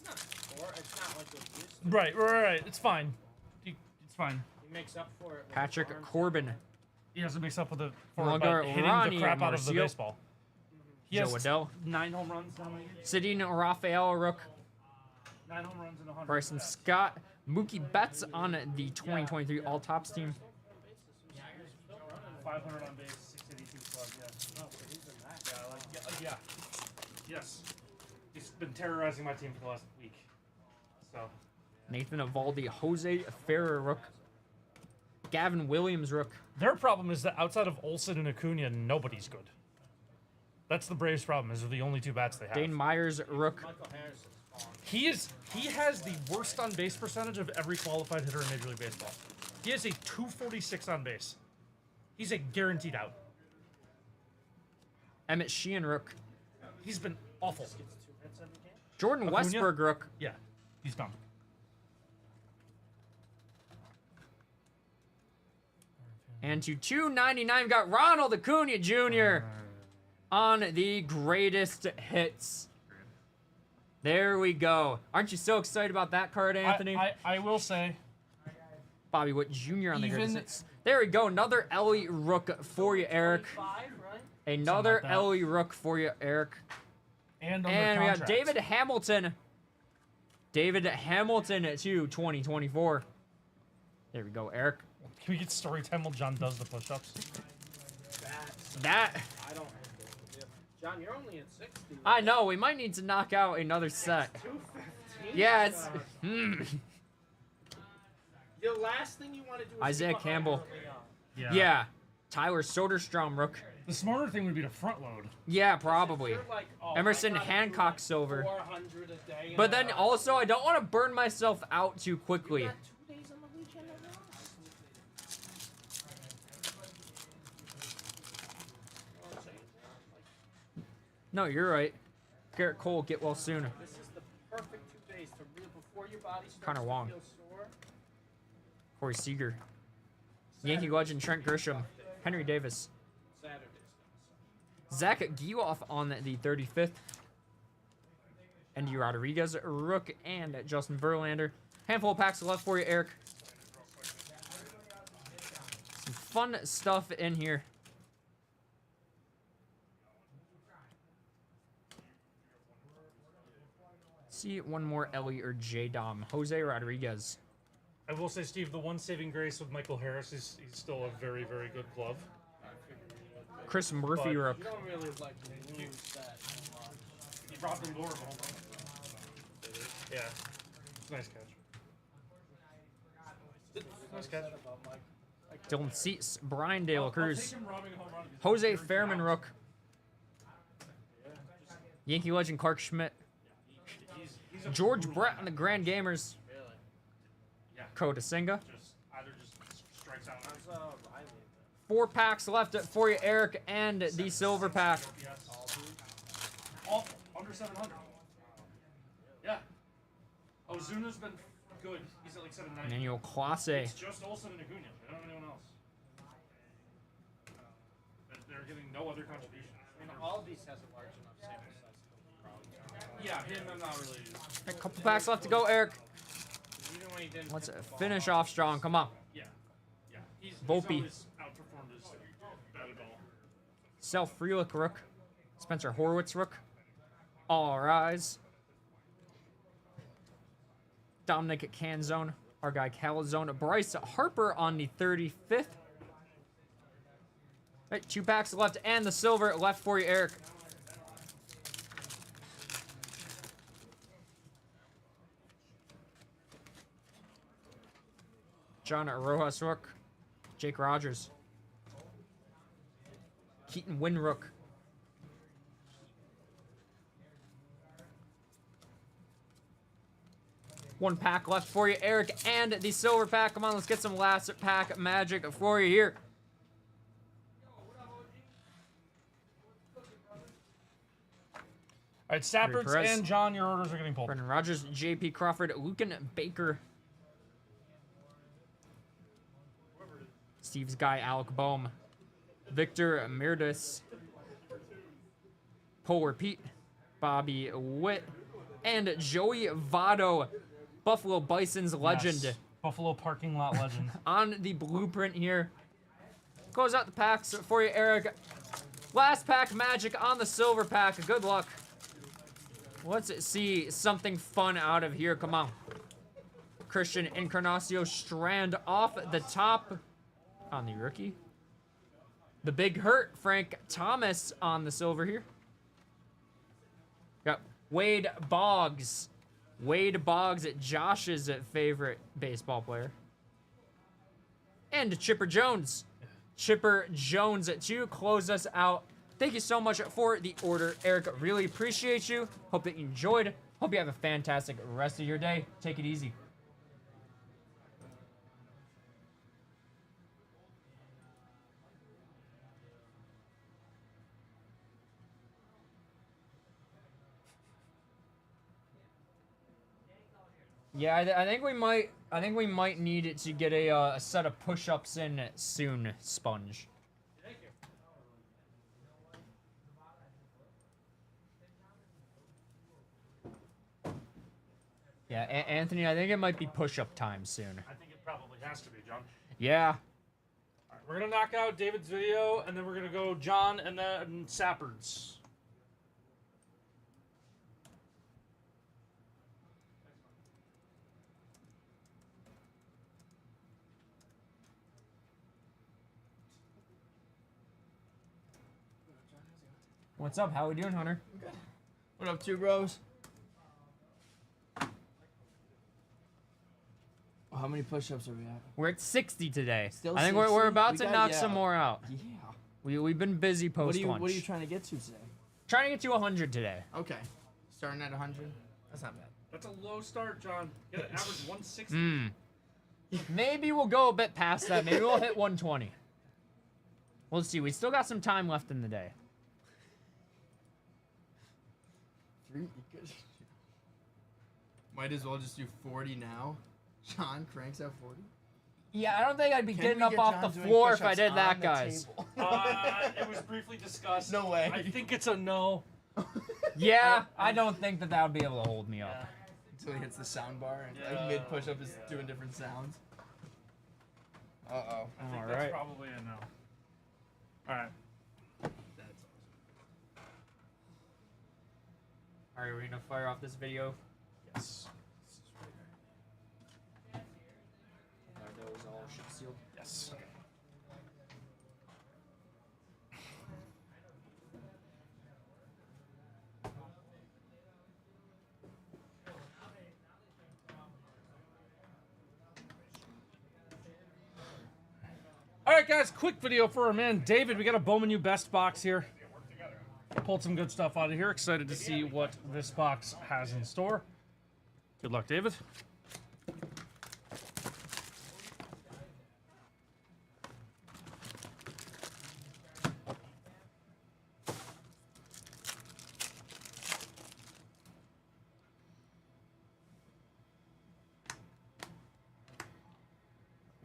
not poor. It's not like what he used to. right. It's fine. It's fine. He makes up for it. with Patrick arms. Corbin. He has to mix up with it for Longer by hitting Ronnie the crap out of the Marcio. baseball. He Joe has Adele. 9 home runs down the year. Sidney Rafael Rook. 9 home runs and 100. Bryson Scott. Mookie Betts on the 2023 All Tops team. 500 on base, 682 slugs. Yeah. Oh, so he's been that. Yeah. Yes. He's been terrorizing my team for the last week. So. Nathan Evaldi. Jose Ferrer Rook. Gavin Williams Rook. Their problem is that outside of Olsen and Acuna, nobody's good. That's the Braves' problem. Is they're the only 2 bats they have. Dane Myers Rook. Michael Harrison's falling. He has the worst on base percentage of every qualified hitter in Major League Baseball. He has a 246 on base. He's a guaranteed out. Emmett Sheehan Rook. He's been awful. Gets 2 hits every game. Jordan Acuna? Westberg Rook. Yeah, he's done. And to 299, we got Ronald Acuna Jr. on the greatest hits. There we go. Aren't you so excited about that card, Anthony? I will say, Bobby Witt Jr. on the greatest Even- hits. There we go. Another Ellie Rook for you, Eric. 5, right? Another Something like that. Ellie Rook for you, Eric. and under And we got contract. David Hamilton. David Hamilton to 2024. There we go, Eric. Can we get story time while John does the push-ups? That I don't. John, you're only at 60. I know. We might need to knock out another set. 215. Yeah, it's. The last thing you want to do is Isaiah be behind Campbell. early on. Yeah. Tyler Soderstrom Rook. The smarter thing would be to front load. Yeah, probably. You're like, oh, Emerson I gotta do Hancock like silver. 400 a day in But a then row. also, I don't want to burn myself out too You quickly. got 2 days on the weekend at once. You know what I'm saying? No, you're right. Garrett Cole, get well soon. This is the perfect 2 days to really before your body starts Connor to Wong. feel sore. Corey Seager. Yankee legend Trent Grisham. Henry Davis. Saturday's Zach Giloff on the 35th. Andy Rodriguez, Rook, and Justin Verlander. Handful of packs left for you, Eric. Some fun stuff in here. See one more Ellie or J Dom. Jose Rodriguez. I will say, Steve, the one saving grace with Michael Harris is he's still a very, very good glove. Chris Murphy But Rook. You don't really like lose that much. He robbed him door of a home run. Yeah. It's a nice catch. Nice catch. Dylan Cease, Brian De La I'll Cruz. take him robbing a home run because Jose he's Fairman out. Rook. Yankee legend Clark Schmidt. He's a George brutal Brett guy. on the Grand Gamers. Really? Yeah. Kota Singa. Either just strikes out. How's Riley? 4 packs left for you, Eric, and the silver pack. Awful. Under 700. Yeah. Ozuna's been good. He's at like 790. Manuel Clase. It's just Olsen and Acuna. They don't have anyone else. They're getting no other contribution. I mean, Albies has a large enough sample size. Yeah, him, I'm not really. A couple packs left to go, Eric. Even when he didn't Let's hit the ball. finish off strong. Come on. Yeah. Yeah. He's Volpe. always outperformed his batted ball. Self Frelick Rook. Spencer Horwitz Rook. All rise. Dominic Canzone. Our guy Calzone. Bryce Harper on the 35th. Right, 2 packs left and the silver left for you, Eric. John Rojas Rook. Jake Rogers. Keaton Winrook. One pack left for you, Eric, and the silver pack. Come on, let's get some last pack magic for you here. All right, Sapperts Perez. and John, your orders are getting pulled. Brendan Rodgers, J.P. Crawford, Lucan Baker. Steve's guy, Alec Boehm. Victor Mirdis. Polar Pete. Bobby Witt. And Joey Votto, Buffalo Bison's legend. Yes. Buffalo parking lot legend. On the blueprint here. Close out the packs for you, Eric. Last pack magic on the silver pack. Good luck. Let's see something fun out of here. Come on. Christian Encarnacio Strand off the top on the rookie. The big hurt, Frank Thomas on the silver here. Got Wade Boggs. Wade Boggs, Josh's favorite baseball player. And Chipper Jones. Chipper Jones to close us out. Thank you so much for the order, Eric. Really appreciate you. Hope that you enjoyed. Hope you have a fantastic rest of your day. Take it easy. Yeah, I think we might. I think we might need it to get a set of push-ups in soon, Sponge. Yeah, Anthony, I think it might be push-up time soon. I think it probably has to be, John. Yeah. All right, we're gonna knock out David's video, and then we're gonna go John and then Sapperds. What's up? How we doing, Hunter? What up, two bros? Oh, how many push-ups are we at? We're at 60 today. Still I think we're 60? about We to got- knock yeah. some more out. Yeah. We've been busy What post are you lunch. What are you trying to get to today? Trying to get to 100 today. Okay. Starting at 100. That's not bad. That's a low start, John. Get an average 160. Hmm. Maybe we'll go a bit past that. Maybe we'll hit 120. We'll see. We still got some time left in the day. Might as well just do 40 now. Sean cranks out 40. Yeah, I don't think I'd be Can getting we up get off John the doing floor if I push-ups did on that, the guys. table? It was briefly discussed. No way. I think it's a no. Yeah, I don't think that would be able to hold me up. Until he hits the sound bar and Yeah. like mid push up is doing different sounds. Uh oh. I think All that's right. probably a no. All right. That's All right, we're gonna fire off this video. Yes. Are those all ship sealed? Yes. All right, guys, quick video for our man David. We got a Bowman U Best box here. Pulled some good stuff out of here. Excited to see what this box has in store. Good luck, David.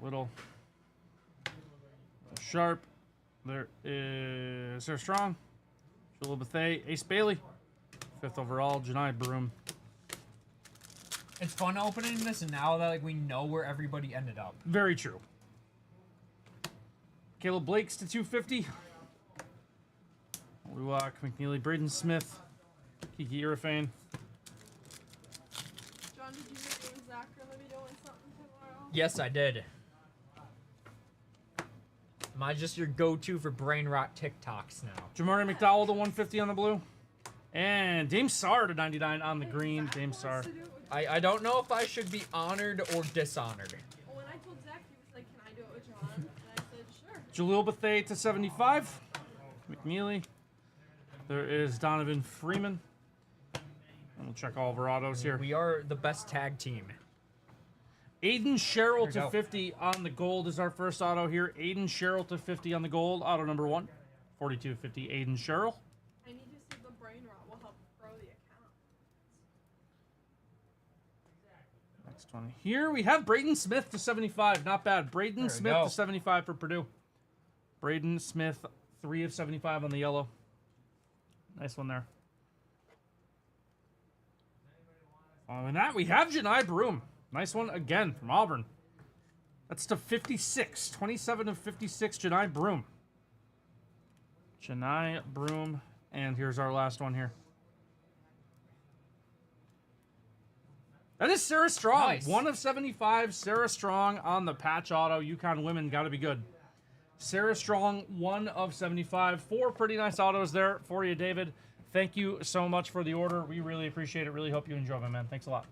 Little Sharp. There is Sarah Strong. Jalil Bethea. Ace Bailey. 5th overall. Janai Broom. It's fun opening this, and now that like we know where everybody ended up. Very true. Caleb Blakes to 250. Luwak, McNeely, Braden Smith, Kiki Irafane. John, did you hear you and Zach are gonna be doing something tomorrow? Yes, I did. Am I just your go-to for brain rot TikToks now? Jamari McDowell to 150 on the blue. And Dame Sar to 99 on the green. Dame Sar. I don't know if I should be honored or dishonored. Well, when I told Zach, he was like, "Can I do it with John?" And I said, "Sure." Jalil Bethea to 75. McNeely. There is Donovan Freeman. And we'll check all of our autos here. We are the best tag team. Aiden Sherrill There to you go. 50 on the gold is our first auto here. Aiden Sherrill to 50 on the gold. Auto number 1. 4250 Aiden Sherrill. I need to see if the brain rot will help grow the account. Next one here, we have Braden Smith to 75. Not bad. There Braden we Smith go. to 75 for Purdue. Braden Smith, 3 of 75 on the yellow. Nice one there. Following that, we have Janai Broom. Nice one again from Auburn. That's to 56. 27 of 56, Janai Broom. Janai Broom. And here's our last one here. That is Sarah Strong. Nice. 1 of 75, Sarah Strong on the patch auto. UConn women got to be good. Sarah Strong, 1 of 75. 4 pretty nice autos there for you, David. Thank you so much for the order. We really appreciate it. Really hope you enjoy, my man. Thanks a lot.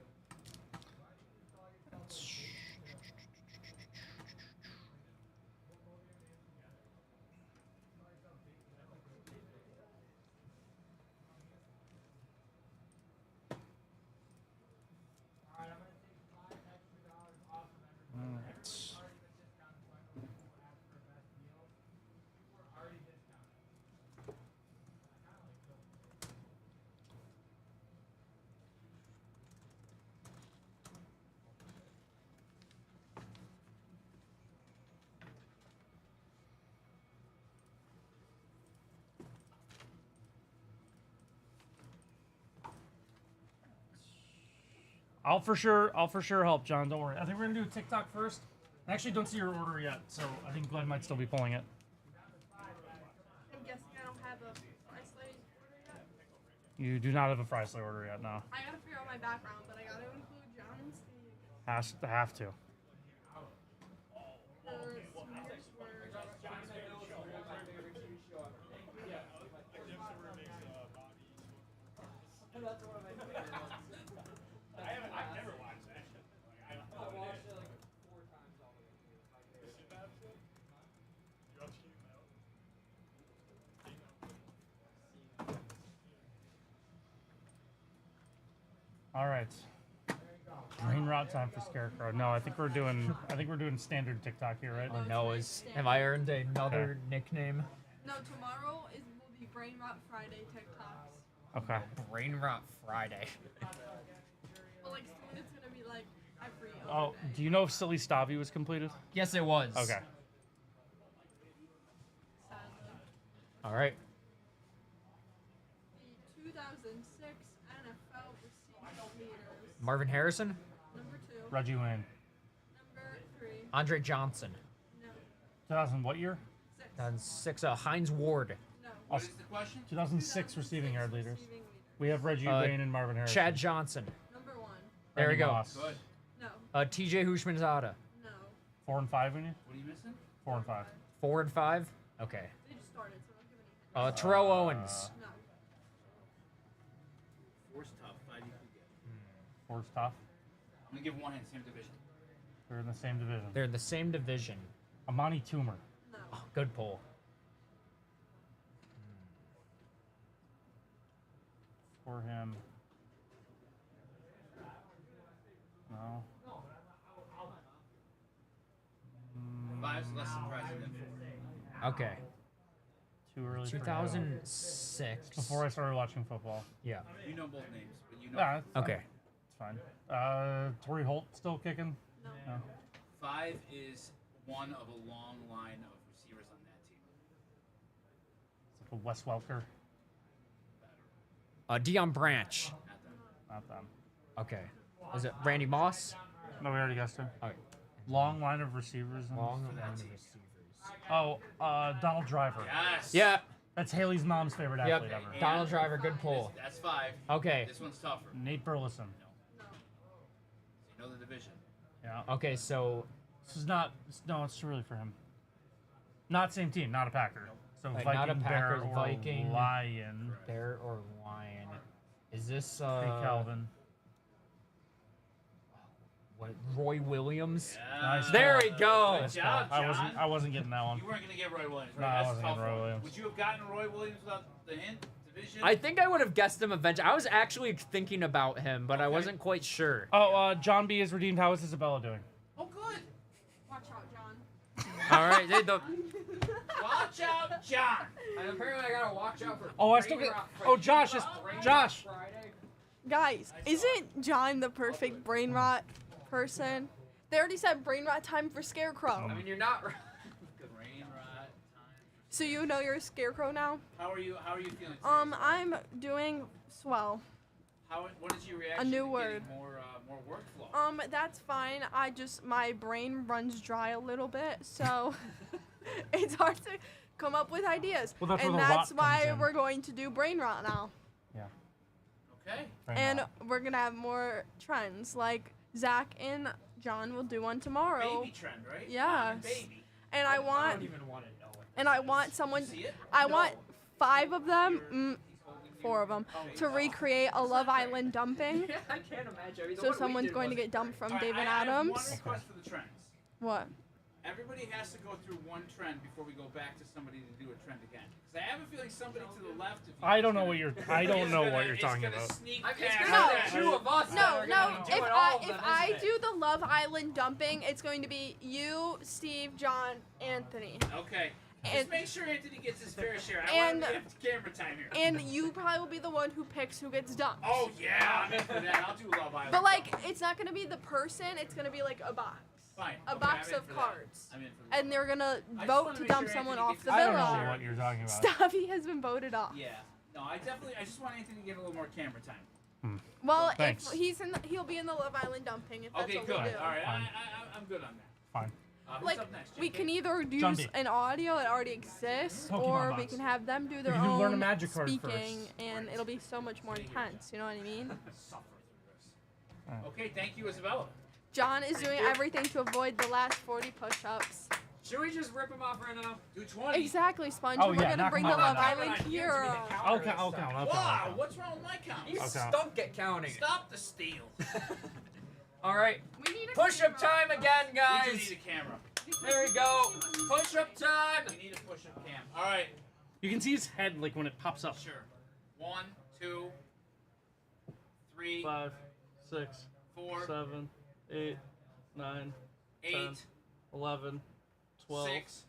I'll for sure help, John. Don't worry. I think we're gonna do a TikTok first. I actually don't see your order yet, so I think Glenn might still be pulling it. I'm guessing I don't have a price list order yet. You do not have a Friesler order yet, no. I gotta figure out my background, but I gotta include John and Steve. Have to. I've never watched that shit. I watched it like 4 times all the way through. Is it bad shit? You watch Kingdom All right. Brain rot time for Scarecrow. No, I think we're doing standard TikTok here, right? Oh no, have I earned another nickname? No, tomorrow will be Brain Rot Friday TikToks. Okay. Brain Rot Friday. But like soon it's gonna be like every other Oh, day. do you know if Silly Stavi was completed? Yes, it was. Okay. All right. The 2006 NFL receiving leaders Marvin Harrison. Number 2. Reggie Wayne. Number 3. Andre Johnson. No. 2000 what year? 2006. Heinz Ward. No. What is the question? 2006 receiving yard leaders. Receiving leader. We have Reggie Wayne and Marvin Harrison. Chad Johnson. Number 1. There we Randy go. Moss. Good. No. TJ Hushmanzada. No. 4 and 5 in you? What are you missing? 4 and 5. 4 and 5. Okay. They just started, so don't give any hints. Terrell Owens. No. 4's tough. 5 you can get. 4's tough. I'm gonna give one hand, same division. They're in the same division. They're in the same division. Amani Toomer. No. Oh, good pull. For him. No. 5's less surprising than 4. Okay. Too early. 2006. Before I started watching football. Yeah. You know both names, but you know. Yeah. It's Okay. fine. It's fine. Torrey Holt still kicking? No. 5 is one of a long line of receivers on that team. It's like a Wes Welker. Deion Branch. Not them. Not them. Okay. Is it Randy Moss? No, we already guessed him. Okay. Long line of receivers. Long For that line of team. receivers. Oh, Donald Driver. Yes. Yeah. That's Haley's mom's favorite Yep. athlete ever. Donald Driver, good pull. That's 5. Okay. This one's tougher. Nate Burleson. So you know the division. Yeah. Okay, so This is not. No, it's too early for him. Not same team. Not a Packer. So Like, Viking, not a Bear, Packers, or Viking. Lion. Bear or Lion. Is this Hey, Calvin. what Roy Williams? Nice There call. we go. Nice Good call. job, I wasn't. John. I wasn't getting that one. You weren't gonna get Roy Williams, right? No, I That's wasn't a tough getting Roy one. Williams. Would you have gotten Roy Williams without the hint? Division? I think I would have guessed him eventually. I was actually thinking about him, but I Okay. wasn't quite sure. Oh, John B is redeemed. How is Isabella doing? Oh, good. Watch out, John. All right, Watch out, John. And apparently I gotta watch out for. Oh, I still get. Oh, Josh is. Josh. Guys, isn't John the perfect brain rot person? They already said brain rot time for Scarecrow. I mean, you're not. Brain rot time. So you know you're a Scarecrow now? How are you feeling today? I'm doing swell. What is your reaction new to word. getting more workflow? That's fine. My brain runs dry a little bit, so it's hard to come up with ideas. Well, that's and where the that's rot why comes in. we're going to do brain rot now. Yeah. Okay. Brain And rot. we're gonna have more trends. Like Zach and John will do one tomorrow. Baby trend, right? Yes. Baby. And I want don't even want to know it. and I want someone See it? I want 5 of them, 4 of them, to recreate a Love Island dumping. I can't imagine. I mean, the So one we someone's did going to was- get dumped from All right, David I have Adams. one request for the trends. What? Everybody has to go through one trend before we go back to somebody to do a trend again. Because I have a feeling somebody to the left of you. I is don't know gonna- what you're. I don't is know gonna- what you're is talking gonna about. sneak I mean, it's past gonna that. be the 2 of us. that No, are gonna no. be If doing all of I them, if isn't I it? do the Love Island dumping, it's going to be you, Steve, John, Anthony, Okay. And- Just make sure Anthony gets his fair share. I and- want him to get camera time here. and you probably will be the one who picks who gets dumped. Oh yeah, I'm in for that. I'll do Love Island. But like, it's not gonna be the person. It's gonna be like a box. Fine. A Okay, box I'm in of for that. cards. I'm in for that. And they're gonna just vote wanna to make dump sure someone Anthony off gets the I don't villa. know what you're talking about. Stavi has been voted off. Yeah. No, I just want Anthony to get a little more camera time. Well, Thanks. if he'll be in the Love Island dumping. If that's Okay, what good. we do. All right, Fine. I'm good on that. Fine. Who's Like, up next? we JK? can either John use B. an audio that already exists, Pokemon or we box. can have them do their You can own learn a magic card speaking, first. and it'll be so much more intense. You know what I mean? Suffer through this. Okay, thank you, Isabella. John is doing everything to avoid the last 40 push-ups. Should we just rip him off right now? Do 20. Exactly, Sponge. Oh, We're yeah, gonna knock bring him the out. Love Island here. I'll count. I'll count. I'll Wow, count. what's wrong with my count? You Okay. stunk at counting. Stop the steal. All right. We need a Push-up time again, We do guys. need a camera. There we go. Push-up time. We need a push-up cam. All right, You can see his head like when it pops up. sure. 1, 2, 3, 5, 6, 4, 7, 8, 9, 8, 10, 11, 12, 6.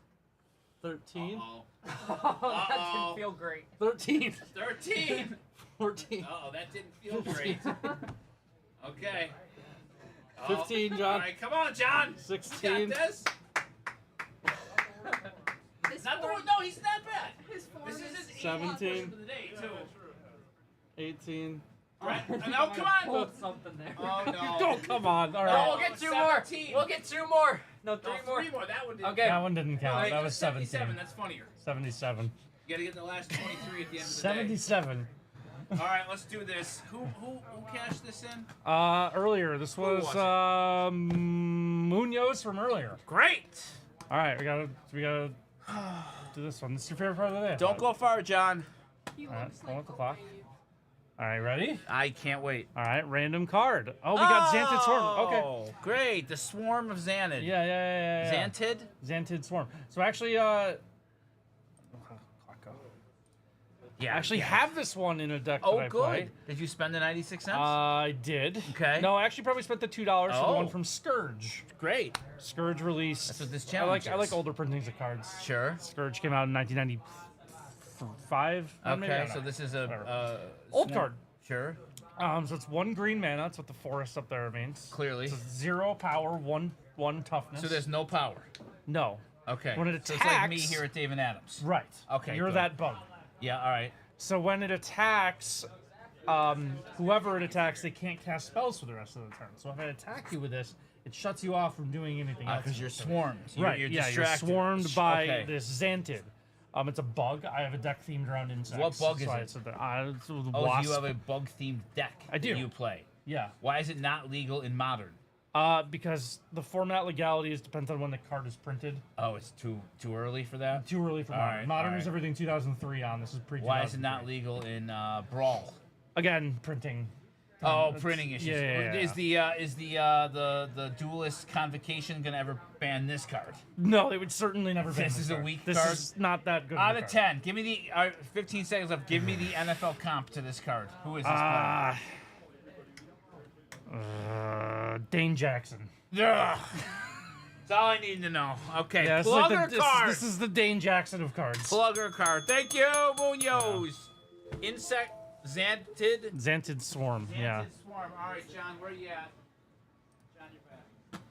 13, Uh-oh. Oh, that Uh-oh. didn't feel great. 13, 13. 14, Uh-oh, that didn't feel great. Okay. 15, All John. right, come on, John. 16. You got this. This Not the form- one. No, he's not bad. His form This is is his 17. push of the day too. 18, No, come on. Pulled something there. Oh no. Oh, come on. All No, right. we'll get 2 more. 17. We'll get 2 more. No, 3 No, more. 3 more. That one didn't. Okay. That one didn't count. Wait, That was 77. 17. That's funnier. 77. You gotta get the last 23 at the end of the day. 77. All right, let's do this. Who cashed this in? Earlier, this was, was Munoz from earlier. Great. All right, we gotta do this one. This is your favorite part of the day. Don't go far, John. He All right, looks hold like up the clock. All right, ready? I can't wait. All right, random card. Oh, we got Xantid Swarm. Okay. Oh, great. The Swarm of Xantid. Yeah. Xantid? Xantid Swarm. So actually, Yeah. I actually have this one in a deck that Oh, I good. play. Did you spend the 96 cents? I did. Okay. No, I actually probably spent the $2 for the one Oh. from Scourge. Great. Scourge released. That's what this I challenge like is. older printings of cards. Sure. Scourge came out in 1995. maybe? I Okay, don't so know. this is Whatever. a Old Swarm. card. Sure. So it's 1 green mana. That's what the forest up there means. Clearly. So it's 0 power, 1 toughness. So there's no power. no. Okay. When it attacks, So it's like me here at Dave and Adams. Right. Okay, You're good. that bug. Yeah, all right. So when it attacks, whoever it attacks, they can't cast spells for the rest of the turn. So if I attack you with this, it shuts you off from doing anything else. Because you're So- swarmed. Right. You're You're distracted. swarmed by Okay. this Xantid. It's a bug. I have a deck themed around insects. What bug is so it? It's the Oh, wasp. so you have a bug-themed deck I do. that you play. Yeah. Why is it not legal in Modern? Because the format legalities depends on when the card is printed. Oh, it's too early for that? Too early for All modern. right, Modern all is right. everything 2003 on. This is pre. Why is it not legal in Brawl? Again, printing. Oh, It's- printing issues. Yeah. Is the duelist convocation gonna ever ban this card? No, they would certainly never. ban This is a card. weak This card? is not that good. Out a of card. 10, give me the 15 seconds left. Give me the NFL comp to this card. Who is this card? Dane Jackson. Ugh. That's all I need to know. Okay, Yeah, plug like or card. this is the Dane Jackson of cards. Plug or card. Thank you, Munoz. Insect Xantid. Xantid Swarm. Yeah. Xantid Swarm. All right, John, where you at? John, you're back.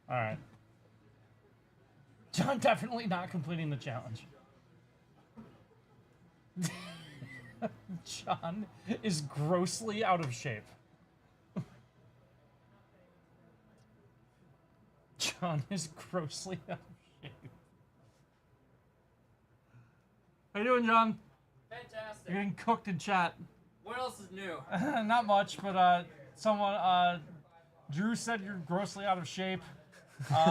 All right. John definitely not completing the challenge. John is grossly out of shape. John is grossly out of shape. How you doing, John? Fantastic. You're getting cooked in chat. What else is new? Not much, but someone, Drew said you're grossly out of shape.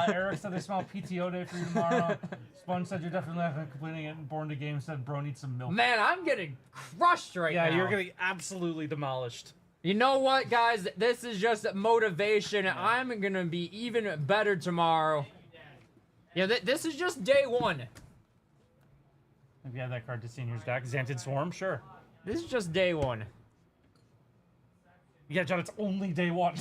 Eric said they smell PTO day for you tomorrow. Sponge said you're definitely not completing it. And Born to Game said bro needs some milk. Man, I'm getting crushed right now. Yeah, you're getting absolutely demolished. You know what, guys? This is just motivation. I'm gonna be even better tomorrow. Yeah, this is just day 1. If you have that card to seniors deck, Xantid Swarm, sure. This is just day 1. Yeah, John, it's only day 1.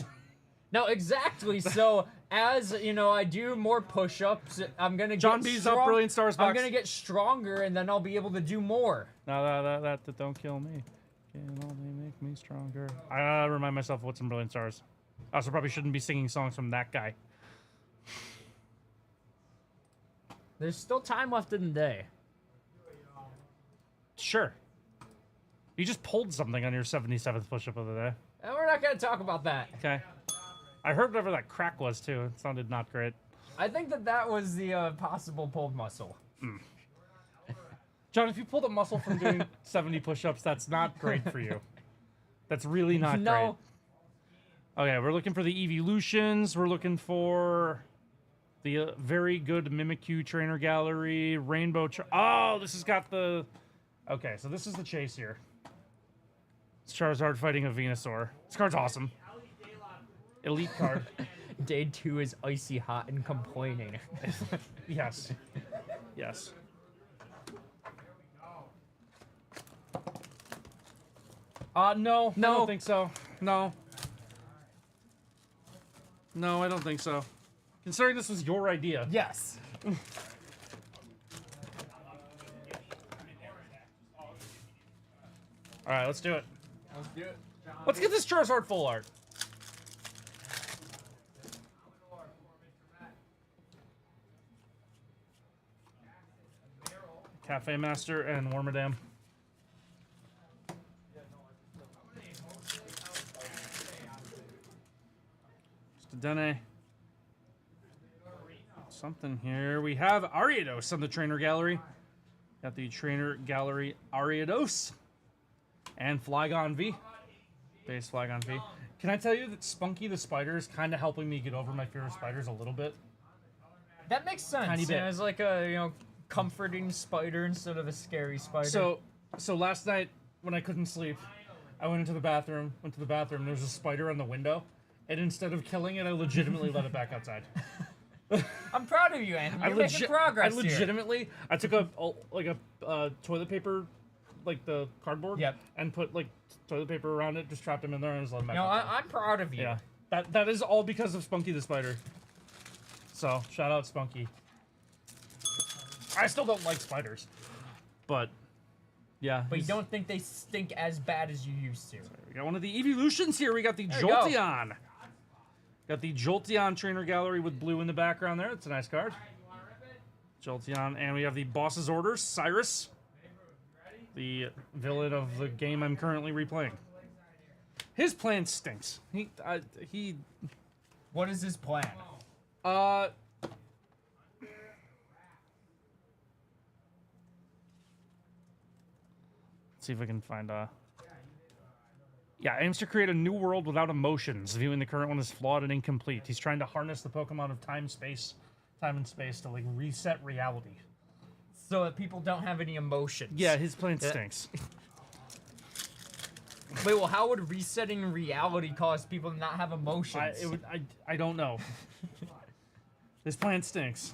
No, exactly. So as you know, I do more push-ups. I'm gonna John get B's up, Brilliant Stars I'm box. gonna get stronger, and then I'll be able to do more. No, that don't kill me. Can only make me stronger. I gotta remind myself what's in Brilliant Stars. I also probably shouldn't be singing songs from that guy. There's still time left in the day. Sure. You just pulled something on your 77th push-up of the day. And we're not gonna talk about that. Okay. I heard whatever that crack was, too. It sounded not great. I think that was the possible pulled muscle. John, if you pulled a muscle from doing 70 push-ups, that's not great for you. That's really not No. great. Okay, we're looking for the Evolutions. We're looking for the very good Mimikyu Trainer Gallery, Rainbow... Oh, this has got the... Okay, so this is the chase here. It's Charizard fighting a Venusaur. This card's awesome. Elite card. Day 2 is icy hot and complaining. Yes. Yes. No. I don't think so. No. No, I don't think so. Considering this was your idea. Yes. All right, let's do it. Let's do it. Let's get this Charizard full art. Cafe Master and Wormadam. Dene. Something here. We have Ariados on the trainer gallery. Got the trainer gallery Ariados. And Flygon V. Base Flygon V. Can I tell you that Spunky the Spider is kind of helping me get over my fear of spiders a little bit? That makes sense. Tiny bit. Yeah, it's like a, comforting spider instead of a scary spider. So last night when I couldn't sleep, I went to the bathroom, and there was a spider on the window. And instead of killing it, I legitimately let it back outside. I'm proud of you, Anthony. You're making progress I legitimately, I took a toilet paper, like the cardboard, and put like toilet paper around it, just trapped him in there, and just let him back outside. I'm proud of you. Yeah, that is all because of Spunky the Spider. So shout out Spunky. I still don't like spiders, but yeah. But you don't think they stink as bad as you used to. We got one of the evolutions here. We got the Jolteon. Got the Jolteon trainer gallery with blue in the background there. It's a nice card. Jolteon. And we have the Boss's Orders, Cyrus. The villain of the game I'm currently replaying. His plan stinks. He What is his plan? Let's see if I can find Yeah, aims to create a new world without emotions, viewing the current one as flawed and incomplete. He's trying to harness the Pokemon of time and space to like reset reality. So that people don't have any emotions. Yeah, his plan stinks. Wait, well, how would resetting reality cause people to not have emotions? I don't know. His plan stinks.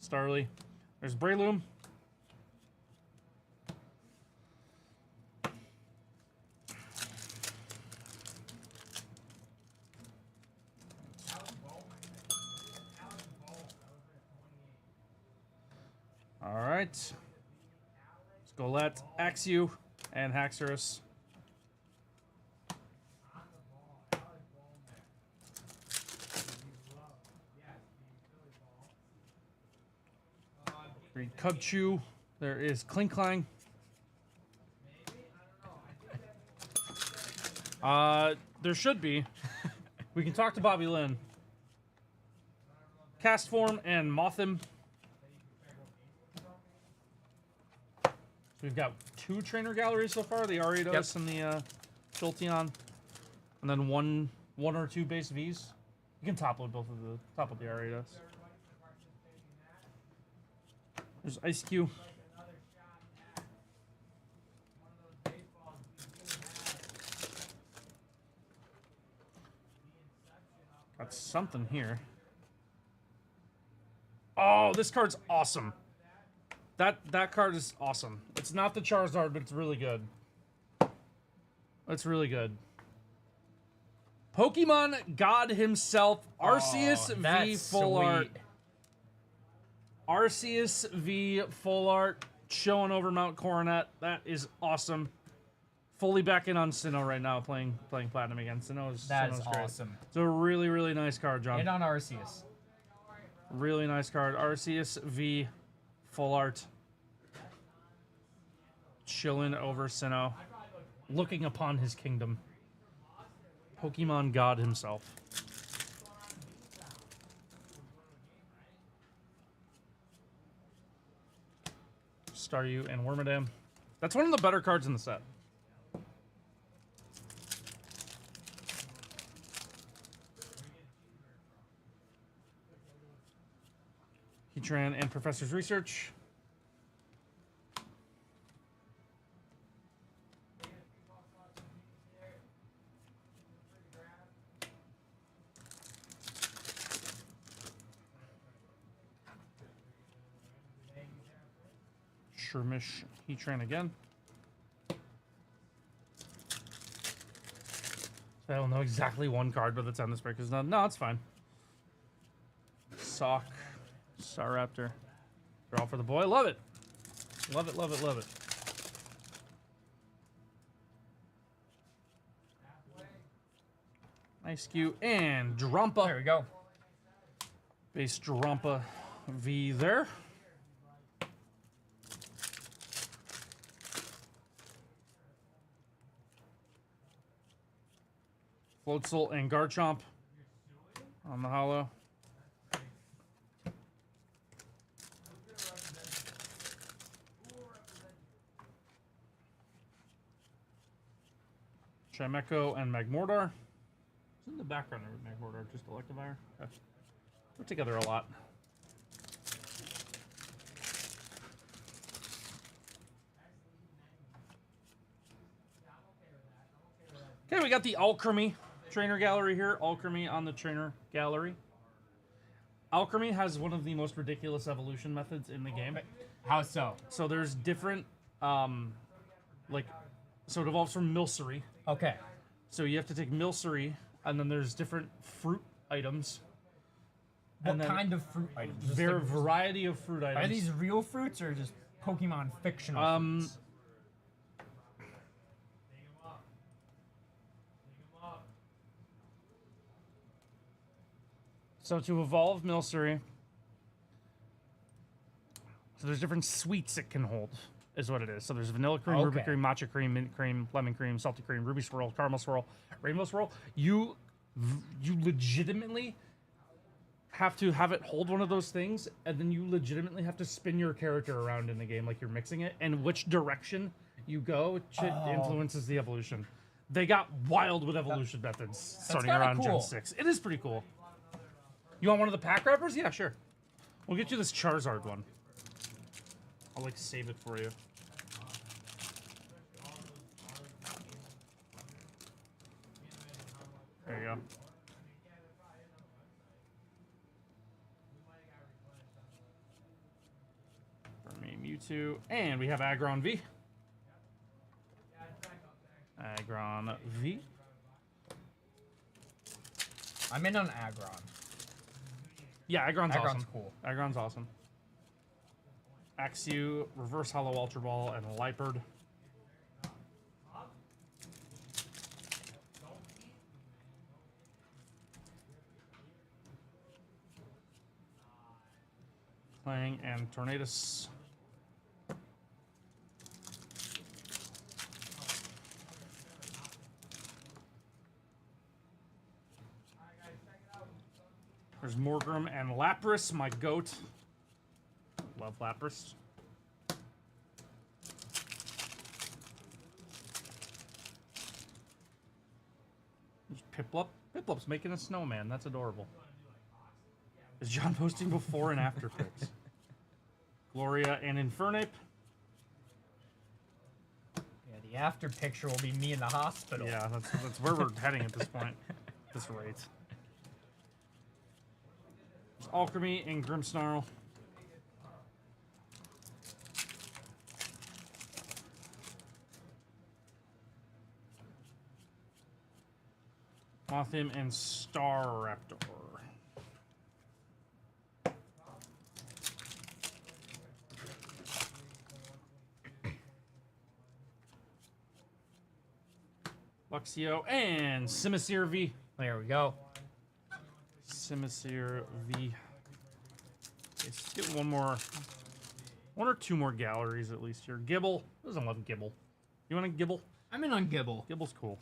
Starly. There's Breloom. All right. Golett, Axew, and Haxorus. Read Cubchoo. There is Klinklang. There should be. We can talk to Bobby Lynn. Castform and Mothim. We've got 2 trainer galleries so far, the Ariados and the Jolteon. And then one or 2 base Vs. You can top load both of the Ariados. There's Ice-Q. Got something here. Oh, this card's awesome. That card is awesome. It's not the Charizard, but it's really good. It's really good. Pokemon God himself, Arceus V Full Art. Arceus V Full Art, showing over Mount Coronet. That is awesome. Fully back in on Sinnoh right now, playing Platinum again. Sinnoh's That is great. awesome. It's a really, really nice card, John. And on Arceus. Really nice card. Arceus V Full Art. Chilling over Sinnoh. Looking upon his kingdom. Pokemon God himself. Staryu and Wormadam. That's one of the better cards in the set. Heatran and Professor's Research. Shermish Heatran again. So I don't know exactly one card, but that's on this break. No, it's fine. Sock. Staraptor. Draw for the boy. Love it. Love it, love it, love it. Ice Cube, and Drumpa. There we go. Base Drumpa V there. Floatzel and Garchomp on the holo. Chimecho and Magmortar. Who's in the background there with Magmortar? Just Electivire? Okay. We're together a lot. Okay, we got the Alchemy trainer gallery here. Alchemy on the trainer gallery. Alchemy has one of the most ridiculous evolution methods in the game. How so? So there's different, so it evolves from Milcery. Okay. So you have to take Milcery, and then there's different fruit items. What And then kind of fruit items? Just There are a like- variety of fruit items. Are these real fruits or just Pokemon fictional fruits? So to evolve Milcery, so there's different sweets it can hold, is what it is. So there's vanilla cream, ruby Okay. cream, matcha cream, mint cream, lemon cream, salty cream, ruby swirl, caramel swirl, rainbow swirl. You legitimately have to have it hold one of those things, and then you legitimately have to spin your character around in the game like you're mixing it, and which direction you go influences the evolution. They got wild with evolution methods starting kinda around Gen cool. 6. It is pretty cool. You want one of the pack wrappers? Yeah, sure. We'll get you this Charizard one. I'll save it for you. There you go. For me, Mewtwo, and we have Aggron V. Aggron V. I'm in on Aggron. Yeah, Aggron's awesome. cool. Aggron's awesome. Axew, Reverse Hollow Ultra Ball, and Liepard. Clang and Tornadus. There's Morgrem and Lapras, my goat. Love Lapras. There's Piplup. Piplup's making a snowman. That's adorable. Is John posting before and after pics? Gloria and Infernape. Yeah, the after picture will be me in the hospital. Yeah, that's where we're heading at this point. At this rate. There's Alchemy and Grimmsnarl. Mothim and Staraptor. Luxio and Simisear V. There we go. Simisear V. Let's get one or two more galleries at least here. Gibble. Who doesn't love Gibble? You want a Gibble? I'm in on Gibble. Gibble's cool.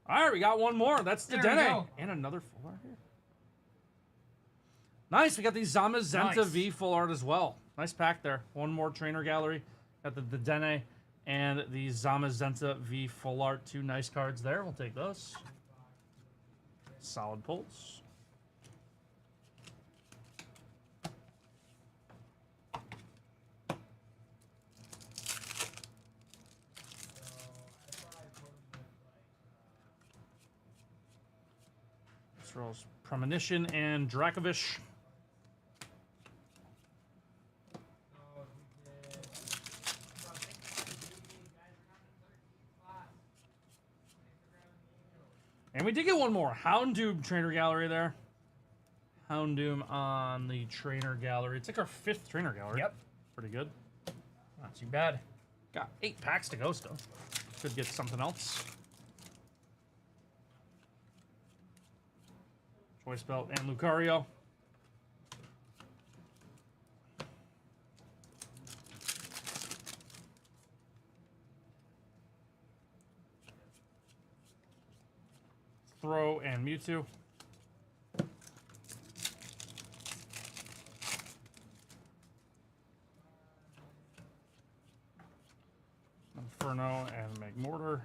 All right, we got one more. That's the There we Dene. go. And another full art here. Nice. We got the Zamazenta Nice. V full art as well. Nice pack there. One more trainer gallery. Got the Dene and the Zamazenta V full art. Two nice cards there. We'll take those. Solid pulls. This rolls Premonition and Dracovish. And we did get one more. Houndoom trainer gallery there. Houndoom on the trainer gallery. It's like our 5th trainer gallery. Yep. Pretty good. Not too bad. Got 8 packs to go still. Could get something else. Choice Belt and Lucario. Throw and Mewtwo. Inferno and Magmortar.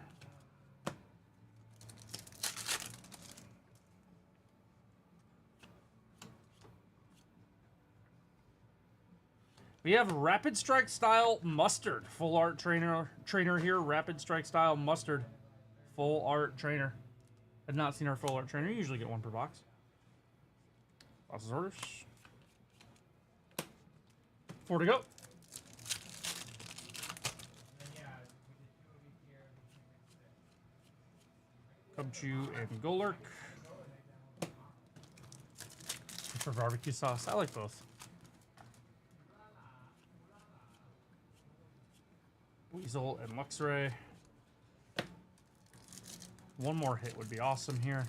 We have Rapid Strike Style Mustard. Full art trainer here. Rapid Strike Style Mustard. Full art trainer. I've not seen our full art trainer. You usually get one per box. Lots of orders. 4 to go. Cubchoo and Golurk. For barbecue sauce, I like both. Weasel and Luxray. One more hit would be awesome here.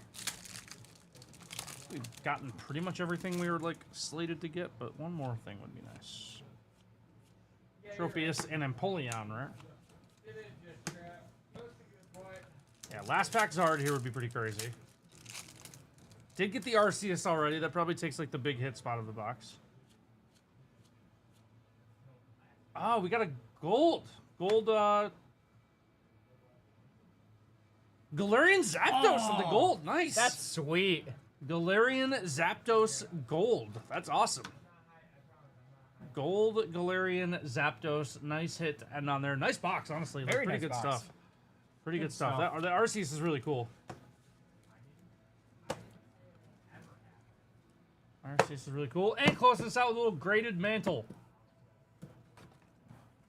We've gotten pretty much everything we were like slated to get, but one more thing would be nice. Tropius and Empoleon, right? Yeah, last pack Zard here would be pretty crazy. Did get the Arceus already. That probably takes like the big hit spot of the box. Oh, we got a gold. Galarian Zapdos of the gold. Nice. That's sweet. Galarian Zapdos gold. That's awesome. Gold Galarian Zapdos. Nice hit and on there. Nice box, honestly. Very pretty nice good box. stuff. Pretty good stuff. The Arceus is really cool. Arceus is really cool. And close this out with a little graded mantle.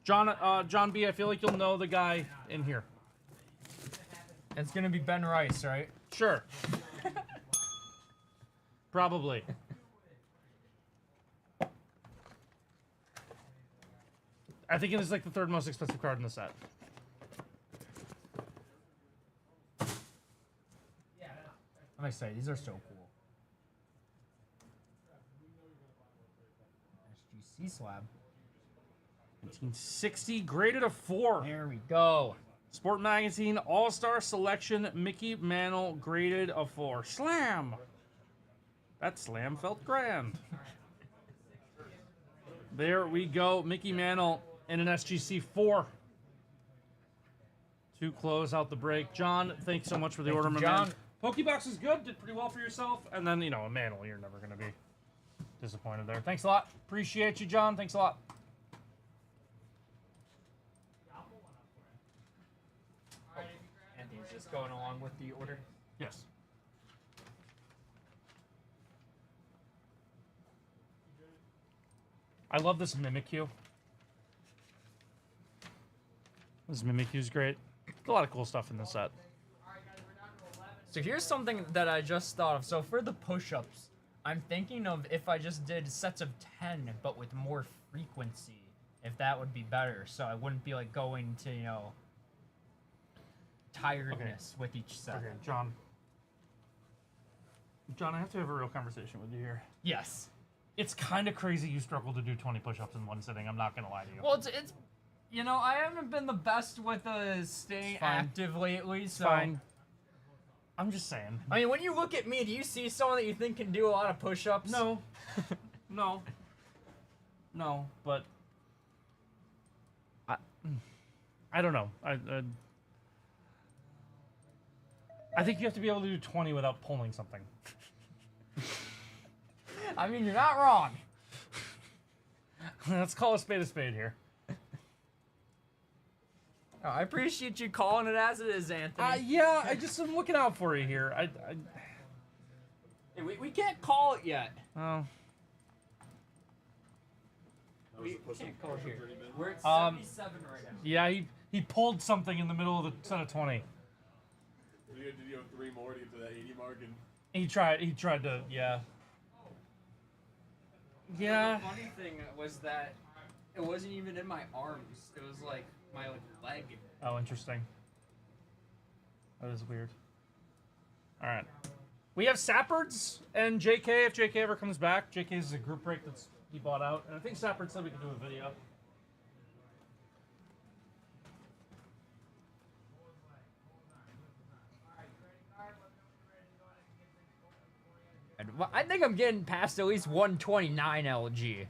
John B, I feel like you'll know the guy in here. It's gonna be Ben Rice, right? Sure. Probably. I think it is like the third most expensive card in the set. I'm excited. These are so cool. SGC slab. 1960, graded a 4. There we go. Sport Magazine All-Star Selection Mickey Mantle, graded a 4. Slam! That slam felt grand. There we go. Mickey Mantle in an SGC 4. To close out the break. John, thanks so much for the order, my man. Pokebox is good. Did pretty well for yourself. And then, you know, a Mantle, you're never going to be disappointed there. Thanks a lot. Appreciate you, John. Thanks a lot. And he's just going along with the order. Yes. I love this Mimikyu. This Mimikyu is great. A lot of cool stuff in this set. So here's something that I just thought of. So for the push-ups, I'm thinking of if I just did sets of 10, but with more frequency, if that would be better. So I wouldn't be like going to, you know, tiredness with each set. Okay, John. John, I have to have a real conversation with you here. Yes. It's kind of crazy you struggle to do 20 push-ups in one sitting. I'm not going to lie to you. Well, it's you know, I haven't been the best with staying active lately, so. Fine. I'm just saying. I mean, when you look at me, do you see someone that you think can do a lot of push-ups? No. No. No, but I don't know. I think you have to be able to do 20 without pulling something. I mean, you're not wrong. Let's call a spade here. Oh, I appreciate you calling it as it is, Anthony. Yeah, I'm looking out for you here. Hey, we can't call it yet. Oh. We can't call it here. We're at 77 right now. Yeah, he pulled something in the middle of the set of 20. Did you have 3 more to get to that 80 mark? And He tried to, yeah. Yeah. The funny thing was that it wasn't even in my arms. It was like my leg. Oh, interesting. That is weird. All right. We have Sappards and JK. If JK ever comes back, JK is a group break that's he bought out, and I think Sappard said we could do a video. I think I'm getting past at least 129 LG.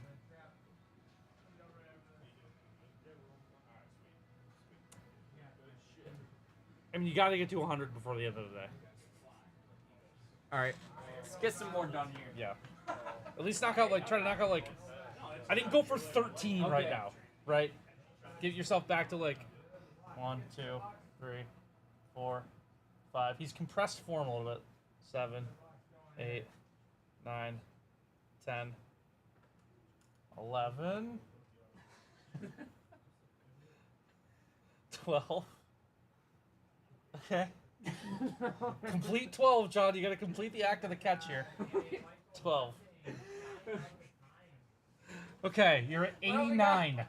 I mean, you got to get to 100 before the end of the day. All right, let's get some more done here. Yeah. At least knock out, like, try to knock out, like, I didn't go for 13 right now, right? Get yourself back to, like, 1, 2, 3, 4, 5. He's compressed form a little bit. 7, 8, 9, 10, 11, 12. Okay. Complete 12, John. You gotta complete the act of the catch here. 12. Okay, you're at 89.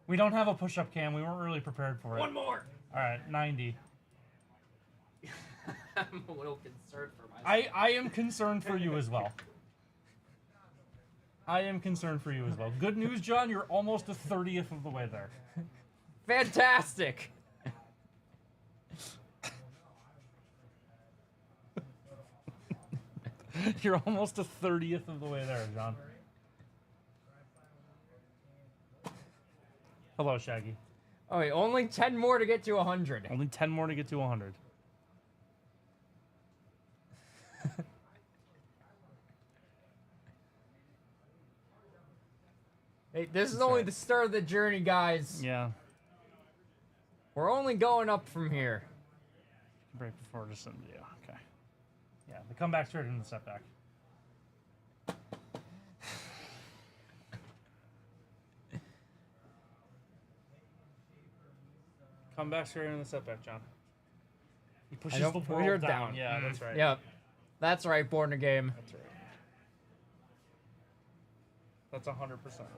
We don't have a push-up cam. We weren't really prepared for it. One more. All right, 90. I'm a little concerned for myself. I am concerned for you as well. I am concerned for you as well. Good news, John. You're almost a 30th of the way there. Fantastic. You're almost a 30th of the way there, John. Hello, Shaggy. Oh, wait, only 10 more to get to 100. Only 10 more to get to 100. Hey, this is only the start of the journey, guys. Yeah. We're only going up from here. Break before just some video. Okay. Yeah, the comeback straight into the setback. Come back straight into the setback, John. He pushes the ball you're down. Yeah, that's right. Yep. That's right, born a game. That's right. That's 100% right.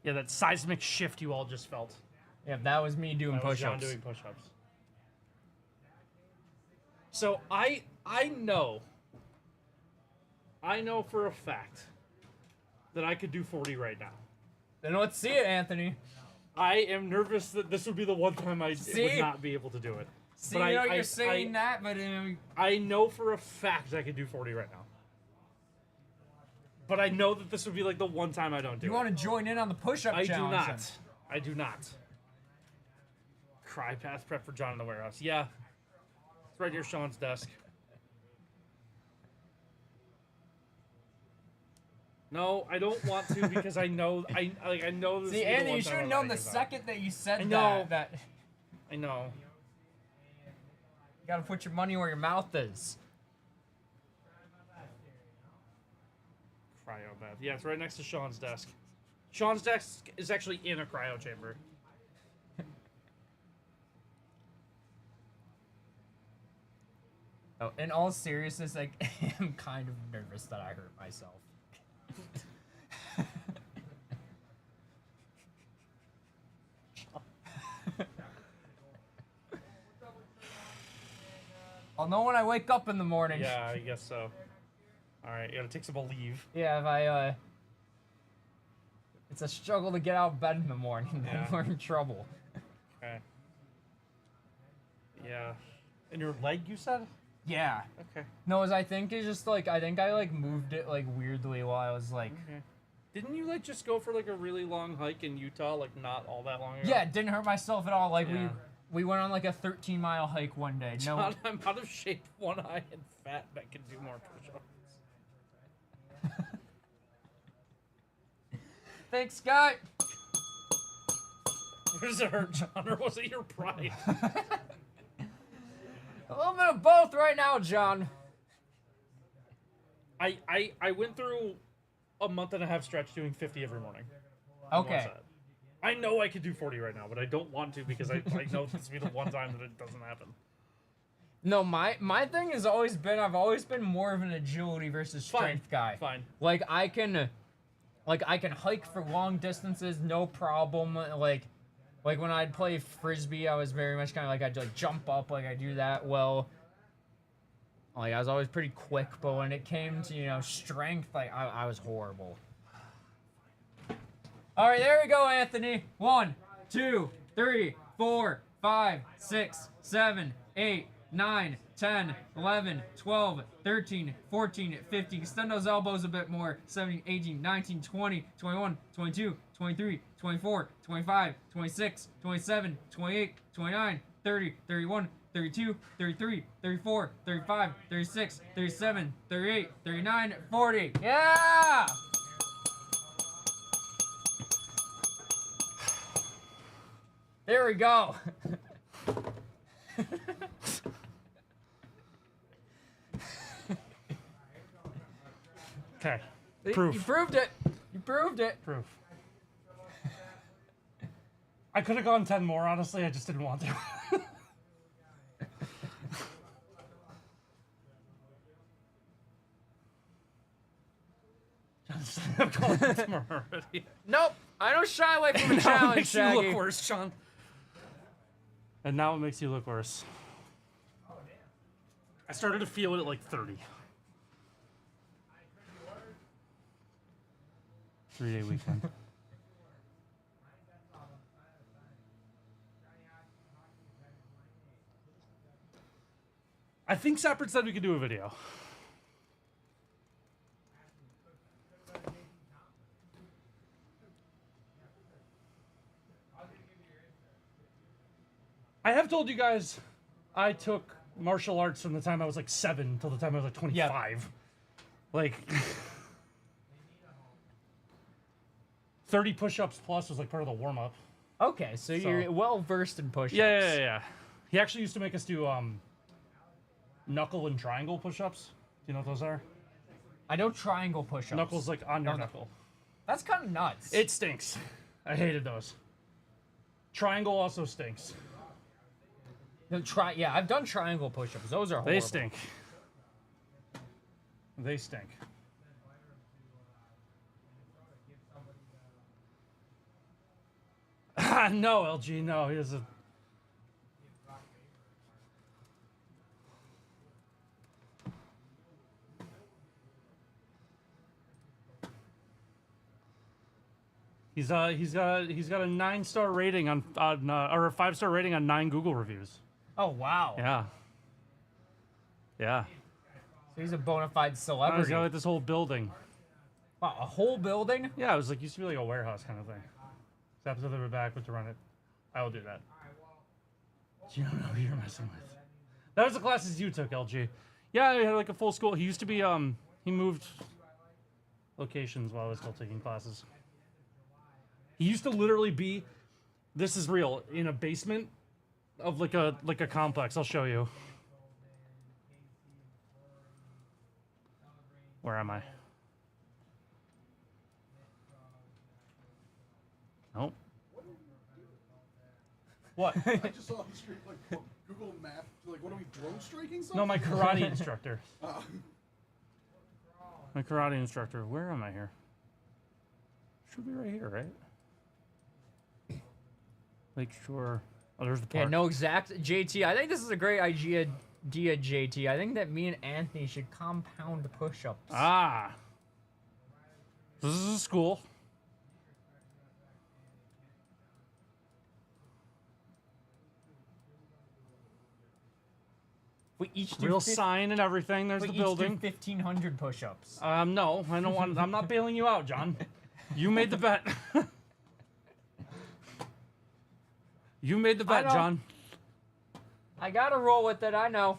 Yeah, that seismic shift you all just felt. Yeah, that was me doing That was John push-ups. doing push-ups. So I know for a fact that I could do 40 right now. Then let's see it, Anthony. I am nervous that this would be the one time I would See? not be able to do it. See, But you know, I you're saying that, but I know for a fact I could do 40 right now. But I know that this would be like the one time I don't do you it. want to join in on the push-up I challenge? do not. then. I do not. Cry path prep for John in the warehouse. Yeah. It's right near Sean's desk. No, I don't want to because I know I know this. See, is the Andy, one you time should have I'm known not the gonna second that you said I know. that. I know. You gotta put your money where your mouth is. Cryo bath. Yeah, it's right next to Sean's desk. Sean's desk is actually in a cryo chamber. Oh, in all seriousness, I am kind of nervous that I hurt myself. I'll know when I wake up in the morning. Yeah, I guess so. All right, you gotta take some leave. Yeah, if I, it's a struggle to get out of bed in the morning. Yeah. Then we're in trouble. Okay. Yeah. And your leg, you said? Yeah. Okay. No, as I think it's just like, I think I like moved it like weirdly while I was like. Okay. Didn't you like just go for like a really long hike in Utah, like not all that long ago? Yeah, it didn't hurt myself at all. Like Yeah. we went on like a 13-mile hike one day. No. John, I'm out of shape, one eye, and fat that can do more push-ups. Thanks, Scott. Does it hurt, John, or was it your pride? A little bit of both right now, John. I went through a month and a half stretch doing 50 every morning. Okay. I know I could do 40 right now, but I don't want to because I know this will be the one time that it doesn't happen. No, my thing has always been I've always been more of an agility versus strength guy. Fine. Like I can hike for long distances, no problem. Like Like when I'd play frisbee, I was very much kind of like I'd like jump up, like I do that well. Like I was always pretty quick, but when it came to strength, like I was horrible. All right, there we go, Anthony. 1, 2, 3, 4, 5, 6, 7, 8, 9, 10, 11, 12, 13, 14, 15. Extend those elbows a bit more. 17, 18, 19, 20, 21, 22, 23, 24, 25, 26, 27, 28, 29, 30, 31, 32, 33, 34, 35, 36, 37, 38, 39, 40. Yeah! There we go. Okay. Proof. You proved it. You proved it. Proof. I could have gone 10 more, honestly. I just didn't want to. I'm going 10 more already. Nope. I don't shy away from a Now it challenge, makes you Shaggy. look worse, Sean. And now it makes you look worse. I started to feel it at like 30. 3-day weekend. I think Sappert said we could do a video. I have told you guys I took martial arts from the time I was like 7 till the time I was like 25. Like 30 push-ups plus was like part of the warm-up. Okay, so you're well versed in push-ups. Yeah. He actually used to make us do knuckle and triangle push-ups. Do you know what those are? I know triangle push-ups. Knuckles like on your knuckle. That's kind of nuts. It stinks. I hated those. Triangle also stinks. No, yeah, I've done triangle push-ups. Those are horrible. They stink. They stink. No, LG, no. He has a... He's got a 9-star rating on or a 5-star rating on 9 Google reviews. Oh wow. Yeah. Yeah. So he's a bona fide He's celebrity. got like this whole building. Wow, a whole building? Yeah, it was like used to be like a warehouse kind of thing. This episode they were back, but to run it, I will do that. You don't know who you're messing with. That was the classes you took, LG. Yeah, he had like a full school. He used to be he moved locations while I was still taking classes. He used to literally be, this is real, in a basement of like a complex. I'll show you. Where am I? Nope. What? I just saw on the street like Google Maps. Like, what are we drone striking? Something? No, my karate instructor. Oh. My karate instructor. Where am I here? Should be right here, right? Lakeshore. Oh, there's the park. Yeah, no exact JT. I think this is a great idea, JT. I think that me and Anthony should compound push-ups. Ah. This is a school. We each do real sign and everything. There's we the each building. do 1,500 push-ups. No, I don't want. I'm not bailing you out, John. You made the bet. You made the bet, I know. John. I gotta roll with it. I know.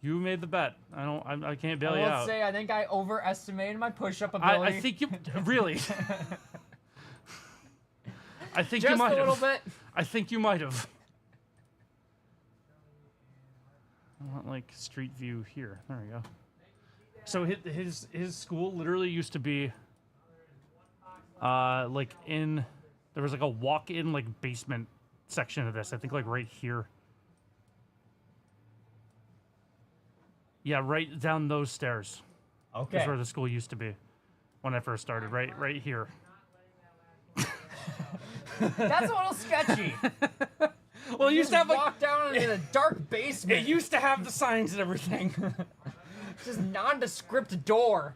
You made the bet. I can't bail you Let's out. say I think I overestimated my push-up ability. I think you really. I think Just you might a little have. bit. I think you might have. I want like street view here. There we go. So his school literally used to be like in there was like a walk-in like basement section of this. I think like right here. Yeah, right down those stairs. Okay. Is where the school used to be when I first started. Right here. That's a little sketchy. Well, it You used to have like walk down into a dark basement. it used to have the signs and everything. Just nondescript door.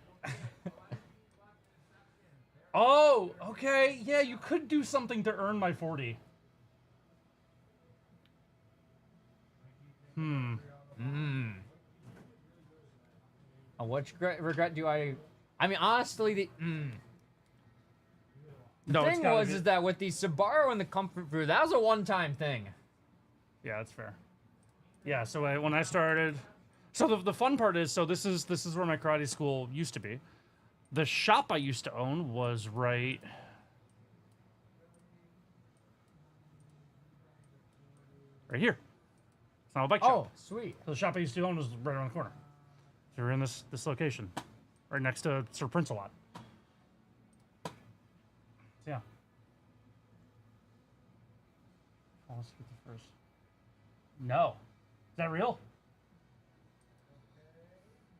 Oh, okay. Yeah, you could do something to earn my 40. Which regret do I? I mean, honestly, the No, it's thing gotta was be- is that with the Subaru and the Comfort Brew, that was a one-time thing. Yeah, that's fair. Yeah, so when I started, so the fun part is, so this is where my karate school used to be. The shop I used to own was right here. It's not a bike shop. Oh, sweet. So the shop I used to own was right around the corner. So we're in this location, right next to Sir Prince a lot. Yeah. Oh, let's get the first. No. Is that real?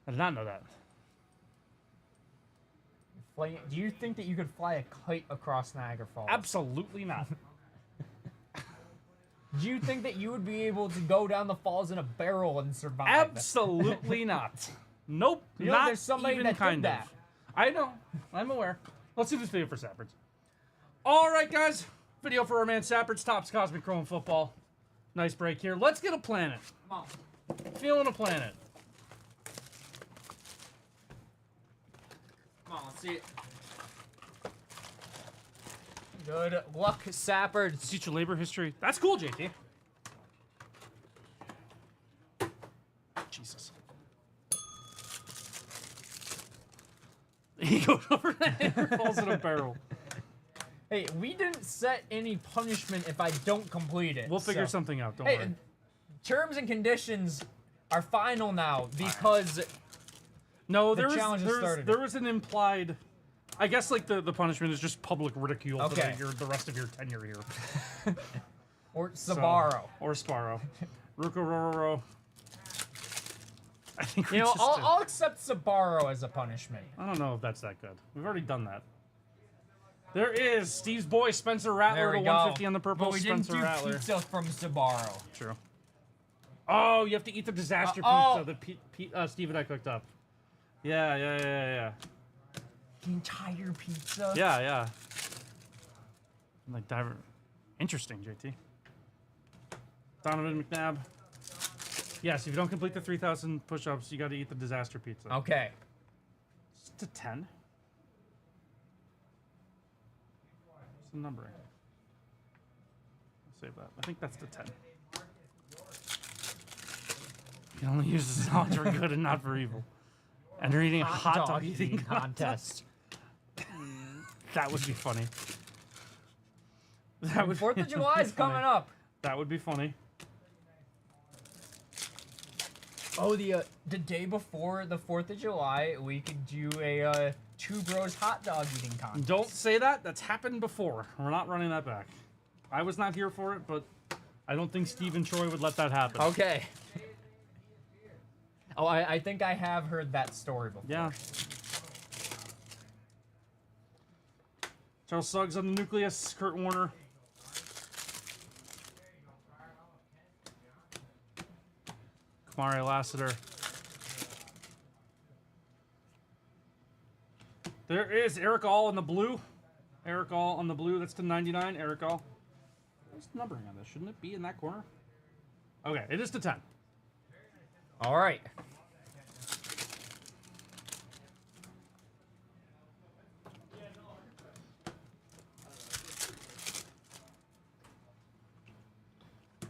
I did not know that. Do you think that you could fly a kite across Niagara Falls? Absolutely not. Do you think that you would be able to go down the falls in a barrel and survive? Absolutely not. Nope. You know, not there's somebody even that did kind that. of. I know. I'm aware. Let's do this video for Sapperds. All right, guys. Video for our man Sapperds, Tops Cosmic Chrome Football. Nice break here. Let's get a planet. Come on. Feeling a planet. Come on, let's see it. Good luck, Sapperds. Teach your labor history. That's cool, JT. Jesus. He goes over and falls in a barrel. Hey, we didn't set any punishment if I don't complete it. We'll figure so- something out. Don't Hey, worry. terms and conditions are final now because No, the challenge has started. there was an implied. I guess like the punishment is just public ridicule Okay. for the rest of your tenure here. or Sabaro. Or Sparrow. Rukororo. I think we You know, just I'll accept Sabaro as a punishment. I don't know if that's that good. We've already done that. There is Steve's boy Spencer Rattler There to we go. 150 on the purple. But we Spencer didn't do Rattler. pizza from Sabaro. True. Oh, you have to eat the disaster oh. pizza that Steve and I cooked up. Yeah. The entire pizza? Yeah. Like diver. Interesting, JT. Donovan McNabb. Yes, if you don't complete the 3,000 push-ups, you got to eat the disaster pizza. Okay. It's to 10. What's the numbering? I'll save that. I think that's the 10. You can only use this knowledge for good and not for evil. And you're eating a hot dog eating contest. That would be funny. That would 4th of July is funny. coming up. That would be funny. Oh, the day before the 4th of July, we could do a Two Bros hot dog eating contest. Don't say that. That's happened before. We're not running that back. I was not here for it, but I don't think Steve and Troy would let that happen. Okay. Oh, I think I have heard that story before. Yeah. Charles Suggs on the nucleus. Kurt Warner. Kamari Lassiter. There is Eric All in the blue. Eric All on the blue. That's to 99. Eric All. What's the numbering on this? Shouldn't it be in that corner? Okay, it is to 10. All right.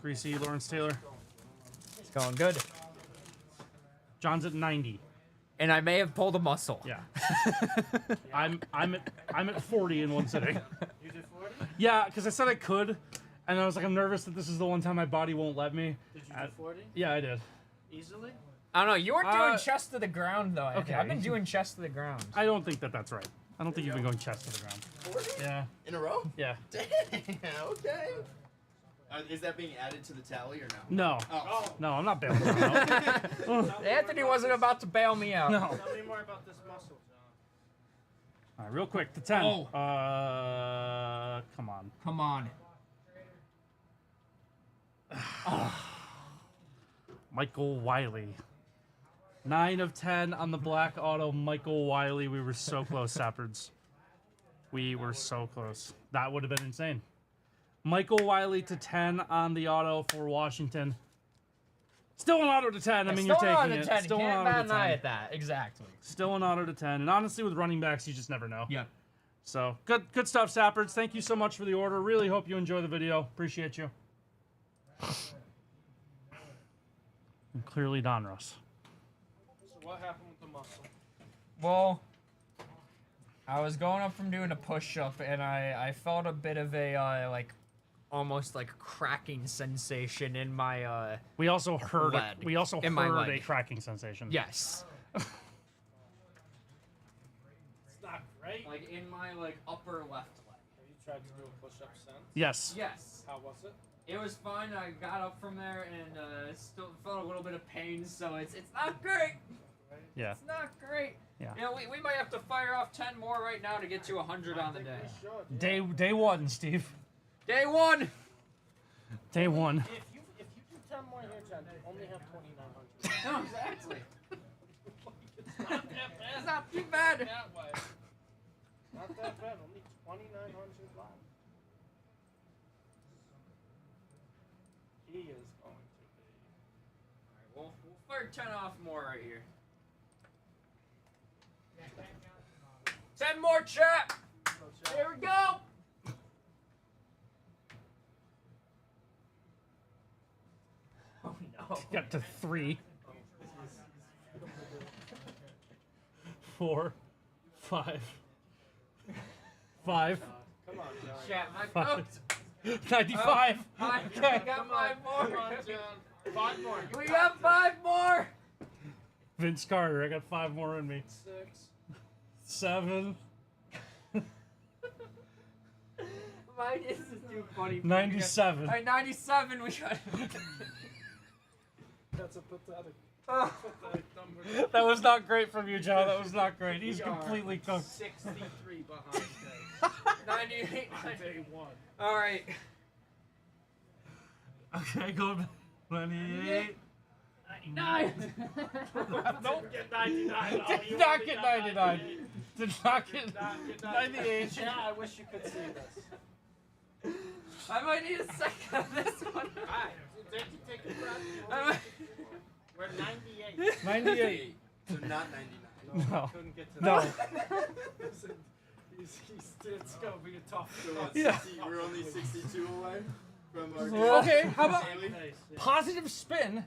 Greasy, Lawrence Taylor. It's going good. John's at 90. And I may have pulled a muscle. Yeah. I'm at 40 in one sitting. You did 40? Yeah, because I said I could, and I was like, I'm nervous that this is the one time my body won't let me. Did you do 40? Yeah, I did. Easily? I don't know. You weren't doing chest to the ground, though. Okay. I've been doing chest to the ground. I don't think that that's right. I don't think you've been going chest to the ground. 40? Yeah. In a row? Yeah. Damn, okay. Is that being added to the tally or no? No. Oh. No, I'm not bailing you out. Anthony wasn't about to bail me out. No. Tell me more about this muscle, All right, real quick, the 10. Oh. Come on. Come on. Michael Wiley. 9 of 10 on the black auto, Michael Wiley. We were so close, Sappards. We were so close. That would have been insane. Michael Wiley to 10 on the auto for Washington. Still an auto to 10. I mean, you're taking it. Still an Can't auto bat to an eye 10. at that. Exactly. Still an auto to 10. And honestly, with running backs, you just never know. Yeah. So, good stuff, Sappards. Thank you so much for the order. Really hope you enjoy the video. Appreciate you. And clearly Donruss. So what happened with the muscle? Well, I was going up from doing a push-up, and I felt a bit of a, like, almost like cracking sensation in my, We also heard leg. we also In my heard a leg. cracking sensation. Yes. It's not great. Like, in my, like, upper left leg. Have you tried to do a push-up since? Yes. Yes. How was it? It was fine. I got up from there and still felt a little bit of pain, so it's not great. Yeah. It's not great. Yeah. You know, we might have to fire off 10 more right now to get to 100 on the day. Day one, Steve. Day one. Day one. If you do 10 more here, John, you only have 2,900. No, exactly. It's not that bad. It's not too bad. That way. Not that bad. Only 2,900 left. He is going to be. Alright, we'll fire 10 off more right here. 10 more, chat. Here we go. Oh no. Got to 3. 4. 5. 5. Come on, John. Chat, my 5. notes. 95. I Okay. got 5 more. Come on, John. 5 more. We got 5 more. Vince Carter, I got 5 more in me. 6. 7. Mine is too funny. 97. Alright, 97. We got. That's a pathetic. Oh. Pathetic number. That was not great from you, John. That was not great. He's We are completely cooked. 63 behind day. 98. On day 1. All right. Okay, go back. 98. 99. Don't get 99. Did not get 99. Did not get Not get 98. Yeah, I wish you could see this. I might need a second on this one. Alright, take a breath. I might- We're 98. 98. So not 99. No. Couldn't get to No. that. Listen, it's going to be a tough So it's Yeah. 60, we're only 62 away from our Okay, how about Haley? positive spin?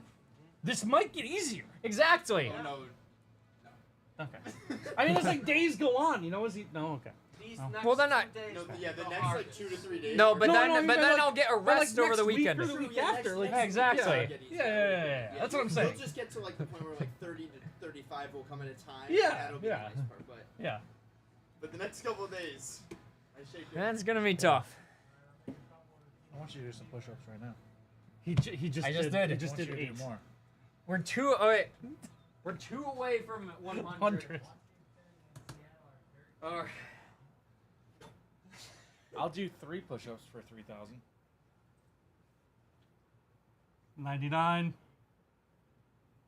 This might get easier. Exactly. Oh, no. Okay. I mean, it's like days go on. You know, is he? No, okay. These Oh. next Well, then I- 2 days No, will yeah, be the next like 2 to 3 days. No, are but gonna- then, you but mean then like- I'll get a or like rest over next the week weekend. or the week Yeah, after. Like, Yeah, exactly. Get easier. Yeah. That's what I'm saying. We'll just get to like the point where like 30 to 35 will come at a time. Yeah, That'll be yeah. the nice part. Yeah. But the next couple of days, I shake it. That's gonna be tough. I want you to do some push-ups right now. He just I just did. did. He I just I want did you to 8. do more. We're 2. Oh wait. We're 2 away from 100. 100. Alright. I'll do 3 push-ups for 3,000. 99.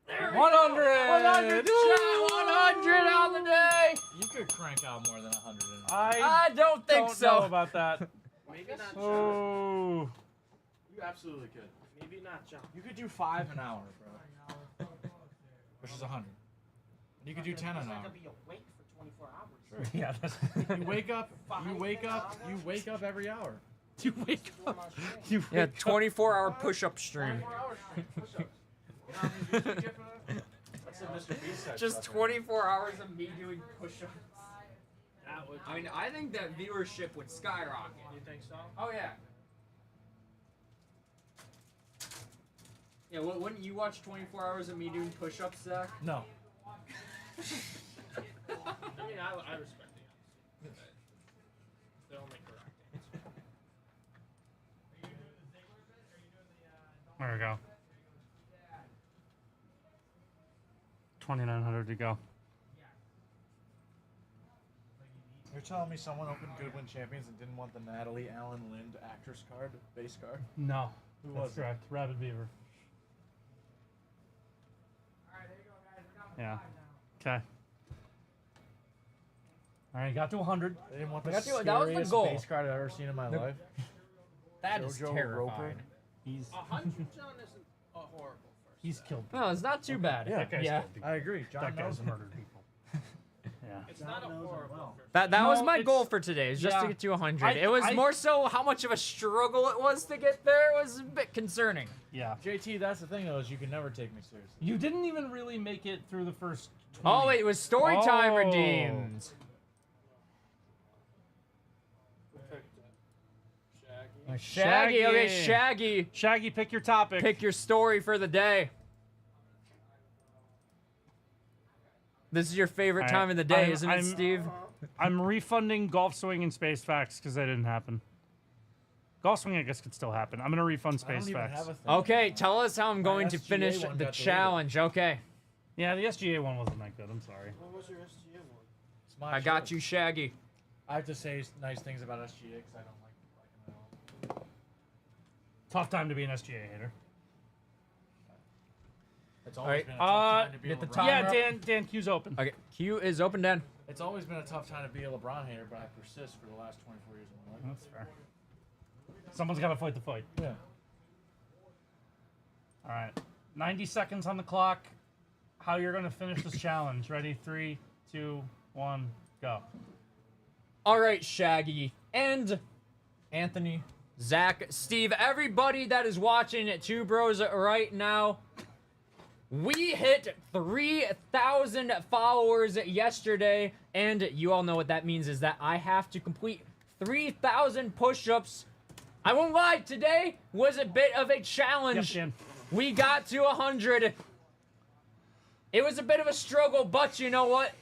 There 100. 100. Woo! 100 on the day. You could crank out more than 100 in a I I don't think don't so. know about that. Maybe not John. Oh. You absolutely could. Maybe not John. You could do 5 an hour, bro. Which is 100. You could do 10 an Because I hour. could be awake for 24 hours. Yeah. That's, You wake up. You wake up every hour. you wake up. You Yeah, wake up. 24-hour push-up stream. 24 hours push-ups. That's what Mr. Beast said. Just 24 hours of me doing push-ups. That would. I mean, I think that viewership would skyrocket. You think so? Oh yeah. Yeah, wouldn't you watch 24 hours of me doing push-ups, Zach? No. I mean, I respect the honesty. But the only correct answer. There we go. 2,900 to go. You're telling me someone opened Goodwin Champions and didn't want the Natalie Allen Lind actress card, base card? No. Who That's was it? correct. Rabbit Beaver. Yeah. Okay. All right, got to 100. They didn't want We the got to- that was the scariest goal. base card I've ever seen in my The- life. That is Jojo terrifying. Roper. He's 100, John, isn't a horrible first. he's killed. No, it's not too bad. Yeah. That guy's Yeah. killed people. I agree. John That knows guy's murdered people. Yeah. It's not a horrible first. That No, was my it's- goal for today, is just to yeah. get to 100. It was I- more so how much of a struggle it was to get there. It was a bit concerning. Yeah. JT, that's the thing though, is you can never take me seriously. You didn't even really make it through the first 20. Oh, wait, it was story time Oh. redeemed. Who picked it? Shaggy. Shaggy, okay, Shaggy. Shaggy, pick your topic. Pick your story for the day. This is your favorite All time right, of the day, I'm- isn't it, I'm- Steve? I'm refunding Golf Swing and Space Facts because they didn't happen. Golf Swing, I guess, could still happen. I'm going to refund Space Facts. Okay, tell us how I'm going to SGA finish one the got deleted. challenge. Okay, Yeah, the SGA one wasn't that good. I'm sorry. What was your SGA one? It's my I got choice. you, Shaggy. I have to say nice things about SGA because I don't like him at all. Tough time to be an SGA hater. It's All always right, been a tough time to be a get the LeBron. timer Yeah, up. Dan, Q's open. Okay, Q is open, Dan. It's always been a tough time to be a LeBron hater, but I persist for the last 24 years of my life. That's fair. Someone's got to fight the fight. Yeah. All right. 90 seconds on the clock. How you're going to finish this challenge. Ready? 3, 2, 1, go. All right, Shaggy and Anthony, Zach, Steve, everybody that is watching Two Bros right now. We hit 3,000 followers yesterday, and you all know what that means is that I have to complete 3,000 push-ups. I won't lie, today was a bit of a challenge. Yep, Dan. We got to 100. It was a bit of a struggle, but you know what?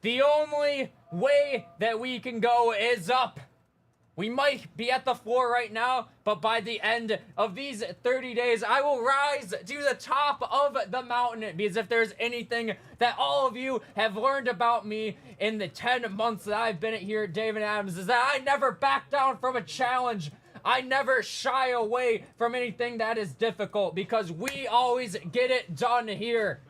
The only way that we can go is up. We might be at the floor right now, but by the end of these 30 days, I will rise to the top of the mountain. Because if there's anything that all of you have learned about me in the 10 months that I've been here at David Adams, is that I never back down from a challenge. I never shy away from anything that is difficult because we always get it done here.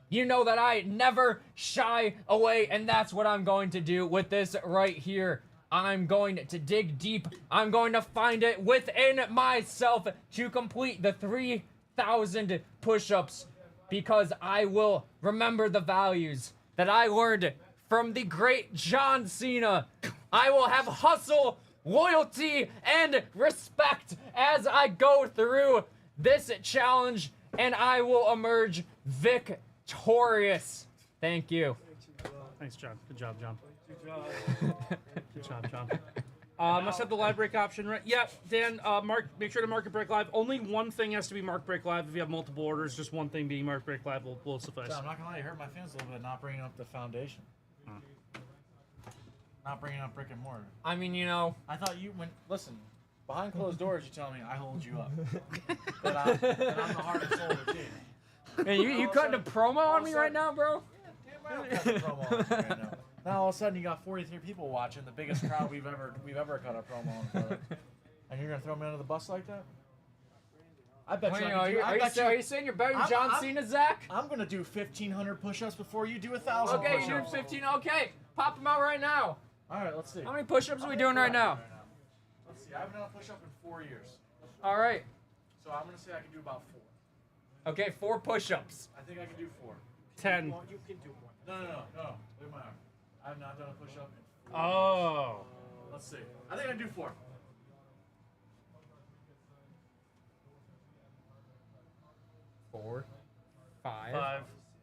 You know that I never shy away, and that's what I'm going to do with this right here. I'm going to dig deep. I'm going to find it within myself to complete the 3,000 push-ups because I will remember the values that I learned from the great John Cena. I will have hustle, loyalty, and respect as I go through this challenge, and I will emerge victorious. Thank you. Thanks, John. Good job, John. Good job, John. Must have the live break option, right? Yeah, Dan, make sure to market break live. Only one thing has to be market break live. If you have multiple orders, just one thing being market break live will suffice. I'm not gonna lie, you hurt my feelings a little bit not bringing up the foundation. Not bringing up brick and mortar. I mean, you know, I thought you went. Listen, behind closed doors, you tell me I hold you up. that I'm the heart and soul of the team. man, you cutting a promo on me right now, bro? Damn right I'm cutting a promo on you right now. Now all of a sudden you got 43 people watching, the biggest crowd we've ever cut a promo on for it. And you're gonna throw me under the bus like that? I bet Well, you. you know, are you saying you're better than John Cena, Zach? I'm gonna do 1,500 push-ups before you do 1,000. Okay, you're doing push-ups. 15. Okay, pop them out right now. All right, let's see. How many push-ups are we doing right now? Let's see. I haven't done a push-up in 4 years. All right. So I'm gonna say I can do about 4. Okay, 4 push-ups. I think I can do 4. 10. You can do more. No. Look at my arm. I have not done a push-up in 4 Oh. Let's see. I think I can do 4. Four, five, 5,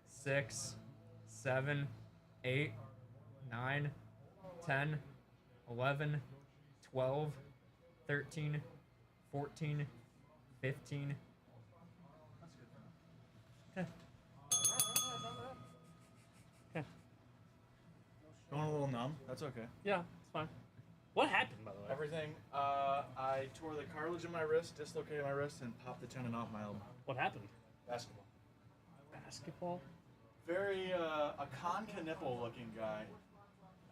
6, 7, 8, 9, 10, 11, 12, 13, 14, 15. Going a little numb. That's okay. Yeah, it's fine. What happened, by the way? Everything. I tore the cartilage in my wrist, dislocated my wrist, and popped the tendon off my elbow. What happened? Basketball. Basketball? Very a Con Knipple looking guy.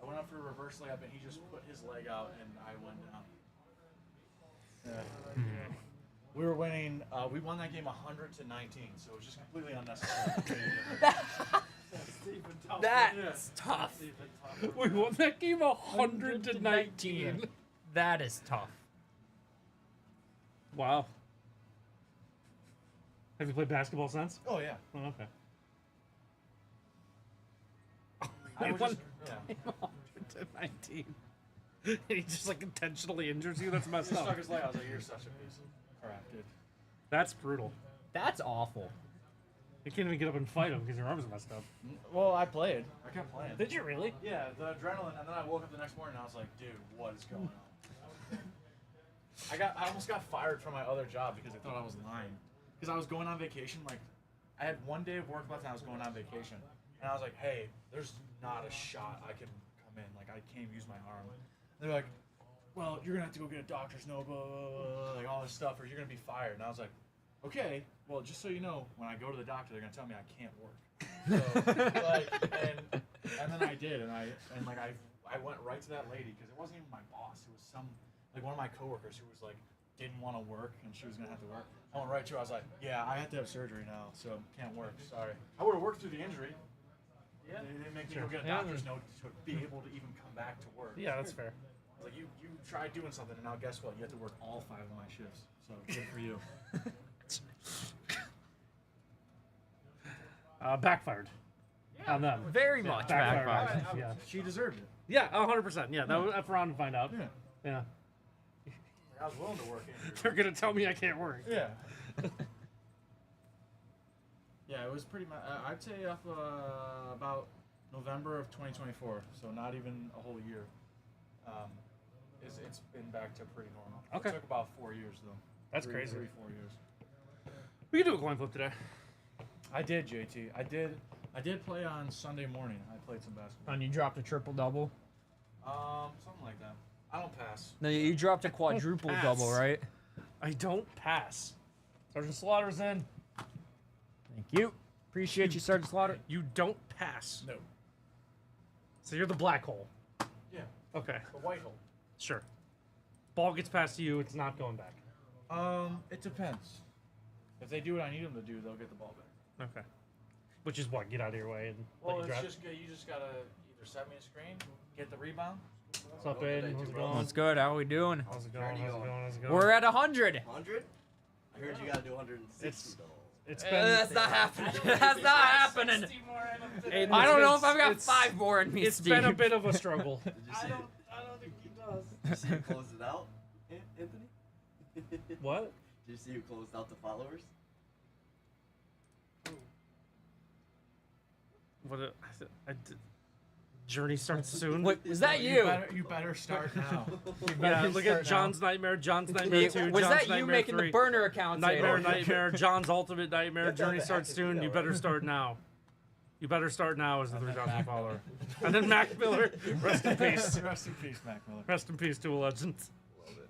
I went up for a reverse layup, and he just put his leg out, and I went down. Yeah. We were winning. We won that game 100-19, so it was just completely unnecessary. That's tough. We won that game 100-19. That is tough. Wow. Have you played basketball since? Oh yeah. Oh, okay. I He was won just, yeah. 100-19. And he just like intentionally injures you. That's messed He up. stuck his leg. I was like, "You're such a piece of crap, dude." That's brutal. That's awful. You can't even get up and fight him because your arm's messed up. Well, I played. I kept playing. Did you really? Yeah, the adrenaline, and then I woke up the next morning and I was like, "Dude, what is going on?" I almost got fired from my other job because they thought I was lying. Because I was going on vacation. Like, I had 1 day of work left and I was going on vacation. And I was like, "Hey, there's not a shot I can come in. Like, I can't use my arm." They're like, "Well, you're gonna have to go get a doctor's note, blah, blah, blah, like all this stuff, or you're gonna be fired." And I was like, "Okay, well, just so you know, when I go to the doctor, they're gonna tell me I can't work." So, like, and then I did, and I went right to that lady because it wasn't even my boss. It was one of my coworkers who was like didn't want to work and she was gonna have to work. I went right to her. I was like, "Yeah, I have to have surgery now, so can't work. Sorry." I would have worked through the injury. Yeah. They didn't make me go get a doctor's note to be able to even come back to work. Yeah, that's fair. I was like, you tried doing something, and now guess what? You have to work all 5 of my shifts. So good for you. Backfired. On them. Very much backfired. Yeah. She deserved it. Yeah, 100%. Yeah, that was for on to find out. Yeah. Yeah. I was willing to work injury. They're gonna tell me I can't work. Yeah. Yeah, it was pretty much. I'd say up about November of 2024, so not even a whole year. It's been back to pretty normal. Okay. It took about 4 years though. That's crazy. 3, 4 years. We can do a coin flip today. I did, JT. I did play on Sunday morning. I played some basketball. And you dropped a triple double. Something like that. I don't pass. No, you dropped a quadruple pass. double, right? I don't pass. Sergeant Slaughter's in. Thank you. Appreciate you, Sergeant Slaughter. You don't pass. No. So you're the black hole. Yeah. Okay. The white hole. Sure. Ball gets past you, it's not going back. It depends. If they do what I need them to do, they'll get the ball back. Okay. Which is what? Get out of your way and Well, let you it's drive? just you just gotta either set me a screen, get the rebound. What's up, Aiden? How's it going? What's good? How we doing? How's it going? How's it going? How's it going? We're at 100. 100? I heard you gotta do 160 though. It's been. That's not happening. That's not happening. Aiden, I don't know if it's- I've got it's- 5 more in me, It's Steve. been a bit of a struggle. Did you see it? I don't think he does. Did you see who closed it out, Anthony? What? Did you see who closed out the followers? What? I did. Journey starts soon. Wait, was that you? You better start now. Yeah, look at John's Nightmare, John's Nightmare 2, Was John's that you Nightmare making 3. the burner account? Nightmare, John's Ultimate Nightmare, Journey starts soon, you better start now. You better start now as the 3,000 follower. And then Mac Miller, rest in peace. Rest in peace, Mac Miller. Rest in peace to a legend. Love it.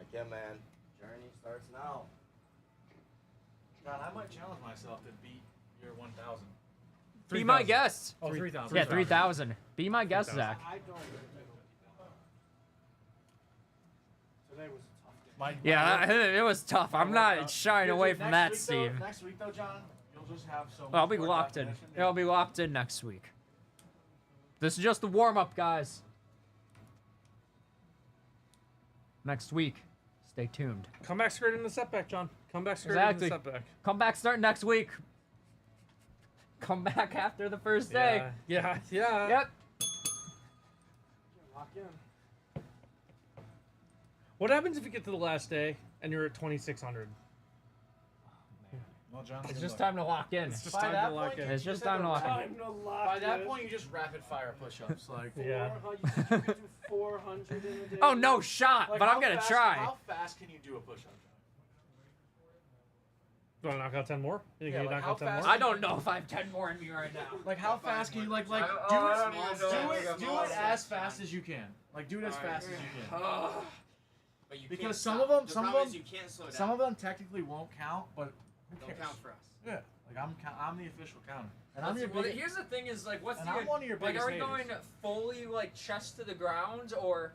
Again, man. Journey starts now. God, I might challenge myself to beat your 1,000. Be my guest. Oh, 3,000. Yeah, 3,000. Be my guest, 3,000. Zach. I don't. Today was a tough day. Yeah, it was tough. I'm not shying away from that, Steve. Next week, though, John, you'll just have so much I'll be more locked in. definition. I'll be locked in next week. This is just the warm-up, guys. Next week, stay tuned. Come back straight in the setback, John. Come back straight Exactly. in the setback. Come back starting next week. Come back after the first day. Yeah. Yep. Lock in. What happens if you get to the last day and you're at 2,600? Well, John, It's just time to lock in. It's just By time that to lock point, in. you It's just have time to lock in. Time to lock By that in. point, you just rapid fire push-ups. Like, Yeah. You could do 400 in a day. Oh, no shot, like, but I'm how going to fast- try. How fast can you do a push-up, John? Do you want to knock out 10 more? You think Yeah, you like knock how out 10 more? fast- I don't know if I have 10 more in me right now. Like, how fast can you, like, do I don't even know if I got it more. as fast as you can. Like, do it as fast as you can. But you Because can't some stop. of them- the some of problem is them- you can't slow down. Some of them technically won't count, but who don't cares? count for us. Yeah. Like I'm the official counter. And I'm Let's your see, well, biggest. here's the thing: is like, what's And the I'm one of your like? biggest Are we haters. going fully like chest to the ground, or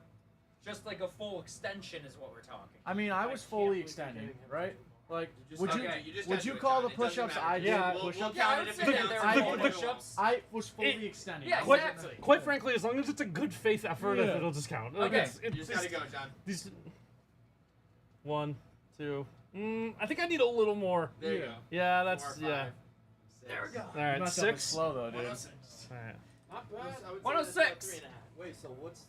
just like a full extension? Is what we're talking. I mean, I was fully extending, right? Like, would you okay, would you call the push-ups I did push-ups? Yeah, I would say that there were full push-ups. I was fully extending. Yeah, Quite, exactly. quite frankly, as long as it's a good faith effort, Yeah. it'll just count. Like, Okay. You just gotta go, John. These 1, 2. I think I need a little more. There you go. Yeah, that's 4, 5, yeah. 6. There we go. All right, Messed up 6. slow though, dude. 106. All right. Not bad. I would say that's 106. about 3.5. Wait, so what's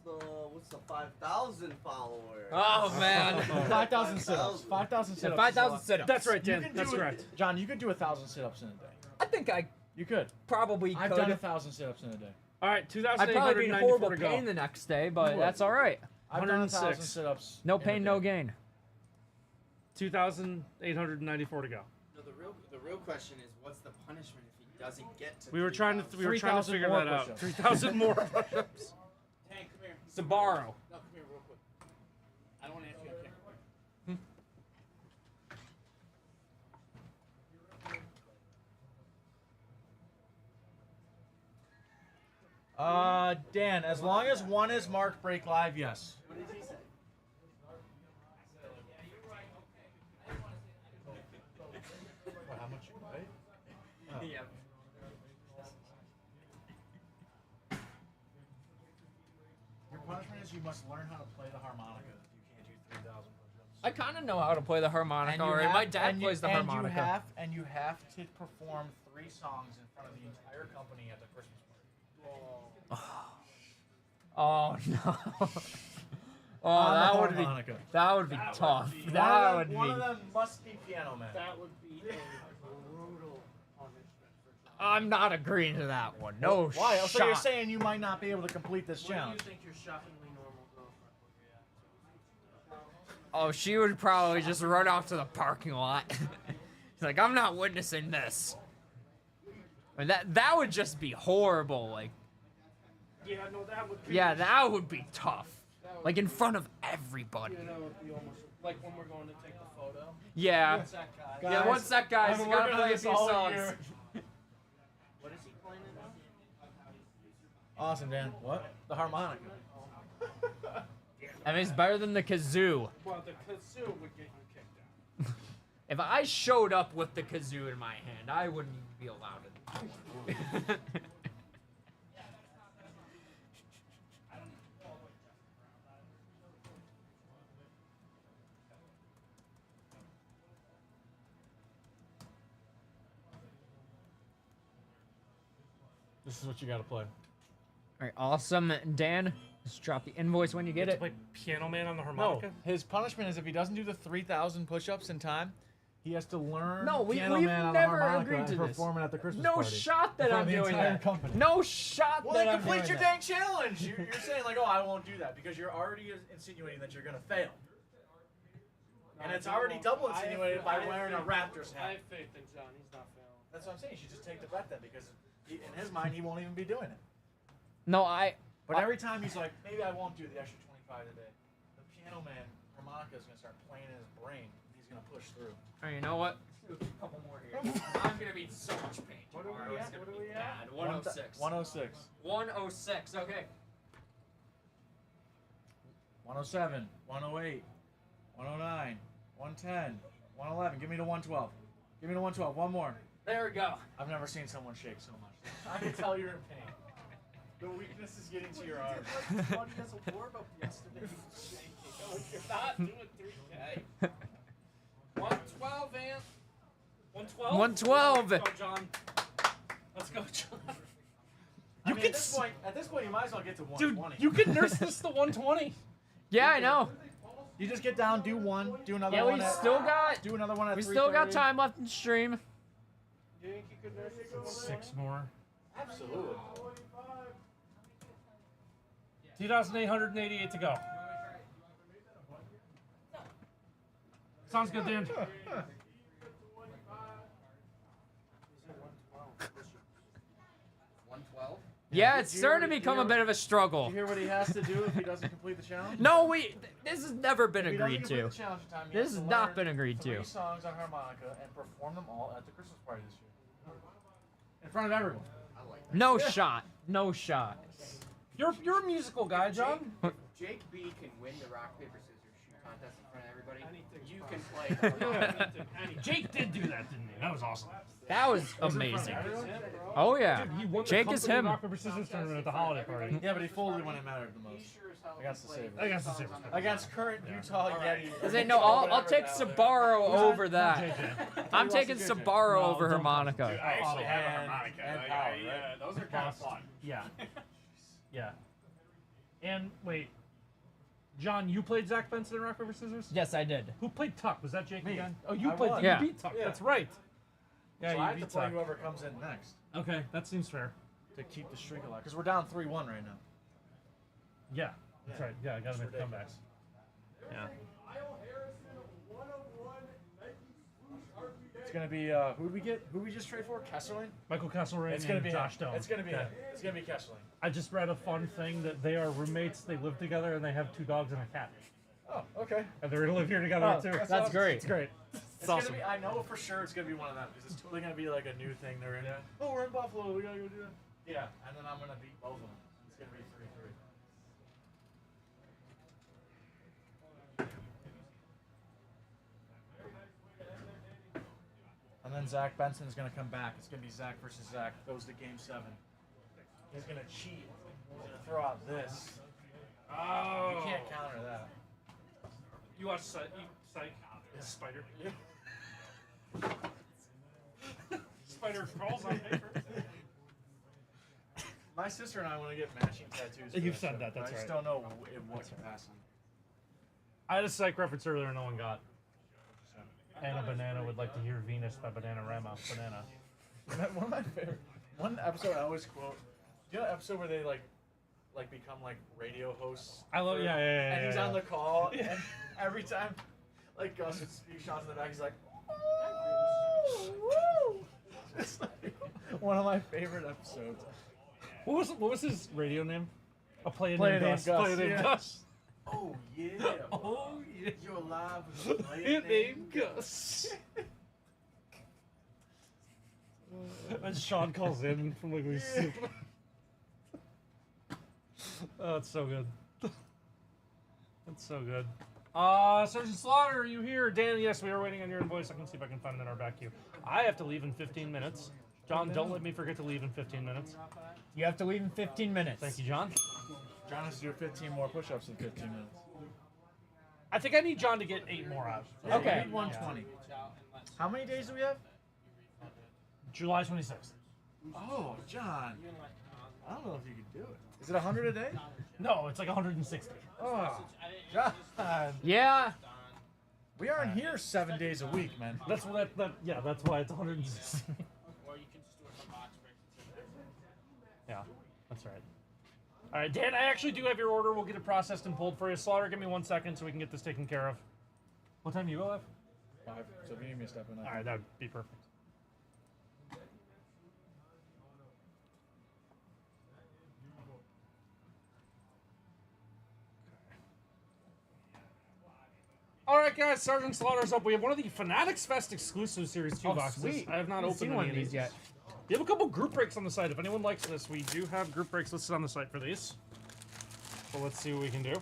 the 5,000 followers? Oh man. 5,000 sit-ups. 5,000 sit-ups. 5,000 sit-ups. That's right, You Dan. can That's do correct. John, you could do 1,000 sit-ups in a day. I think I You could. probably I've could. done 1,000 sit-ups in a day. All right, I'd probably be in horrible 2,894 to go. pain the next day, but You would. that's all right. I've done 1,000 106. sit-ups. No in a pain, day. no gain. 2,894 to go. No, the real question is, what's the punishment if he doesn't get to? We were trying to 3,000 figure more that out. push-ups. 3,000 more push-ups. Tank, come here. Sabaro. No, come here real quick. I don't want to answer you on camera. Dan, as long as one is marked break live, yes. What did he say? How much you weigh? Yeah. Your punishment is you must learn how to play the harmonica. You can't do 3,000 push-ups. I kind of know how to play the harmonica already. My dad plays the harmonica. And you have to perform 3 songs in front of the entire company at the Christmas party. Oh no. Oh, On the that would be harmonica. tough. One That of would them, one be. of them must be Piano Man. That would be a brutal punishment for John. I'm not agreeing to that one. No Why? shot. So you're saying you might not be able to complete this What do challenge? you think your shockingly normal girlfriend would react to? Oh, she would probably just run off to the parking lot. She's like, I'm not witnessing this. And that would just be horrible. Like, Yeah, no, that would be. yeah, that would be tough. Like in front of everybody. You know, it would be almost like when we're going to take the photo. Yeah. What's that guy? Yeah, Guys, what's that, guys? I've You been gotta working on play a this few all songs. year. What is he playing it on? Awesome, Dan. What? The harmonica. I mean, it's better than the kazoo. Well, the kazoo would get you kicked out. If I showed up with the kazoo in my hand, I wouldn't even be allowed in. This is what you got to play. All right, awesome, Dan. Just drop the invoice when you get To it. play Piano Man on the No, harmonica. his punishment is if he doesn't do the 3,000 push-ups in time, he has to learn No, Piano we've Man on the never harmonica agreed and to this. perform it at the Christmas No party. shot that in front I'm of the doing entire that. company. No shot Well, that then I'm complete doing your that. dang challenge. You're saying like, oh, I won't do that because you're already insinuating that you're gonna fail, and it's already double insinuated by wearing a Raptors I hat. have faith in John. He's not failing. That's what I'm saying. You should just take the bet then because in his mind he won't even be doing it. No, But every time he's like, maybe I won't do the extra 25 today. The Piano Man harmonica is gonna start playing in his brain. And he's gonna push through. All right, you know what? Let's do a couple more here. I'm gonna be in so much pain. What are we tomorrow. It's at? gonna What are be we at? bad. 106. 106. 106. Okay. 107, 108, 109, 110, 111. Give me the 112. Give me the 112. One more. There we go. I've never seen someone shake so much. I can tell you're in pain. The weakness is getting to your arms. Buddy has a warm up yesterday. He was shaking. Oh, you're not doing 3K. 112, Ant. 112. 112. Let's go, John. Let's go, John. I mean, at this point, you might as well get to 120. Dude, you can nurse this to 120. Yeah, I know. You just get down, do one, do another Yeah, one. we at, still got. do another one at We still got 3:30. time left in stream. You think you could nurse it to 6 more. Absolutely. 2,888 to go. Sounds good, Dan. 112. Yeah, it's Did you starting to already- become a you bit of a Do struggle. you hear what he has to do if he doesn't complete the challenge? No, this has never been If he doesn't agreed complete to. the challenge in time, he This has has to not learn been agreed 3 to. songs on harmonica and perform them all at the Christmas party this year. in front of everyone. No shot. No shot. You're a musical guy, John. If Jake B can win the rock paper scissors shoot contest in front of everybody, you can play. Jake did do that, didn't he? That was awesome. That was amazing. Oh yeah. Dude, he won the Jake is company him. rock paper scissors tournament at the holiday party. Yeah, but he folded when it mattered the most. Against the Sabres. Against the Sabres. Against current Utah Yeti. I say no. I'll take Sabaro over that. I'm taking Sabaro over harmonica. I actually have a And- harmonica. and Like, power, yeah, right? those are kind of fun. Yeah. Yeah. And wait, John, you played Zach Benson in rock paper scissors? Yes, I did. Who played Tuck? Was that Jake Me. again? Oh, you I played. won. You Yeah. beat Tuck. Yeah. That's right. Yeah, So you I have beat to play Tuck. whoever comes in next Okay, that seems fair. to keep the streak alive. Because we're down 3-1 right now. Yeah, that's right. Yeah, I gotta make the comebacks. Yeah. It's gonna be who did we get? Who did we just trade for? Kesserling? Michael Castlereigh It's gonna and be Josh him. Stone. It's gonna be Yeah. him. It's gonna be Kesserling. I just read a fun thing that they are roommates. They live together and they have 2 dogs and a cat. Oh, okay. And they're gonna live here together Oh, too. that's great. It's great. It's awesome. gonna be. I know for sure it's gonna be one of them because it's totally gonna be like a new thing they're in. Oh, we're in Buffalo. We gotta go do that. Yeah, and then I'm gonna beat both of them. It's gonna be 3-3. And then Zach Benson's gonna come back. It's gonna be Zach versus Zach. Goes to Game 7. He's gonna cheat. He's gonna throw out this. Oh. You can't counter that. You watch Psych? Spider. Spider crawls on paper. My sister and I want to get matching tattoos. for You've that said stuff, that, but that's I just right. don't know in what capacity. I had a Psych reference earlier and no one got. Anna Banana would like to hear Venus by Bananarama. Banana. One of my favorite. One episode I always quote. You know the episode where they like become like radio hosts? I love- yeah, yeah, yeah, And he's yeah, on yeah. the call, and every time, like Gus would speak shots in the back, he's like, woo! Just like one of my favorite episodes. What was his radio name? A play Play named Name Gus. Gus, Play named yeah. Gus. Oh yeah. Oh yeah. You're alive with a Play named Gus. And Sean calls in from like these super. Oh, it's so good. It's so good. Sergeant Slaughter, are you here? Dan, yes, we are waiting on your invoice. I can see if I can find it in our back queue. I have to leave in 15 minutes. John, don't let me forget to leave in 15 minutes. You have to leave in 15 minutes. Thank you, John. John has to do 15 more push-ups in 15 minutes. I think I need John to get 8 more out. Okay. We need 120. How many days do we have? July 26th. Oh, John. I don't know if you can do it. Is it 100 a day? No, it's like 160. Oh, John. Yeah. We aren't here 7 days a week, man. That's what yeah, that's why it's 160. Or you can just do it from box break. Yeah, that's right. All right, Dan, I actually do have your order. We'll get it processed and pulled for you. Slaughter, give me 1 second so we can get this taken care of. What time do you go have? 5. So if you need me to step in, All right, that would be perfect. All right, guys, Sergeant Slaughter's up. We have one of the Fanatics Fest exclusive Series 2 Oh, boxes. sweet. I have not Haven't opened seen any one of these yet. We have a couple group breaks on the site. If anyone likes this, we do have group breaks listed on the site for these. So let's see what we can do.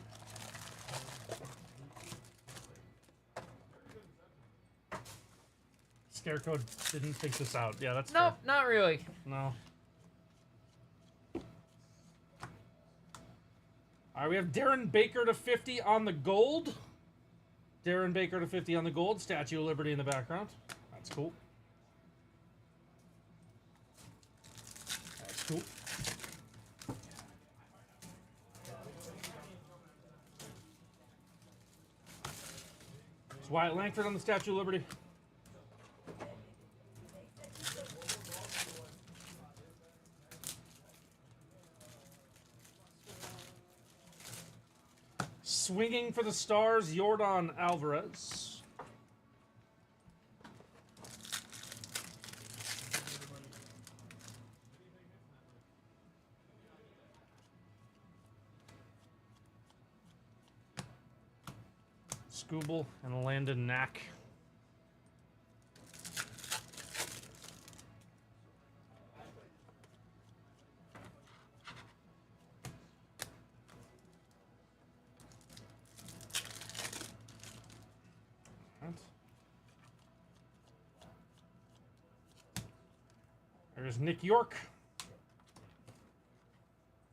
Scarecode didn't think this out. Yeah, that's Nope, not really. fair. No. All right, we have Darren Baker to 50 on the gold. Darren Baker to 50 on the gold. Statue of Liberty in the background. That's cool. That's cool. It's Wyatt Langford on the Statue of Liberty. Swinging for the Stars, Jordan Alvarez. Scooble and Landon Knack. There's Nick York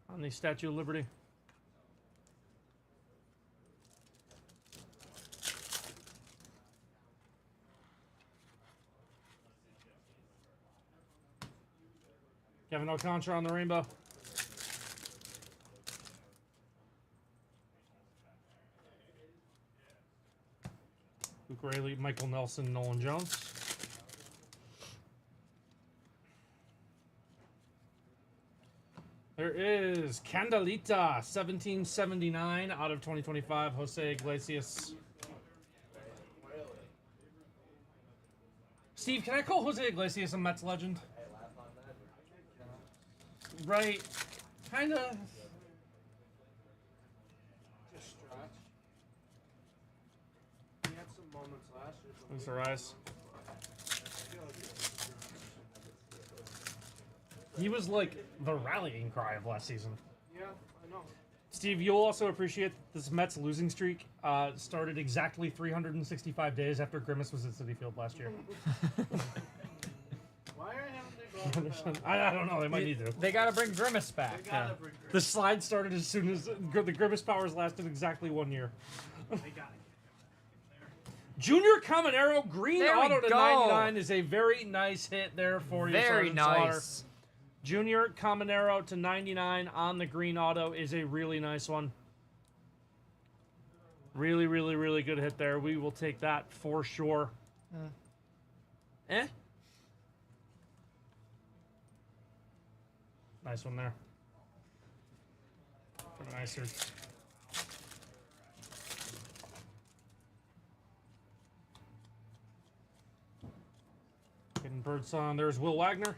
on the Statue of Liberty. Kevin Alcantara on the rainbow. Luke Rayleigh, Michael Nelson, Nolan Jones. There is Candelita, 1779 out of 2025, Jose Iglesias. Steve, can I call Jose Iglesias a Mets legend? Right. Kind of. Just stretch. He had some moments last year. but Mr. Rice. I feel like He was like the rallying cry of last season. yeah, I know. Steve, you'll also appreciate that this Mets losing streak started exactly 365 days after Grimace was at Citi Field last year. Why haven't they brought it back? I don't know. They might need to. They gotta bring Grimace back. They gotta bring The slide started as soon as the Grimace powers lasted exactly 1 year. They got Junior Caminero, green There we auto to go. 99 is a very nice hit there for you. Very Sergeant Slaughter. nice. Junior Caminero to 99 on the green auto is a really nice one. Really, really, really good hit there. We will take that for sure. Eh? Nice one there. Kind of nicer. Hidden Birdsong. There's Will Wagner.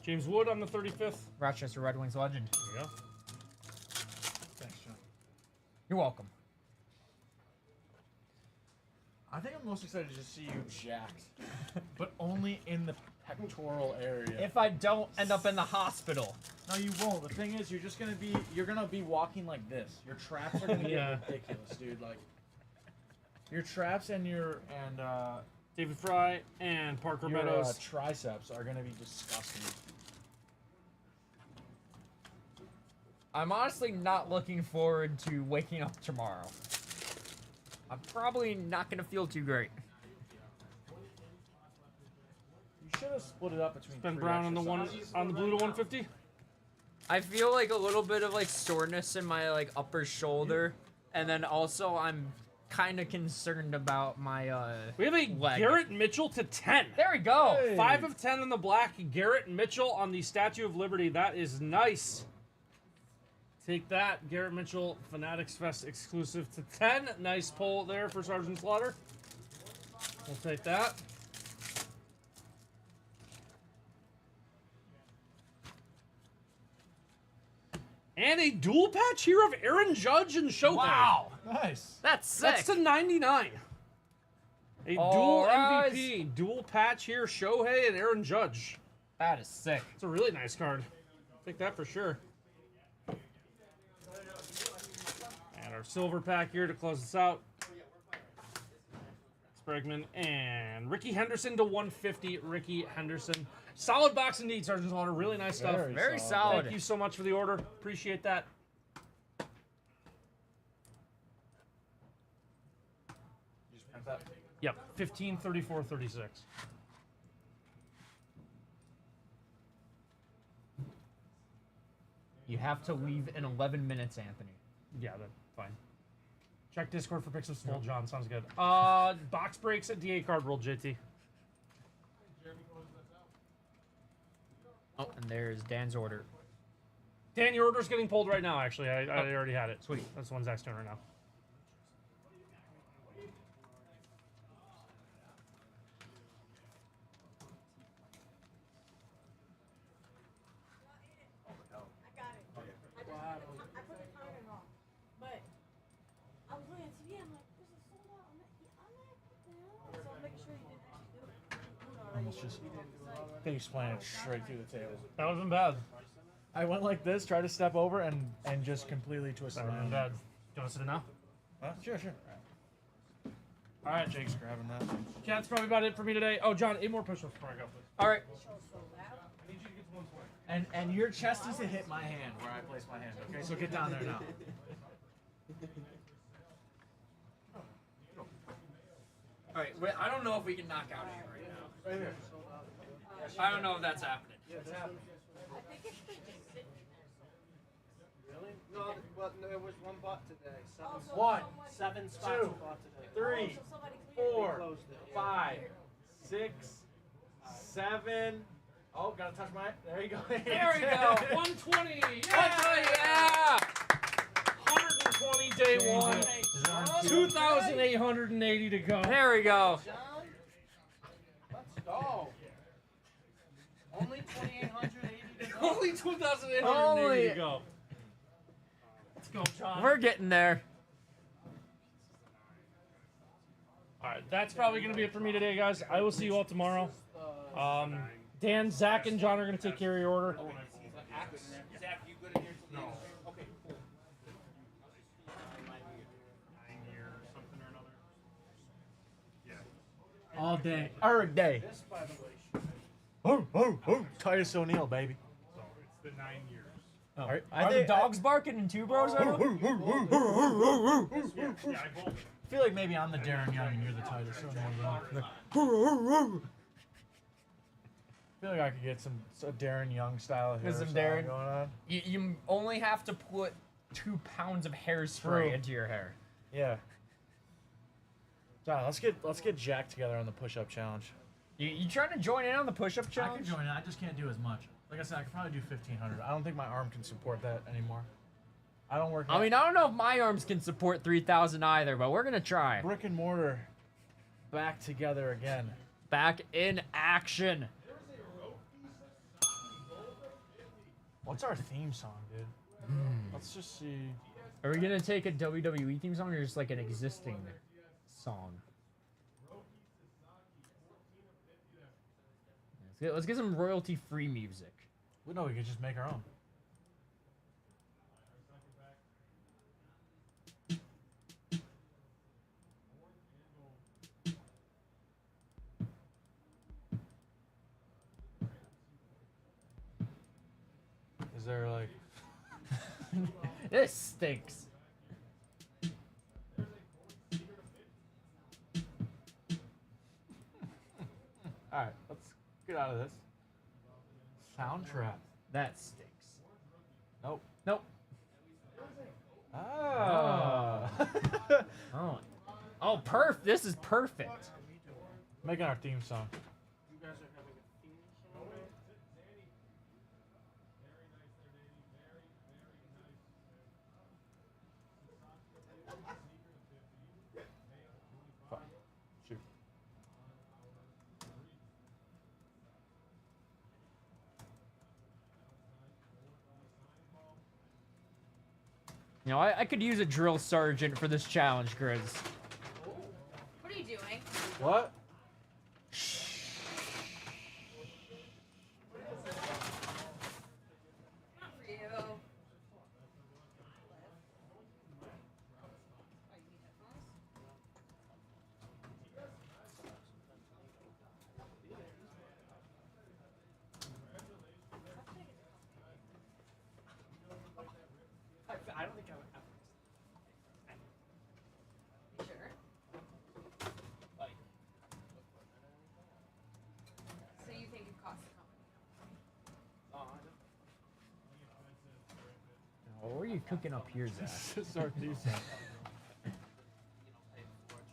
James Wood on the 35th. Rochester Red Wings legend. There you go. Thanks, John. You're welcome. I think I'm most excited to just see you jacked, but only in the pectoral area. If I don't end up in the hospital. No, you won't. The thing is, you're gonna be walking like this. Your traps are gonna Yeah. get ridiculous, dude. Like your traps and David Fry and Parker your Meadows. triceps are gonna be disgusting. I'm honestly not looking forward to waking up tomorrow. I'm probably not gonna feel too great. You should have split it up between. Ben 3 Brown on the exercises. on the blue to 150. I feel like a little bit of like soreness in my like upper shoulder, and then also I'm kind of concerned about my We have a leg. Garrett Mitchell to 10. There we go. Hey. 5 of 10 on the black. Garrett Mitchell on the Statue of Liberty. That is nice. Take that, Garrett Mitchell, Fanatics Fest exclusive to 10. Nice pull there for Sergeant Slaughter. We'll take that. And a dual patch here of Aaron Judge and Shohei. Wow, Nice. that's sick. That's to 99. A All dual rise. MVP, dual patch here, Shohei and Aaron Judge. That is sick. It's a really nice card. Take that for sure. And our silver pack here to close this out. Bregman and Ricky Henderson to 150. Ricky Henderson. Solid box indeed, Sergeant Slaughter. Really nice stuff. Very solid. Thank you so much for the order. Appreciate that. You just print that. Yep, 15, 34, 36. You have to leave in 11 minutes, Anthony. Yeah, that's fine. Check Discord for pics of Swole John. Sounds good. Box breaks at DA card roll, JT. Oh, and there's Dan's order. Dan, your order's getting pulled right now, actually. I already had it. Sweet. That's the one Zach's doing right now. Almost just face planted straight through the table. That would have been bad. I went like this, tried to step over, and just completely twisted That would my have been hand. bad. Do you want to sit it now? Sure, sure. All right, Jake. Just grabbing that. Yeah, that's probably about it for me today. Oh, John, 8 more push-ups before I go, please. All right. I need you to get to 120. And your chest is to hit my hand where I place my hand. Okay, so get down there now. All right. Wait, I don't know if we can knock out A right now. Right here. I don't know if that's happening. Yeah, it's happening. I think it's been just sitting there. Really? No, but there was one bot today. Seven, Also, One, someone- 7 spots two, of bot today. 3, Also, somebody cleared it. 4, closed it, yeah. 5, 6, 7. Oh, gotta touch my. There you go. There we go. 120. Yeah. 120 day one. 2,880 to go. There we go. John, let's go. Only 2,880 to go. Only 2,880 Holy- to go. Let's go, John. We're getting there. All right, that's probably going to be it for me today, guys. I will see you all tomorrow. Dan, Zach, and John are going to take care of your order. Zach, you good in here till No. Okay, cool. 9 years, something or another. Yeah. All day. Every day. This, by the way, Oh. Titus O'Neil, baby. So it's the 9 years. Oh. Are the dogs barking in Two Bros? Yeah, I both. I feel like maybe I'm the Darren Young and you're the Titus O'Neil. I feel like I could get some Darren Young style hair Some style Darren. going on. You only have to put 2 pounds of hairspray True. into your hair. Yeah. John, let's get Jack together on the push-up challenge. You trying to join in on the push-up I challenge? can join it. I just can't do as much. Like I said, I could probably do 1,500. I don't think my arm can support that anymore. I don't work. I mean, I don't know if my arms can support 3,000 either, but we're gonna try. Brick and mortar back together again. Back in action. What's our theme song, dude? Let's just see. Are we gonna take a WWE theme song or just like an existing song? Let's get some royalty-free music. Well, no, we could just make our own. Is there like... This stinks. Alright, let's get out of this. Soundtrap. That stinks. Nope. Nope. Ah. Oh. Oh, this is perfect. Making our theme song. you guys are having a theme song. Shoot. You know, I could use a drill sergeant for this challenge, Grizz. What are you doing? What? Not for you. I don't think I would have. You sure? Like, So you think it costs the company? What are you cooking up here, Zach? This is our theme song.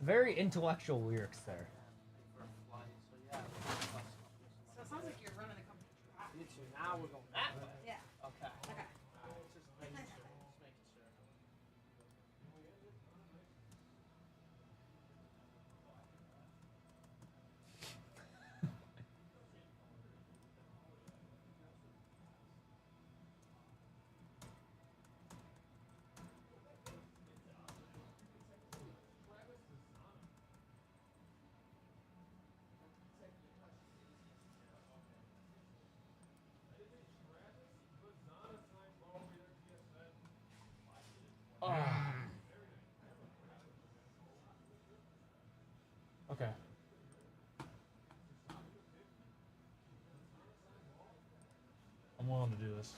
Very intellectual lyrics there. So it sounds like you're running a company. you two, now we're going that way. Yeah. Okay. Okay. Just making sure. Just making sure. Okay. I'm willing to do this.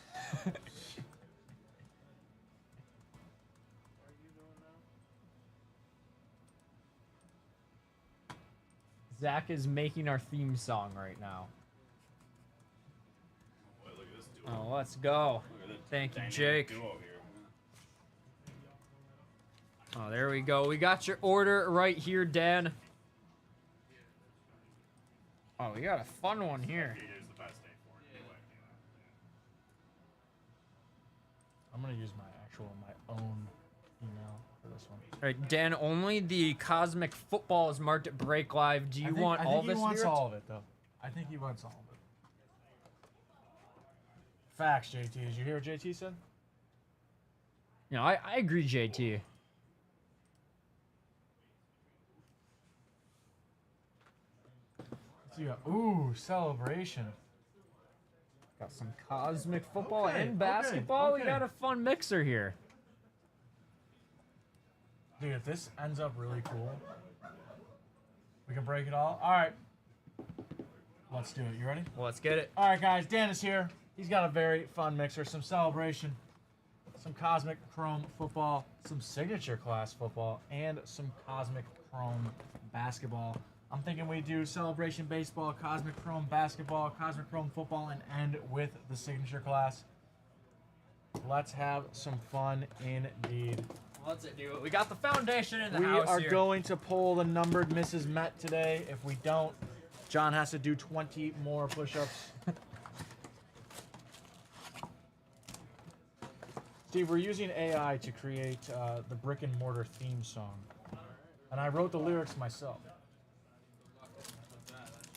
Zach is making our theme song right now. Oh, let's go. Thank you, Jake. Oh, there we go. We got your order right here, Dan. Oh, we got a fun one here. I'm gonna use my own email for this one. All right, Dan. Only the Cosmic Football is marked at Break Live. Do you want all this? He wants all of it, though. I think he wants all of it. Facts, JT. Did you hear what JT said? No, I agree, JT. So you got, ooh, celebration. Got some Cosmic Football Okay, and basketball. okay. We got a fun mixer here. Dude, if this ends up really cool, we can break it all. All right. Let's do it. You ready? Well, let's get it. All right, guys. Dan is here. He's got a very fun mixer. Some celebration, some Cosmic Chrome football, some signature class football, and some Cosmic Chrome basketball. I'm thinking we do celebration baseball, Cosmic Chrome basketball, Cosmic Chrome football, and end with the signature class. Let's have some fun indeed. Let's do it. We got the foundation in the We house are here. going to pull the numbered Mrs. Met today. If we don't, John has to do 20 more push-ups. Steve, we're using AI to create the brick and mortar theme song. And I wrote the lyrics myself.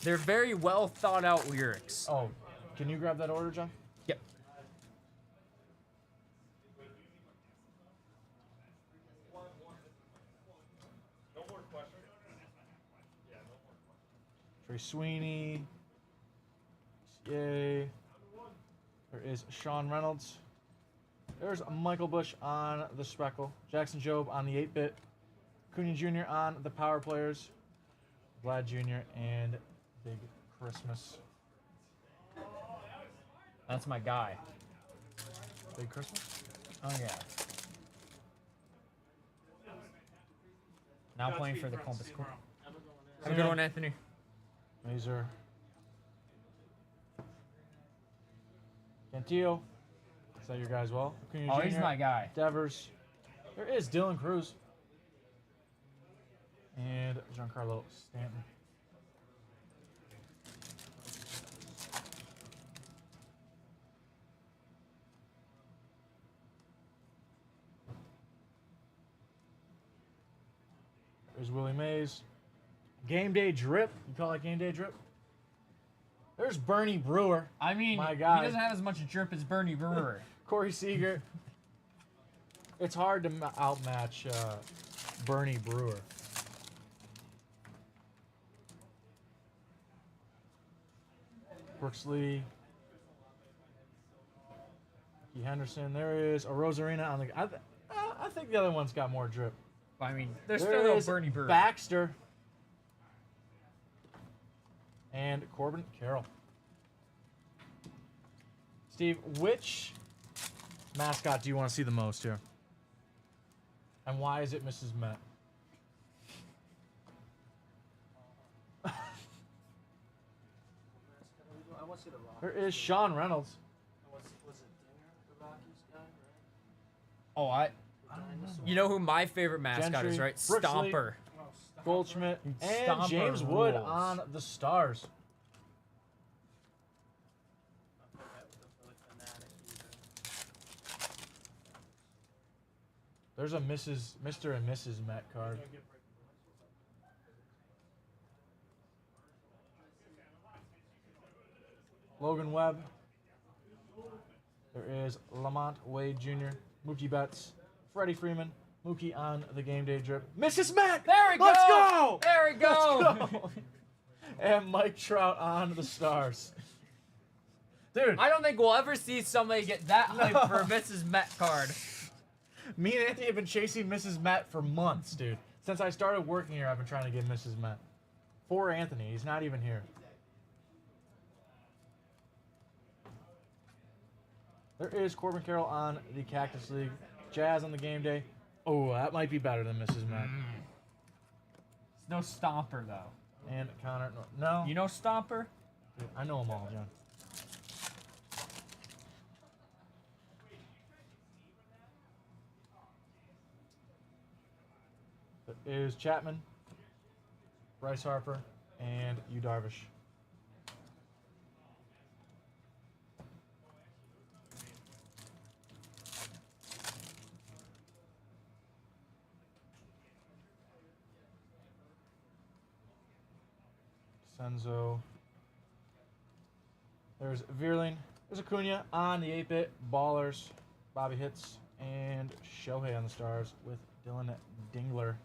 They're very well thought out lyrics. Oh, can you grab that order, John? Yep. Trey Sweeney. Yay. There is Sean Reynolds. There's Michael Bush on the Speckle. Jackson Jobe on the 8-bit. Cunha Jr. on the Power Players. Vlad Jr. and Big Christmas. That's my guy. Big Christmas? Oh, yeah. Now playing for the Columbus Crew. Have a good one, Anthony. Mazer. Cantillo. Is that your guy as well? Cunha Oh, Jr., he's my guy. Devers. There is Dylan Cruz. And Giancarlo Stanton. There's Willie Mays. Game day drip. You call it game day drip? There's Bernie Brewer. I mean, my guy. he doesn't have as much drip as Bernie Brewer. Corey Seager. It's hard to outmatch Bernie Brewer. Brooks Lee. Ricky Henderson. There is a Rosarina on the. I think the other one's got more drip. I mean, there's There still no is Bernie Brewer. Baxter. And Corbin Carroll. Steve, which mascot do you want to see the most here? And why is it Mrs. Met? I want to see the Rock. There is Sean Reynolds. Was it Dinger, the Rockies guy, right? Oh, you know who my favorite mascot Gentry, is, right? Brooks Lee, Stomper. Goldschmidt, Dude, and Stomper James Wood rules. on the Stars. There's a Mr. and Mrs. Met card. Logan Webb. There is Lamont Wade Jr., Mookie Betts, Freddie Freeman, Mookie on the game day drip. Mrs. Met! There we go! Let's go! There we go! Let's go! And Mike Trout on the Stars. Dude. I don't think we'll ever see somebody get that hype for a Mrs. Met card. Me and Anthony have been chasing Mrs. Met for months, dude. Since I started working here, I've been trying to get Mrs. Met. Poor Anthony. He's not even here. There is Corbin Carroll on the Cactus League. Jazz on the game day. Oh, that might be better than Mrs. Met. It's no Stomper, though. And Connor. No. You know Stomper? Dude, I know them all, John. There is Chapman, Bryce Harper, and Yu Darvish. Senzo. There's Vierling. There's Acuna on the 8-bit. Ballers. Bobby Hits. And Shohei on the stars with Dylan Dingler.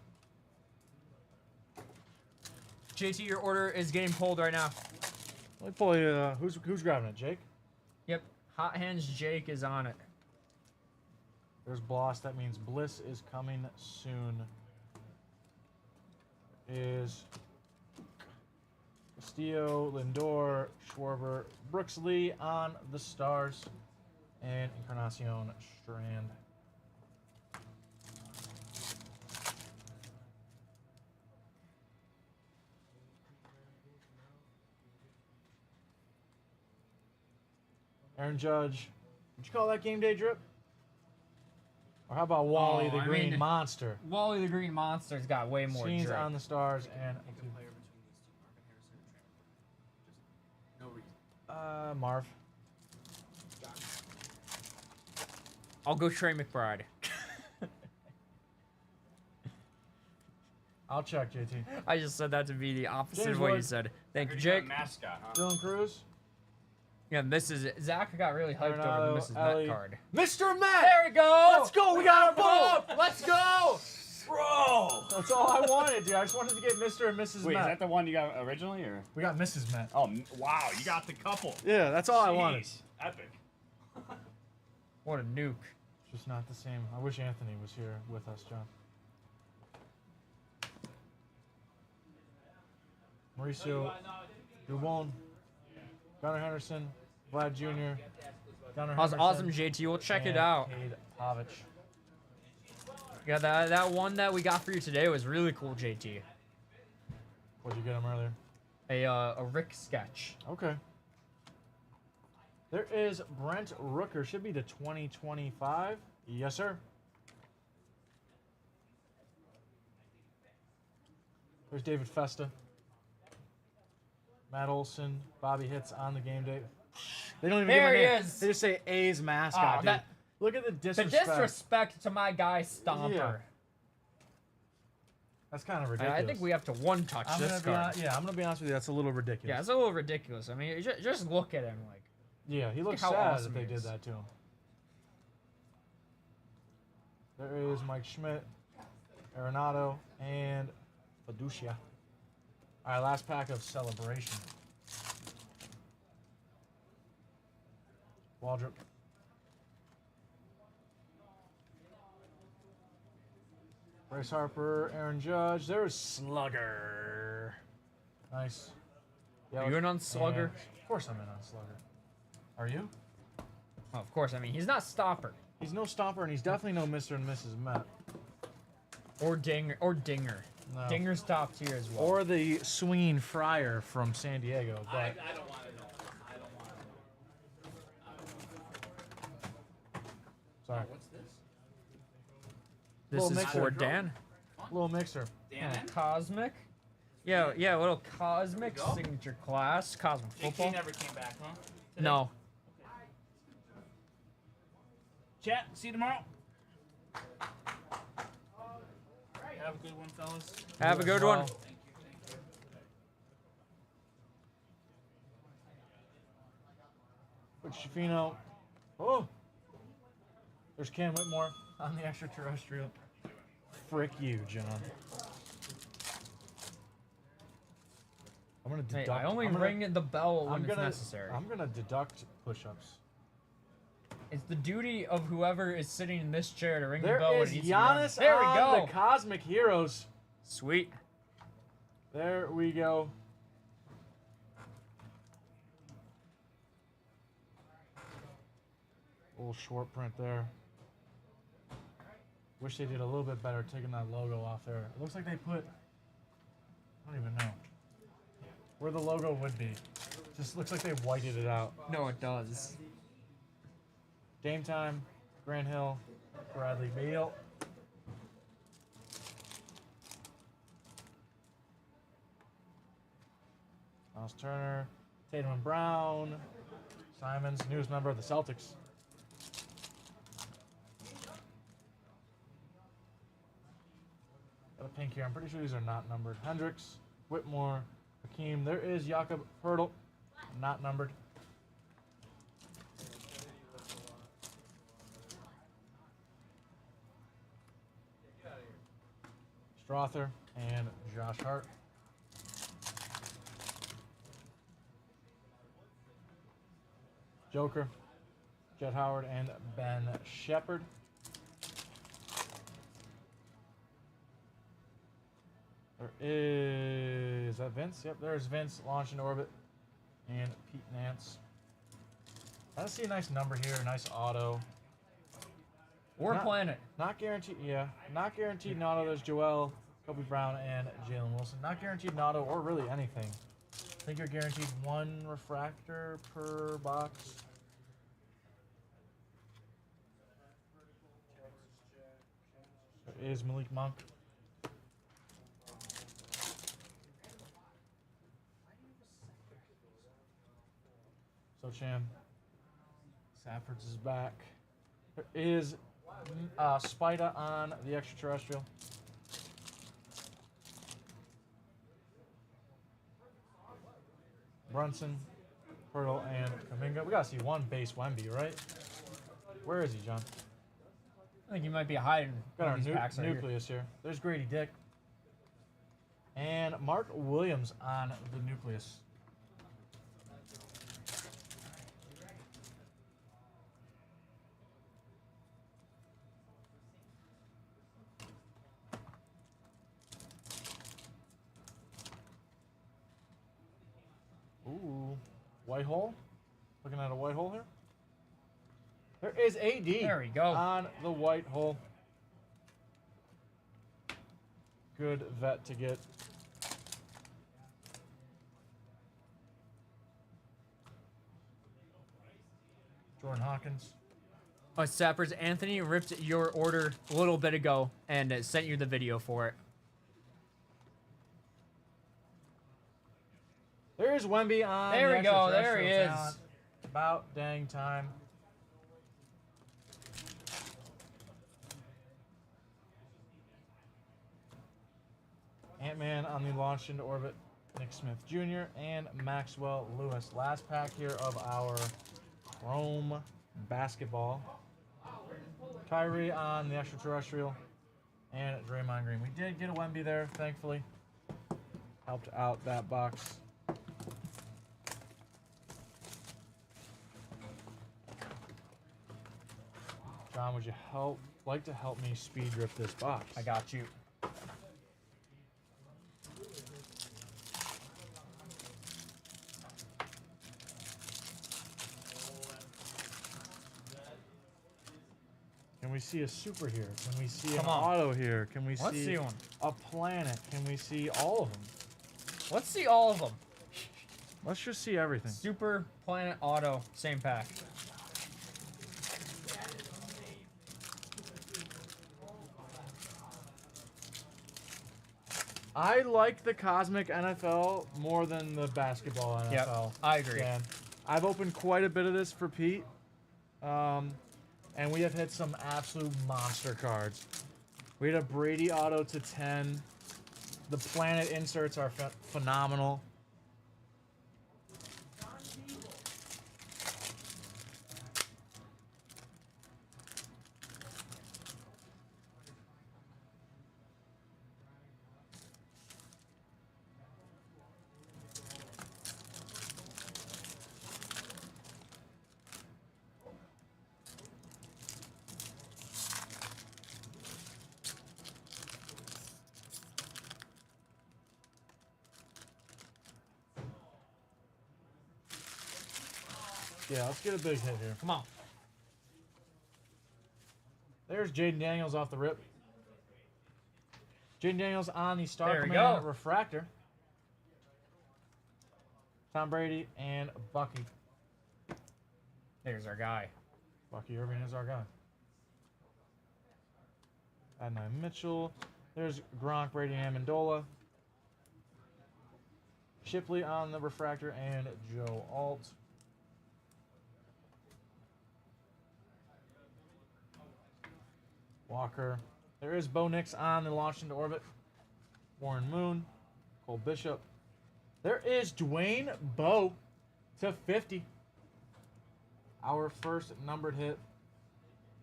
JT, your order is getting pulled right now. Let me pull you. Who's grabbing it? Jake? Yep. Hot Hands Jake is on it. There's Bloss. That means Bliss is coming soon. Is Castillo, Lindor, Schwarber, Brooks Lee on the stars, and Encarnacion Strand. Aaron Judge. Would you call that game day drip? Or how about Wally the Green Monster? Wally the Green Monster's got way more Scenes drip. on the stars and Marv. I'll go Trey McBride. I'll check, JT. I just said that to be the opposite James of what you Wood. said. Thank you, Heard you got a Jake. mascot, huh? Dylan Cruz. Yeah, Mrs. Zach got really hyped Arenado, over the Mrs. Ellie. Met card. Mr. Met! There we go! Let's go! We got a boat! Let's go! Bro! That's all I wanted, dude. I just wanted to get Mr. and Mrs. Wait, Met. is that the one you got originally, or? We got Mrs. Met. Oh, wow, you got the couple. Yeah, that's all I wanted. Jeez, epic. What a nuke. It's just not the same. I wish Anthony was here with us, John. Mauricio Dubon, Gunnar Henderson, Vlad Jr., Gunnar That was Henderson, awesome, JT. We'll check it and out. Cade Povich. Yeah, that one that we got for you today was really cool, JT. What'd you get him earlier? A Rick sketch. Okay. There is Brent Rooker. Should be to 2025. Yes, sir. There's David Festa. Matt Olson. Bobby Hits on the game day. They don't even There give he a name. is. They just say A's mascot, Oh, dude. that- Look at the The disrespect. disrespect to my guy Stomper. Yeah. That's kind of ridiculous. I think we have to one-touch I'm this gonna be card. I'm going to be honest with you. That's a little ridiculous. Yeah, it's a little ridiculous. I mean, just look at him. Like, Yeah, he look looks how sad awesome that they he did is. that to him. There is Mike Schmidt, Arenado, and Fiducia. All right, last pack of Celebration. Waldrop. Bryce Harper, Aaron Judge. There's Slugger. Nice. Are you in on Slugger? Of course I'm in on Slugger. Are you? Oh, of course. I mean, he's not Stomper. He's no Stomper, and he's definitely no Mr. and Mrs. Met. Or Dinger. No. Dinger's top tier as well. Or the swinging friar from San Diego. But I don't want to know. I don't want to know. sorry. What's this? This Little is mixer. for Dan. Little mixer. Yeah, Cosmic. Yeah, a little Cosmic Go. signature class. Cosmic football. JT never came back, huh? Today? No. Chat, see you tomorrow. Have a good one, fellas. Have a good one. Put Shafino. Oh. There's Cam Whitmore on the extraterrestrial. Frick you, John. I'm gonna Hey, deduct. I only I'm gonna- ring the bell when I'm it's gonna- necessary. I'm gonna deduct push-ups. It's the duty of whoever is sitting in this chair to ring There the bell when is it needs to be rung. Giannis There we on go. the Cosmic Heroes. Sweet. There we go. A little short print there. Wish they did a little bit better taking that logo off there. It looks like they put, I don't even know where the logo would be. Just looks like they whited it out. No, it does. Game Time, Grant Hill, Bradley Beal. Miles Turner, Tatum and Brown, Simons, newest member of the Celtics. Got a pink here. I'm pretty sure these are not numbered. Hendricks, Whitmore, Hakeem. There is Jakob Hurdle, not numbered. Strother and Josh Hart. Joker, Jet Howard, and Ben Shepard. There is that Vince? Yep, there's Vince, Launch into Orbit, and Pete Nance. I see a nice number here, a nice auto. Or Planet. Not guaranteed, yeah. Not guaranteed an auto. There's Joel, Kobe Brown, and Jalen Wilson. Not guaranteed an auto or really anything. I think you're guaranteed one refractor per box. There is Malik Monk. Socham. Safford's is back. There is Spida on the extraterrestrial. Brunson, Hurdle, and Kaminga. We gotta see one base Wemby, right? Where is he, John? I think he might be hiding. Got our these packs right nucleus here. There's Grady Dick. And Mark Williams on the nucleus. Ooh, white hole. Looking at a white hole here. There is AD. There we go. On the white hole. Good vet to get. Jordan Hawkins. Sappers, Anthony ripped your order a little bit ago and sent you the video for it. There's Wemby on. There the we go. There he extraterrestrial is. talent. About dang time. Ant-Man on the launch into orbit. Nick Smith Jr. and Maxwell Lewis. Last pack here of our Chrome basketball. Kyrie on the extraterrestrial. And Draymond Green. We did get a Wemby there, thankfully. Helped out that box. John, would you like to help me speed rip this box? I got you. Can we see a super here? Can we see Come an on. auto here? Can we Let's see one. a planet? Can we see all of them? Let's see all of them. Let's just see everything. Super Planet Auto, same pack. I like the Cosmic NFL more than the basketball NFL. Yep, I agree. Dan. I've opened quite a bit of this for Pete, and we have hit some absolute monster cards. We had a Brady auto to 10. The Planet inserts are phenomenal. let's get a big hit here. Come on. There's Jaden Daniels off the rip. Jaden Daniels on the Star There we Command go. refractor. Tom Brady and Bucky. There's our guy. Bucky Irving is our guy. Adonai Mitchell. There's Gronk, Brady, and Amendola. Shipley on the refractor and Joe Alt. Walker. There is Bo Nix on the launch into orbit. Warren Moon. Cole Bishop. There is Dwayne Bowe to 50. Our first numbered hit.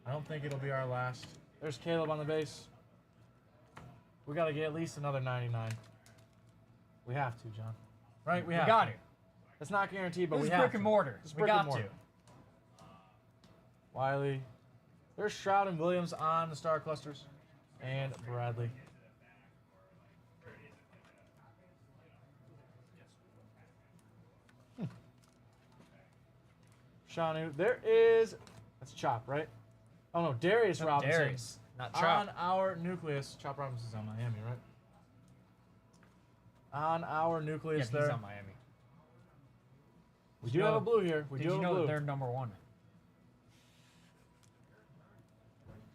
I don't think it'll be our last. There's Caleb on the base. We got to get at least another 99. We have to, John. Right? We have got to. it. It's not guaranteed, but This we is have brick to. and mortar. It's We brick and got mortar. to. Wiley. There's Stroud and Williams on the star clusters. And Bradley. Shanu. There is... That's Chop, right? Oh, no. Darius No, Robinson. Darius, not Chop. On our nucleus. Chop Robinson's on Miami, right? On our nucleus Yeah, there. he's on Miami. We do have a blue here. We Did do you have a know blue. that they're number one?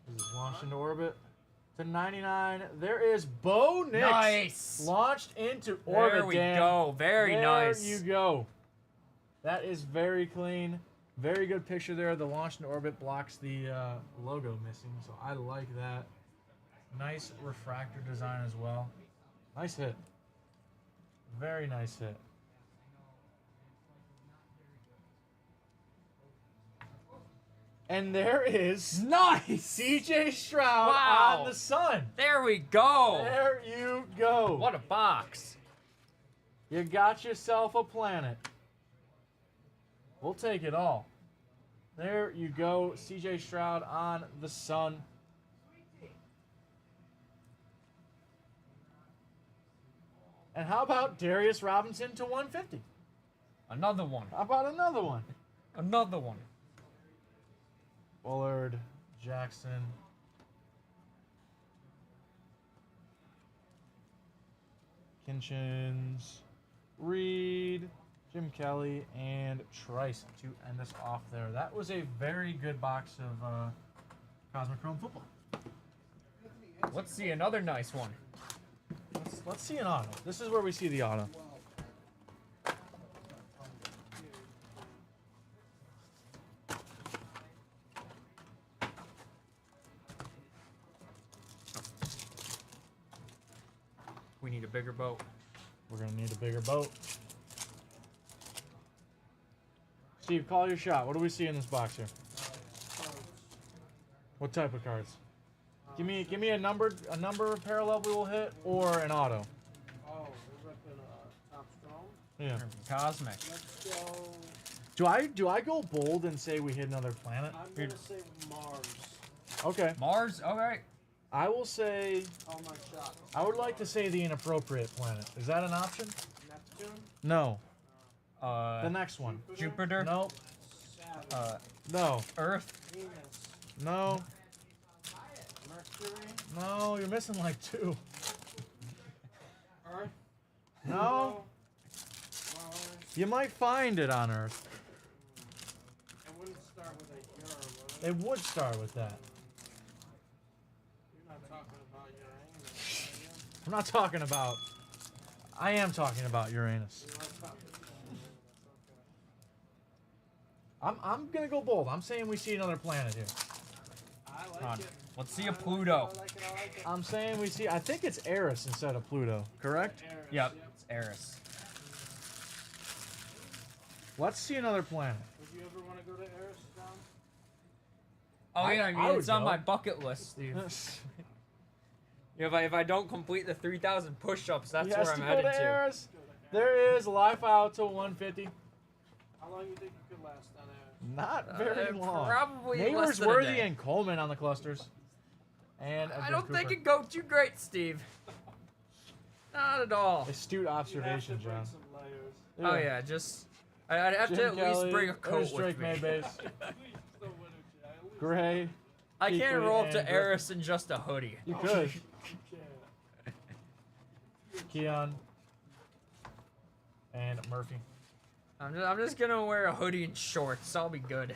This is launched into orbit. To 99. There is Bo Nix. Nice. Launched into orbit. There we Dan. go. Very there nice. There you go. That is very clean. Very good picture there. The launch into orbit blocks the logo missing, so I like that. Nice refractor design as well. Nice hit. Very nice hit. And there is nice CJ Stroud Wow. on the sun. There we go. There you go. What a box. You got yourself a planet. We'll take it all. There you go. CJ Stroud on the sun. And how about Darius Robinson to 150? Another one. How about another one? Another one. Bullard, Jackson. Kinchins, Reed, Jim Kelly, and Trice to end us off there. That was a very good box of Cosmic Chrome football. Let's see another nice one. Let's see an auto. This is where we see the auto. We need a bigger boat. We're going to need a bigger boat. Steve, call your shot. What do we see in this box here? What type of cards? Give me a number parallel we will hit or an auto. Oh, we're ripping Top Strong. Yeah. Cosmic. Let's go. Do I go bold and say we hit another planet? I'm gonna say Mars. Okay. Mars. All right. I will say. All my shots. I would like to say the inappropriate planet. Is that an option? Neptune. No. The next one. Jupiter. Nope. Saturn. No. Earth. Venus. No. Mercury. No. You're missing like two. Earth. No. Mars. You might find it on Earth. It wouldn't start with a Euro, would it? It would start with that. You're not talking about Uranus, are you? I'm not talking about. I am talking about Uranus. You are talking. I'm gonna go bold. I'm saying we see another planet here. I like On. it. Let's see a Pluto. I like it. I like it. I'm saying we see. I think it's Eris instead of Pluto. Correct? Eris, Yep. It's Eris. Let's see another planet. Would you ever want to go to Eris, John? Oh yeah, I mean, I it's would on go. my bucket list, Steve. If I don't complete the 3,000 push-ups, that's He has where to I'm go headed to to. Eris. There is life out to 150. How long do you think you could last on Eris? Not very long. Probably less Neighbors than a Worthy day. and Coleman on the clusters. And I don't think it'd go too great, Steve. Not at all. Astute You have to observation, bring John. some layers. Oh yeah, just I'd have to Jim at least Kelly, bring a coat there's with Drake me. Maybase. Gray. I can't Kuechly, roll up and to Griffin. Eris in just a hoodie. You could. Keon. And Murphy. I'm just gonna wear a hoodie and shorts. I'll be good.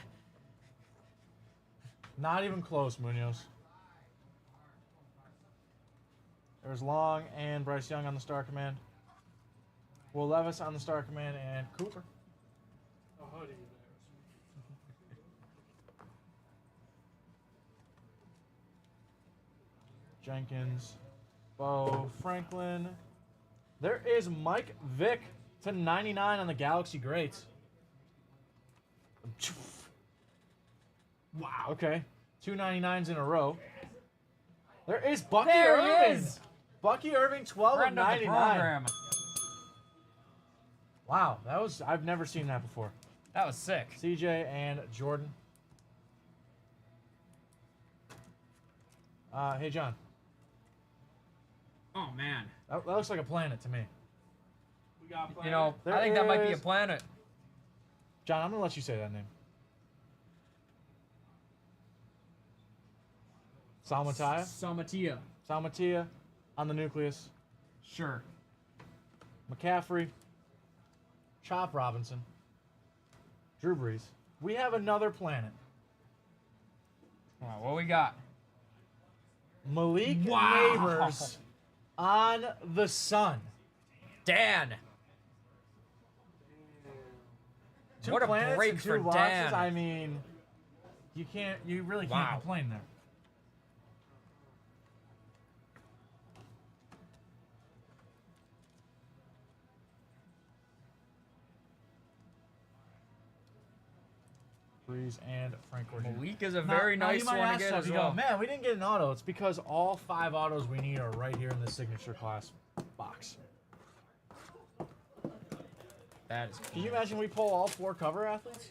Not even close, Munoz. There's Long and Bryce Young on the Star Command. Will Levis on the Star Command and Cooper. A hoodie Jenkins. Bo Franklin. There is Mike Vick to 99 on the Galaxy Greats. Wow. Okay. 2 99s in a row. There is Bucky There he Irving. is. Bucky Irving, 12 of Friend of the 99. program. Wow, I've never seen that before. That was sick. CJ and Jordan. Hey John. Oh man. That looks like a planet to me. We got You know, There I think that might be a is- planet. John, I'm gonna let you say that name. Salmataya? Salmatia. Salmatia on the nucleus. Sure. McCaffrey. Chop Robinson. Drew Brees. We have another planet. Wow, what we got? Malik Wow. Neighbors on the Sun. Dan. Two What a planets break and two for losses. Dan. I mean, you really can't Wow. complain there. Breeze and Frank Gordon. Malik is a very nice one to get as well. Man, we didn't get an auto. It's because all 5 autos we need are right here in the signature class box. That is Can you imagine we pull all 4 cover athletes?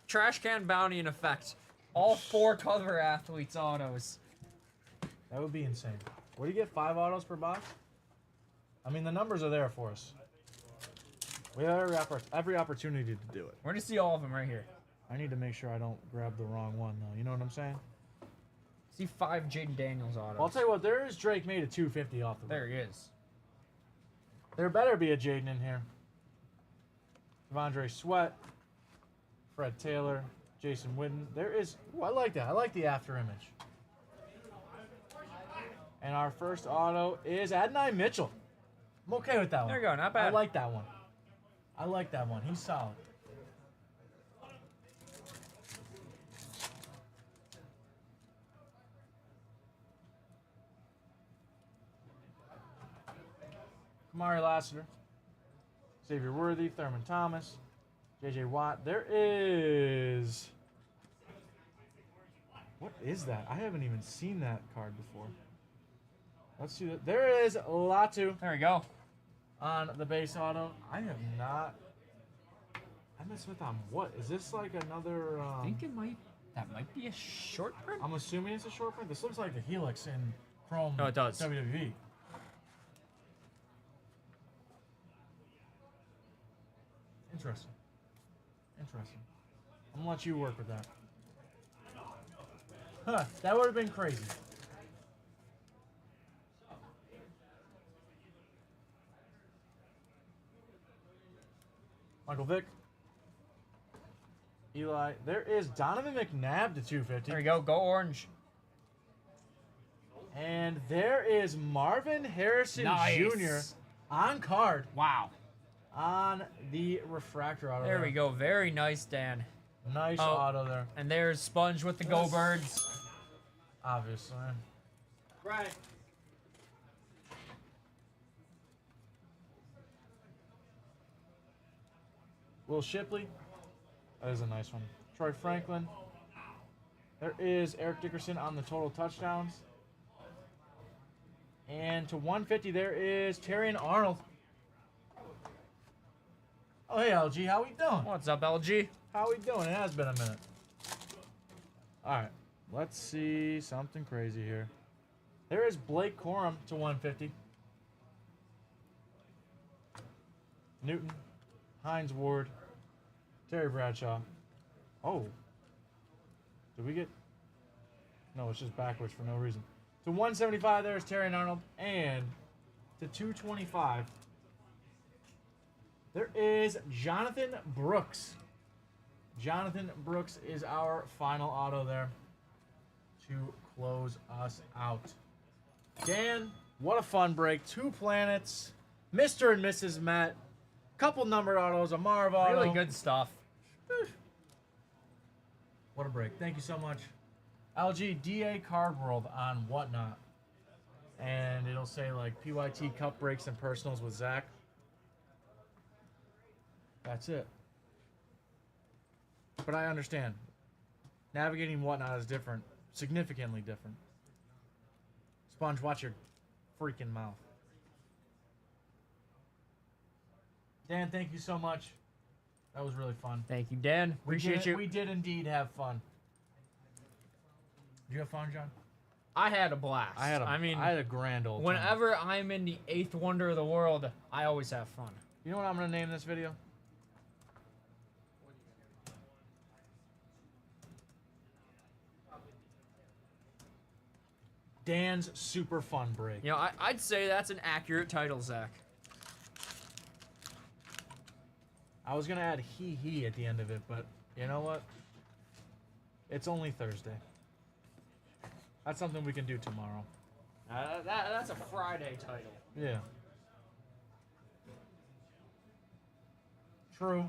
Trash can bounty in effect. All 4 cover athletes autos. That would be insane. What do you get, 5 autos per box? I mean, the numbers are there for us. We have every opportunity to do it. We're gonna see all of them right here. I need to make sure I don't grab the wrong one, though. You know what I'm saying? See 5 Jaden Daniels autos. Well, I'll tell you what, there is Drake made a 250 off the There he is. There better be a Jaden in here. Devondre Sweat, Fred Taylor, Jason Witten. There is. Ooh, I like that. I like the after image. And our first auto is Adonai Mitchell. I'm okay with that one. There you go, not bad. I like that one. I like that one. He's solid. Kamari Lassiter, Xavier Worthy, Thurman Thomas, J.J. Watt. There is... What is that? I haven't even seen that card before. Let's see that. There is Latu. There we go. On the base auto. I have not... Emmitt Smith on what? Is this like another... I think that might be a short print. I'm assuming it's a short print. This looks like the Helix in Chrome No, it does. WWE. Interesting. Interesting. I'm gonna let you work with that. Huh, that would have been crazy. Michael Vick. Eli. There is Donovan McNabb to 250. There we go. Go orange. And there is Marvin Harrison Nice. Jr. on card. Wow. On the refractor auto. There we go. Very nice, Dan. Nice Oh, auto there. And there's Sponge with the Go Birds. Obviously. Right. Will Shipley. That is a nice one. Troy Franklin. There is Eric Dickerson on the total touchdowns. And to 150, there is Terrion Arnold. Oh, hey, LG. How we doing? What's up, LG? How we doing? It has been a minute. All right. Let's see something crazy here. There is Blake Corum to 150. Newton. Hines Ward, Terry Bradshaw. Oh. Did we get... No, it's just backwards for no reason. To 175, there's Terry Arnold. And to 225, there is Jonathan Brooks. Jonathan Brooks is our final auto there to close us out. Dan, what a fun break. 2 planets, Mr. and Mrs. Met, couple numbered autos, a Marv auto. Really good stuff. What a break. Thank you so much. LG DA Card World on Whatnot. And it'll say like PYT Cup Breaks and Personals with Zach. That's it. But I understand. Navigating Whatnot is different. Significantly different. Sponge, watch your freaking mouth. Dan, thank you so much. That was really fun. Thank you, Dan. Appreciate you. We did indeed have fun. Did you have fun, John? I had a blast. I had a grand old time. Whenever I'm in the 8th wonder of the world, I always have fun. You know what I'm going to name this video? Dan's Super Fun Break. You know, I'd say that's an accurate title, Zach. I was going to add he at the end of it, but you know what? It's only Thursday. That's something we can do tomorrow. That's a Friday title. Yeah. True.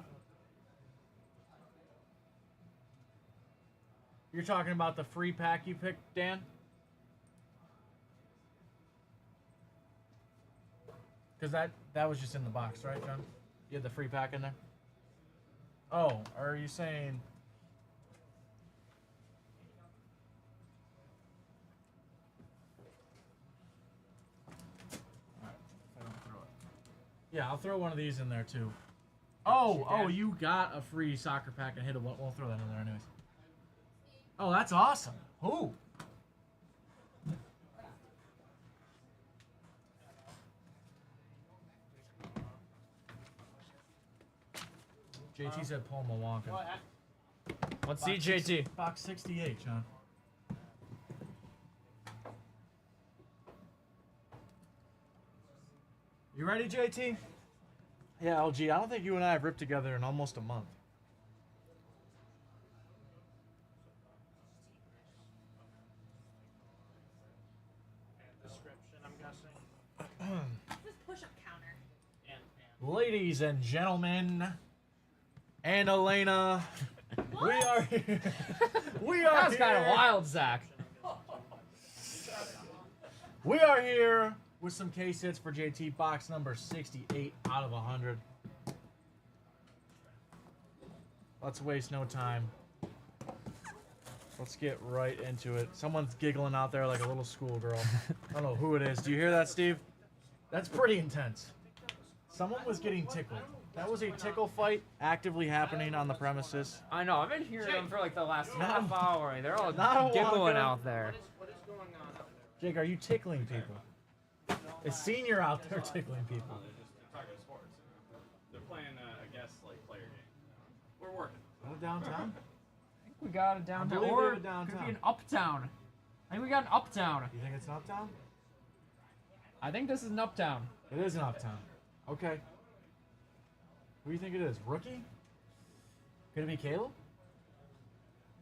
You're talking about the free pack you picked, Dan? Because that was just in the box, right, John? You had the free pack in there? Oh, are you saying... Yeah, I'll throw one of these in there too. Oh, you got a free soccer pack and hit a one. We'll throw that in there anyways. Oh, that's awesome. Who? JT said Paul Milwaukee. Let's see, JT. Box 68, John. You ready, JT? Yeah, LG, I don't think you and I have ripped together in almost a month. Description, I'm guessing. This push-up counter. Ladies and gentlemen, and Elena, we are here. We are That's kind of wild, Zach. We are here with some case hits for JT, box number 68 out of 100. Let's waste no time. Let's get right into it. Someone's giggling out there like a little schoolgirl. I don't know who it is. Do you hear that, Steve? That's pretty intense. Someone was getting tickled. That was a tickle fight actively happening on the premises. I know. I've been hearing them for like the last Not- half hour. They're all not a giggling Wonka. out there. What is going on out there? Jake, are you tickling people? Is Senior out there tickling people? They're talking sports. They're playing, I guess, like player game. We're working. Go downtown? I think we got it downtown. believe we Or have it could downtown. be an uptown. I think we got an uptown. You think it's an uptown? I think this is an uptown. It is an uptown. Okay. Who do you think it is? Rookie? Could it be Caleb?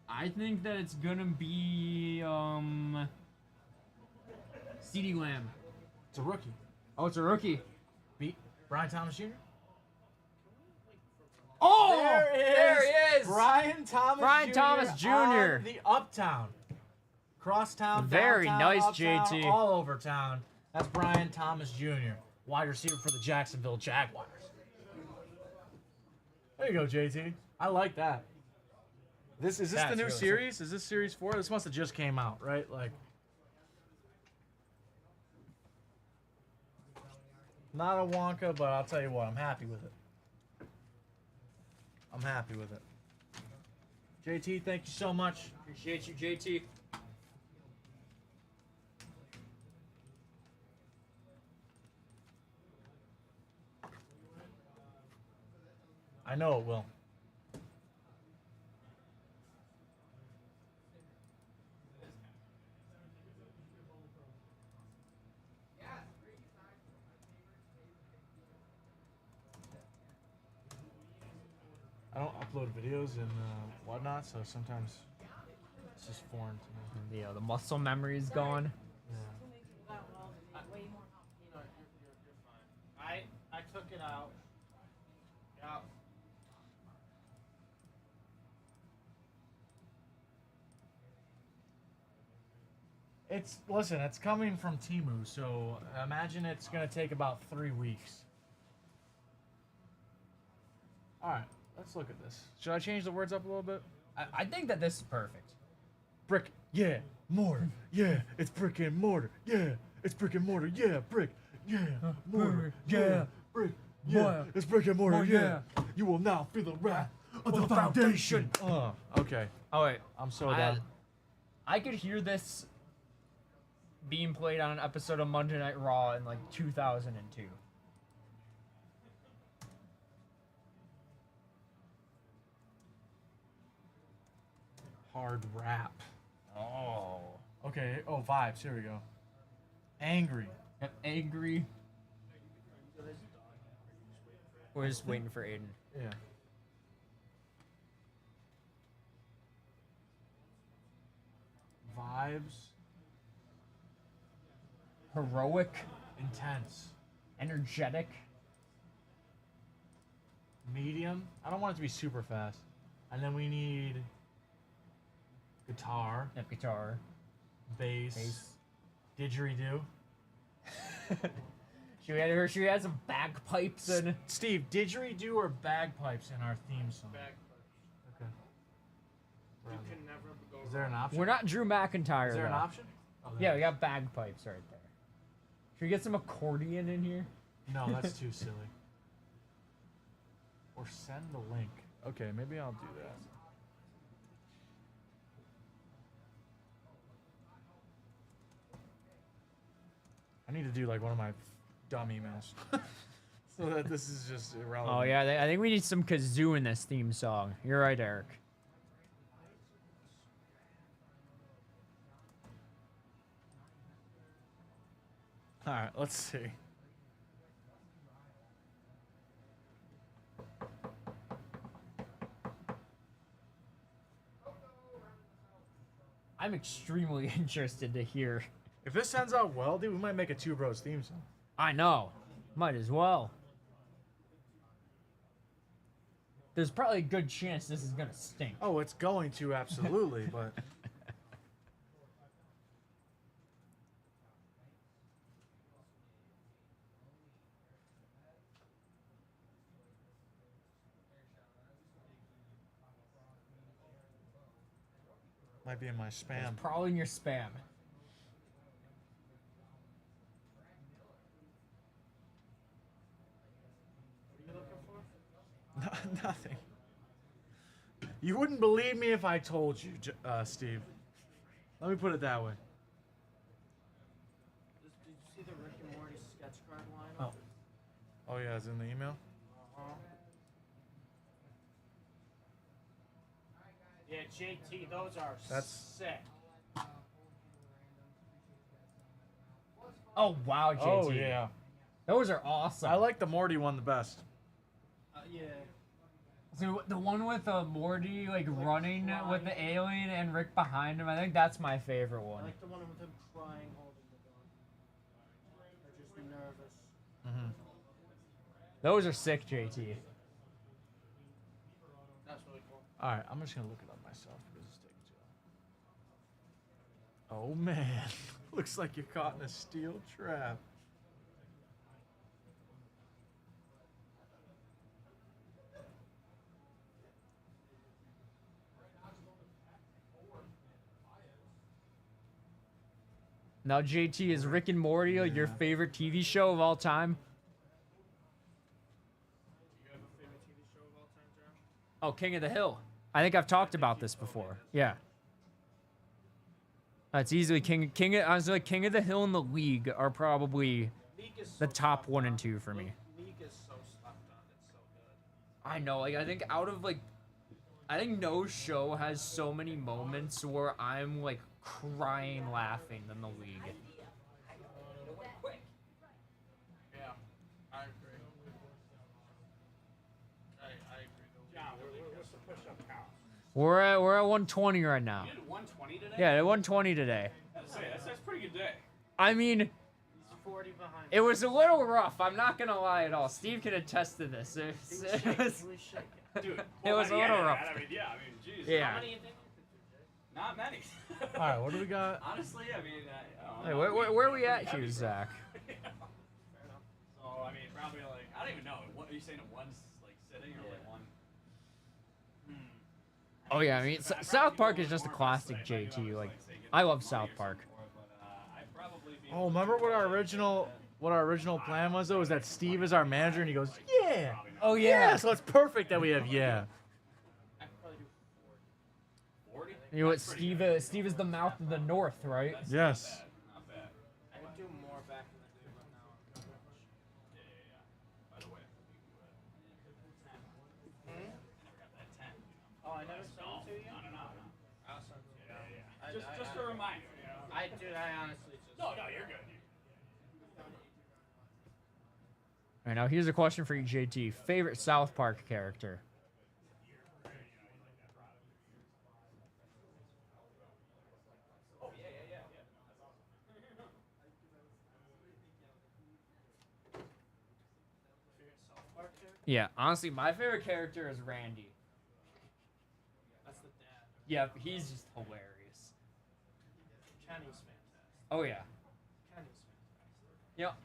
I think that it's gonna be CeeDee Lamb. It's a rookie. Oh, it's a rookie. Beat Brian Thomas Jr.? Oh, there he is. Brian Thomas Brian Jr. Thomas Jr. on the uptown. Crosstown, Very downtown, nice, uptown, JT. all over town. That's Brian Thomas Jr., wide receiver for the Jacksonville Jaguars. There you go, JT. I like that. Is this That's the new really series? Is this series 4? This must have just came out, right? Like, not a Wonka, but I'll tell you what, I'm happy with it. I'm happy with it. JT, thank you so much. Appreciate you, JT. I know it will. I don't upload videos and whatnot, so sometimes it's just foreign to me. The muscle memory is gone. I took it out. Yep. Listen, it's coming from Temu, so imagine it's gonna take about 3 weeks. All right, let's look at this. Should I change the words up a little bit? I think that this is perfect. Brick, yeah, mortar, yeah, it's brick and mortar, yeah, it's brick and mortar, yeah, brick, yeah, mortar, yeah, brick, yeah, mortar, it's brick and mortar, yeah. You will now feel the wrath of the foundation. Okay. Oh wait, I'm so done. I could hear this being played on an episode of Monday Night Raw in like 2002. Hard rap. Oh. Okay. Oh, vibes. Here we go. Angry. Yep, angry. We're just waiting for Aiden. Yeah. Vibes. Heroic. Intense. Energetic. Medium. I don't want it to be super fast. And then we need guitar. Yep, guitar. Bass. Didgeridoo. She had some bagpipes and Steve, didgeridoo or bagpipes in our theme song? Bagpipes. Okay. You can never go Is there an option? we're not Drew McIntyre. Is there an though. option? Oh, Yeah, we got bagpipes right there. Should we get some accordion in here? No, that's too silly. Or send the link. Okay, maybe I'll do that. I need to do like one of my dumb emails. So that this is just irrelevant. Oh yeah, I think we need some kazoo in this theme song. You're right, Eric. Alright, let's see. I'm extremely interested to hear. If this ends out well, dude, we might make a Two Bros theme song. I know. Might as well. There's probably a good chance this is gonna stink. Oh, it's going to, absolutely, but... Might be in my spam. It's probably in your spam. Nothing. You wouldn't believe me if I told you, Steve. Let me put it that way. Did you see the Rick and Morty sketch card lineup? Oh yeah, it's in the email? Yeah, JT, those are That's- sick. Oh wow, JT. Oh yeah. Those are awesome. I like the Morty one the best. Yeah. So the one with Morty like running with the alien and Rick behind him, I think that's my favorite I one. like the one with him crying holding the gun. Or just nervous. Mm-hmm. Those are sick, JT. That's really cool. Alright, I'm just gonna look it up myself because it's taking too long. Oh man. Looks like you're caught in a steel trap. Now, JT, is Rick and Morty your favorite TV show of all time? Do you have a favorite TV show of all time, John? Oh, King of the Hill. I think I've talked about this before. Yeah. That's easily King of the Hill and The League are probably League is the so top slept 1 and on. 2 for me. League is so slept on. It's so good. I know, like, I think out of, like, I think no show has so many moments where I'm, like, crying laughing than The League. Yeah, I agree. I agree. John, what's the push-up count? We're at 120 right now. You did 120 today? Yeah, at 120 today. That's a pretty good day. I mean, He's 40 behind. it was a little rough. I'm not gonna lie at all. Steve can attest to this. It was, He was shaking. Dude, it was a little rough. I mean, geez. Yeah. How many Not many. All right, what do we got? Honestly, I mean, I Hey, don't know. where are we at here, Zach? Yeah. So, I mean, probably like, I don't even know. What are you saying? One like sitting or like one? Oh yeah, I mean, South Park is just a classic JT. Like, I love South Park. Oh, remember what our original plan was though? Was that Steve is our manager and he goes, yeah. Oh yeah. So it's perfect that we have yeah. You know what? Steve is the mouth of the North, right? Yes. I would do more back in the day, but now I'm By the way. Oh, I never sent it to you? No. I'll send it to you. Just a reminder, you know. I honestly just. No, you're good. All right, now here's a question for you, JT. Favorite South Park character? Yeah, honestly, my favorite character is Randy. That's the dad. Yeah, he's just hilarious. Kenny's fantastic. Oh yeah. Kenny's fantastic. Yep.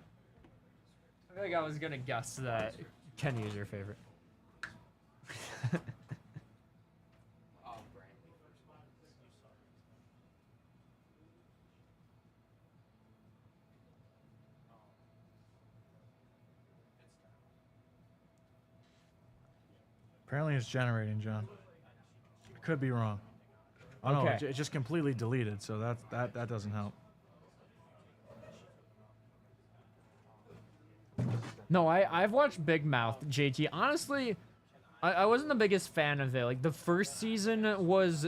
I feel like I was gonna guess that Kenny is your favorite. Oh, Brandy first one. You saw it. Apparently it's generating, John. Could be wrong. Oh no, Okay. it just completely deleted, so that doesn't help. No, I've watched Big Mouth, JT. Honestly, I wasn't the biggest fan of it. Like, the first season was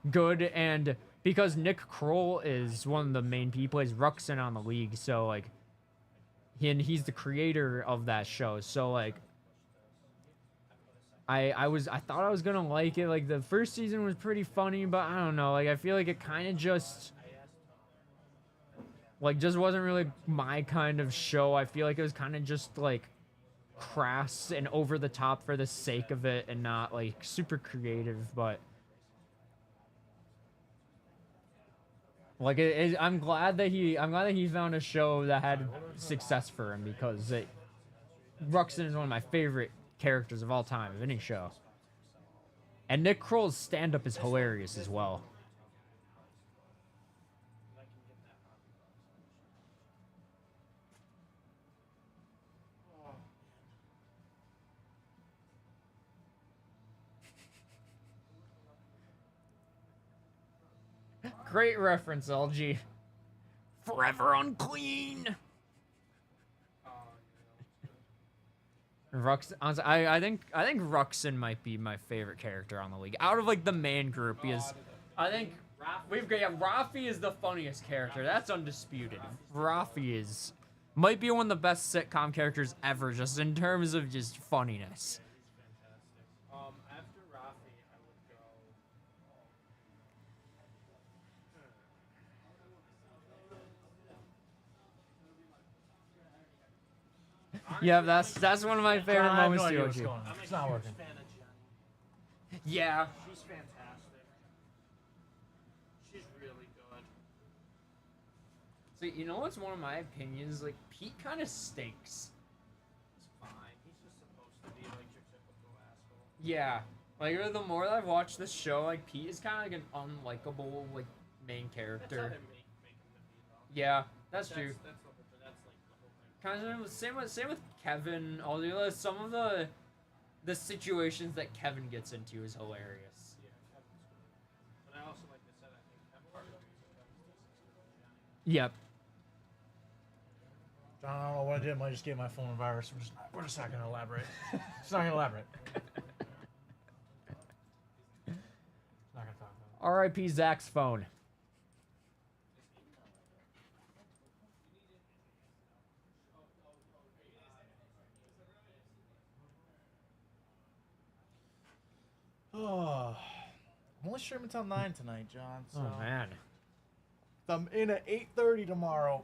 good, and because Nick Kroll is one of the main people, he's Ruxin on the League, so, like, he's the creator of that show, so, like, I thought I was gonna like it. Like, the first season was pretty funny, but I don't know. Like, I feel like it kind of just wasn't really my kind of show. I feel like it was kind of just like crass and over the top for the sake of it, and not like super creative. But like, I'm glad that he found a show that had success for him, because Ruxin is one of my favorite characters of all time of any show. And Nick Kroll's stand-up is hilarious as well. Great reference, LG. Forever unclean. Ruxin, honestly, I think Ruxin might be my favorite character on the League out of like the main group, because I think Rafi is the funniest character. That's undisputed. Rafi might be one of the best sitcom characters ever, just in terms of just funniness. After Rafi, I would go. Yeah, that's one of my favorite I have no moments idea too. what's OG. going on. I'm a It's not huge working. fan of Jenny. Yeah. She's fantastic. She's really good. So you know what's one of my opinions? Like, Pete kind of stinks. It's fine. He's just supposed to be like your typical asshole. Yeah. Like, the more that I've watched this show, like, Pete is kind of like an unlikable, like, main That's how character. they make him to be, though. Yeah, that's true. That's like the whole thing. Kind of same with Kevin. All some of the situations that Kevin gets into is hilarious. Yeah, Kevin's good. But I also, like I said, I think Kevin part of the reason Kevin's decent is Jenny. Yep. John, I don't know what I did. I just gave my phone a virus. We're just not gonna elaborate. Just not gonna elaborate. R.I.P. Zach's phone. Oh, I'm only streaming until 9 tonight, John. So Oh man. I'm in at 8:30 tomorrow,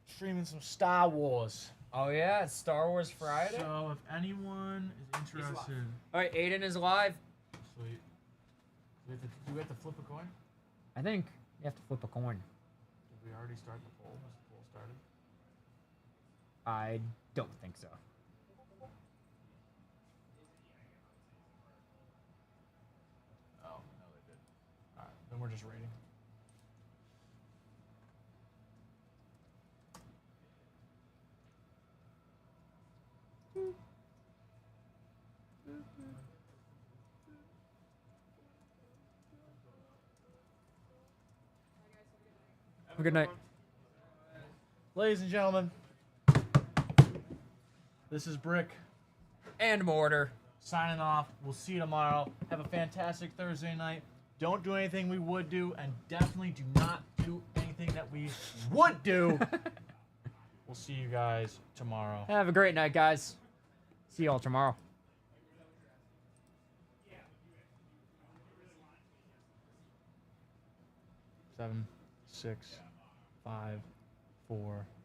streaming some Star Wars. Oh yeah, it's Star Wars Friday. So if anyone is interested, All right, Aiden is live. sweet. Do we have to flip a coin? I think you have to flip a coin. Did we already start the poll? Has the poll started? I don't think so. Oh, no, they did. All right, then we're just rating. Have a good night. Ladies and gentlemen, this is Brick And Mortar. signing off. We'll see you tomorrow. Have a fantastic Thursday night. Don't do anything we would do, and definitely do not do anything that we would do. We'll see you guys tomorrow. Have a great night, guys. See y'all tomorrow. 7, 6, 5, 4,